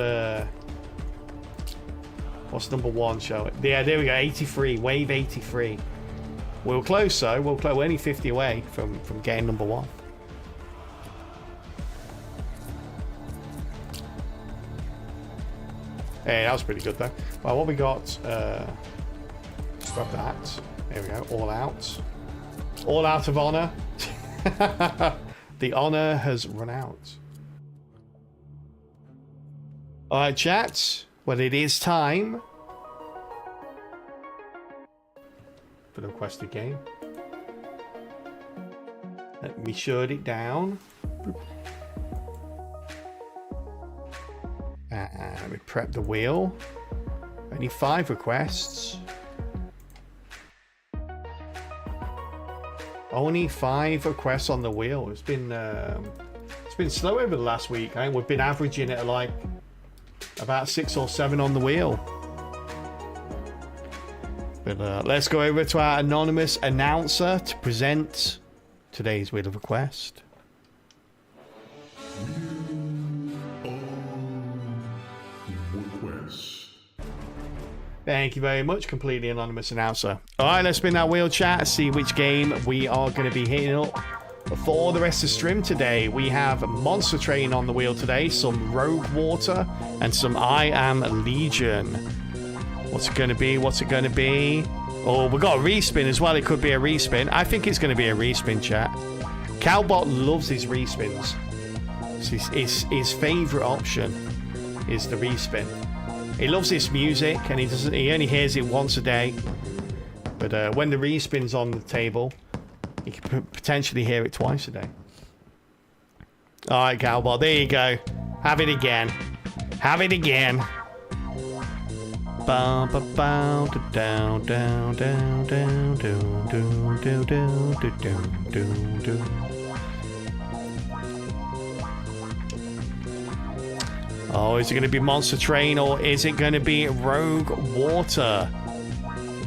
number one, shall it? Yeah, there we go, 83. Wave 83. We're close though. We're only 50 away from getting number one. Hey, that was pretty good though. Well, what we got? Let's grab that. There we go. All out. All out of honor. The honor has run out. All right, chat. Well, it is time for the requested game. Let me shut it down. Let me prep the wheel. Only 5 requests. Only 5 requests on the wheel. It's been slow over the last week. I think we've been averaging at like about 6 or 7 on the wheel. But let's go over to our anonymous announcer to present today's wheel of request. Thank you very much, completely anonymous announcer. All right, let's spin that wheel, chat, see which game we are going to be hitting up for the rest of the stream today. We have Monster Train on the wheel today, some Rogue Water, and some I Am Legion. What's it going to be? What's it going to be? Oh, we got a respin as well. It could be a respin. I think it's going to be a respin, chat. Cowbot loves his respins. His favorite option is the respin. He loves this music, and he only hears it once a day. But when the respin's on the table, he can potentially hear it twice a day. All right, Cowbot, there you go. Have it again. Have it again. Bow, bow, bow, down, down, down, down, down, down, down, down, down, down, down. Oh, is it going to be Monster Train or is it going to be Rogue Water?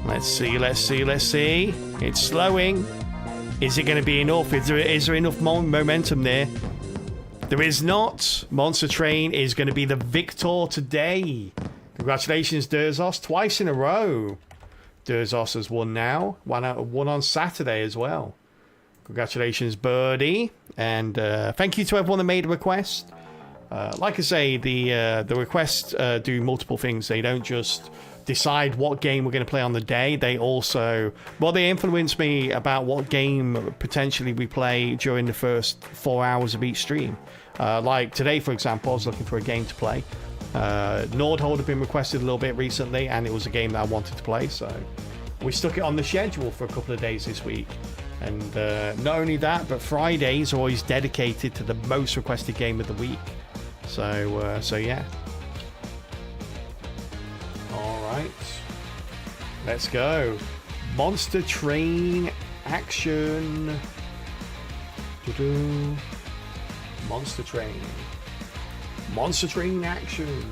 Let's see, let's see, let's see. It's slowing. Is it going to be enough? Is there enough momentum there? There is not. Monster Train is going to be the victor today. Congratulations, Durzos. Twice in a row. Durzos has won now. Won on Saturday as well. Congratulations, Birdie. And thank you to everyone that made a request. Like I say, the requests do multiple things. They don't just decide what game we're going to play on the day. They also, well, they influence me about what game potentially we play during the first 4 hours of each stream. Like today, for example, I was looking for a game to play. Nordhold had been requested a little bit recently, and it was a game that I wanted to play, so we stuck it on the schedule for a couple of days this week. And not only that, but Fridays are always dedicated to the most requested game of the week. So yeah. All right, let's go. Monster Train action. Doo-doo. Monster Train. Monster Train action.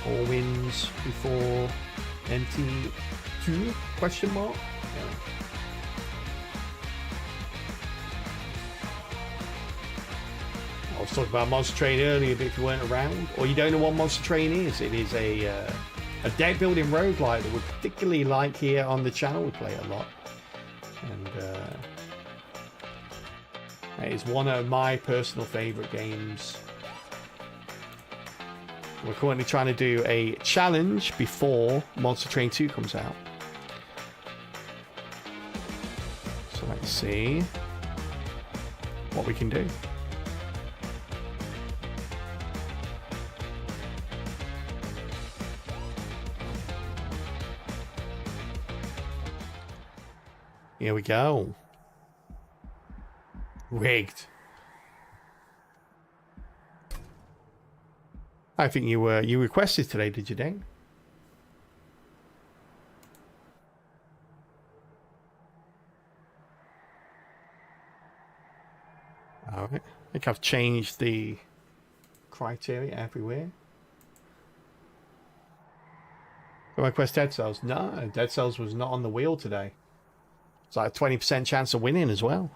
All wins before MT2? Question mark? Yeah. was talking about Monster Train earlier, but if you weren't around, or you don't know what Monster Train is, it is a deck building roguelike that we particularly like here on the channel. We play it a lot. And it is one of my personal favourite games. We're currently trying to do a challenge before Monster Train 2 comes out. So let's see what we can do. Here we go. Rigged. I think you requested today, did you, Dane? All right. I think I've changed the criteria everywhere. Do I request Dead Cells? No, Dead Cells was not on the wheel today. It's like a 20% chance of winning as well.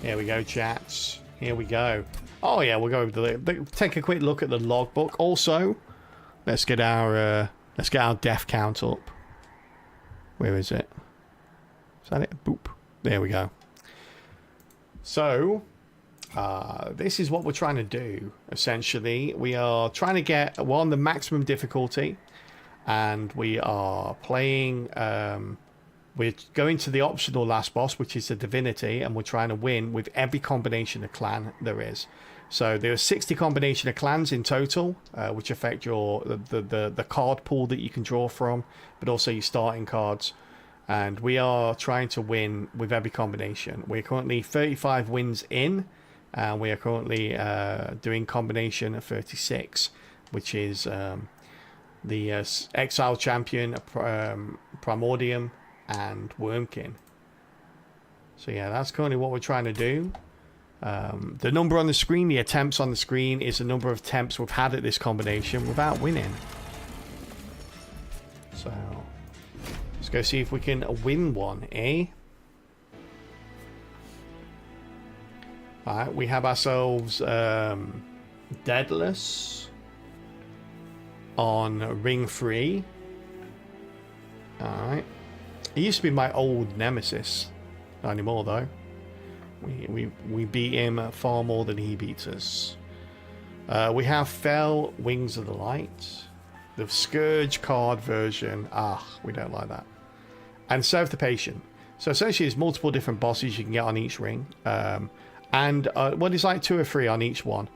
Here we go, chats. Here we go. Oh yeah, we'll go over take a quick look at the logbook. Also, let's get our death count up. Where is it? Is that it? Boop. There we go. So, this is what we're trying to do. Essentially, we are trying to get one the maximum difficulty, and we are playing. We're going to the optional last boss, which is the Divinity, and we're trying to win with every combination of clan there is. So there are 60 combination of clans in total, which affect your the card pool that you can draw from, but also your starting cards. And we are trying to win with every combination. We're currently 35 wins in, and we are currently doing combination of 36, which is the Exile Champion, Primordium, and Wormkin. So yeah, that's currently what we're trying to do. The number on the screen, the attempts on the screen, is the number of attempts we've had at this combination without winning. So let's go see if we can win one, eh? Alright, we have ourselves Deadless on ring 3. Alright. He used to be my old nemesis. Not anymore though. We beat him far more than he beats us. We have Fell, Wings of the Light. The Scourge card version. We don't like that. And Serve the Patient. So essentially there's multiple different bosses you can get on each ring. And there's like 2 or 3 on each one.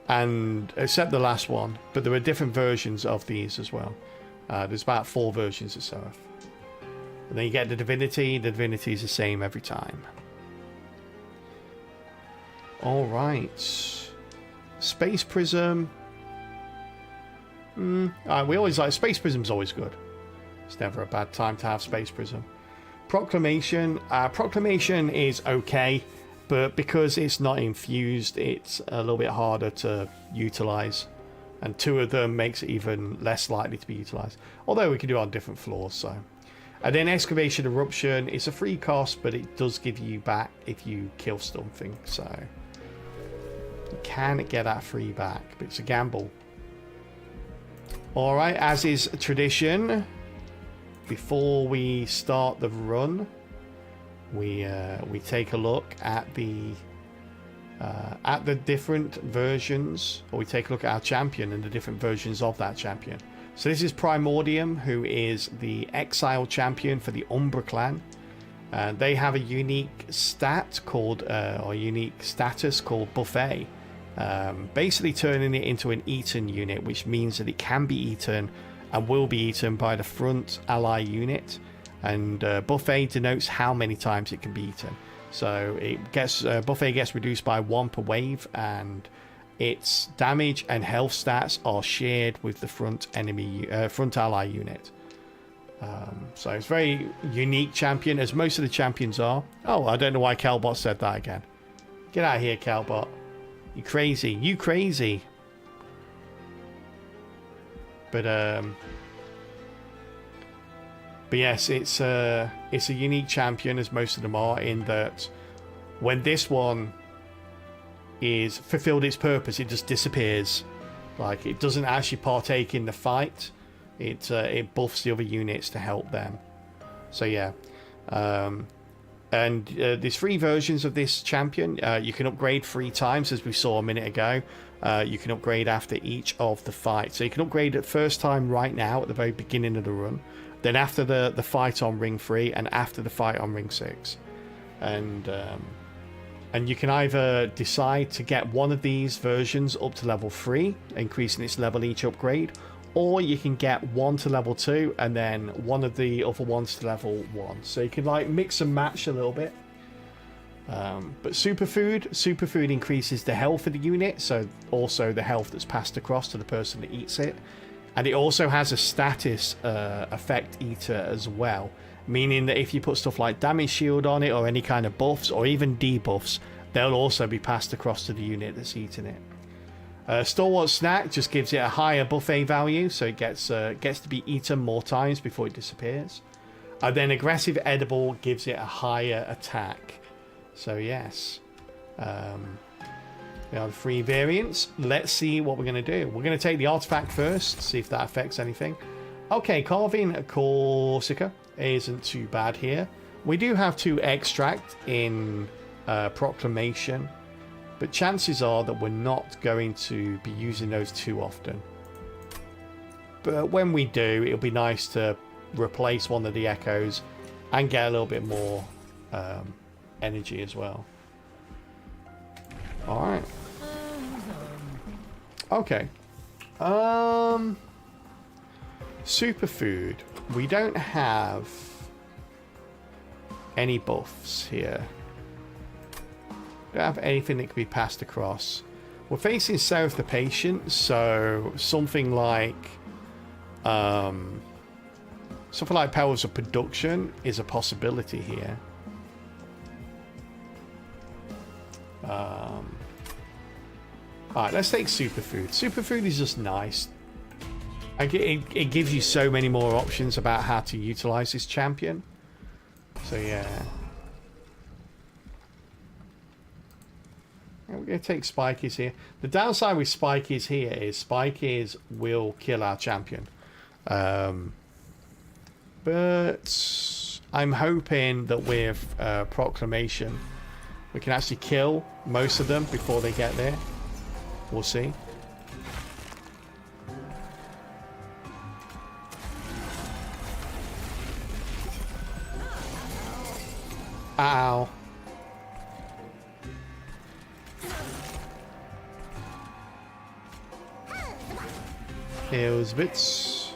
And except the last one. But there are different versions of these as well. There's about 4 versions of Seraph. And then you get the Divinity. The Divinity is the same every time. Alright. Space Prism. We always like... Space Prism's always good. It's never a bad time to have Space Prism. Proclamation. Proclamation is okay. But because it's not infused, it's a little bit harder to utilize. And 2 of them makes it even less likely to be utilized. Although we can do it on different floors, so... And then Excavation Eruption is a free cost, but it does give you back if you kill something. So you can get that free back, but it's a gamble. Alright, as is tradition, before we start the run, we take a look at the different versions, or we take a look at our champion and the different versions of that champion. So this is Primordium, who is the Exile Champion for the Umbra clan. They have a unique stat called, or unique status called Buffet. Basically turning it into an eaten unit, which means that it can be eaten and will be eaten by the front ally unit. And Buffet denotes how many times it can be eaten. So it gets Buffet gets reduced by 1 per wave, and its damage and health stats are shared with the front ally unit. So it's a very unique champion, as most of the champions are. Oh, I don't know why Calbot said that again. Get out of here, Calbot. You crazy. You crazy. But yes, it's it's a unique champion, as most of them are, in that when this one is fulfilled its purpose, it just disappears. Like, it doesn't actually partake in the fight. It buffs the other units to help them. So yeah. And there's 3 versions of this champion. You can upgrade 3 times, as we saw a minute ago. You can upgrade after each of the fights. So you can upgrade at first time right now at the very beginning of the run. Then after the fight on ring 3 and after the fight on ring 6. And you can either decide to get one of these versions up to level 3, increasing its level each upgrade. Or you can get one to level 2 and then one of the other ones to level 1. So you can like mix and match a little bit. But superfood increases the health of the unit, so also the health that's passed across to the person that eats it. And it also has a status effect eater as well, meaning that if you put stuff like damage shield on it or any kind of buffs or even debuffs, they'll also be passed across to the unit that's eating it. Stalwart Snack just gives it a higher buffet value, so it gets to be eaten more times before it disappears. And then Aggressive Edible gives it a higher attack. So yes, we have 3 variants. Let's see what we're going to do. We're going to take the artifact first, see if that affects anything. Okay, carving Corsica isn't too bad here. We do have to extract in Proclamation, but chances are that we're not going to be using those too often. But when we do, it'll be nice to replace one of the echoes and get a little bit more energy as well. Alright. Okay. Superfood. We don't have any buffs here. Don't have anything that can be passed across. We're facing South the Patient, so something like powers of production is a possibility here. Alright, let's take superfood. Superfood is just nice. It gives you so many more options about how to utilize this champion. So yeah. We're going to take Spikies here. The downside with Spikies here is Spikies will kill our champion. But I'm hoping that with Proclamation we can actually kill most of them before they get there. We'll see. Ow. Heals bits.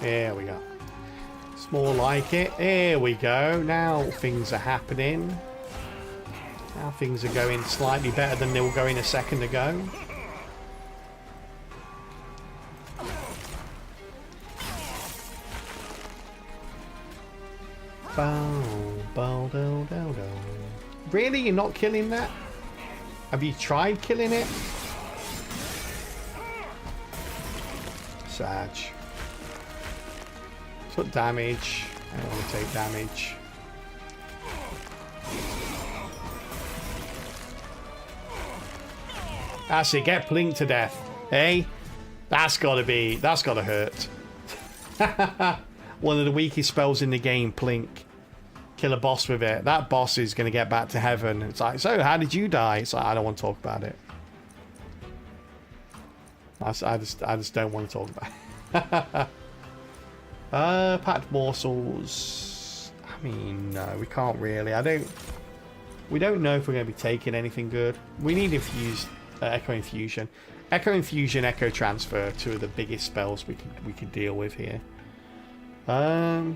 There we go. It's more like it. There we go. Now things are happening. Now things are going slightly better than they were going a second ago. Really? You're not killing that? Have you tried killing it? Sag. Took damage. I don't want to take damage. That's it. Get plinked to death. Hey? That's gotta hurt. One of the weakest spells in the game, Plink. Kill a boss with it. That boss is going to get back to heaven. It's like, so how did you die? It's like, I don't want to talk about it. I just don't want to talk about it. Packed morsels. I mean, no, we can't really. We don't know if we're going to be taking anything good. We need infused Echo Infusion. Echo Infusion, Echo Transfer, 2 of the biggest spells we could deal with here. All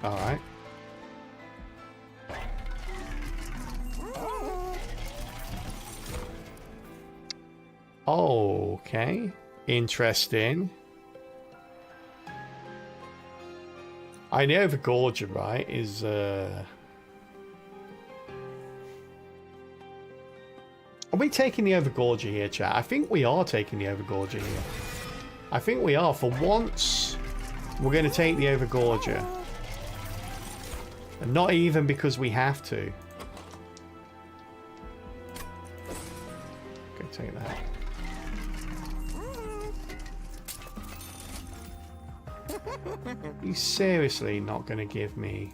right. Okay. Interesting. I know the Gorger, right, is Are we taking the Overgorger here, chat? I think we are taking the Overgorger here. I think we are. For once, we're going to take the Overgorger. And not even because we have to. Okay, take that. You seriously not going to give me...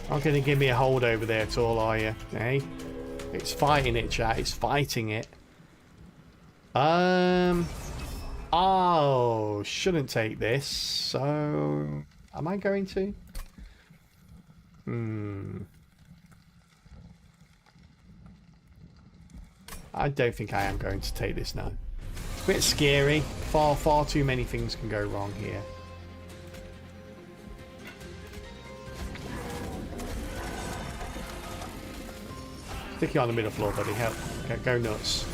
Not going to give me a hold over there at all, are you? Hey? It's fighting it, chat. It's fighting it. Oh, shouldn't take this. So... Am I going to? I don't think I am going to take this now. It's a bit scary. Far too many things can go wrong here. Stick you on the middle floor, buddy. Help. Go nuts.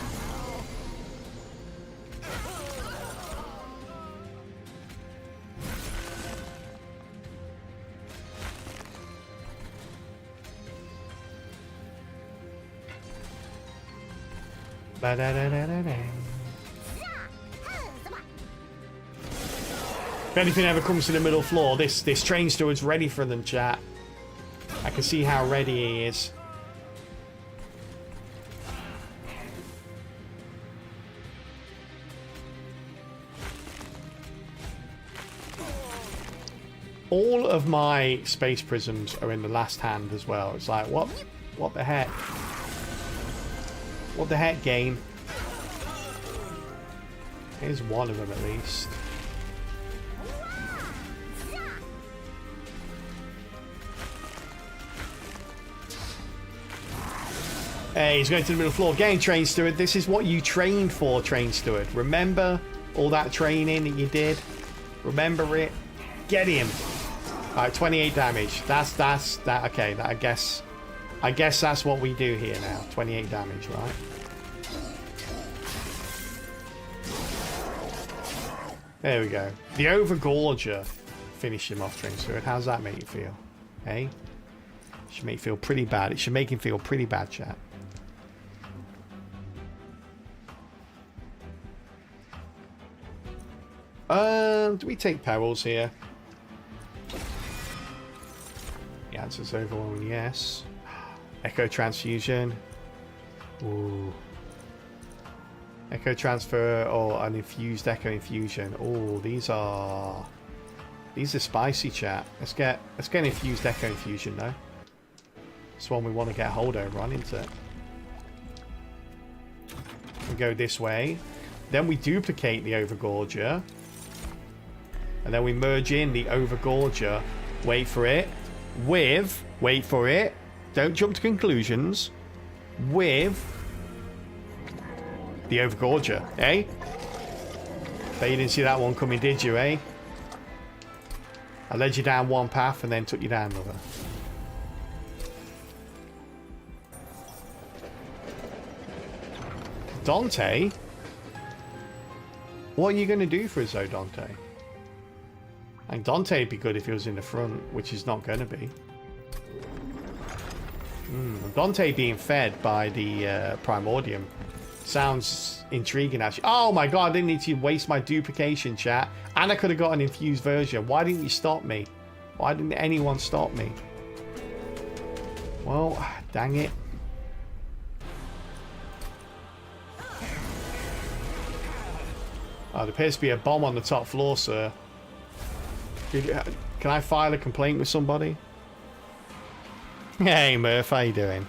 If anything ever comes to the middle floor, this train steward's ready for them, chat. I can see how ready he is. All of my space prisms are in the last hand as well. It's like, what the heck? What the heck, game? Here's one of them at least. Hey, he's going to the middle floor. Getting train steward. This is what you trained for, train steward. Remember all that training that you did? Remember it? Get him. Alright, 28 damage. That's that. Okay, that, I guess that's what we do here now. 28 damage, right? There we go. The Overgorger finished him off, train steward. How's that make you feel? Hey? Should make you feel pretty bad. It should make him feel pretty bad, chat. Do we take perils here? The answer's overwhelming yes. Echo transfusion. Ooh. Echo transfer or an infused echo infusion. Oh, these are spicy, chat. Let's get an infused echo infusion though. It's one we want to get a hold over on, isn't it? We go this way. Then we duplicate the Overgorger. And then we merge in the Overgorger. Wait for it. Wait for it. Don't jump to conclusions. With the Overgorger, eh? Bet you didn't see that one coming, did you, eh? I led you down one path and then took you down another. Dante? What are you going to do for us, though, Dante? I think Dante would be good if he was in the front, which he's not going to be. Dante being fed by the Primordium sounds intriguing, actually. Oh my god, I didn't need to waste my duplication, chat. And I could have got an infused version. Why didn't you stop me? Why didn't anyone stop me? Well, dang it. Oh, there appears to be a bomb on the top floor, sir. Can I file a complaint with somebody? Hey, Murph, how you doing?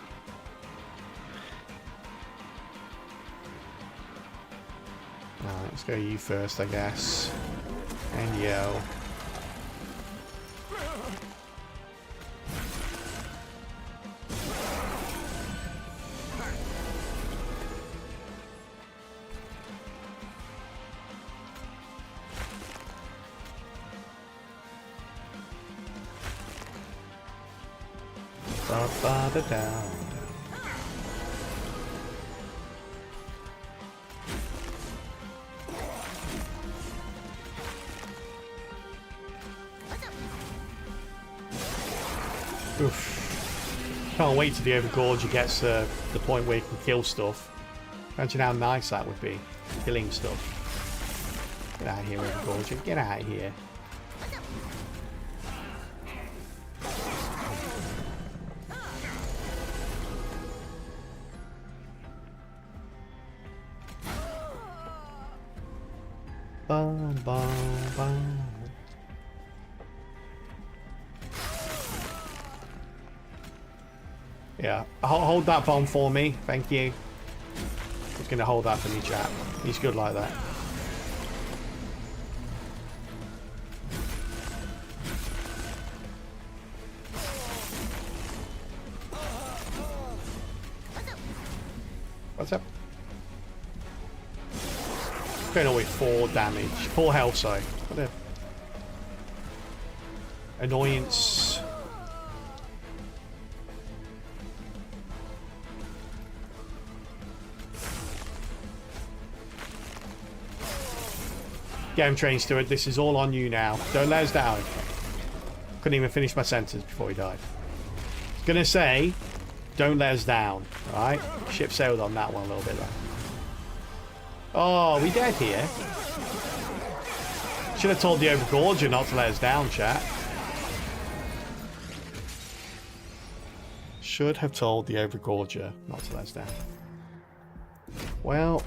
Alright, let's go you first, I guess. And yo. Ba ba da da. Oof. Can't wait till the Overgorger gets the point where you can kill stuff. Imagine how nice that would be. Killing stuff. Get out of here, Overgorger. Get out of here. Bum, bum, bum. Yeah, hold that bomb for me, thank you. He's gonna hold that for me, chap. He's good like that. What's up? Going away 4 damage, 4 health, sorry. What a annoyance. Game trains to it. This is all on you now. Don't let us down. Couldn't even finish my sentence before he died. Gonna say, don't let us down. Alright? Ship sailed on that one a little bit there. Oh, are we dead here? Should have told the Overgorger not to let us down, chat. Should have told the Overgorger not to let us down. Well,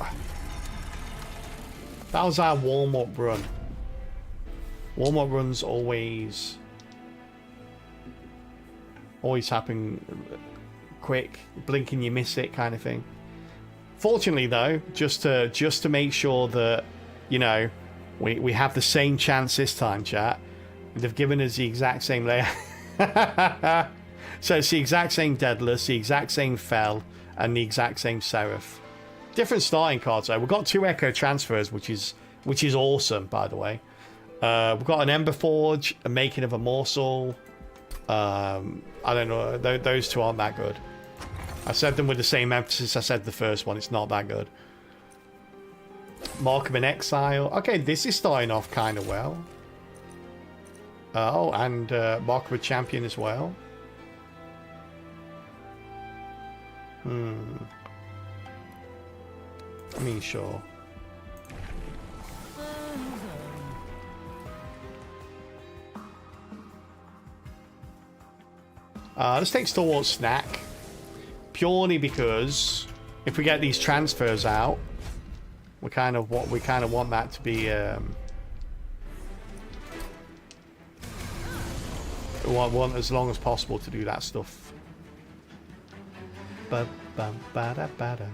that was our warm-up run. Warm-up runs always happen quick. Blink and you miss it kind of thing. Fortunately, though, just to make sure that, you know, we have the same chance this time, chat. They've given us the exact same layout. So it's the exact same Daedalus, the exact same Fel, and the exact same Seraph. Different starting cards though. We've got 2 Echo transfers, which is awesome, by the way. We've got an Ember Forge, a Making of a Morsel. I don't know. Those 2 aren't that good. I said them with the same emphasis I said the first one. It's not that good. Mark of an Exile. Okay, this is starting off kind of well. Oh, and Mark of a Champion as well. I mean, sure. Let's take Stalwart Snack. Purely because if we get these transfers out, we kind of want that to be we want as long as possible to do that stuff. Ba bum ba da ba da.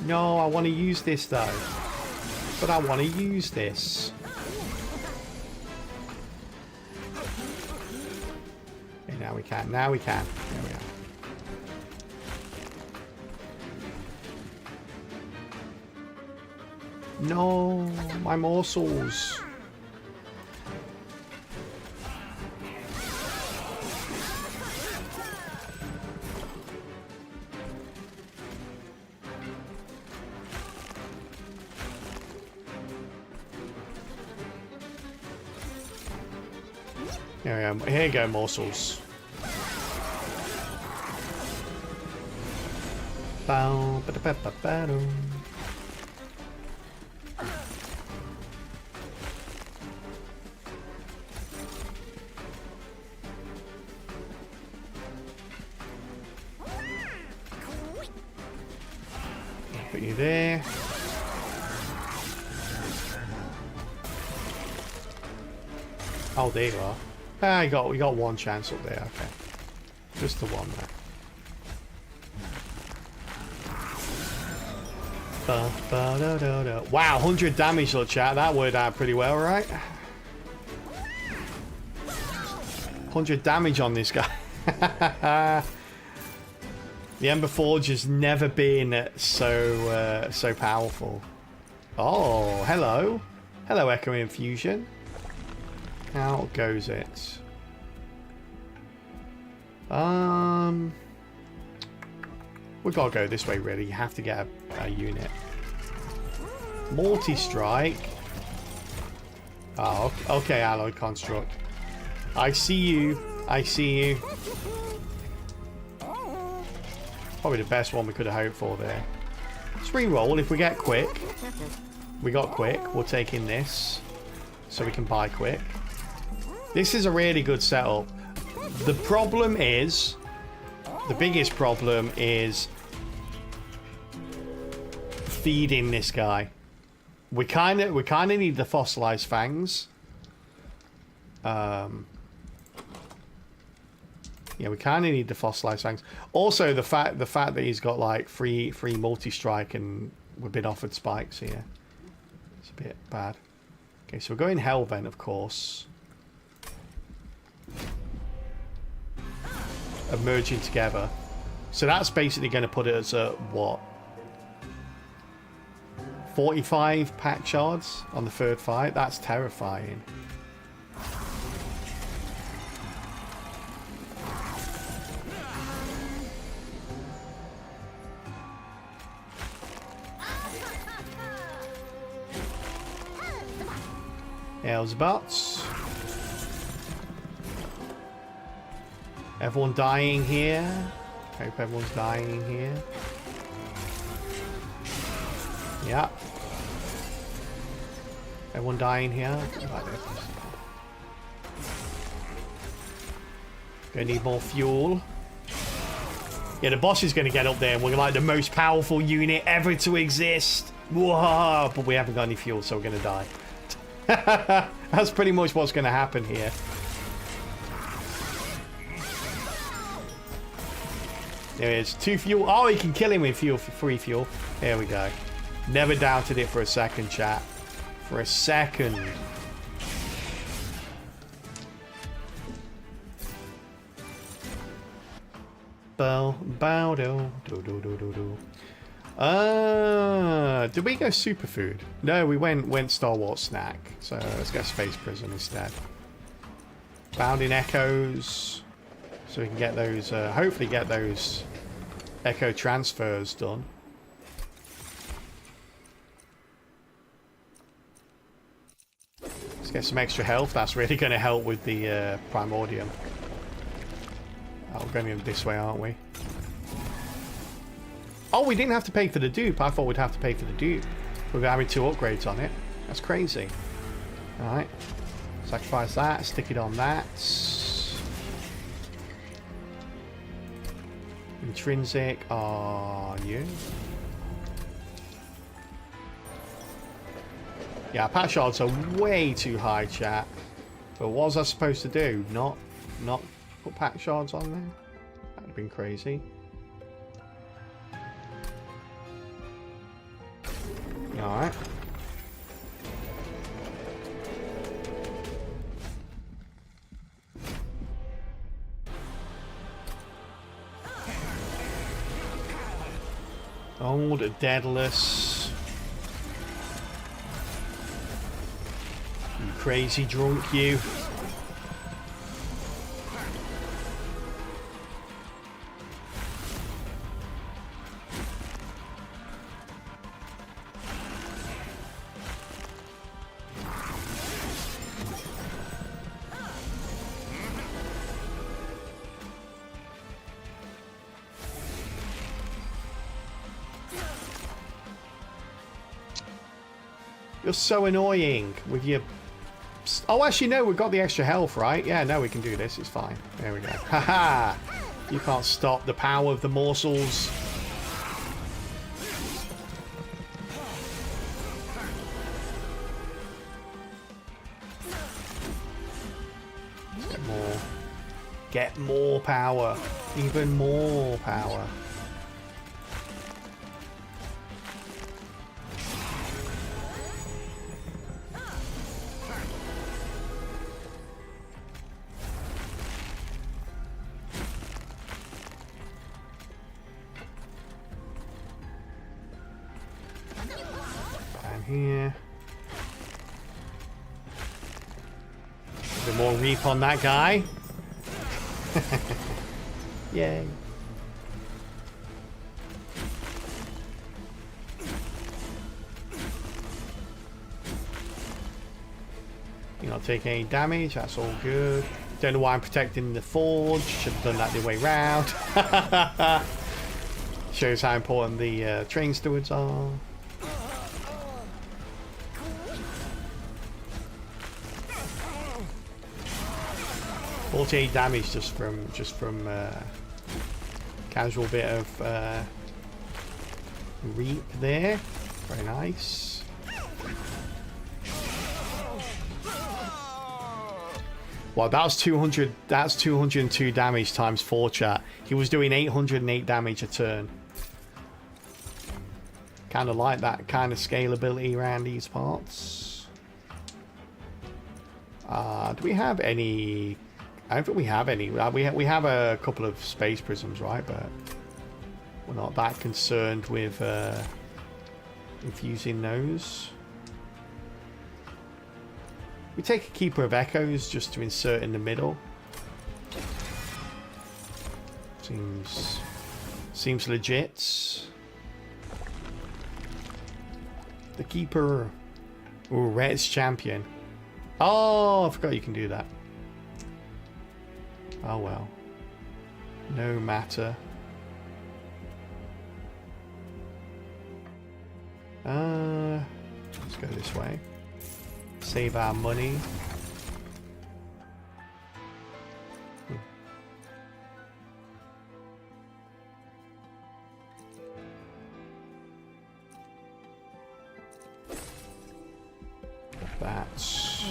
No, I want to use this though. But I want to use this. Okay, now we can. Now we can. There we are. No, my morsels. Here we go. Here you go, morsels. Bow, ba da ba ba ba dum. Put you there. Oh, there you are. Ah, we got one chance up there. Okay, just the one there. Ba, ba, da, da, da. Wow, 100 damage, little chat. That worked out pretty well, right? 100 damage on this guy. The Ember Forge has never been so powerful. Oh, hello. Hello, Echo Infusion. How goes it? We gotta go this way, really. You have to get a unit. Multi-strike. Oh, okay, Alloy Construct. I see you. I see you. Probably the best one we could have hoped for there. Let's re-roll. If we get quick. We got quick. We'll take in this. So we can buy quick. This is a really good setup. The problem is... The biggest problem is... feeding this guy. We kind of need the fossilized fangs. Yeah, we kind of need the fossilized fangs. Also, the fact that he's got like free multi-strike and we've been offered spikes here. It's a bit bad. Okay, so we're going Hellvent, of course. Merging together. So that's basically going to put it as a what? 45 pack shards on the third fight. That's terrifying. Hell's butts. Everyone dying here. Hope everyone's dying here. Yeah. Everyone dying here. Gonna need more fuel. Yeah, the boss is gonna get up there and we're like the most powerful unit ever to exist. Whoa! But we haven't got any fuel, so we're gonna die. That's pretty much what's gonna happen here. There is 2 fuel. Oh, he can kill him with fuel for free fuel. There we go. Never doubted it for a second, chat. For a second. Bow, bow, do, do, do, do, do, do. Did we go superfood? No, we went Star Wars snack. So let's go Space Prison instead. Bounding Echoes. So we can get those, hopefully get those Echo transfers done. Let's get some extra health. That's really going to help with the Primordium. Oh, we're going this way, aren't we? Oh, we didn't have to pay for the dupe. I thought we'd have to pay for the dupe. We're having 2 upgrades on it. That's crazy. Alright. Sacrifice that. Stick it on that. Intrinsic on you. Yeah, pack shards are way too high, chat. But what was I supposed to do? Not put pack shards on there? That would have been crazy. Alright. Oh, the Deadless. You crazy drunk, you. You're so annoying with your... Oh, actually, no, we've got the extra health, right? Yeah, no, we can do this. It's fine. There we go. Haha! You can't stop the power of the morsels. Let's get more. Get more power. Even more power. here. A bit more reap on that guy. Yay. You're not taking any damage, that's all good. Don't know why I'm protecting the forge. Should have done that the other way round. Shows how important the train stewards are. $48 damage just from casual bit of reap there. Very nice. Well, that was 200. That's 202 damage times 4, chat. He was doing 808 damage a turn. Kind of like that kind of scalability around these parts. Do we have any? I don't think we have any. We have a couple of space prisms, right? But we're not that concerned with infusing those. We take a Keeper of Echoes just to insert in the middle. Seems legit. The Keeper. Ooh, Red's champion. Oh, I forgot you can do that. Oh well. No matter. Let's go this way. Save our money. That's...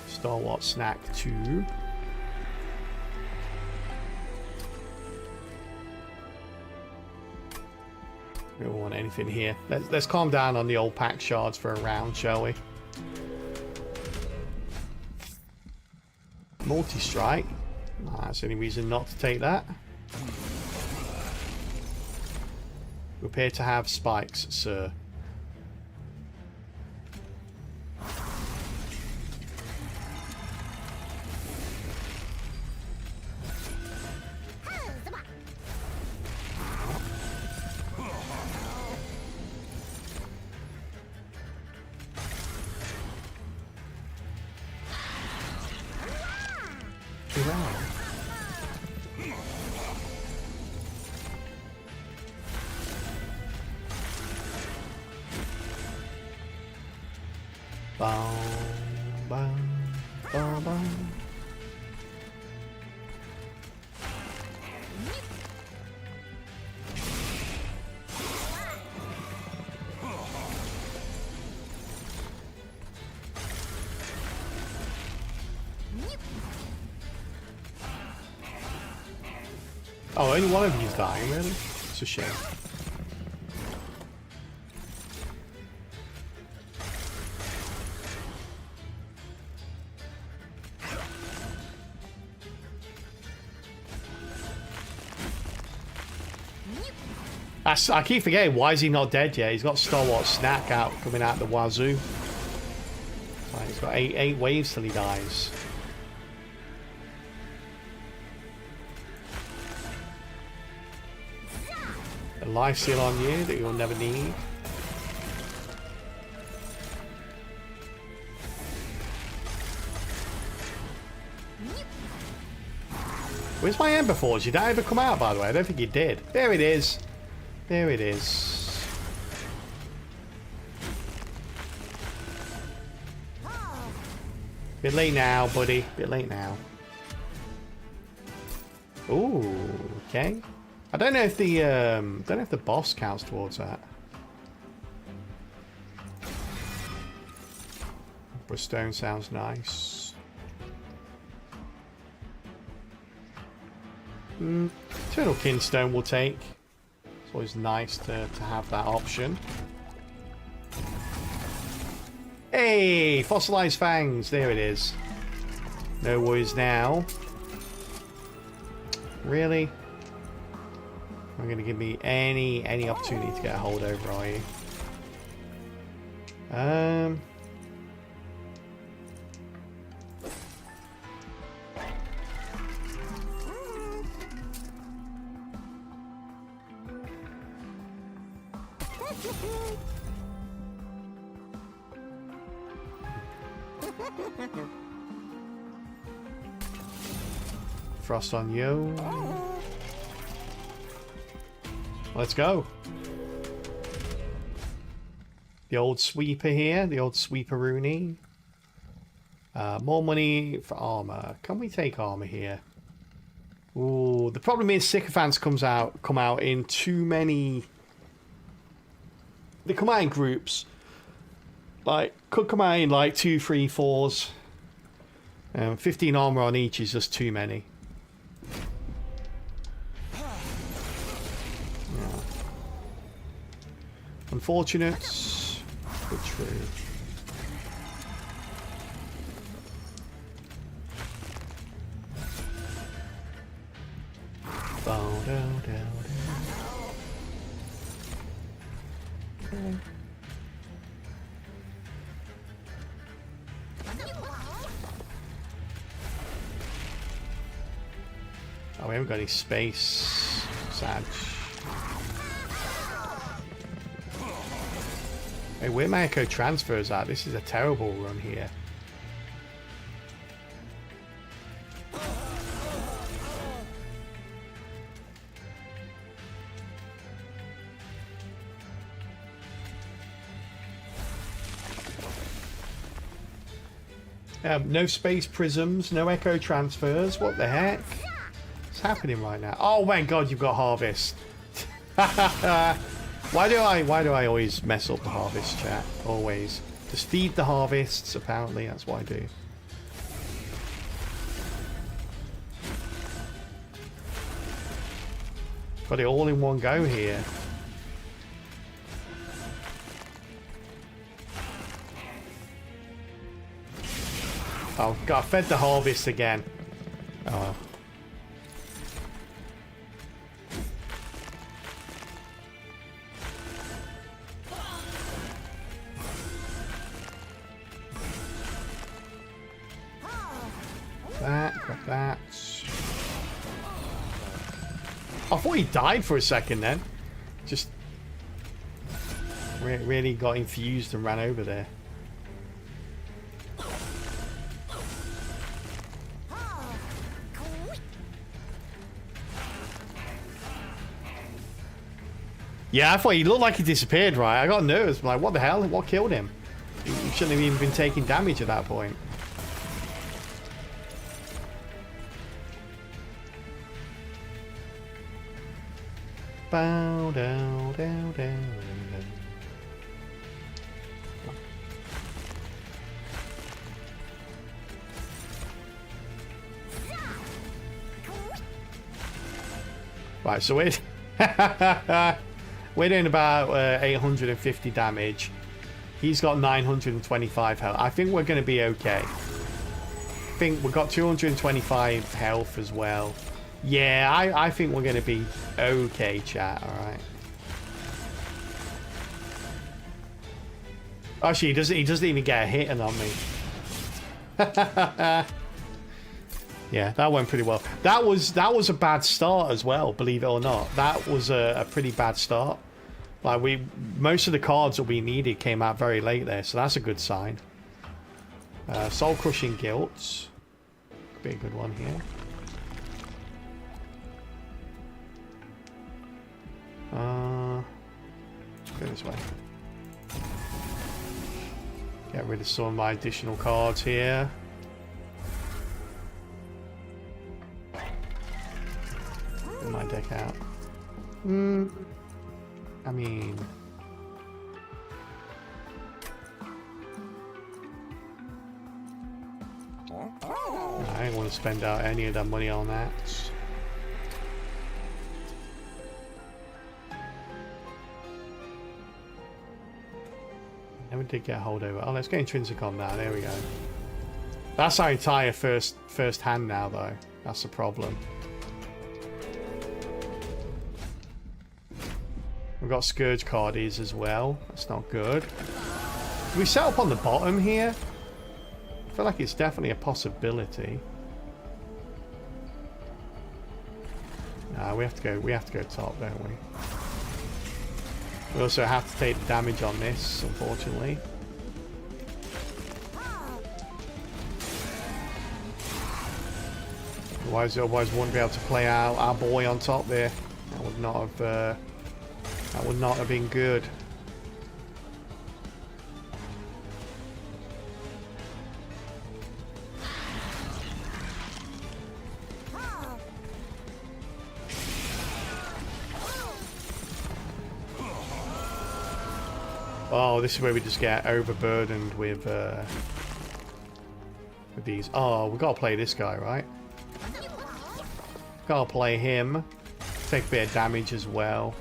Stalwart snack 2. We don't want anything here. Let's calm down on the old pack shards for a round, shall we? Multi-strike. That's the only reason not to take that. We appear to have spikes, sir. Oh, only one of you's dying, really? It's a shame. I keep forgetting, why is he not dead yet? He's got Stalwart Snack out, coming out the wazoo. Right, he's got eight waves till he dies. A life seal on you that you'll never need. Where's my Ember Forge? Did that ever come out, by the way? I don't think it did. There it is. There it is. Bit late now, buddy. Bit late now. Ooh, okay. I don't know if the boss counts towards that. Stone sounds nice. Eternal Kinstone we'll take. It's always nice to have that option. Hey, fossilized fangs. There it is. No worries now. Really? Not going to give me any opportunity to get a hold over, are you? Frost on you. Let's go. The old sweeper here, the old sweeper Rooney. More money for armor. Can we take armor here? Ooh, the problem is sycophants come out in too many. They come out in groups. Like, could come out in like 2, 3, 4s. 15 armor on each is just too many. Yeah. Unfortunate, but true. Bow, down, down, down. Oh, we haven't got any space. Sad. Hey, where my echo transfers at? This is a terrible run here. No space prisms, no echo transfers. What the heck? What's happening right now? Oh my god, you've got harvest. Why do I always mess up the harvest, chat? Always. Just feed the harvests, apparently, that's what I do. Got it all in one go here. Oh, God, I fed the harvest again. Oh. Grab that. I thought he died for a second then. Just really got infused and ran over there. Yeah, I thought he looked like he disappeared, right? I got nervous. I'm like, what the hell? What killed him? He shouldn't have even been taking damage at that point. Bow, down, down, down. Right, so we're we're doing about 850 damage. He's got 925 health. I think we're going to be okay. I think we've got 225 health as well. Yeah, I think we're going to be okay, chat. Alright. Actually, he doesn't even get a hit on me. Yeah, that went pretty well. That was a bad start as well, believe it or not. That was a pretty bad start. Like most of the cards that we needed came out very late there, so that's a good sign. Soul Crushing Guilt. Could be a good one here. Go this way. Get rid of some of my additional cards here. Get my deck out. I mean, I don't want to spend out any of that money on that. Never did get a hold over. Oh, let's get intrinsic on now. There we go. That's our entire first hand now, though. That's the problem. We've got Scourge Cardies as well. That's not good. Can we set up on the bottom here? I feel like it's definitely a possibility. Nah, we have to go top, don't we? We also have to take the damage on this, unfortunately. Otherwise we wouldn't be able to play our boy on top there. That would not have been good. Oh, this is where we just get overburdened with these. Oh, we gotta play this guy, right? Gotta play him. Take a bit of damage as well.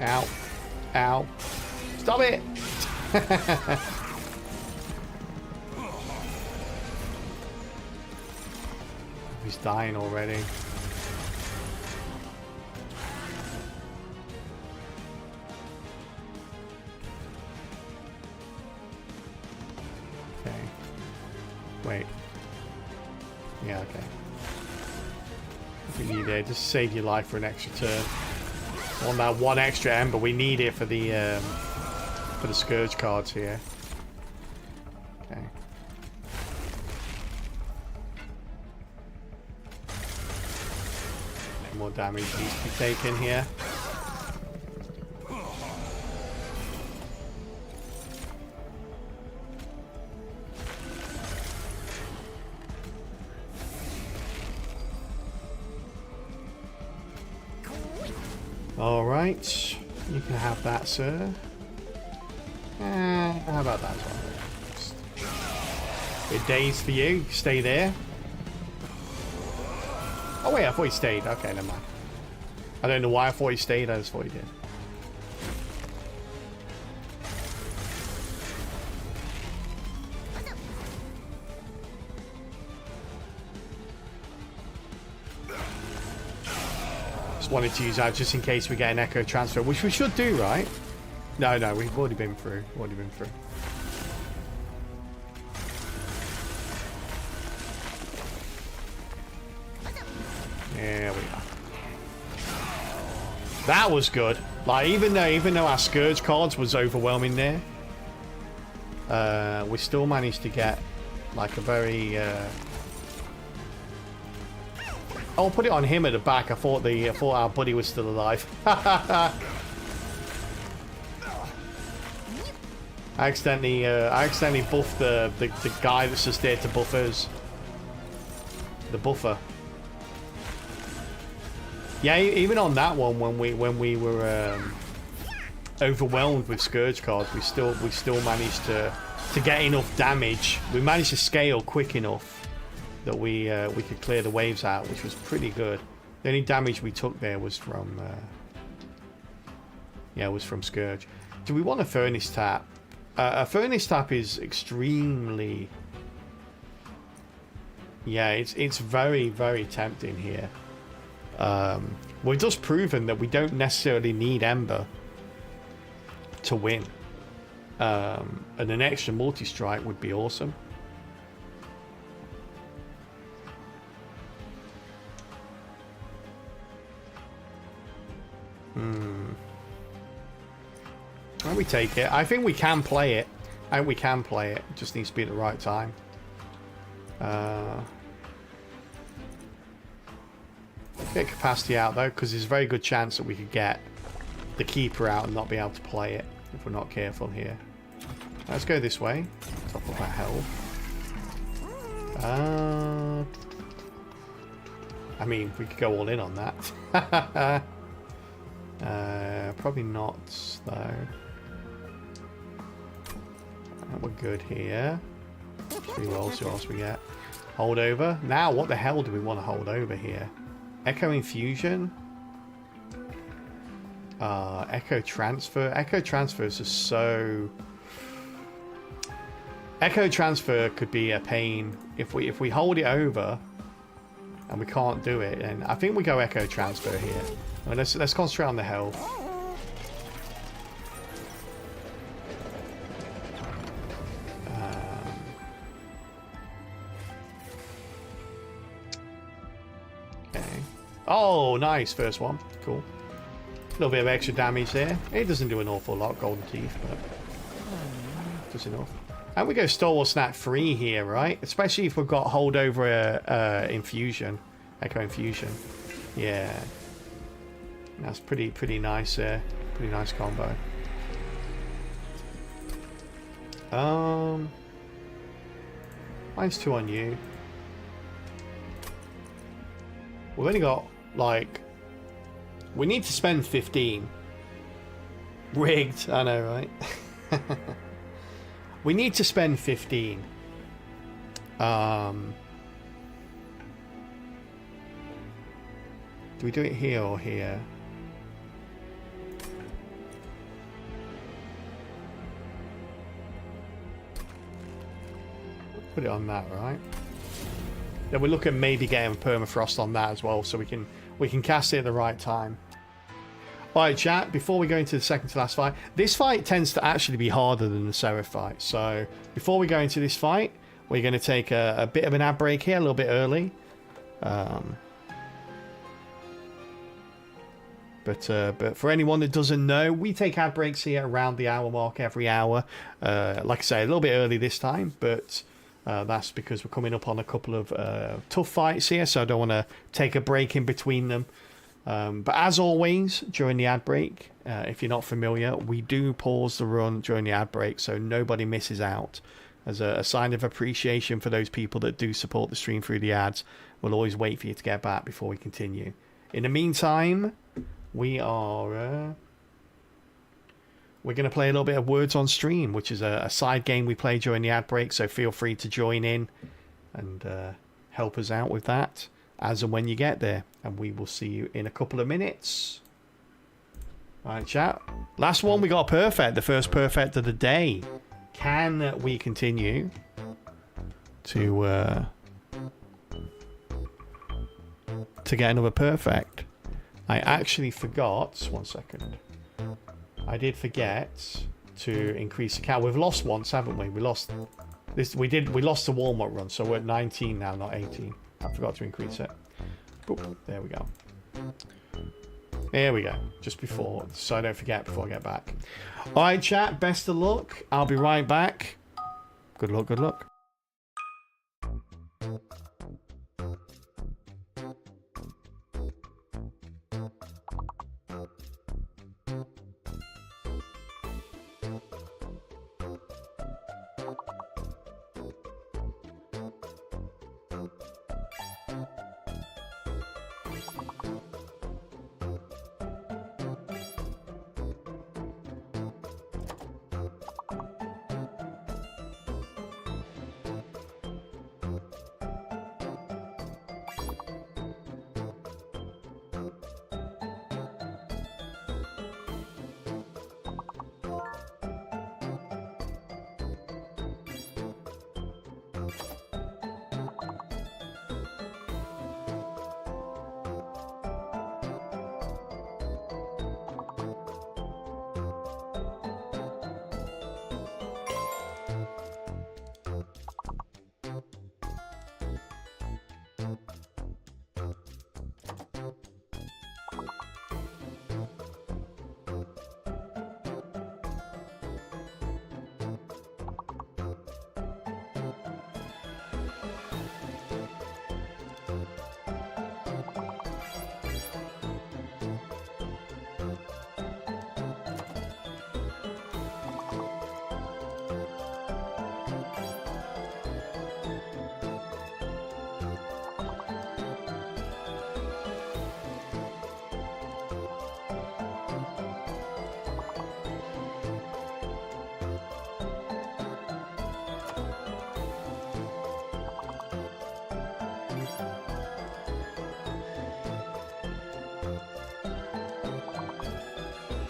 Ow. Ow. Stop it! He's dying already. Okay. Wait. Yeah, okay. If you need it, just save your life for an extra turn. On that one extra ember, we need it for the Scourge cards here. Okay. No more damage needs to be taken here. Alright, you can have that, sir. How about that one? Bit dazed for you. Stay there. Oh wait, I thought he stayed. Okay, never mind. I don't know why I thought he stayed. I just thought he did. Wanted to use that just in case we get an echo transfer, which we should do, right? No, we've already been through. There we are. That was good. Like even though our Scourge cards was overwhelming there, we still managed to get like a very. I'll put it on him at the back. I thought our buddy was still alive. I accidentally buffed the guy that's just there to buff us. The buffer. Yeah, even on that one, when we were overwhelmed with Scourge cards, we still managed to get enough damage. We managed to scale quick enough that we could clear the waves out, which was pretty good. The only damage we took there was from Scourge. Do we want a Furnace Tap? A Furnace Tap is extremely... Yeah, it's very, very tempting here. We've just proven that we don't necessarily need Ember to win. And an extra multi-strike would be awesome. Well, we take it. I think we can play it. It just needs to be at the right time. Get capacity out though, because there's a very good chance that we could get the Keeper out and not be able to play it if we're not careful here. Let's go this way. Top of that health. I mean, we could go all in on that. Probably not, though. We're good here. 3 rolls, see what else we get. Hold over. Now, what the hell do we want to hold over here? Echo Infusion? Echo transfer. Echo transfers are so. Echo transfer could be a pain if we hold it over and we can't do it. And I think we go echo transfer here. I mean, let's concentrate on the health. Okay. Oh, nice first one. Cool. A little bit of extra damage there. It doesn't do an awful lot, golden teeth, but does enough. And we go Stalwart Snack free here, right? Especially if we've got holdover infusion, echo infusion. Yeah, that's pretty nice. Pretty nice combo. Mine's 2 on you. We've only got like. We need to spend 15. Rigged, I know, right? We need to spend 15. Do we do it here or here? Put it on that, right? Then we look at maybe getting permafrost on that as well, so we can cast it at the right time. Alright chat, before we go into the second to last fight, this fight tends to actually be harder than the Seraph fight. So before we go into this fight, we're going to take a bit of an ad break here, a little bit early. But for anyone that doesn't know, we take ad breaks here around the hour mark every hour. Like I say, a little bit early this time, but that's because we're coming up on a couple of tough fights here, so I don't want to take a break in between them. But as always, during the ad break, if you're not familiar, we do pause the run during the ad break so nobody misses out. As a sign of appreciation for those people that do support the stream through the ads, we'll always wait for you to get back before we continue. In the meantime, we are... we're going to play a little bit of Words on Stream, which is a side game we play during the ad break, so feel free to join in and help us out with that as and when you get there. And we will see you in a couple of minutes. Alright, chat. Last one, we got perfect. The first perfect of the day. Can we continue to get another perfect? I actually forgot. 1 second. I did forget to increase the count. We've lost once, haven't we? We lost this. We lost the warm-up run, so we're at 19 now, not 18. I forgot to increase it. Boop, there we go. There we go. Just before, so I don't forget before I get back. Alright, chat. Best of luck. I'll be right back. Good luck, good luck.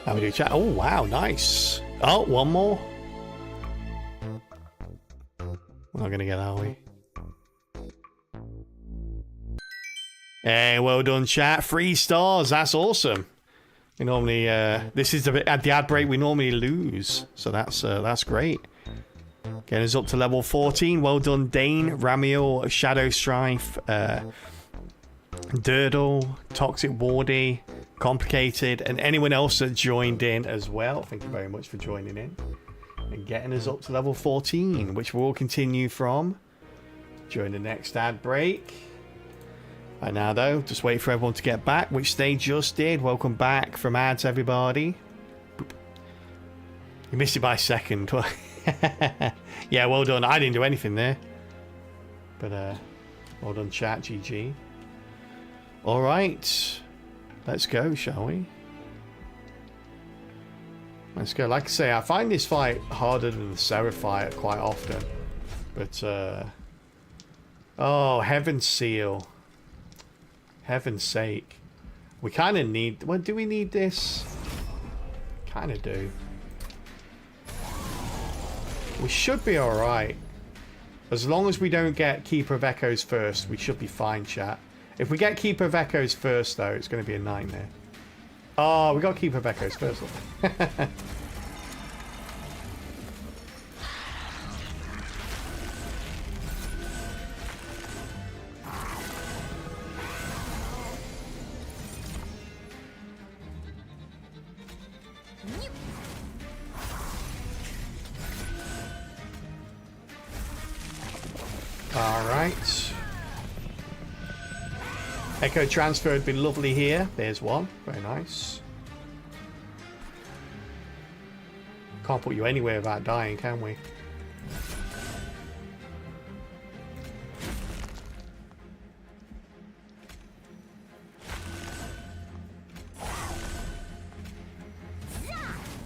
How we do chat? Oh, wow, nice. Oh, one more. We're not going to get that, are we? Hey, well done, chat. 3 stars. That's awesome. We normally, this is the bit at the ad break we normally lose. So that's great. Getting us up to level 14. Well done, Dane, Ramiel, Shadow Strife, Durdle, Toxic Wardy, Complicated, and anyone else that joined in as well. Thank you very much for joining in. And getting us up to level 14, which we'll continue from during the next ad break. Right now, though, just wait for everyone to get back, which they just did. Welcome back from ads, everybody. Boop. You missed it by a second. Yeah, well done. I didn't do anything there. But, well done, chat. GG. All right. Let's go, shall we? Let's go. Like I say, I find this fight harder than the Seraph fight quite often. But, oh, Heaven's Seal. Heaven's sake. We kind of need... Well, do we need this? Kind of do. We should be alright. As long as we don't get Keeper of Echoes first, we should be fine, chat. If we get Keeper of Echoes first, though, it's going to be a nightmare. Oh, we got Keeper of Echoes first. Alright. Echo transfer had been lovely here. There's one. Very nice. Can't put you anywhere without dying, can we?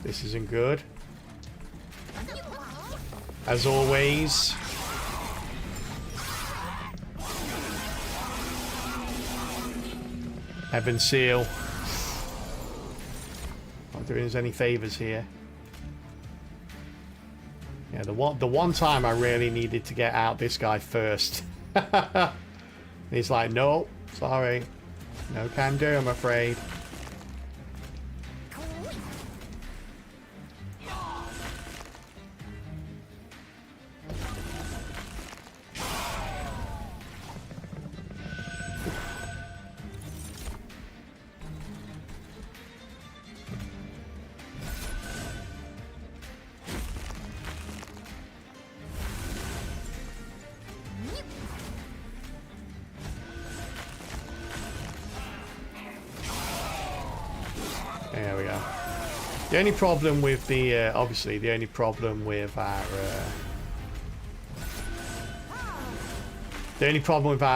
This isn't good. As always. Heaven Seal. Not doing us any favours here. Yeah, the one time I really needed to get out this guy first. He's like, no, sorry. No can do, I'm afraid. There we go. The only problem with the, obviously, the only problem with our,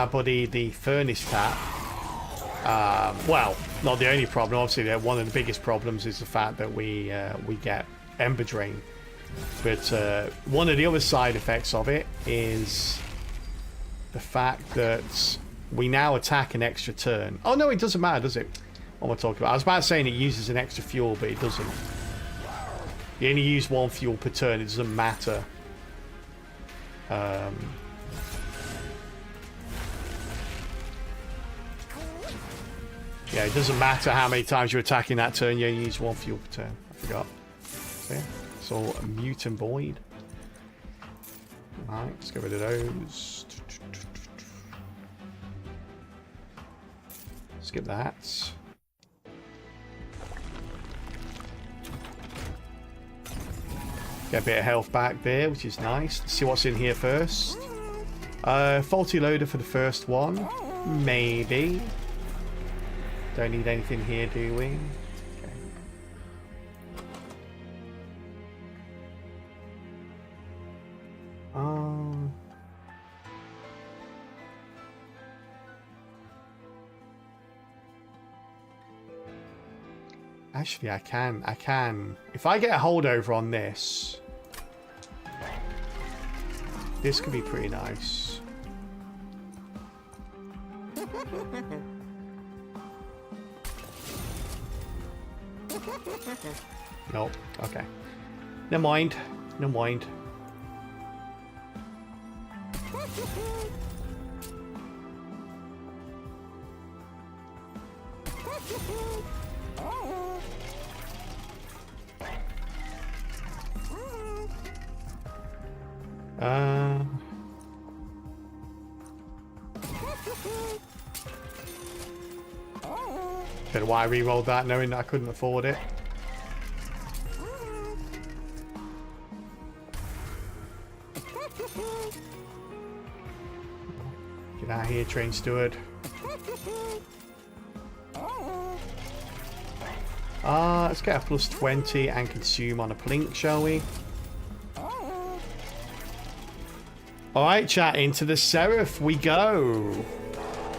buddy, the furnace tap. Well, not the only problem. Obviously, one of the biggest problems is the fact that we get Ember Drain. But one of the other side effects of it is the fact that we now attack an extra turn. Oh no, it doesn't matter, does it? What am I talking about? I was about saying it uses an extra fuel, but it doesn't. You only use 1 fuel per turn. It doesn't matter. Yeah, it doesn't matter how many times you're attacking that turn. You only use 1 fuel per turn. I forgot. So, yeah. It's all Mutant Void. Alright, let's get rid of those. Skip that. Get a bit of health back there, which is nice. Let's see what's in here first. Faulty loader for the first one. Maybe. Don't need anything here, do we? Okay. Actually, I can. If I get a holdover on this, this could be pretty nice. Nope. Okay. Never mind. Never mind. Don't know why I re-rolled that knowing that I couldn't afford it. Get out of here, train steward. Let's get a plus 20 and consume on a plink, shall we? Alright, chat, into the Seraph we go.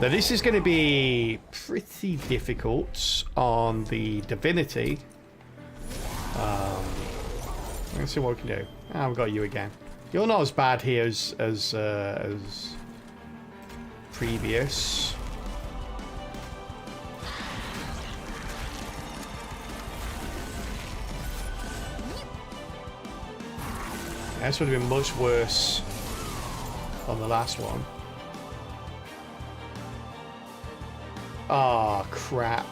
Now this is going to be pretty difficult on the Divinity. Let's see what we can do. Ah, we've got you again. You're not as bad here as previous. This would have been much worse on the last one. Oh, crap.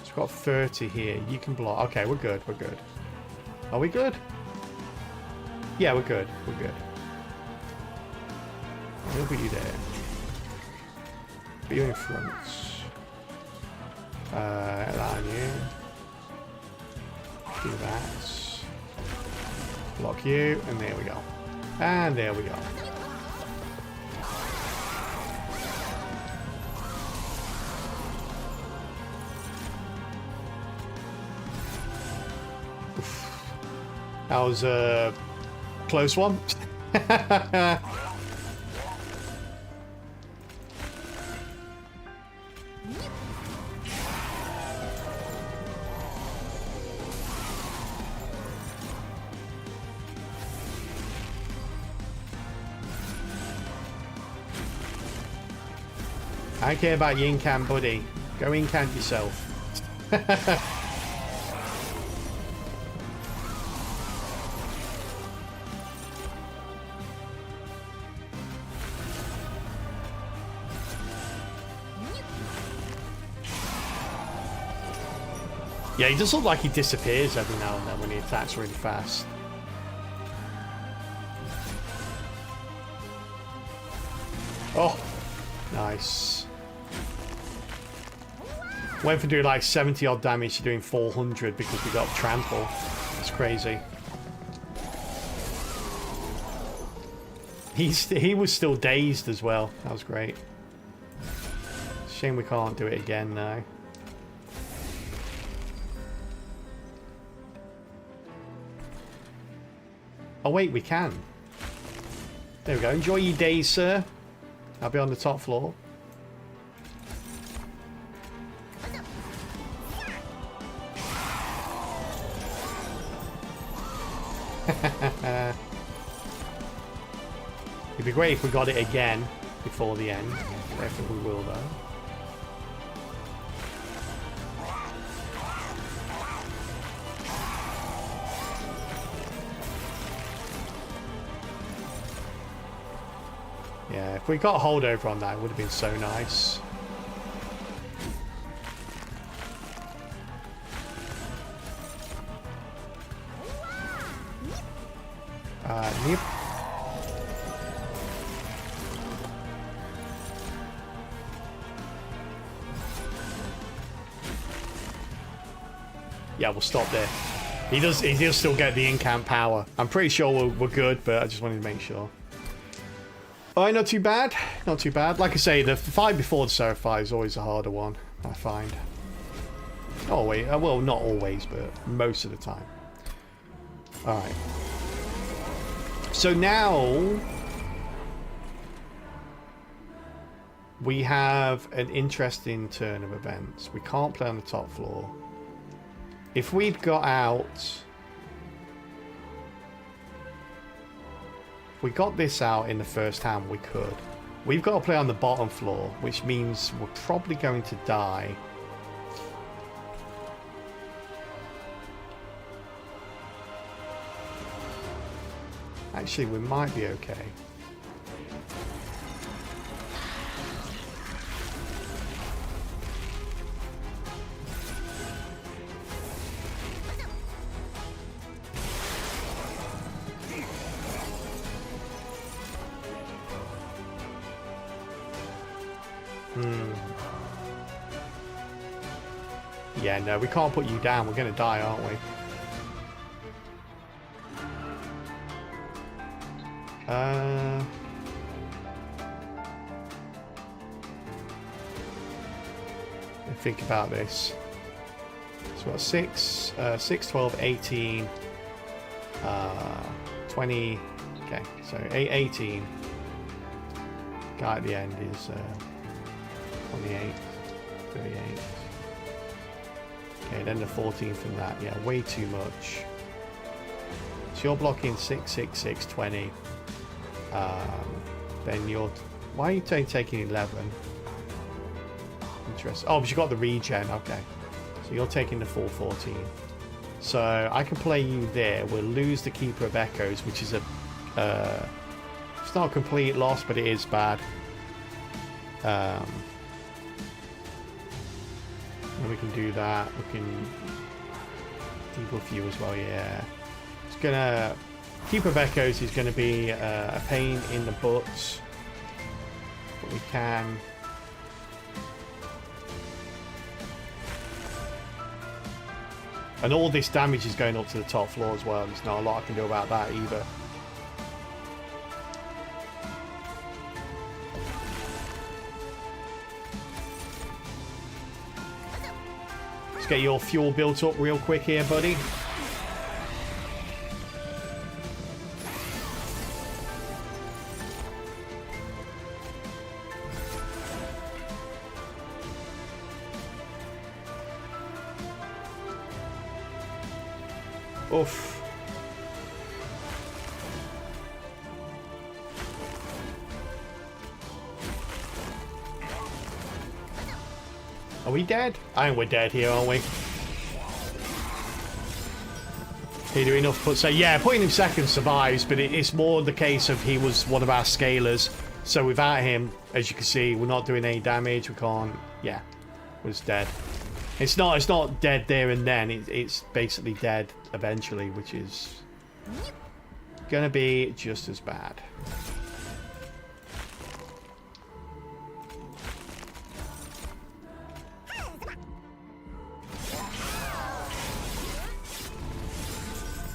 It's got 30 here. You can block. Okay, we're good. We're good. Are we good? Yeah, we're good. We're good. We'll put you there. Put you in front. That on you. Do that. Block you, and there we go. And there we go. Oof. That was a close one. I don't care about your incant, buddy. Go incant yourself. Yeah, he does look like he disappears every now and then when he attacks really fast. Oh, nice. Went from doing like 70 odd damage to doing 400 because we got trample. It's crazy. He was still dazed as well. That was great. Shame we can't do it again now. Oh wait, we can. There we go. Enjoy your days, sir. I'll be on the top floor. It'd be great if we got it again before the end. I don't think we will though. Yeah, if we got a holdover on that, it would have been so nice. Yep. Yeah, we'll stop there. He does still get the incant power. I'm pretty sure we're good, but I just wanted to make sure. Alright, not too bad. Not too bad. Like I say, the fight before the Seraphite is always a harder one, I find. Always. Well, not always, but most of the time. Alright. So now we have an interesting turn of events. We can't play on the top floor. If we'd got out... If we got this out in the first hand, we could. We've got to play on the bottom floor, which means we're probably going to die. Actually, we might be okay. Yeah, no, we can't put you down. We're going to die, aren't we? Think about this. So what, 6, 12, 18, 20, okay, so 18. Guy at the end is 28, 38. Okay, then the 14 from that, yeah, way too much. So you're blocking 6, 6, 6, 20. Then you're, why are you taking 11? Interesting. Oh, but you got the regen. Okay, so you're taking the full 14. So I can play you there. We'll lose the Keeper of Echoes, which is a it's not a complete loss, but it is bad. And we can do that. We can debuff you as well. Yeah, it's gonna Keeper of Echoes is going to be a pain in the butts, but we can. And all this damage is going up to the top floor as well. There's not a lot I can do about that either. Let's get your fuel built up real quick here, buddy. Oof. Are we dead? I think we're dead here, aren't we? He do enough put, so yeah, putting him second survives, but it's more the case of he was one of our scalers. So without him, as you can see, we're not doing any damage. We can't, yeah, was dead. It's not dead there and then. It's basically dead eventually, which is gonna be just as bad.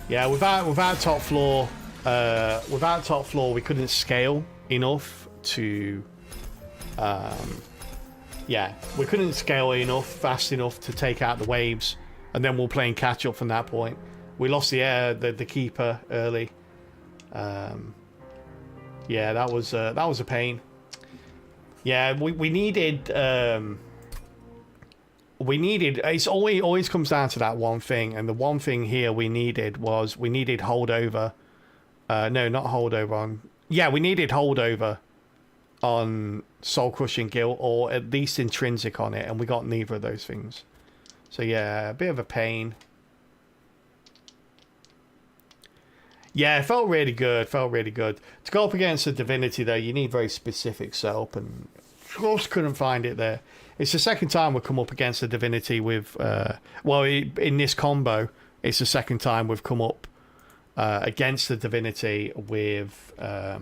Yeah, without top floor, we couldn't scale enough to. Yeah, we couldn't scale enough fast enough to take out the waves, and then we're playing catch up from that point. We lost the keeper early. Yeah, that was a pain. Yeah, we needed. It's always comes down to that one thing, and the one thing here we needed holdover. No, not holdover on. Yeah, we needed holdover on Soul Crushing Guilt, or at least intrinsic on it, and we got neither of those things. So yeah, a bit of a pain. Yeah, it felt really good. To go up against a divinity, though, you need very specific setup, and just couldn't find it there. It's the second time we've come up against a divinity with, in this combo, it's the second time we've come up against the divinity with a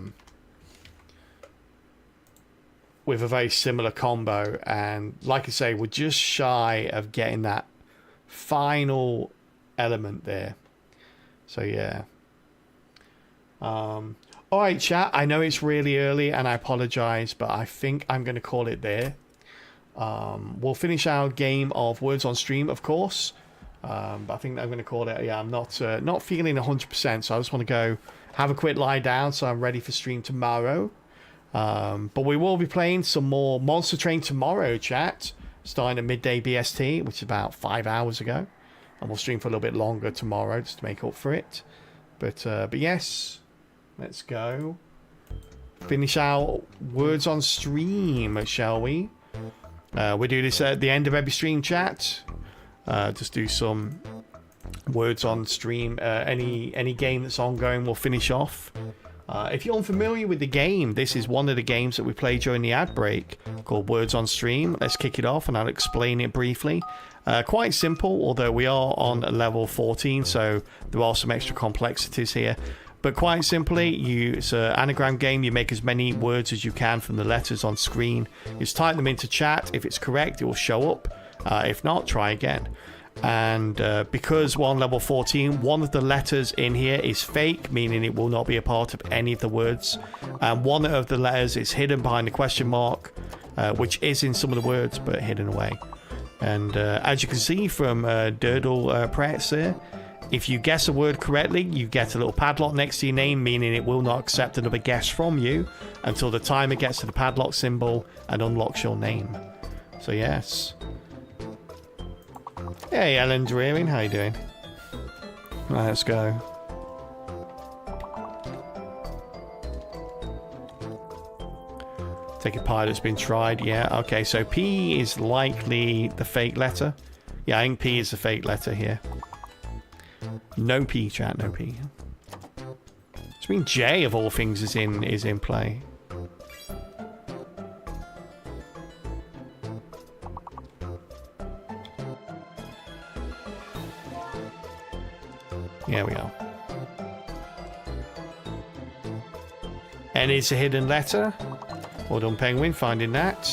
very similar combo, and like I say, we're just shy of getting that final element there. So yeah. All right, chat. I know it's really early, and I apologize, but I think I'm going to call it there. We'll finish our game of Words on Stream, of course. But I think I'm going to call it. Yeah, I'm not feeling 100%, so I just want to go have a quick lie down, so I'm ready for stream tomorrow. But we will be playing some more Monster Train tomorrow, chat, starting at midday BST, which is about 5 hours ago. and we'll stream for a little bit longer tomorrow just to make up for it. But yes, let's go. Finish our words on stream, shall we? We do this at the end of every stream, chat. Just do some words on stream. Any game that's ongoing, we'll finish off. If you're unfamiliar with the game, this is one of the games that we play during the ad break called Words on Stream. Let's kick it off and I'll explain it briefly. Quite simple, although we are on level 14, so there are some extra complexities here. But quite simply, it's an anagram game. You make as many words as you can from the letters on screen. You just type them into chat. If it's correct, it will show up. If not, try again. And because we're on level 14, one of the letters in here is fake, meaning it will not be a part of any of the words. And one of the letters is hidden behind the question mark, which is in some of the words, but hidden away. And as you can see from Durdle Pretz here, if you guess a word correctly, you get a little padlock next to your name, meaning it will not accept another guess from you until the timer gets to the padlock symbol and unlocks your name. So yes. Hey Ellen Drearing, how you doing? Right, let's go. Take a pie that's been tried, yeah. Okay, so P is likely the fake letter. Yeah, I think P is the fake letter here. No P, chat, no P. It's mean J of all things is in play. Here we go. N is a hidden letter. Well done, Penguin, finding that.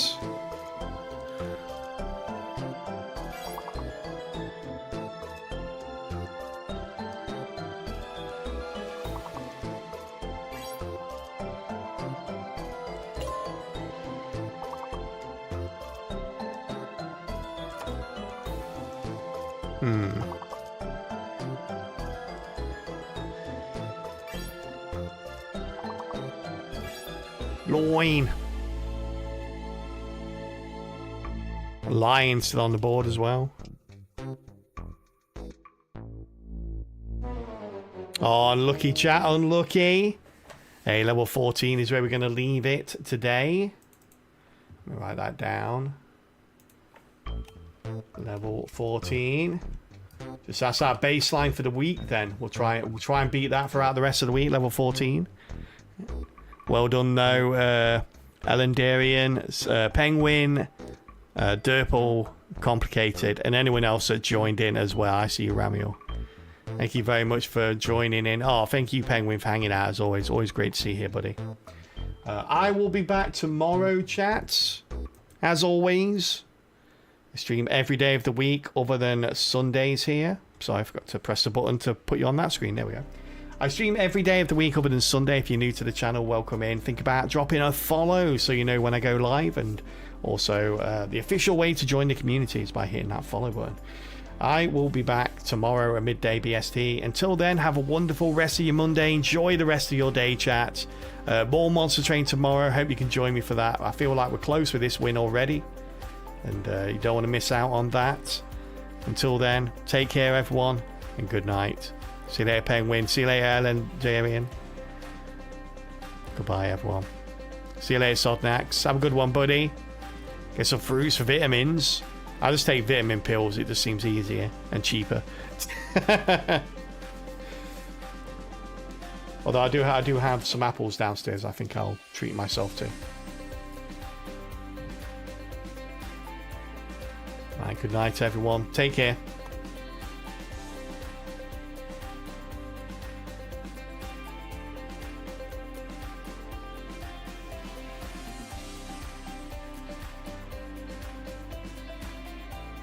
Loin. Lion still on the board as well. Oh, unlucky, chat, unlucky. Hey, level 14 is where we're going to leave it today. Let me write that down. Level 14. Just that's our baseline for the week. Then we'll try and beat that throughout the rest of the week. Level 14. Well done, though, Ellen Darian, Penguin, Derple, Complicated, and anyone else that joined in as well. I see you, Ramiel. Thank you very much for joining in. Oh, thank you, Penguin, for hanging out as always. Always great to see you here, buddy. I will be back tomorrow, chat. As always, I stream every day of the week other than Sundays here. So I forgot to press the button to put you on that screen. There we go. I stream every day of the week other than Sunday. If you're new to the channel, welcome in. Think about dropping a follow so you know when I go live. And also, the official way to join the community is by hitting that follow button. I will be back tomorrow at midday BST. Until then, have a wonderful rest of your Monday. Enjoy the rest of your day, chat. More Monster Train tomorrow. Hope you can join me for that. I feel like we're close with this win already. And you don't want to miss out on that. Until then, take care, everyone. And good night. See you later, Penguin. See you later, Ellen, Darian. Goodbye, everyone. See you later, Sodnax. Have a good one, buddy. Get some fruits for vitamins. I just take vitamin pills. It just seems easier and cheaper. Although I do have some apples downstairs. I think I'll treat myself to. Right, good night, everyone. Take care.